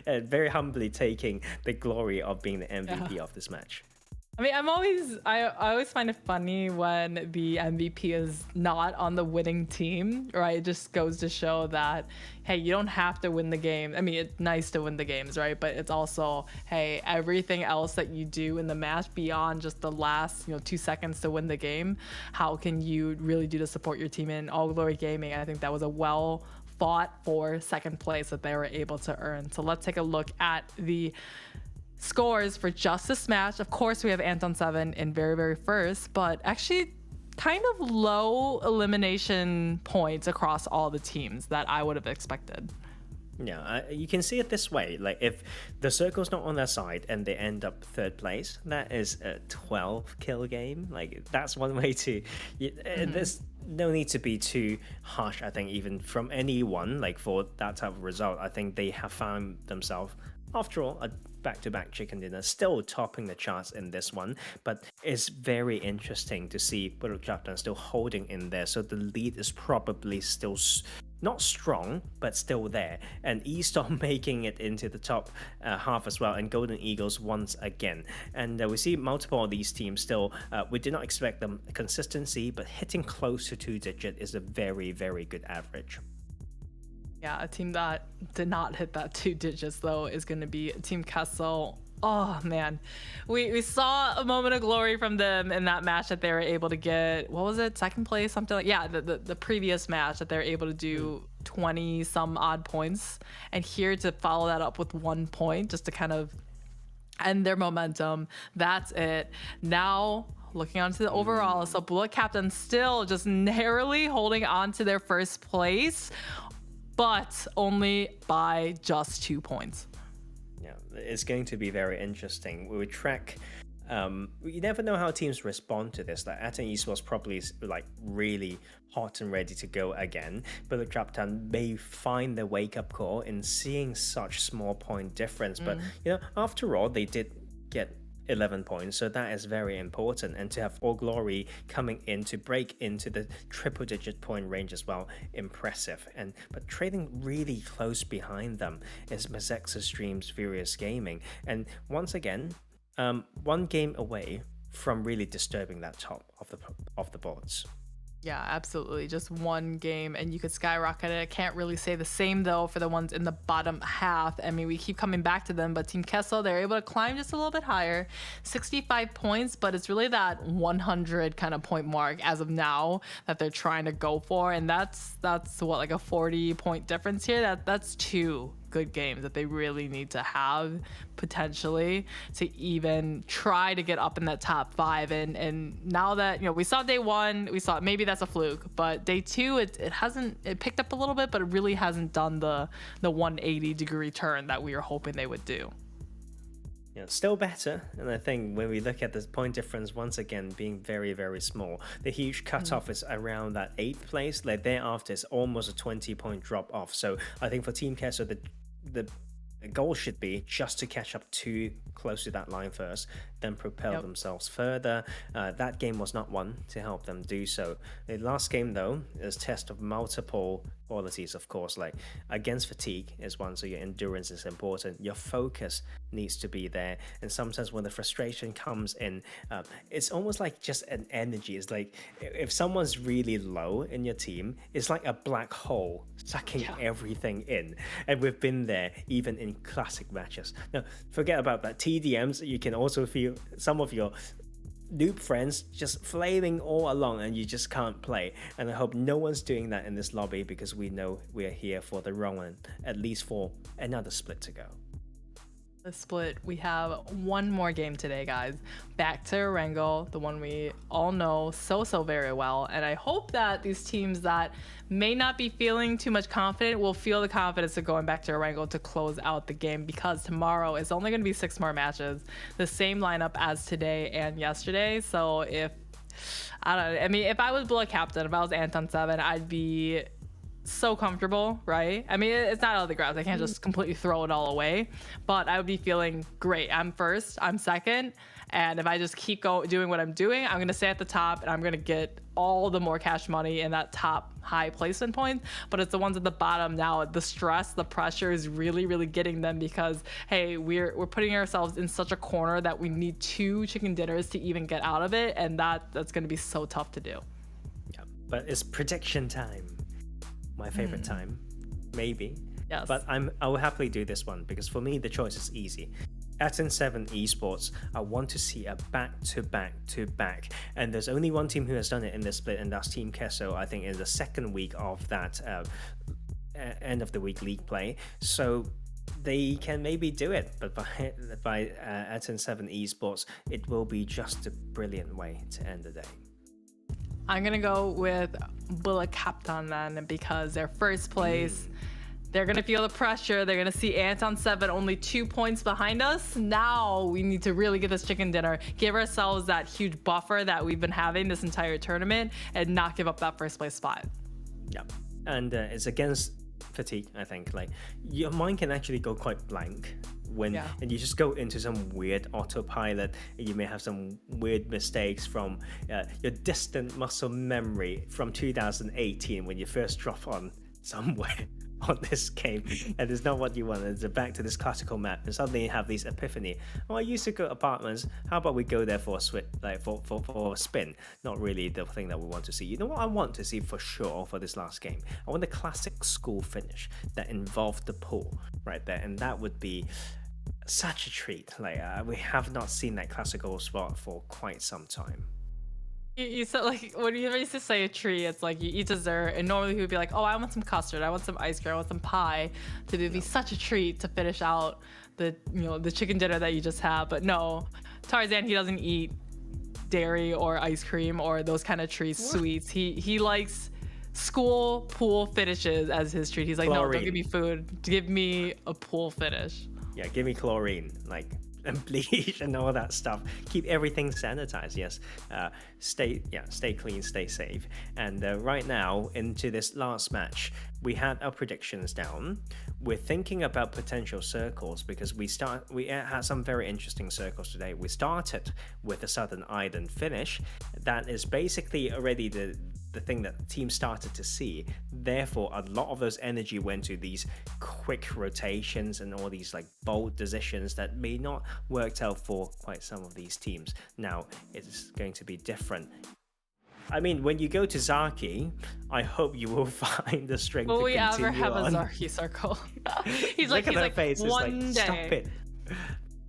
very humbly taking the glory of being the MVP of this match. I mean, I always find it funny when the MVP is not on the winning team, right? It just goes to show that, hey, you don't have to win the game. I mean, it's nice to win the games, right? But it's also, hey, everything else that you do in the match beyond just the last, 2 seconds to win the game, how can you really do to support your team in All Glory Gaming? And I think that was a well fought for second place that they were able to earn. So let's take a look at the scores for just this match. Of course, we have Aton 7 in very, very first, but actually kind of low elimination points across all the teams that I would have expected. Yeah, you can see it this way. Like, if the circle's not on their side and they end up 3rd place, that is a 12 kill game. Like, that's one way to... There's no need to be too harsh, I think, even from anyone, like, for that type of result. I think they have found themselves, after all, a back-to-back chicken dinner, still topping the charts in this one. But it's very interesting to see Buluc Chabtan still holding in there. So the lead is probably still not strong, but still there. And Estorm making it into the top half as well, and Golden Eagles once again. And we see multiple of these teams still, we did not expect them consistency, but hitting close to 2-digit is a very, very good average. Yeah, a team that did not hit that 2 digits, though, is going to be Team Queso. Oh, man. We saw a moment of glory from them in that match that they were able to get, what was it, 2nd place, something like, yeah, the previous match that they're able to do 20 some odd points. And here to follow that up with 1 point just to kind of end their momentum. That's it. Now, looking onto the overall, so Buluc Chabtan still just narrowly holding on to their first place, but only by just 2 points. Yeah, it's going to be very interesting. We would track. You never know how teams respond to this. Like Aton Esports probably is like really hot and ready to go again. Buluc Chabtan may find the wake-up call in seeing such small point difference. But after all, they did get 11 points, so that is very important. And to have All Glory coming in to break into the triple-digit point range as well, impressive. But trading really close behind them is Mezexis Dreams Furious Gaming, and once again, 1 game away from really disturbing that top of the boards. Yeah, absolutely. Just 1 game and you could skyrocket it. I can't really say the same, though, for the ones in the bottom half. I mean, we keep coming back to them, but Team Queso, they're able to climb just a little bit higher. 65 points, but it's really that 100 kind of point mark as of now that they're trying to go for. And that's what, like a 40 point difference here? That's 2 good games that they really need to have potentially to even try to get up in that top 5. And now that, you know, we saw day 1, we saw maybe that's a fluke, but day 2, it picked up a little bit, but it really hasn't done the 180-degree turn that we were hoping they would do. Yeah, still better. And I think when we look at the point difference, once again, being very, very small, the huge cutoff is around that 8th place. Like thereafter, it's almost a 20-point drop off. So I think for Team Queso, the goal should be just to catch up too close to that line first, then propel themselves further. That game was not one to help them do so. The last game, though, is test of multiple qualities, of course. Like against fatigue is one, so your endurance is important. Your focus needs to be there. And sometimes when the frustration comes in, it's almost like just an energy. It's like if someone's really low in your team, it's like a black hole sucking everything in. And we've been there even in classic matches. Now, forget about that. TDMs, you can also feel some of your noob friends just flaming all along and you just can't play. And I hope no one's doing that in this lobby, because we know we're here for the wrong one, at least for another split to go. The split, we have one more game today, guys. Back to Erangel, the one we all know so very well. And I hope that these teams that may not be feeling too much confident will feel the confidence of going back to Erangel to close out the game, because tomorrow is only going to be 6 more matches, the same lineup as today and yesterday. So if I don't know, I mean, if I was Buluc Chabtan, if I was Aton 7, I'd be so comfortable, right? I mean, it's not out of the ground. I can't just completely throw it all away, but I would be feeling great. I'm first, I'm second, and if I just keep doing what I'm doing, I'm gonna stay at the top and I'm gonna get all the more cash money in that top high placement points. But it's the ones at the bottom now, the stress, the pressure is really getting them, because hey, we're putting ourselves in such a corner that we need 2 chicken dinners to even get out of it, and that's gonna be so tough to do. Yeah, but it's prediction time. My favorite time, maybe. Yes. But I will happily do this one, because for me the choice is easy. Aton Esports, I want to see a back-to-back, and there's only one team who has done it in this split, and that's Team Queso. I think in the second week of that end of the week league play, so they can maybe do it. But by Aton Esports, it will be just a brilliant way to end the day. I'm gonna go with Buluc Chabtan then, because they're first place. They're gonna feel the pressure. They're gonna see Aton 7 only 2 points behind us. Now we need to really get this chicken dinner, give ourselves that huge buffer that we've been having this entire tournament, and not give up that first place spot. Yeah, and it's against fatigue. I think like your mind can actually go quite blank when and you just go into some weird autopilot, and you may have some weird mistakes from your distant muscle memory from 2018 when you first drop on somewhere on this game, and it's not what you want. It's back to this classical map, and suddenly you have these epiphany. Oh, I used to go apartments. How about we go there for a spin? Not really the thing that we want to see. You know what I want to see for sure for this last game? I want the classic school finish that involved the pool right there, and that would be such a treat. Like we have not seen that classical spot for quite some time. You said, like, when you used to say a tree, it's like you eat dessert, and normally he would be like, oh, I want some custard, I want some ice cream, I want some pie. To be such a treat to finish out the chicken dinner that you just have. But no, Tarzan, he doesn't eat dairy or ice cream or those kind of treats, sweets. He likes school pool finishes as his treat. He's like, chlorine. No, don't give me food, give me a pool finish. Yeah, give me chlorine, like, and bleach and all that stuff. Keep everything sanitized. Yes, stay clean, stay safe. And right now into this last match, we had our predictions down. We're thinking about potential circles, because we had some very interesting circles today. We started with a Southern Island finish. That is basically already the thing that the team started to see. Therefore, a lot of those energy went to these quick rotations and all these like bold decisions that may not worked out for quite some of these teams. Now it's going to be different. I mean, when you go to Zaki, I hope you will find the strength to continue on. Will we ever have a Zaki circle? he's like face, one day. Stop it.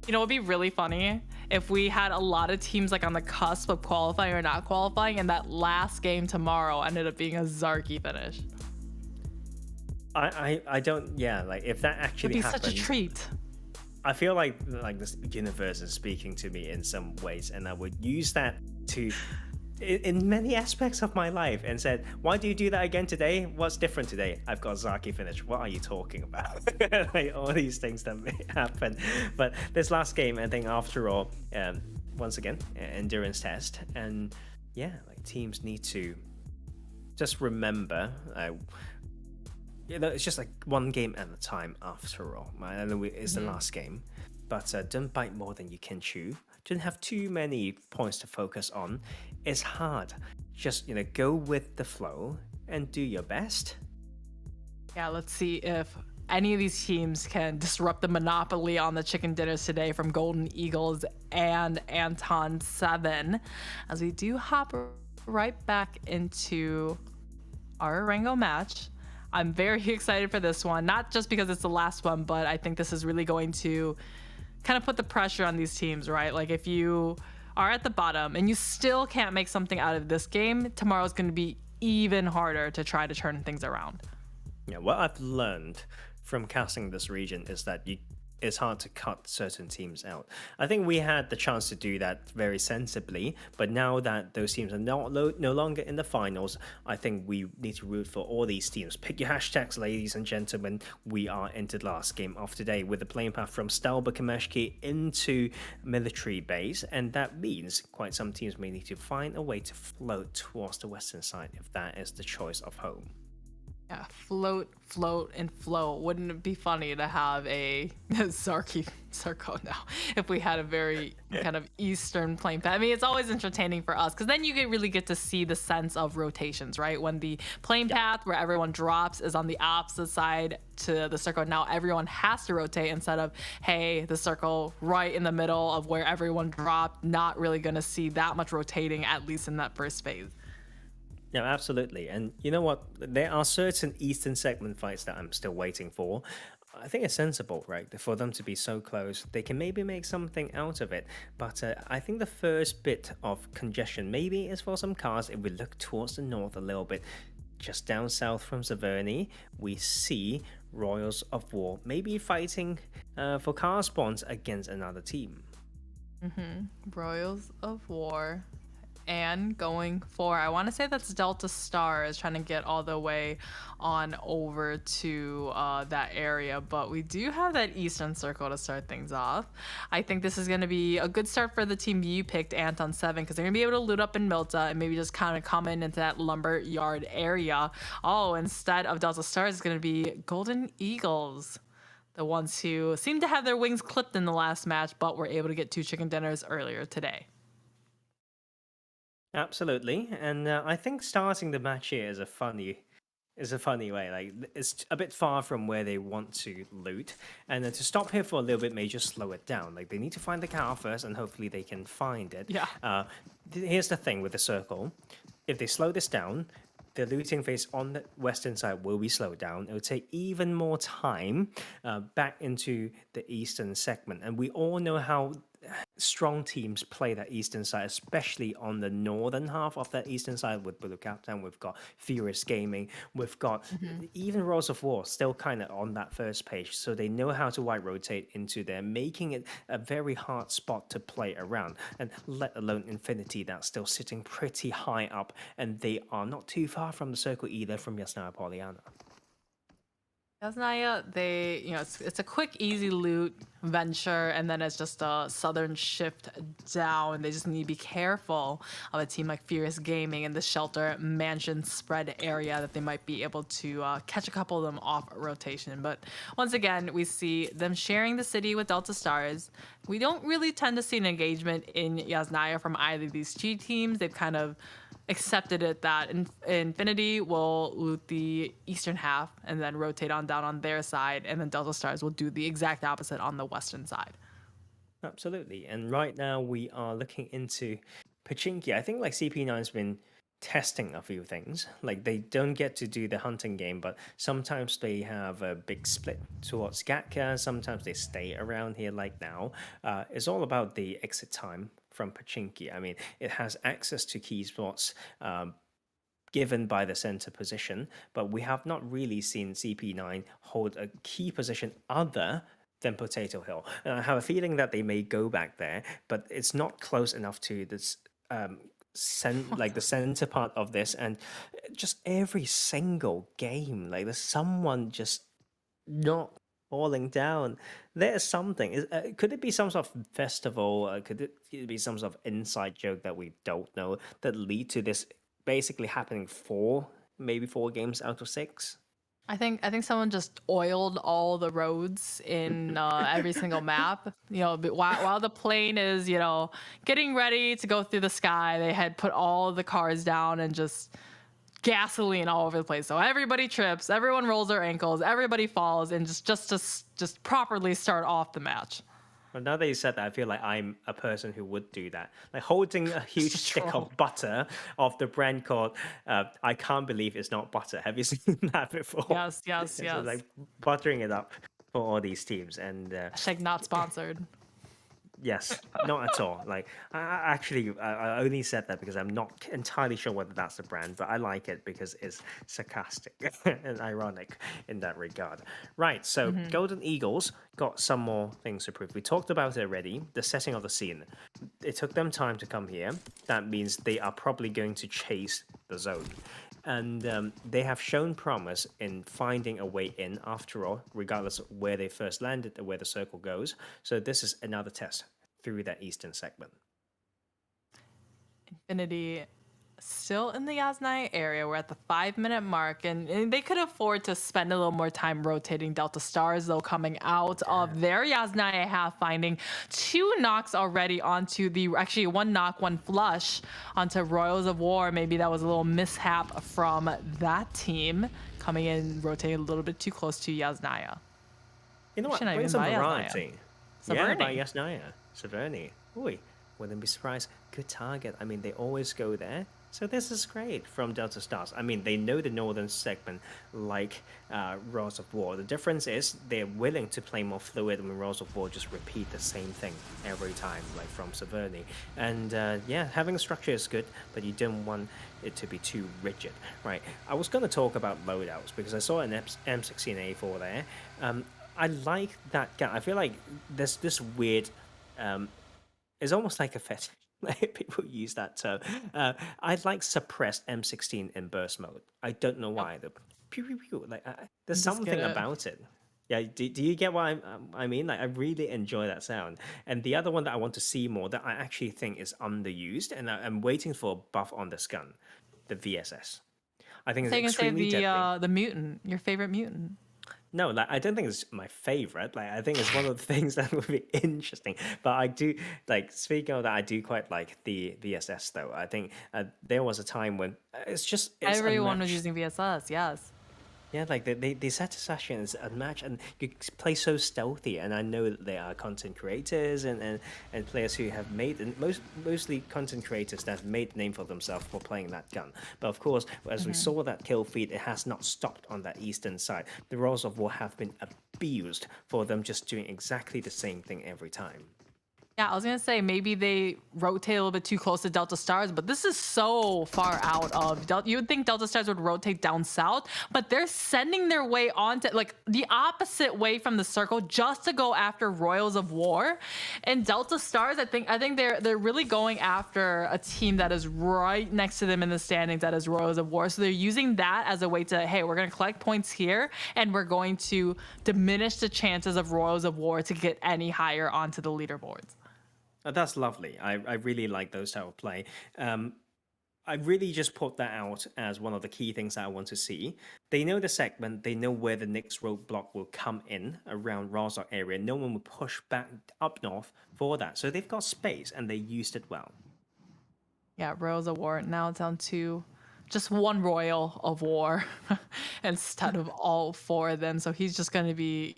You know, it'd be really funny if we had a lot of teams like on the cusp of qualifying or not qualifying, and that last game tomorrow ended up being a Zarky finish. I don't, yeah, like if that It'd actually be such a happened, treat. I feel like this universe is speaking to me in some ways, and I would use that to in many aspects of my life and said, why do you do that again today? What's different today? I've got Zaki finished. What are you talking about? Like all these things that may happen. But this last game, I think after all, once again, endurance test. And yeah, like teams need to just remember, it's just like one game at a time after all. I know it's the last game, but don't bite more than you can chew. Don't have too many points to focus on. It's hard. Just, go with the flow and do your best. Yeah, let's see if any of these teams can disrupt the monopoly on the chicken dinners today from Golden Eagles and Anton 7, as we do hop right back into our Rango match. I'm very excited for this one, not just because it's the last one, but I think this is really going to kind of put the pressure on these teams, right? Like if you are at the bottom and you still can't make something out of this game, tomorrow's going to be even harder to try to turn things around. Yeah, what I've learned from casting this region is that it's hard to cut certain teams out. I think we had the chance to do that very sensibly, but now that those teams are no longer in the finals, I think we need to root for all these teams. Pick your hashtags, ladies and gentlemen. We are into the last game of today with the playing path from Stelba into military base, and that means quite some teams may need to find a way to float towards the western side if that is the choice of home. Yeah, float, and float. Wouldn't it be funny to have a Sarko now if we had a very kind of Eastern playing path? I mean, it's always entertaining for us because then you really get to see the sense of rotations, right? When the playing path where everyone drops is on the opposite side to the circle, now everyone has to rotate instead of, hey, the circle right in the middle of where everyone dropped, not really going to see that much rotating, at least in that first phase. Yeah, absolutely. And you know what? There are certain Eastern segment fights that I'm still waiting for. I think it's sensible, right? For them to be so close, they can maybe make something out of it. But I think the first bit of congestion maybe is for some cars. If we look towards the north a little bit, just down south from Severny, we see Royals of War maybe fighting for car spawns against another team. Royals of War. And going for, I want to say that's Delta Star is trying to get all the way on over to that area, but we do have that Eastern Circle to start things off. I think this is going to be a good start for the team you picked, Anton 7, because they're going to be able to loot up in Milta and maybe just kind of come into that lumber yard area. Oh, instead of Delta Star, it's going to be Golden Eagles, the ones who seem to have their wings clipped in the last match, but were able to get 2 chicken dinners earlier today. Absolutely, and I think starting the match here is a funny way. Like it's a bit far from where they want to loot, and to stop here for a little bit may just slow it down. Like they need to find the car first, and hopefully they can find it. Yeah. Here's the thing with the circle: if they slow this down, the looting phase on the western side will be slowed down. It will take even more time back into the eastern segment, and we all know how strong teams play that eastern side, especially on the northern half of that eastern side with Buluc Chabtan. We've got Furious Gaming, we've got even Royals of War still kind of on that first page, so they know how to wide rotate into there, making it a very hard spot to play around, and let alone Infinity that's still sitting pretty high up, and they are not too far from the circle either from Yasnaya Polyana. Yasnaya, it's a quick, easy loot venture, and then it's just a southern shift down. They just need to be careful of a team like Furious Gaming in the shelter mansion spread area that they might be able to catch a couple of them off rotation. But once again, we see them sharing the city with Delta Stars. We don't really tend to see an engagement in Yasnaya from either of these two teams. They've kind of accepted it that Infinity will loot the eastern half and then rotate on down on their side, and then Delta Stars will do the exact opposite on the western side. Absolutely. And right now we are looking into Pachinki. I think like CP9's been testing a few things. Like they don't get to do the hunting game, but sometimes they have a big split towards Gatka. Sometimes they stay around here like now. It's all about the exit time from Pachinki. I mean, it has access to key spots given by the center position, but we have not really seen CP9 hold a key position other than Potato Hill. And I have a feeling that they may go back there, but it's not close enough to this like the center part of this. And just every single game, like there's someone just not falling down. There's something. Could it be some sort of festival? Could it be some sort of inside joke that we don't know that lead to this basically happening maybe 4 games out of 6? I think someone just oiled all the roads in every single map. While the plane is getting ready to go through the sky, they had put all the cars down and just gasoline all over the place. So everybody trips, everyone rolls their ankles, everybody falls, and just properly start off the match. Well, now that you said that, I feel like I'm a person who would do that. Like holding a huge stick of butter of the brand called I can't believe it's not butter. Have you seen that before? Yes. So like buttering it up for all these teams. And Hashtag not sponsored. yes, not at all. Like I only said that because I'm not entirely sure whether that's the brand, but I like it because it's sarcastic and ironic in that regard. Right, so Golden Eagles got some more things to prove. We talked about it already, the setting of the scene. It took them time to come here. That means they are probably going to chase the zone. And they have shown promise in finding a way in after all, regardless of where they first landed or where the circle goes. So this is another test through that eastern segment. Infinity still in the Yasnaya area. We're at the 5-minute mark, and they could afford to spend a little more time rotating Delta Stars, though, coming out of their Yasnaya half, finding 2 knocks already onto actually 1 knock, 1 flush onto Royals of War. Maybe that was a little mishap from that team coming in, rotating a little bit too close to Yasnaya. You know what? Bring some variety. Yeah, by Yasnaya. Severny. Oi, wouldn't be surprised. Good target. I mean, they always go there. So this is great from Delta Stars. I mean, they know the northern segment like Royals of War. The difference is they're willing to play more fluid when Royals of War just repeat the same thing every time, like from Severny. And yeah, having a structure is good, but you don't want it to be too rigid, right? I was going to talk about loadouts because I saw an M16A4 there. I like that gun. I feel like there's this weird... it's almost like a fetish. People use that term. I like suppressed M16 in burst mode. I don't know why. The pew, pew, pew. Like there's something about it. Yeah, do you get what I mean? Like I really enjoy that sound. And the other one that I want to see more that I actually think is underused, and I'm waiting for a buff on this gun, the VSS. I think it's extremely deadly. The mutant, your favorite mutant. No, like I don't think it's my favorite. Like I think it's one of the things that would be interesting. But I do like speaking of that. I do quite like the VSS though. I think there was a time when it's everyone was using VSS. Yes. Yeah, like the satisfaction is unmatched, and you play so stealthy. And I know that there are content creators and players who have made, and mostly content creators that have made a name for themselves for playing that gun. But of course, as we saw that kill feed, it has not stopped on that eastern side. The Royals of War have been abused for them just doing exactly the same thing every time. Yeah, I was going to say maybe they rotate a little bit too close to Delta Stars, but this is so far out of Delta. You would think Delta Stars would rotate down south, but they're sending their way onto like the opposite way from the circle just to go after Royals of War. And Delta Stars, I think they're really going after a team that is right next to them in the standings, that is Royals of War. So they're using that as a way to, hey, we're going to collect points here, and we're going to diminish the chances of Royals of War to get any higher onto the leaderboards. That's lovely. I really like those type of play. I really just put that out as one of the key things that I want to see. They know the segment. They know where the next roadblock will come in around Rozhok area. No one will push back up north for that. So they've got space, and they used it well. Yeah, Royals of War now down to just 1 Royal of War instead of all 4 of them. So he's just going to be,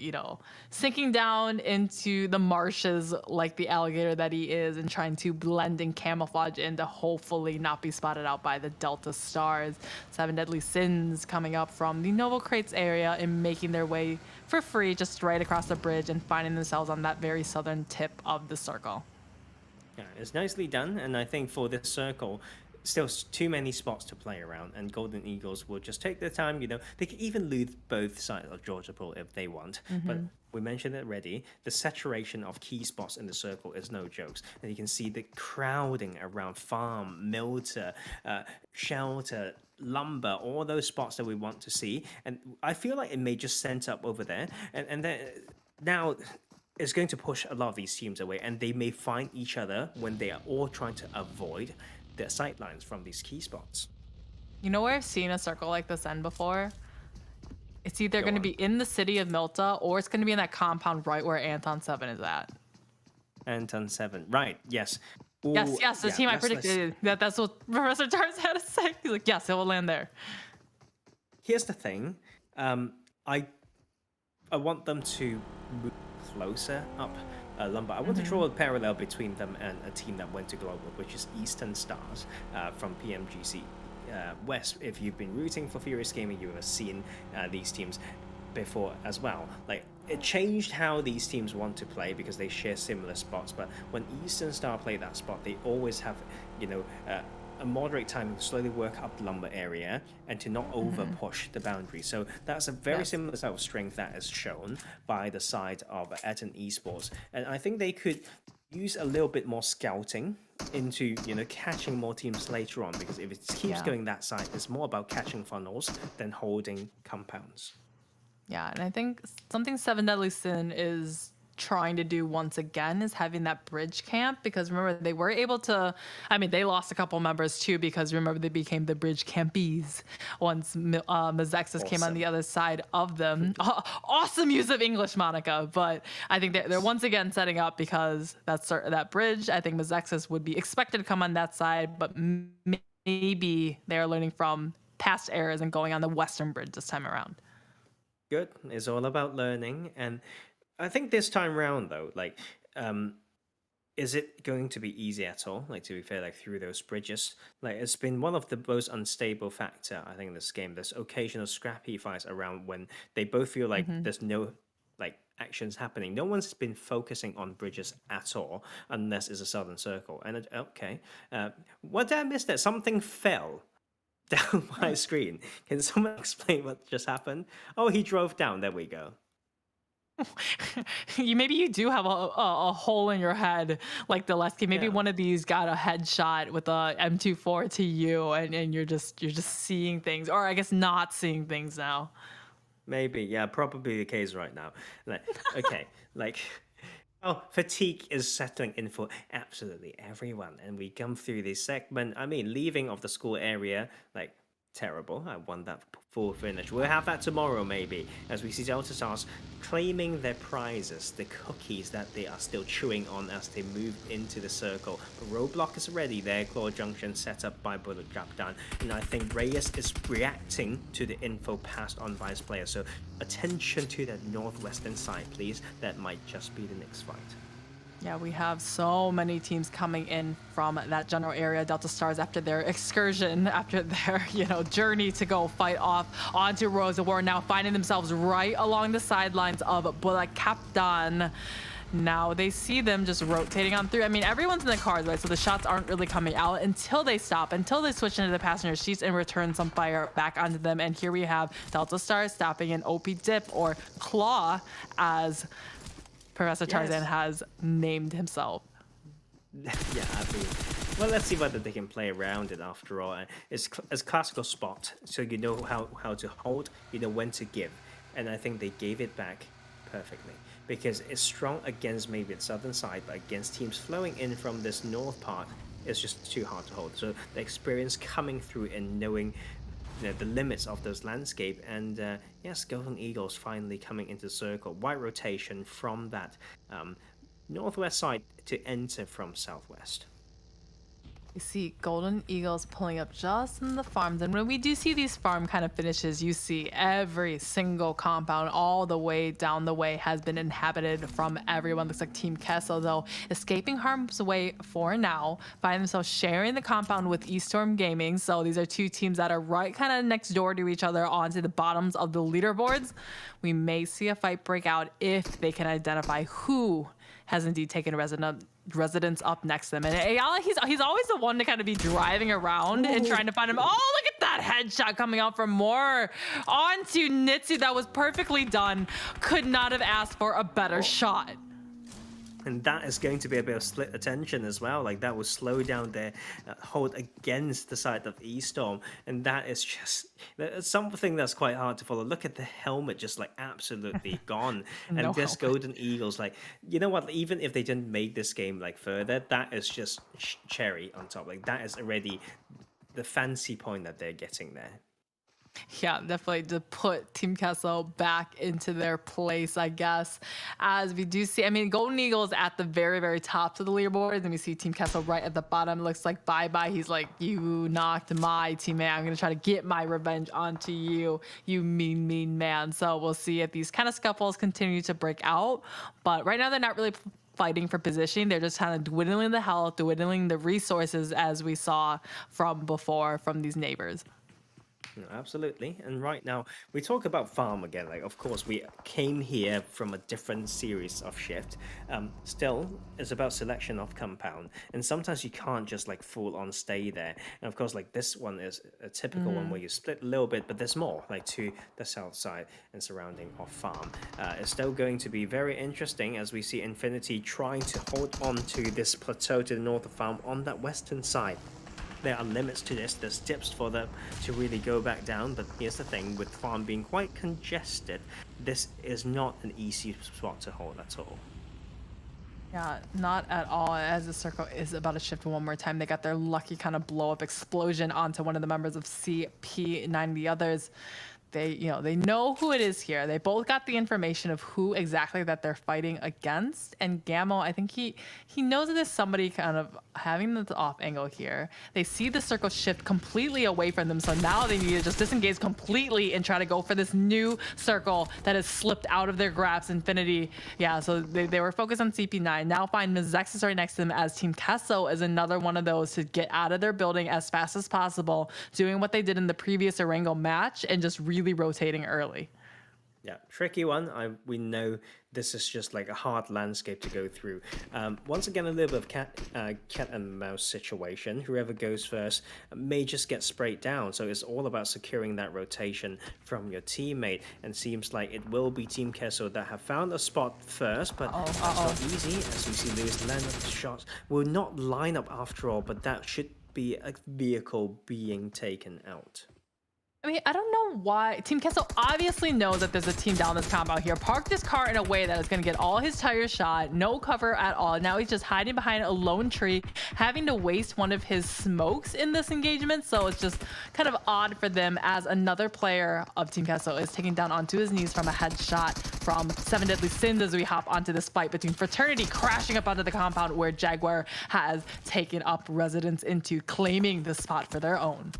sinking down into the marshes like the alligator that he is, and trying to blend and camouflage in to hopefully not be spotted out by the Delta Stars. 7 Deadly Sins coming up from the Noble Crates area and making their way for free just right across the bridge and finding themselves on that very southern tip of the circle. Yeah, it's nicely done. And I think for this circle, still too many spots to play around, and Golden Eagles will just take their time. They can even lose both sides of Georgia Pool if they want. But we mentioned it already, the saturation of key spots in the circle is no jokes. And you can see the crowding around farm, milter, shelter, lumber, all those spots that we want to see. And I feel like it may just center up over there. And then now it's going to push a lot of these teams away, and they may find each other when they are all trying to avoid their sightlines from these key spots. You know where I've seen a circle like this end before? It's either going to be in the city of Milta, or it's going to be in that compound right where Anton 7 is at. Anton 7, right? Yes. Ooh, yes. The team I predicted that's what Professor Tars had to say. He's like, yes, it will land there. Here's the thing. I want them to move closer up. Lumber. I want to draw a parallel between them and a team that went to global, which is Eastern Stars from PMGC West. If you've been rooting for Furious Gaming, you have seen these teams before as well. Like, it changed how these teams want to play because they share similar spots. But when Eastern Star play that spot, they always have a moderate time to slowly work up the lumber area and to not over push the boundary. So that's a very similar type of strength that is shown by the side of Aton Esports. And I think they could use a little bit more scouting into catching more teams later on, because if it keeps going that side, it's more about catching funnels than holding compounds. Yeah, and I think something Seven Deadly Sin is trying to do once again is having that bridge camp, because remember they were able to, they lost a couple members too, because remember they became the bridge campies once Mezexis came on the other side of them. Awesome use of English, Monica. But I think they're once again setting up, because that bridge, I think Mezexis would be expected to come on that side, but maybe they're learning from past errors and going on the western bridge this time around. Good. It's all about learning. And I think this time around, though, is it going to be easy at all? Like, to be fair, through those bridges, it's been one of the most unstable factor, I think, in this game. There's occasional scrappy fights around when they both feel like there's no actions happening. No one's been focusing on bridges at all, unless it's a southern circle. And what did I miss there? Something fell down my screen. Can someone explain what just happened? Oh, he drove down. There we go. Maybe you do have a hole in your head like the last game. Maybe one of these got a headshot with a M24 to you, and you're just seeing things, or I guess not seeing things now. Maybe, yeah, probably the case right now. Okay, fatigue is settling in for absolutely everyone, and we come through this segment. Leaving of the school area, terrible. I want that full finish. We'll have that tomorrow, maybe, as we see Delta Stars claiming their prizes, the cookies that they are still chewing on as they move into the circle. But roadblock is ready there, Claw Junction set up by Buluc Chabtan, and I think Reyes is reacting to the info passed on by his player. So attention to the northwestern side, please. That might just be the next fight. Yeah, we have so many teams coming in from that general area. Delta Stars, after their excursion, after their journey to go fight off onto Rosa War, now finding themselves right along the sidelines of Buluc Chabtan. Now they see them just rotating on through. Everyone's in the cars, right? So the shots aren't really coming out until they stop, until they switch into the passenger seats and return some fire back onto them. And here we have Delta Stars stopping an OP dip, or Claw, as Professor Tarzan has named himself. Well, let's see whether they can play around it after all. It's a classical spot, so you know how to hold, you know when to give. And I think they gave it back perfectly, because it's strong against maybe the southern side, but against teams flowing in from this north part, it's just too hard to hold. So the experience coming through and knowing the limits of those landscape, and yes, Golden Eagles finally coming into the circle. Wide rotation from that northwest side to enter from southwest. You see Golden Eagles pulling up just in the farms, and when we do see these farm kind of finishes, you see every single compound all the way down the way has been inhabited from everyone. Looks like Team Queso, though, escaping harm's way for now, find themselves sharing the compound with Estorm Gaming. So these are two teams that are right kind of next door to each other onto the bottoms of the leaderboards. We may see a fight break out if they can identify who has indeed taken residents up next to him. And Ayala, he's always the one to kind of be driving around and trying to find him. Oh, look at that headshot coming out for more. Onto Nitsu. That was perfectly done. Could not have asked for a better shot. And that is going to be a bit of split attention as well. Like, that will slow down their hold against the side of Estorm. And that is just something that's quite hard to follow. Look at the helmet just like absolutely gone. And No this helmet. Golden Eagles, like, you know what? Even if they didn't make this game like further, that is just cherry on top. Like, that is already the fancy point that they're getting there. Yeah, definitely to put Team Queso back into their place, I guess. As we do see, I mean, Golden Eagles at the very, very top of the leaderboard. Then we see Team Queso right at the bottom. Looks like bye-bye. He's like, you knocked my teammate. I'm going to try to get my revenge onto you, you mean, mean man. So we'll see if these kind of scuffles continue to break out. But right now, they're not really fighting for positioning. They're just kind of dwindling the health, dwindling the resources, as we saw from before from these neighbors. Absolutely. And right now we talk about farm again. Like, of course, we came here from a different series of shift. Still, it's about selection of compound, and sometimes you can't just like full on stay there. And of course, like this one is a typical one where you split a little bit, but there's more like to the south side and surrounding of farm. It's still going to be very interesting as we see Infinity trying to hold on to this plateau to the north of farm on that western side. There are limits to this. There's tips for them to really go back down, but here's the thing, with farm being quite congested, this is not an easy spot to hold at all. Yeah, not at all. As the circle is about to shift one more time, they got their lucky kind of blow up explosion onto one of the members of CP9. The others, they know who it is here. They both got the information of who exactly that they're fighting against. And Gammo, I think he knows that there's somebody kind of having this off angle here. They see the circle shift completely away from them, so now they need to just disengage completely and try to go for this new circle that has slipped out of their grasp. Infinity, yeah, so they were focused on CP9. Now find Mezexis right next to them, as Team Queso is another one of those to get out of their building as fast as possible, doing what they did in the previous Arango match and just really rotating early. Yeah, tricky one. We know this is just like a hard landscape to go through. Once again, a little bit of cat and mouse situation. Whoever goes first may just get sprayed down. So it's all about securing that rotation from your teammate. And seems like it will be Team Queso that have found a spot first, but it's not easy. As we see Lewis land of shots will not line up after all, but that should be a vehicle being taken out. I mean, I don't know why. Team Queso obviously knows that there's a team down this compound here. Parked his car in a way that is going to get all his tires shot. No cover at all. Now he's just hiding behind a lone tree, having to waste one of his smokes in this engagement. So it's just kind of odd for them, as another player of Team Queso is taken down onto his knees from a headshot from 7 Deadly Sins, as we hop onto this fight between Fraternity crashing up onto the compound where Jaguar has taken up residence into, claiming the spot for their own.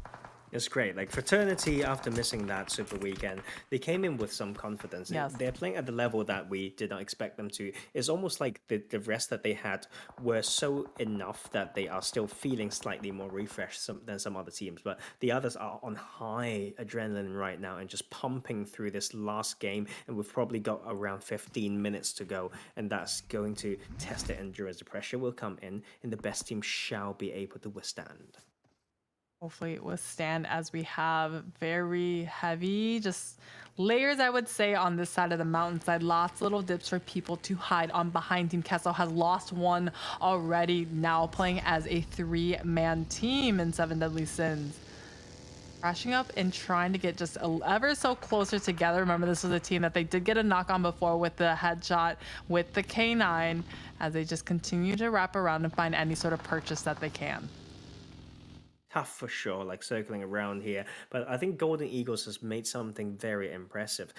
It's great. Like, Fraternity, after missing that Super Weekend, they came in with some confidence. Yes. They're playing at the level that we did not expect them to. It's almost like the rest that they had were so enough that they are still feeling slightly more refreshed than some other teams. But the others are on high adrenaline right now and just pumping through this last game. And we've probably got around 15 minutes to go. And that's going to test their endurance. The pressure will come in, and the best team shall be able to withstand. Hopefully withstand, as we have very heavy just layers, I would say, on this side of the mountainside. Lots of little dips for people to hide on behind. Team Queso has lost one already, now playing as a 3-man team in 7 Deadly Sins. Crashing up and trying to get just ever so closer together. Remember, this was a team that they did get a knock on before with the headshot with the K9, as they just continue to wrap around and find any sort of purchase that they can. Tough for sure, like circling around here, but I think Golden Eagles has made something very impressive.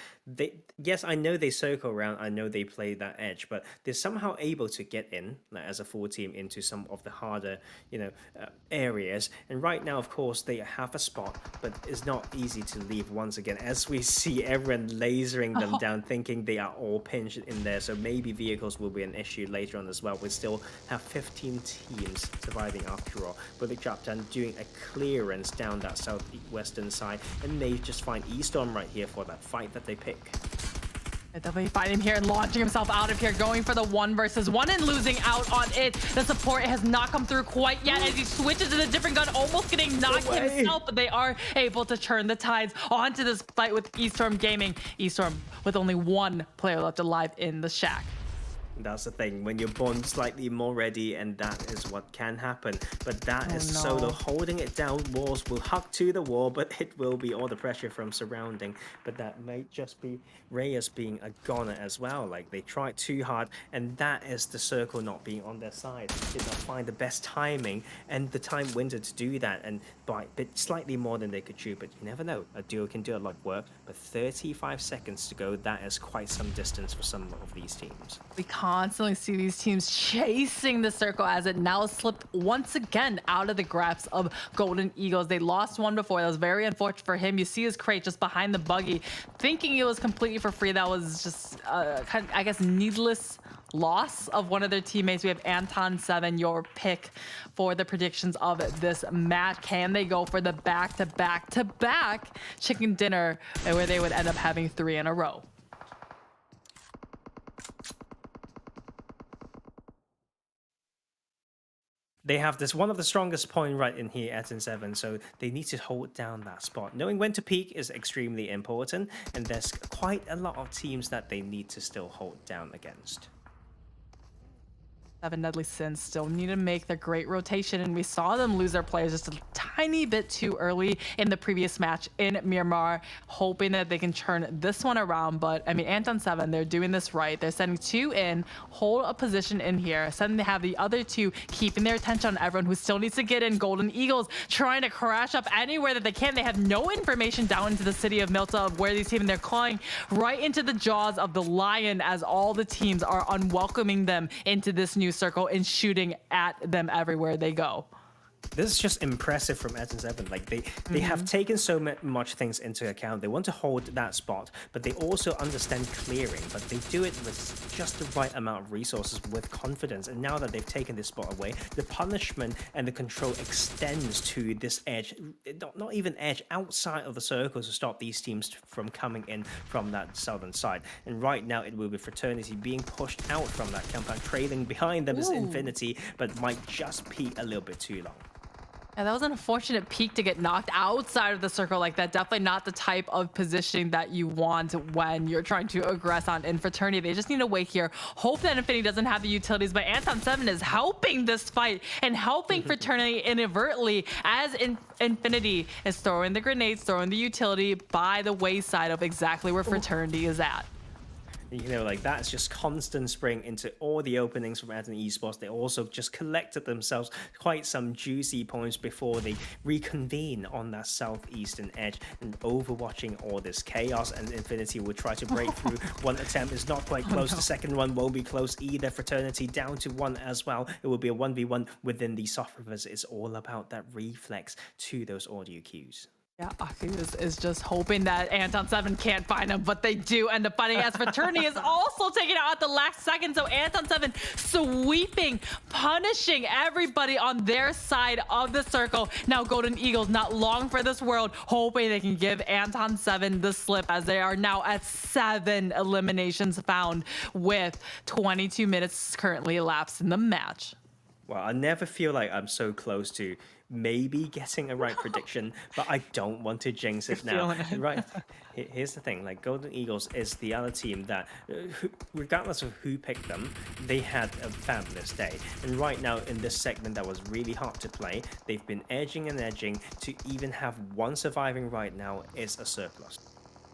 Yes, I know they circle around, I know they play that edge, but they're somehow able to get in, like, as a full team, into some of the harder, areas. And right now, of course, they have a spot, but it's not easy to leave once again, as we see everyone lasering them down, thinking they are all pinched in there. So maybe vehicles will be an issue later on as well. We still have 15 teams surviving after all. Buluc Chabtan doing a clearance down that southwestern side, and may just find Estorm right here for that fight that they pick. Definitely find him here and launching himself out of here, going for the 1 versus 1 and losing out on it. The support has not come through quite yet as he switches to a different gun, almost getting knocked himself, but they are able to turn the tides onto this fight with Estorm Gaming. Estorm with only 1 player left alive in the shack. That's the thing, when you're born slightly more ready, and that is what can happen. But that is Solo holding it down. Walls will hug to the wall, but it will be all the pressure from surrounding. But that may just be Reyes being a goner as well. Like, they tried too hard, and that is the circle not being on their side. Did not find the best timing and the time window to do that, and by a bit slightly more than they could chew. But you never know, a duo can do a lot of work. But 35 seconds to go, that is quite some distance for some of these teams. We constantly see these teams chasing the circle as it now slipped once again out of the grasp of Golden Eagles. They lost 1 before. That was very unfortunate for him. You see his crate just behind the buggy, thinking it was completely for free. That was just, kind of, I guess, needless loss of one of their teammates. We have Aton 7, your pick for the predictions of this match. Can they go for the back-to-back chicken dinner where they would end up having 3 in a row? They have this one of the strongest point right in here, Aton 7, so they need to hold down that spot. Knowing when to peak is extremely important, and there's quite a lot of teams that they need to still hold down against. 7 Deadly Sins still need to make their great rotation, and we saw them lose their players just a tiny bit too early in the previous match in Miramar, hoping that they can turn this one around. But I mean, Aton 7, they're doing this right. They're sending 2 in, hold a position in here, suddenly they have the other 2 keeping their attention on everyone who still needs to get in. Golden Eagles trying to crash up anywhere that they can. They have no information down into the city of Milta of where these teams, and they're clawing right into the jaws of the lion as all the teams are unwelcoming them into this new circle and shooting at them everywhere they go. This is just impressive from Aton 7. Like, they have taken so much things into account. They want to hold that spot, but they also understand clearing, but they do it with just the right amount of resources with confidence. And now that they've taken this spot away, the punishment and the control extends to this edge, not even edge, outside of the circle to stop these teams from coming in from that southern side. And right now it will be Fraternity being pushed out from that compound. Trailing behind them is Infinity, but might just peak a little bit too long. Yeah, that was an unfortunate peak to get knocked outside of the circle like that. Definitely not the type of positioning that you want when you're trying to aggress on Fraternity. They just need to wait here. Hope that Infinity doesn't have the utilities, but Aton 7 is helping this fight and helping Fraternity inadvertently as Infinity is throwing the grenades, throwing the utility by the wayside of exactly where Fraternity is at. You know, like, that's just constant spraying into all the openings from Aton Esports. They also just collected themselves quite some juicy points before they reconvene on that southeastern edge and overwatching all this chaos. And Infinity will try to break through. One attempt is not quite close. The second one won't be close either. Fraternity down to 1 as well. It will be a 1v1 within the soft rivers. It's all about that reflex to those audio cues. Yeah, Aki is just hoping that Aton 7 can't find him, but they do end up finding as Fraternity is also taken out at the last second. So Aton 7 sweeping, punishing everybody on their side of the circle. Now Golden Eagles not long for this world, hoping they can give Aton 7 the slip as they are now at 7 eliminations found with 22 minutes currently elapsed in the match. Well, I never feel like I'm so close to maybe getting a right prediction, but I don't want to jinx it now. Right, here's the thing, like, Golden Eagles is the other team that, regardless of who picked them, they had a fabulous day. And right now in this segment that was really hard to play, they've been edging and edging. To even have 1 surviving right now is a surplus.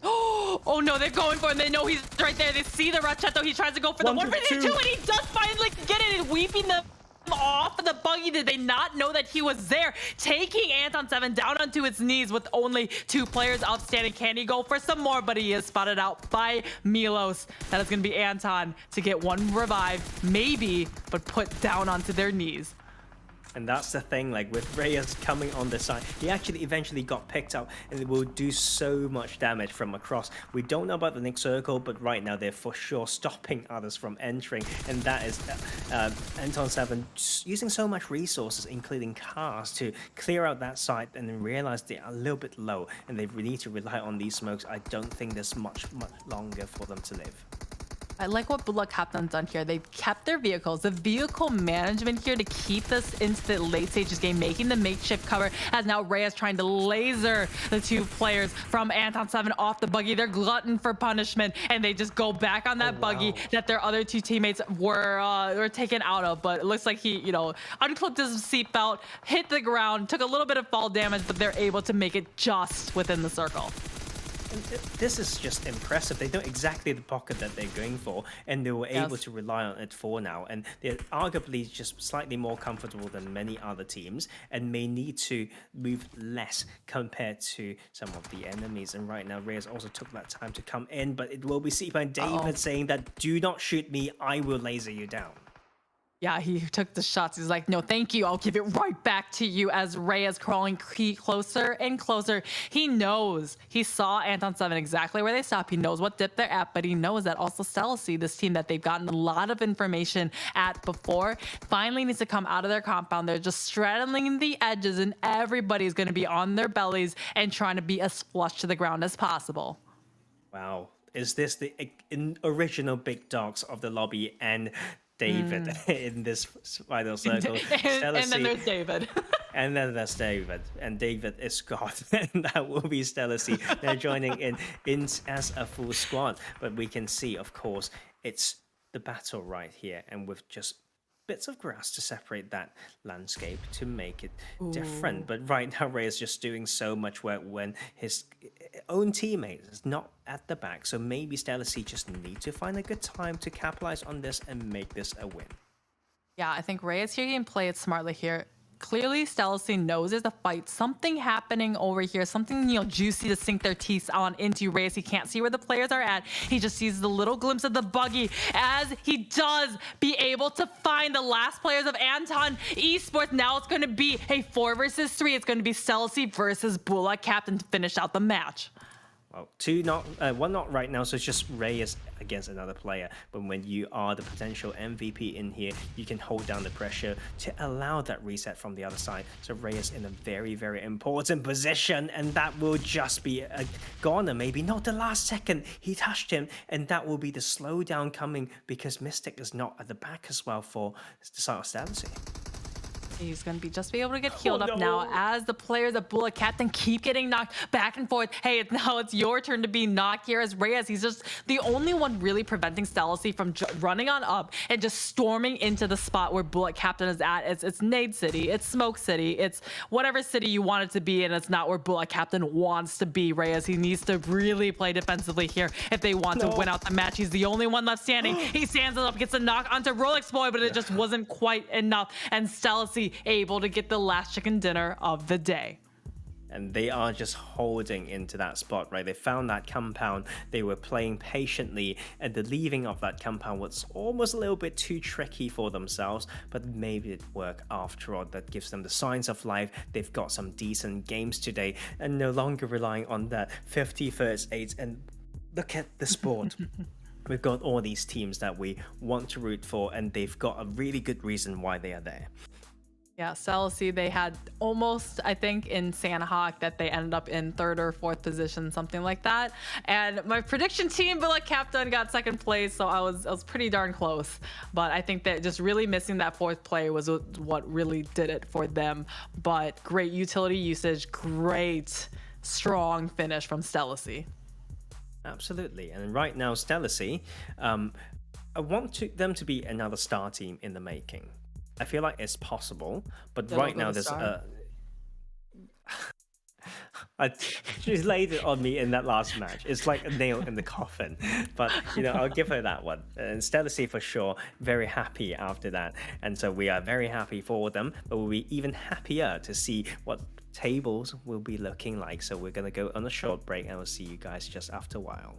Oh no, they're going for him. They know he's right there. They see the Ratchetto. He tries to go for the 1v2, and he does finally get it, and weeping them off of the buggy. Did they not know that he was there? Taking Aton 7 down onto its knees with only 2 players outstanding. Can he go for some more? But he is spotted out by Milos. That is going to be Aton to get 1 revive, maybe, but put down onto their knees. And that's the thing, like with Reyes coming on the side, he actually eventually got picked up and it will do so much damage from across. We don't know about the next circle, but right now they're for sure stopping others from entering. And that is Aton 7 using so much resources, including cars, to clear out that site and then realize they are a little bit low and they need to rely on these smokes. I don't think there's much longer for them to live. I like what Buluc Chabtan's done here. They've kept their vehicles, the vehicle management here to keep us into the late stages game, making the makeshift cover as now Reyes trying to laser the two players from Aton 7 off the buggy. They're glutton for punishment and they just go back on that buggy that their other two teammates were taken out of. But it looks like he, unclipped his seatbelt, hit the ground, took a little bit of fall damage, but they're able to make it just within the circle. This is just impressive. They know exactly the pocket that they're going for, and they were able to rely on it for now. And they're arguably just slightly more comfortable than many other teams, and may need to move less compared to some of the enemies. And right now, Reyes also took that time to come in, but it will be CP9 David saying that, "Do not shoot me, I will laser you down." Yeah, he took the shots. He's like, no, thank you. I'll give it right back to you as Reyes crawling closer and closer. He knows. He saw Aton 7 exactly where they stop. He knows what dip they're at, but he knows that also Stelacy, this team that they've gotten a lot of information at before, finally needs to come out of their compound. They're just straddling the edges, and everybody's going to be on their bellies and trying to be as flush to the ground as possible. Wow. Is this the original big dogs of the lobby and David in this final circle? And then there's David. And then there's David. And David is gone. And that will be Stelacy. They're joining in as a full squad. But we can see, of course, it's the battle right here. And with just bits of grass to separate that landscape to make it different. But right now, Ray is just doing so much work when his own teammate is not at the back. So maybe Stelacy just need to find a good time to capitalize on this and make this a win. Yeah, I think Reyes here can play it smartly here. Clearly, Stelacy knows there's a fight, something happening over here, something juicy to sink their teeth on into. Reyes, he can't see where the players are at. He just sees the little glimpse of the buggy as he does be able to find the last players of Aton Esports. Now it's going to be a 4 versus 3. It's going to be Stelacy versus Buluc Chabtan to finish out the match. Well, one not right now, so it's just Reyes against another player. But when you are the potential MVP in here, you can hold down the pressure to allow that reset from the other side. So Reyes in a very, very important position, and that will just be a goner. Maybe not the last second he touched him, and that will be the slowdown coming because Mystic is not at the back as well for the side of Stelacy. He's going to just be able to get healed up now as the players of Buluc Chabtan keep getting knocked back and forth. Hey, now it's your turn to be knocked here as Reyes. He's just the only one really preventing Stelacy from running on up and just storming into the spot where Buluc Chabtan is at. It's Nade City, it's Smoke City, it's whatever city you want it to be, and it's not where Buluc Chabtan wants to be. Reyes, he needs to really play defensively here if they want to win out the match. He's the only one left standing. He stands up, gets a knock onto Rolex Boy, but it just wasn't quite enough, and Stelacy able to get the last chicken dinner of the day. And they are just holding into that spot, right? They found that compound. They were playing patiently, and the leaving of that compound was almost a little bit too tricky for themselves, but maybe it worked after all. That gives them the signs of life. They've got some decent games today and no longer relying on that 50 first aids. And look at the sport. We've got all these teams that we want to root for, and they've got a really good reason why they are there. Yeah, Stelacy, they had almost, I think, in Sanhok that they ended up in 3rd or 4th position, something like that. And my prediction team, Buluc Chabtan, got 2nd place, so I was pretty darn close. But I think that just really missing that 4th play was what really did it for them. But great utility usage, great, strong finish from Stelacy. Absolutely. And right now, Stelacy, I want them to be another star team in the making. I feel like it's possible, but right now there's she's laid it on me in that last match. It's like a nail in the coffin, but I'll give her that one. And Stelacy for sure, very happy after that, and so we are very happy for them, but we'll be even happier to see what tables will be looking like. So we're gonna go on a short break, and we'll see you guys just after a while.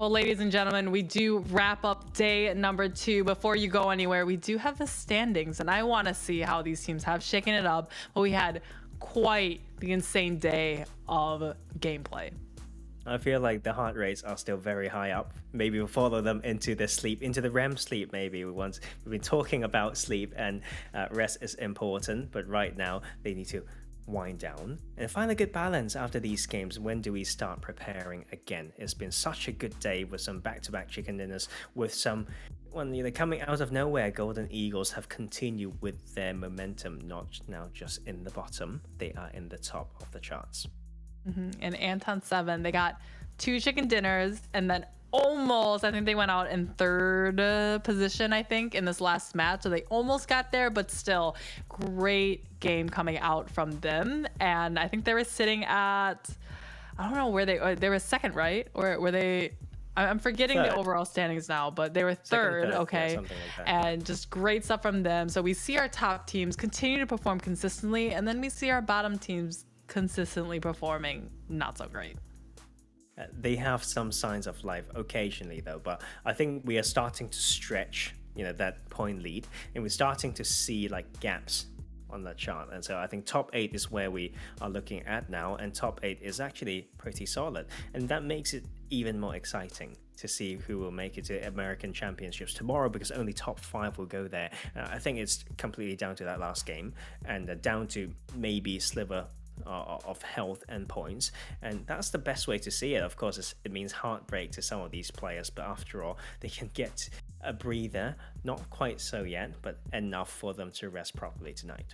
Well, ladies and gentlemen, we do wrap up day number 2. Before you go anywhere, we do have the standings, and I want to see how these teams have shaken it up. But we had quite the insane day of gameplay. I feel like the heart rates are still very high up. Maybe we'll follow them into the sleep, into the REM sleep. Maybe we've been talking about sleep, and rest is important, but right now they need to wind down and find a good balance after these games. When do we start preparing again? It's been such a good day with some back-to-back chicken dinners, with some coming out of nowhere. Golden Eagles have continued with their momentum, not now just in the bottom, they are in the top of the charts. And Anton 7, they got 2 chicken dinners, and then almost, I think they went out in 3rd position, I think, in this last match. So they almost got there, but still, great game coming out from them. And I think they were sitting at, I don't know where they were 2nd, right? Or were they, I'm forgetting 3rd. The overall standings now, but they were 3rd, 2nd, okay. yeah, something like that. And just great stuff from them. So we see our top teams continue to perform consistently, and then we see our bottom teams consistently performing not so great. They have some signs of life occasionally, though, but I think we are starting to stretch, that point lead, and we're starting to see like gaps on that chart. And so I think top 8 is where we are looking at now, and top 8 is actually pretty solid, and that makes it even more exciting to see who will make it to American Championships tomorrow, because only top 5 will go there. I think it's completely down to that last game, and down to maybe sliver of health and points, and that's the best way to see it. Of course, it means heartbreak to some of these players, but after all, they can get a breather, not quite so yet, but enough for them to rest properly tonight.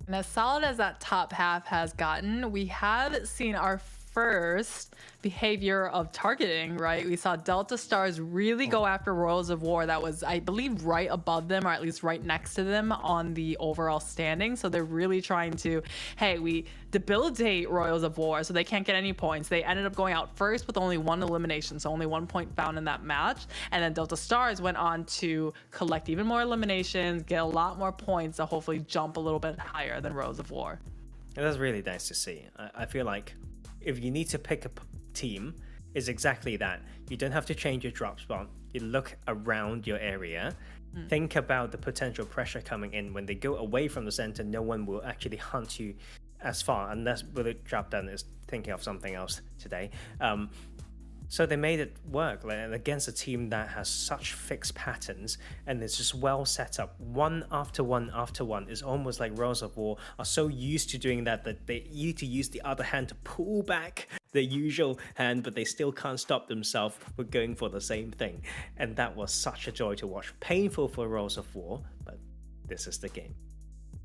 And as solid as that top half has gotten, we have seen our first behavior of targeting, right? We saw Delta Stars really go after Royals of War. That was, I believe, right above them, or at least right next to them on the overall standing. So they're really trying to, hey, we debilitate Royals of War so they can't get any points. They ended up going out first with only 1 elimination, so only 1 point found in that match. And then Delta Stars went on to collect even more eliminations, get a lot more points to hopefully jump a little bit higher than Royals of War. And that's really nice to see. I feel like if you need to pick a team, it's exactly that. You don't have to change your drop spot. You look around your area, think about the potential pressure coming in. When they go away from the center, no one will actually hunt you as far, unless Buluc Chabtan is thinking of something else today. So they made it work, against a team that has such fixed patterns, and it's just well set up, one after one after one. It's almost like Royals of War are so used to doing that they need to use the other hand to pull back the usual hand, but they still can't stop themselves from going for the same thing. And that was such a joy to watch. Painful for Royals of War, but this is the game.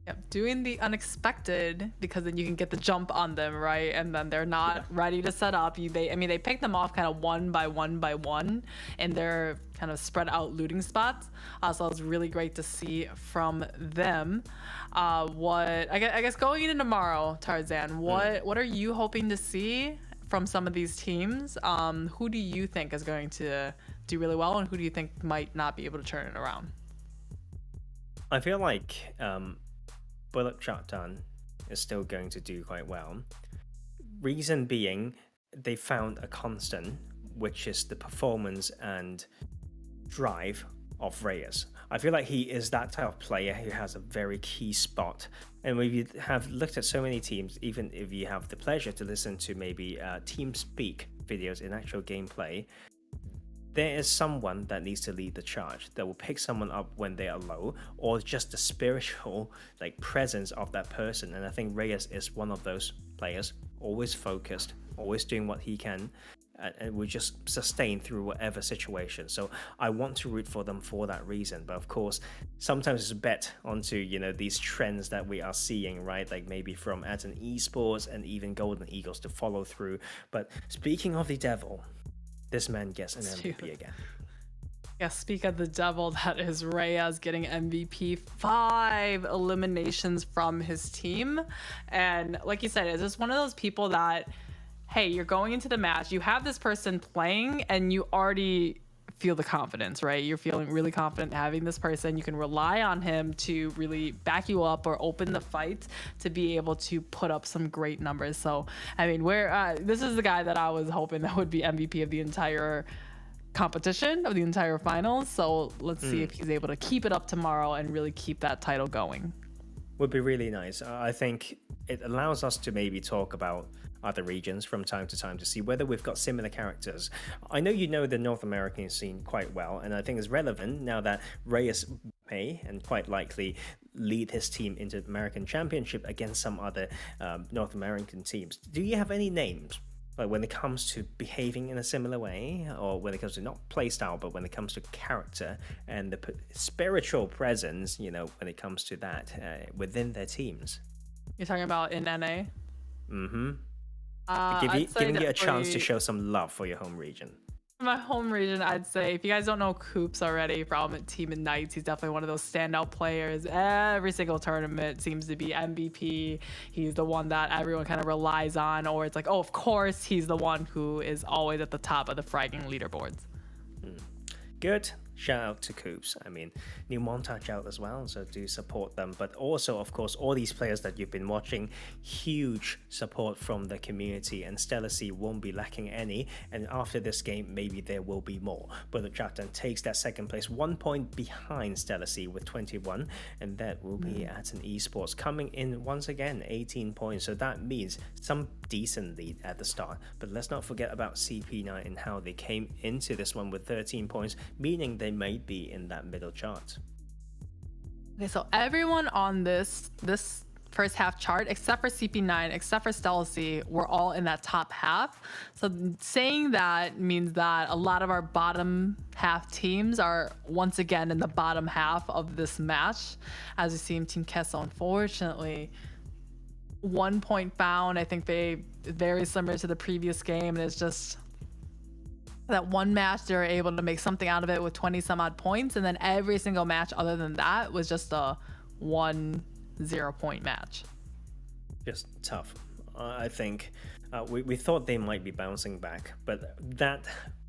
Yep, doing the unexpected, because then you can get the jump on them, right? And then they're not ready to set up. They pick them off kind of one by one in their kind of spread out looting spots. So it was really great to see from them. I guess going into tomorrow, Tarzan, what are you hoping to see from some of these teams? Who do you think is going to do really well, and who do you think might not be able to turn it around? I feel like Buluc Chabtan is still going to do quite well. Reason being, they found a constant, which is the performance and drive of Reyes. I feel like he is that type of player who has a very key spot. And when you have looked at so many teams, even if you have the pleasure to listen to maybe team speak videos in actual gameplay, there is someone that needs to lead the charge, that will pick someone up when they are low, or just the spiritual presence of that person. And I think Reyes is one of those players, always focused, always doing what he can, and will just sustain through whatever situation. So I want to root for them for that reason. But of course, sometimes it's a bet onto these trends that we are seeing, right? Like maybe from Aton Esports and even Golden Eagles to follow through. But speaking of the devil, this man gets an MVP again. Yeah, speak of the devil, that is Reyes getting MVP. 5 eliminations from his team. And like you said, it's just one of those people that, hey, you're going into the match, you have this person playing, and you already feel the confidence, right? You're feeling really confident having this person. You can rely on him to really back you up or open the fight to be able to put up some great numbers. So, I mean, this is the guy that I was hoping that would be MVP of the entire competition of the entire finals. So let's see if he's able to keep it up tomorrow and really keep that title going. Would be really nice. I think it allows us to maybe talk about other regions from time to time to see whether we've got similar characters. I know you know the North American scene quite well, and I think it's relevant now that Reyes may and quite likely lead his team into the American Championship against some other North American teams. Do you have any names? Like when it comes to behaving in a similar way, or when it comes to not playstyle, but when it comes to character and the spiritual presence, you know, when it comes to that within their teams. You're talking about in NA? Mm-hmm. Giving you a chance to show some love for your home region. My home region, I'd say, if you guys don't know Coops already from Team Ignites, he's definitely one of those standout players. Every single tournament seems to be MVP. He's the one that everyone kind of relies on, or it's like, oh, of course, he's the one who is always at the top of the fragging leaderboards. Good. Shout out to Coops. I mean, new montage out as well, so do support them. But also, of course, all these players that you've been watching, huge support from the community, and Stelacy won't be lacking any. And after this game, maybe there will be more. Buluc Chabtan takes that second place, 1 point behind Stelacy with 21, and that will be Aton Esports coming in once again, 18 points. So that means some decent lead at the start. But let's not forget about CP9 and how they came into this one with 13 points, meaning they might be in that middle chart. Okay, so everyone on this first half chart, except for CP9, except for Stelacy, we're all in that top half. So saying that means that a lot of our bottom half teams are once again in the bottom half of this match. As you see in Team Queso, unfortunately, 1 point found. I think they very similar to the previous game, and it's just that one match they were able to make something out of it with 20 some odd points, and then every single match other than that was just a 1-0 point match. Just tough. I think we thought they might be bouncing back, but that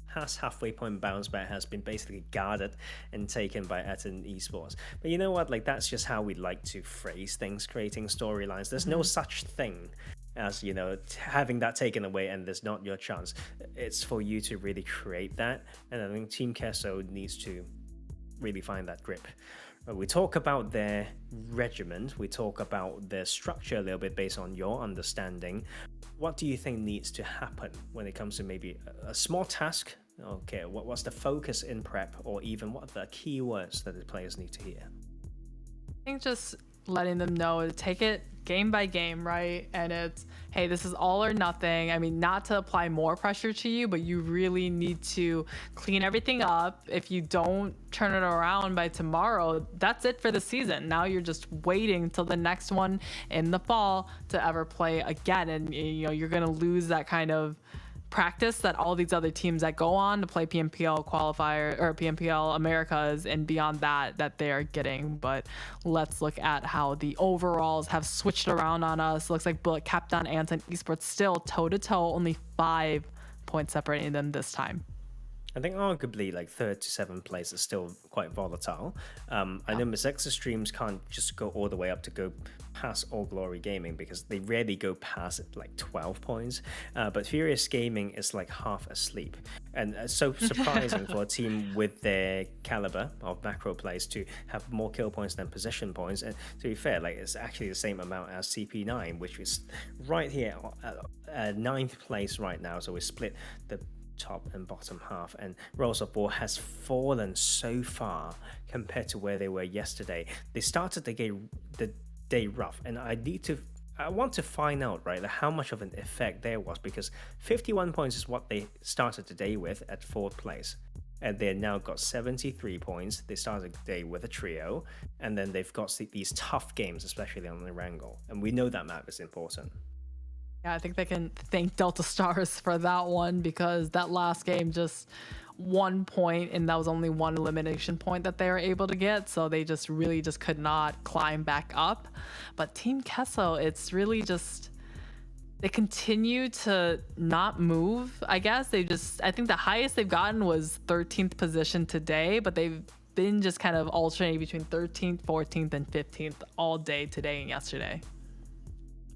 halfway point bounce back has been basically guarded and taken by Aton Esports. But you know what? Like, that's just how we like to phrase things, creating storylines. There's no such thing as, you know, having that taken away and there's not your chance. It's for you to really create that, and I think Team Queso needs to really find that grip. We talk about their regiment, we talk about their structure a little bit based on your understanding. What do you think needs to happen when it comes to maybe a small task? Okay, what's the focus in prep, or even what are the keywords that the players need to hear? I think just letting them know to take it game by game, right? And it's, hey, this is all or nothing. I mean, not to apply more pressure to you, but you really need to clean everything up. If you don't turn it around by tomorrow, that's it for the season. Now you're just waiting till the next one in the fall to ever play again. And, you know, you're going to lose that kind of practice that all these other teams that go on to play PMPL qualifier or PMPL Americas and beyond that they're getting. But let's look at how the overalls have switched around on us. Looks like Buluc Chabtan and Aton Esports still toe to toe, only 5 points separating them this time. I think arguably like 3rd to 7th place is still quite volatile. I know Mezexis Dreams can't just go all the way up to go past All Glory Gaming because they rarely go past like 12 points. But Furious Gaming is like half asleep. And it's so surprising for a team with their caliber of macro plays to have more kill points than position points. And to be fair, like it's actually the same amount as CP9, which is right here at 9th place right now. So we split the top and bottom half, and Rolls of War has fallen so far compared to where they were yesterday. They started the day rough, and I want to find out, right, like how much of an effect there was, because 51 points is what they started the day with at 4th place, and they now got 73 points. They started the day with a trio, and then they've got these tough games, especially on the Wrangle, and we know that map is important. Yeah, I think they can thank Delta Stars for that one, because that last game, just 1 point, and that was only 1 elimination point that they were able to get. So they just really just could not climb back up. But Team Queso, it's really just, they continue to not move, I guess. I think the highest they've gotten was 13th position today, but they've been just kind of alternating between 13th, 14th, and 15th all day today and yesterday.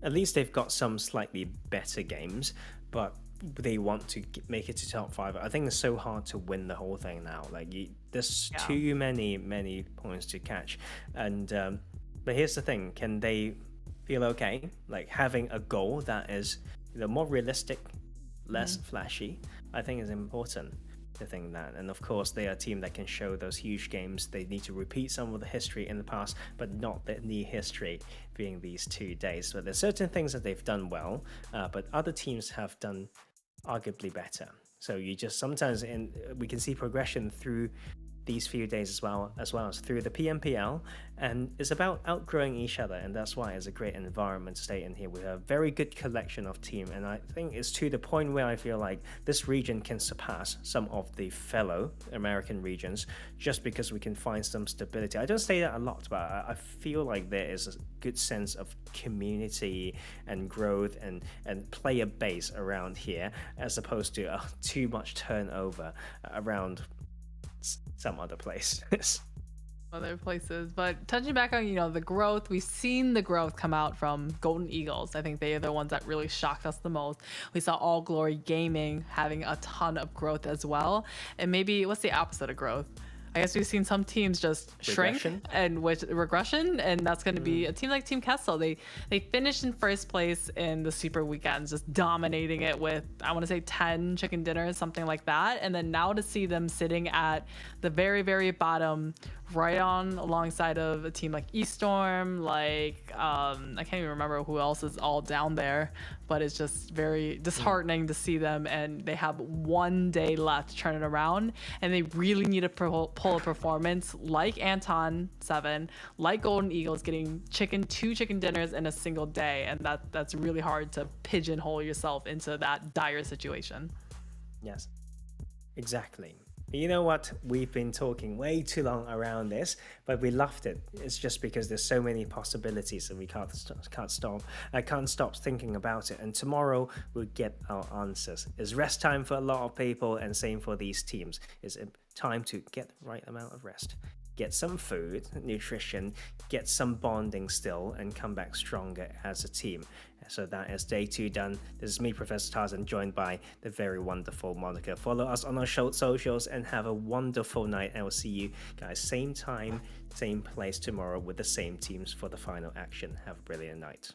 At least they've got some slightly better games, but they want to make it to top 5. I think it's so hard to win the whole thing now. Like there's too many points to catch, and but here's the thing: can they feel okay? Like having a goal that is more realistic, less flashy, I think is important. To think that, and of course they are a team that can show those huge games. They need to repeat some of the history in the past, but not the new history being these 2 days. But there's certain things that they've done well, but other teams have done arguably better. So you just sometimes we can see progression through these few days as well as through the PMPL, and it's about outgrowing each other, and that's why it's a great environment to stay in here with a very good collection of team. And I think it's to the point where I feel like this region can surpass some of the fellow American regions just because we can find some stability. I don't say that a lot, but I feel like there is a good sense of community and growth and player base around here, as opposed to too much turnover around some other places. But touching back on the growth, we've seen the growth come out from Golden Eagles. I think they are the ones that really shocked us the most. We saw All Glory Gaming having a ton of growth as well. And maybe what's the opposite of growth? I guess we've seen some teams just shrink and with regression, and that's going to be a team like Team Kessel. They finished in first place in the Super Weekends, just dominating it with, I want to say 10 chicken dinners, something like that. And then now to see them sitting at the very, very bottom, right on alongside of a team like Estorm, like I can't even remember who else is all down there, but it's just very disheartening to see them, and they have 1 day left to turn it around, and they really need to pull a performance like Aton 7, like Golden Eagles, getting 2 chicken dinners in a single day, and that's really hard to pigeonhole yourself into that dire situation. Yes, exactly. You know what? We've been talking way too long around this, but we loved it. It's just because there's so many possibilities, and we can't stop thinking about it. And tomorrow we'll get our answers. It's rest time for a lot of people, and same for these teams. It's time to get the right amount of rest. Get some food, nutrition, get some bonding still, and come back stronger as a team. So that is day 2 done. This is me, Professor Tarzan, joined by the very wonderful Monica. Follow us on our socials and have a wonderful night. And we'll see you guys same time, same place tomorrow with the same teams for the final action. Have a brilliant night.